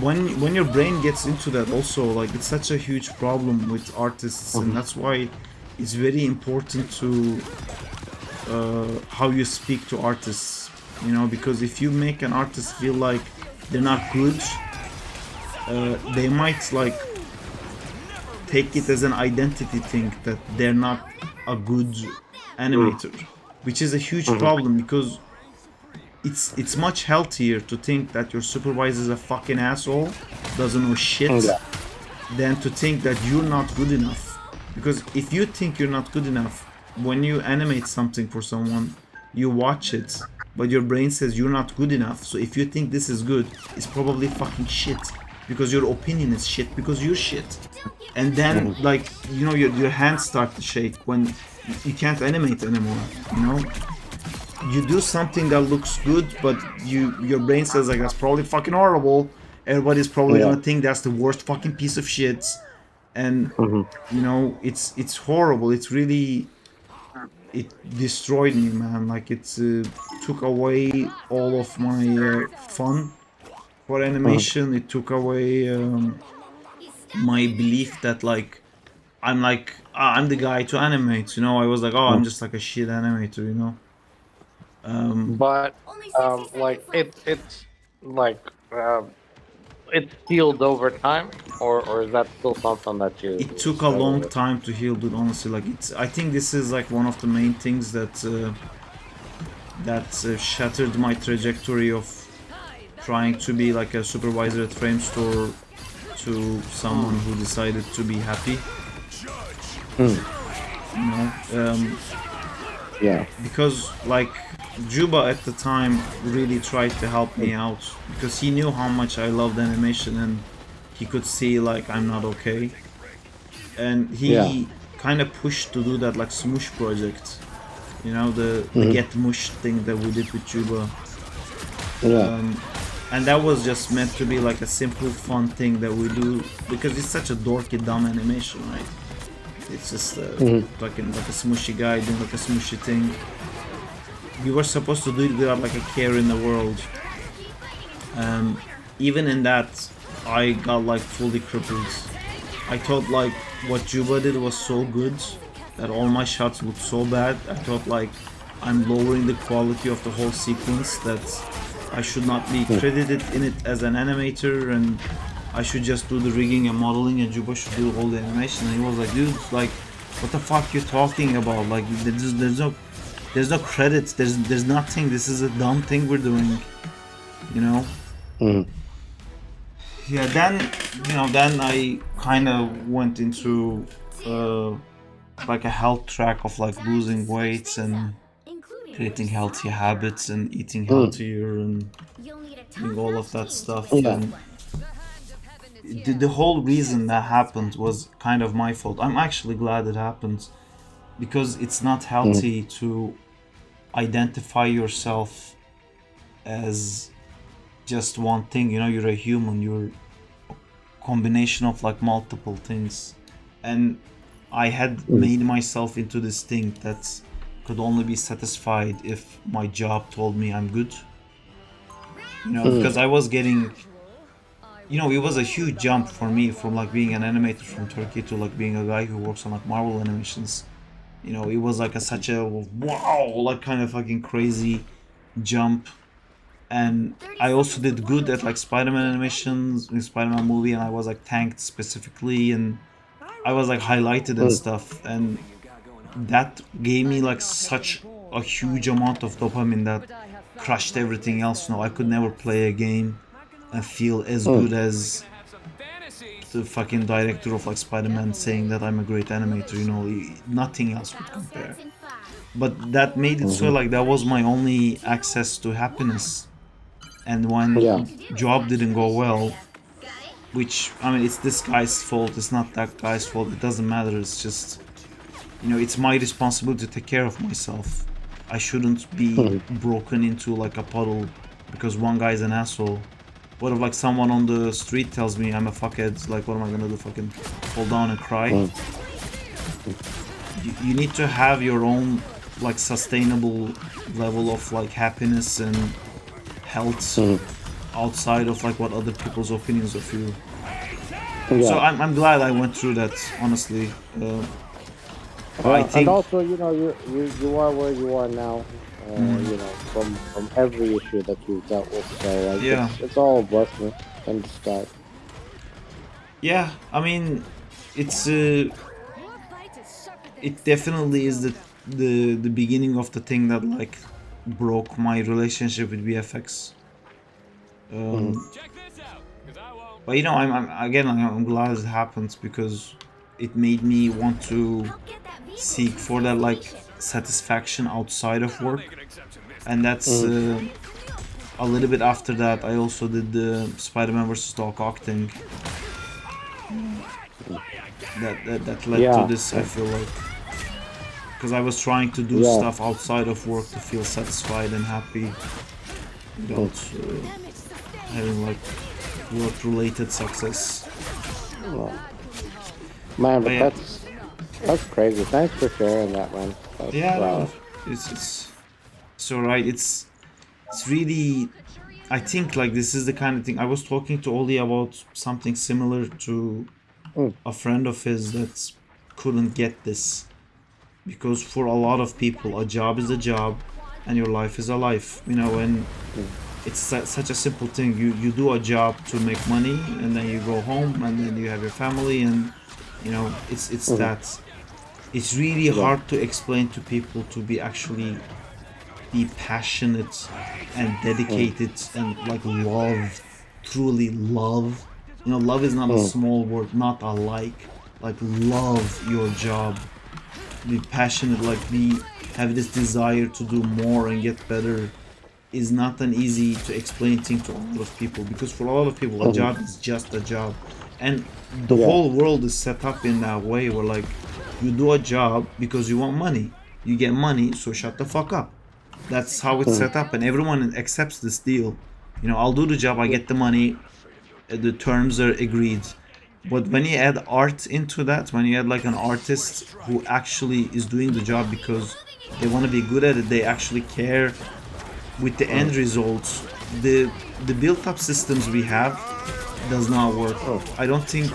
when your brain gets into that also, like, it's such a huge problem with artists, and that's why it's very important to how you speak to artists, because if you make an artist feel like they're not good, they might like take it as an identity thing that they're not a good animator, which is a huge problem, because it's much healthier to think that your supervisor is a fucking asshole, doesn't know shit, than to think that you're not good enough. Because if you think you're not good enough, when you animate something for someone, you watch it, but your brain says you're not good enough. So if you think this is good, it's probably fucking shit, because your opinion is shit, because you're shit. And then, like, your hands start to shake when you can't animate anymore, You do something that looks good, but your brain says like, that's probably fucking horrible. Everybody's probably gonna think that's the worst fucking piece of shit. And it's horrible. It's really, it destroyed me, man. Like, it took away all of my fun for animation. It took away my belief that like I'm the guy to animate. I was like, oh, I'm just like a shit animator. But like it's like it's healed over time, or is that still something that you? It took a long time to heal, dude. Honestly, like, I think this is like one of the main things that shattered my trajectory of trying to be like a supervisor at Frame Store to someone who decided to be happy. Because like Juba at the time really tried to help me out, because he knew how much I loved animation, and he could see like I'm not okay, and he kind of pushed to do that like Smush project, the Get Mush thing that we did with Juba. And that was just meant to be like a simple fun thing that we do, because it's such a dorky dumb animation, right? It's just like a smushy guy doing like a smushy thing. We were supposed to do it without like a care in the world. Even in that, I got like fully crippled. I thought like what Juba did was so good that all my shots looked so bad. I thought like I'm lowering the quality of the whole sequence, that I should not be credited in it as an animator, and I should just do the rigging and modeling, and Juba should do all the animation. And he was like, dude, like, what the fuck you talking about? Like, there's no credits, there's nothing. This is a dumb thing we're doing, Yeah, then I kind of went into like a health track of like losing weight and creating healthy habits and eating healthier and doing all of that stuff. And the whole reason that happened was kind of my fault. I'm actually glad it happened, because it's not healthy to identify yourself as just one thing. You're a human, you're a combination of like multiple things, and I had made myself into this thing that could only be satisfied if my job told me I'm good, because I was getting you know, it was a huge jump for me from like being an animator from Turkey to like being a guy who works on like Marvel animations. You know, it was like such a wow, like kind of fucking crazy jump. And I also did good at like Spider-Man animations, in Spider-Man movie, and I was like tanked specifically, and I was like highlighted and stuff, and that gave me like such a huge amount of dopamine that crushed everything else. No, I could never play a game and feel as good as the fucking director of like Spider-Man saying that I'm a great animator. You know, nothing else could compare. But that made it so like that was my only access to happiness. And when job didn't go well, which I mean, it's this guy's fault. It's not that guy's fault. It doesn't matter. It's just, you know, it's my responsibility to take care of myself. I shouldn't be broken into like a puddle because one guy's an asshole. What if like someone on the street tells me I'm a fuckhead? Like, what am I gonna do? Fucking fall down and cry? You need to have your own like sustainable level of like happiness and health outside of like what other people's opinions of you. So I'm glad I went through that, honestly. I think, and also, you know, you are where you are now. You know, from every issue that you've dealt with. So like, it's all a blessing in disguise. Yeah, I mean, it's it definitely is the beginning of the thing that like broke my relationship with VFX. But you know, I'm glad it happened because it made me want to seek for that like satisfaction outside of work, and that's a little bit after that. I also did the Spider-Man vs. Doc Ock thing. That led to this. I feel like because I was trying to do stuff outside of work to feel satisfied and happy without having like work-related success. Man, but that's crazy. Thanks for sharing that, man. Wow. It's alright. It's really, I think like this is the kind of thing I was talking to Oli about, something similar to a friend of his that couldn't get this, because for a lot of people a job is a job and your life is a life, you know, and it's such a simple thing. You do a job to make money and then you go home and then you have your family, and you know, it's that. It's really hard to explain to people to be passionate and dedicated and like truly love. You know, love is not a small word, not a like love your job. Be passionate, like have this desire to do more and get better is not an easy to explain thing to a lot of people, because for a lot of people a job is just a job, and the whole world is set up in that way where like you do a job because you want money, you get money, so shut the fuck up. That's how it's set up, and everyone accepts this deal. You know, I'll do the job, I get the money, the terms are agreed. But when you add art into that, when you add like an artist who actually is doing the job because they want to be good at it, they actually care with the end results, the built-up systems we have does not work. I don't think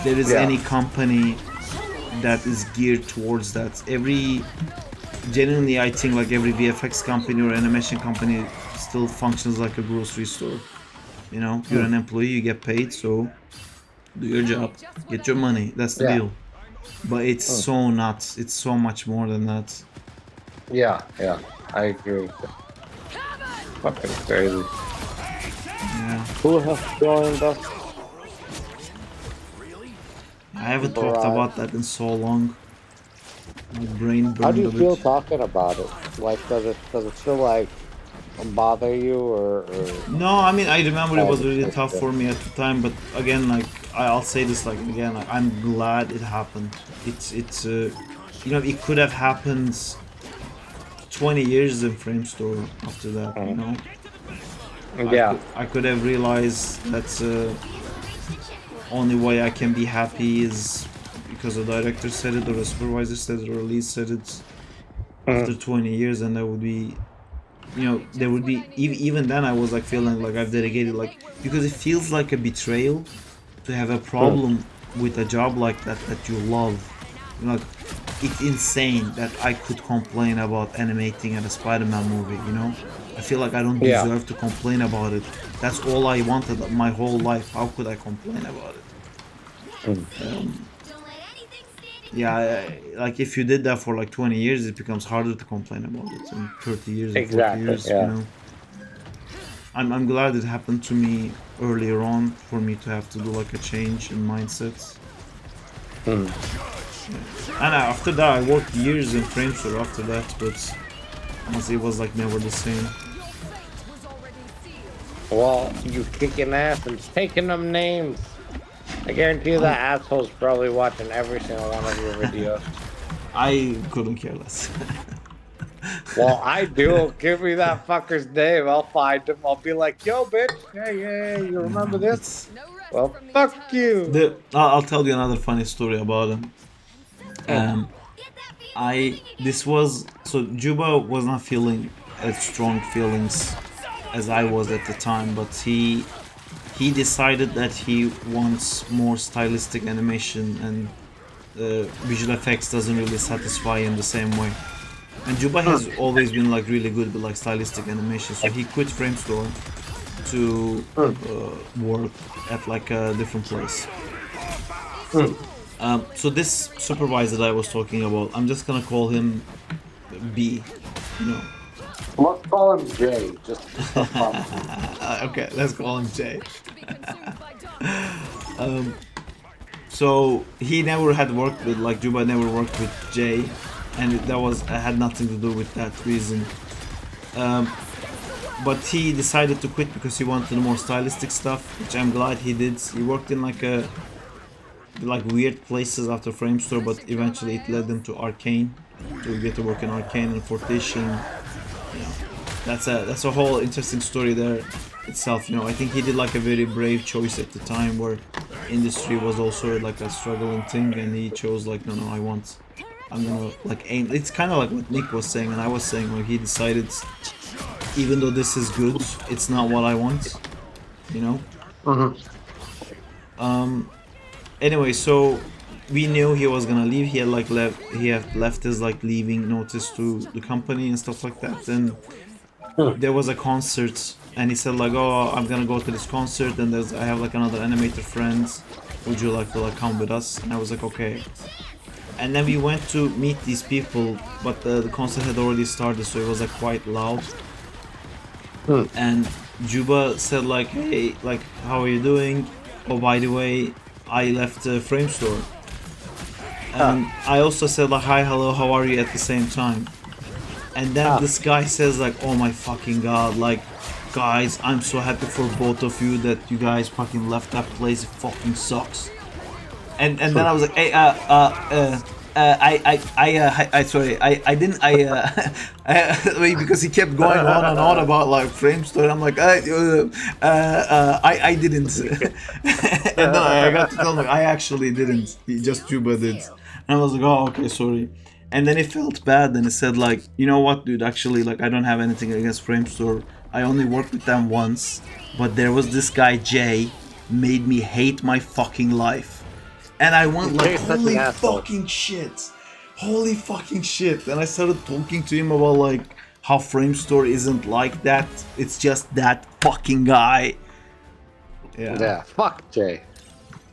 there is any company that is geared towards that. Genuinely, I think like every VFX company or animation company still functions like a grocery store. You know, you're an employee, you get paid, so do your job, get your money, that's the deal. But it's so nuts, it's so much more than that. Yeah, I agree with you. Fucking crazy. Yeah. Who has joined us? I haven't talked about that in so long. My brain burned. How do you a feel bit. talking about it? Like, does it still like bother you or? No, I mean, I remember it was really tough for me at the time, but again, like I'll say this like again, like, I'm glad it happened. It's you know, it could have happened 20 years in Framestore after that, you know. I could have realized that's only way I can be happy is because the director said it, or the supervisor said it, or Lee said it after 20 years, and that would be you know, there would be even then I was like feeling like I've dedicated, like, because it feels like a betrayal to have a problem with a job like that you love. You know, like, it's insane that I could complain about animating at a Spider-Man movie, you know? I feel like I don't deserve to complain about it. That's all I wanted my whole life. How could I complain about it? Yeah, like if you did that for like 20 years, it becomes harder to complain about it. In 30 years or 40 years, you know? I'm glad it happened to me earlier on for me to have to do like a change in mindset. And after that, I worked years in Framestore after that, but honestly, it was like never the same. Well, you kicking ass and taking them names. I guarantee you that asshole's probably watching every single one of your videos. I couldn't care less. Well, I do. Give me that fucker's name. I'll find him. I'll be like, yo, bitch. Hey, you remember this? Well, fuck you. I'll tell you another funny story about him. This was, so Juba was not feeling as strong feelings as I was at the time, but he decided that he wants more stylistic animation, and visual effects doesn't really satisfy him the same way. And Juba has always been like really good with like stylistic animation, so he quit Framestore to work at like a different place. So this supervisor that I was talking about, I'm just gonna call him B, you know. Let's call him J, just okay, let's call him J. So he never had worked with, like, Juba never worked with J, and that had nothing to do with that reason. But he decided to quit because he wanted more stylistic stuff, which I'm glad he did. He worked in like weird places after Framestore, but eventually it led them to Arcane, to get to work in Arcane and Fortition. You know, that's a whole interesting story there itself. You know, I think he did like a very brave choice at the time where industry was also like a struggling thing, and he chose like, no, I'm gonna like aim. It's kind of like what Nick was saying and I was saying, where he decided, even though this is good, it's not what I want, you know. Anyway, so we knew he was gonna leave. He had left his like leaving notice to the company and stuff like that. And there was a concert, and he said like, oh, I'm gonna go to this concert, and I have like another animator friend. Would you like to like come with us? And I was like, okay. And then we went to meet these people, but the concert had already started, so it was like quite loud. And Juba said like, hey, like, how are you doing? Oh, by the way, I left Framestore. And I also said like, hi, hello, how are you at the same time. And then this guy says like, oh my fucking god, like, guys, I'm so happy for both of you that you guys fucking left that place. It fucking sucks. And then I was like, hey, wait, because he kept going on and on about like Framestore. I'm like, I didn't. And then I got to tell him like, I actually didn't. Just Juba did. And I was like, oh, okay, sorry. And then he felt bad, and he said like, you know what, dude, actually, like, I don't have anything against Framestore. I only worked with them once, but there was this guy Jay made me hate my fucking life. And I went like, holy fucking shit. Holy fucking shit. And I started talking to him about like how Framestore isn't like that. It's just that fucking guy. Yeah, fuck Jay.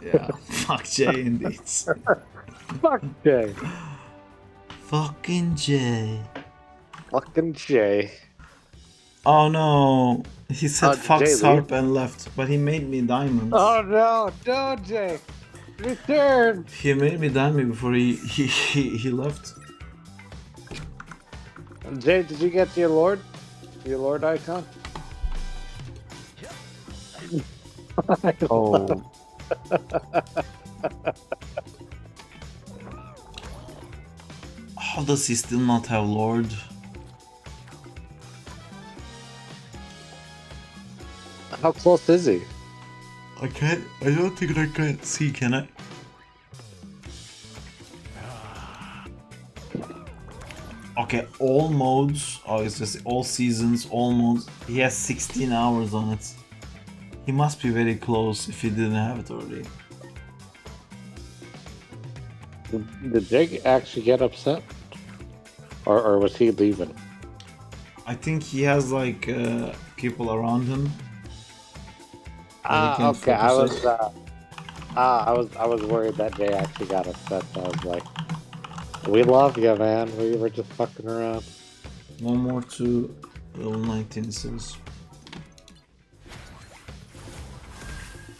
Yeah, fuck Jay indeed. Fuck Jay. Fucking Jay. Fucking Jay. Oh no. He said fuck Jay Sarp and left, but he made me diamonds. Oh no, Jay. Return! He made me diamond before he left. Jay, did you get your Lord? Your Lord icon? Oh. How does he still not have Lord? How close is he? I don't think I can see, can I? Okay, all modes. Oh, it's just all seasons, all modes. He has 16 hours on it. He must be very close if he didn't have it already. Did Jake actually get upset? Or was he leaving? I think he has like people around him. Okay. I was worried that Jay actually got upset. So I was like, "We love you, man. We were just fucking around." One more to level 19 says.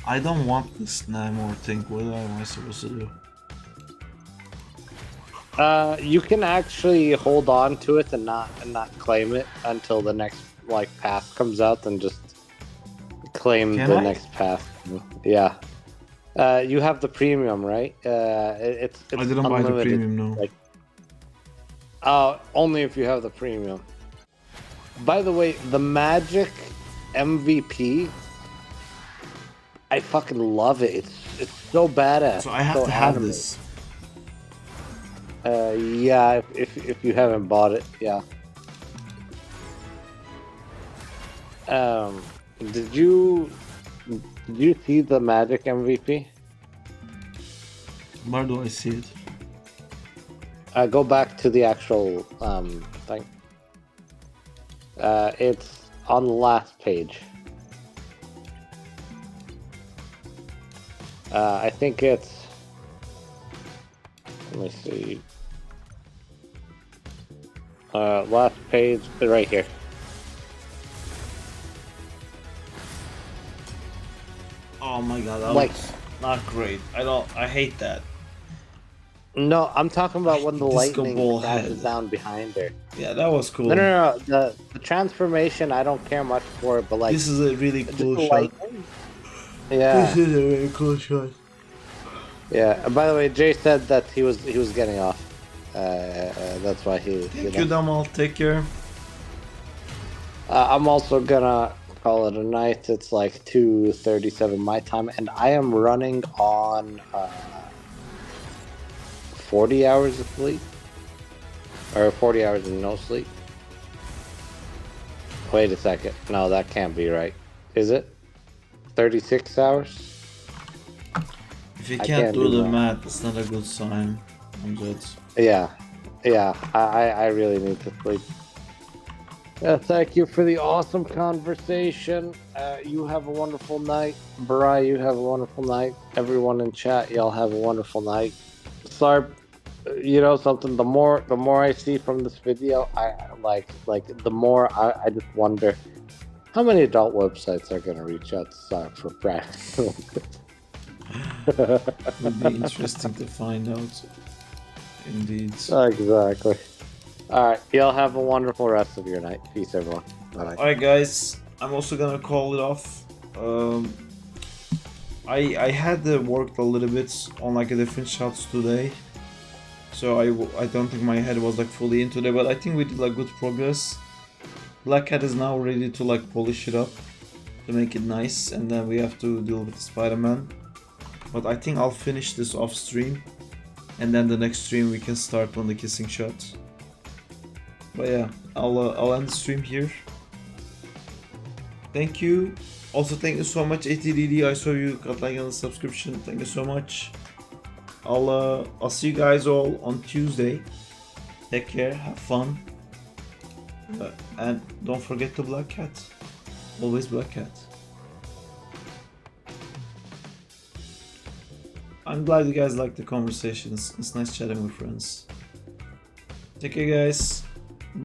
I don't want this Namor thing. What am I supposed to do? You can actually hold on to it and not claim it until the next like pass comes out, and just claim the next pass. Yeah. You have the premium, right? It's I didn't buy the premium, no. Like, only if you have the premium. By the way, the Magic MVP, I fucking love it. It's so badass. So I have to have this. Yeah, if you haven't bought it, yeah. Did you see the Magic MVP? Where do I see it? Go back to the actual thing. It's on the last page. I think it's. Let me see. Last page, right here. Oh my god, that Like- looks not great. I hate that. No, I'm talking about when the Disco lightning ball dashes head. down behind her. Yeah, that was cool. No. The transformation, I don't care much for it, but like This is a really cool the shot. lightning. Yeah. This is a really cool shot. Yeah. And by the way, Jay said that he was getting off. That's why he. Thank you, Damal. Take care. I'm also gonna call it a night. It's like 2:37 my time, and I am running on 40 hours of sleep, or 40 hours of no sleep. Wait a second. No, that can't be right. Is it? 36 hours? If you I can't can't do do the that. math, it's not a good sign. I'm good. Yeah. I really need to sleep. Thank you for the awesome conversation. You have a wonderful night. Barai, you have a wonderful night. Everyone in chat, y'all have a wonderful night. Sarp, you know something, the more I see from this video, I like the more I just wonder how many adult websites are gonna reach out to Sarp for practical. Would be interesting to find out. Indeed. Exactly. Alright, y'all have a wonderful rest of your night. Peace, everyone. Bye. Alright, guys. I'm also gonna call it off. I had worked a little bit on like a different shots today, so I don't think my head was like fully into it, but I think we did like good progress. Black Cat is now ready to like polish it up to make it nice, and then we have to deal with Spider-Man. But I think I'll finish this off stream, and then the next stream we can start on the kissing shot. But yeah, I'll end the stream here. Thank you. Also, thank you so much, ATDD. I saw you got like on the subscription. Thank you so much. I'll see you guys all on Tuesday. Take care. Have fun. And don't forget the Black Cat. Always Black Cat. I'm glad you guys liked the conversations. It's nice chatting with friends. Take care, guys.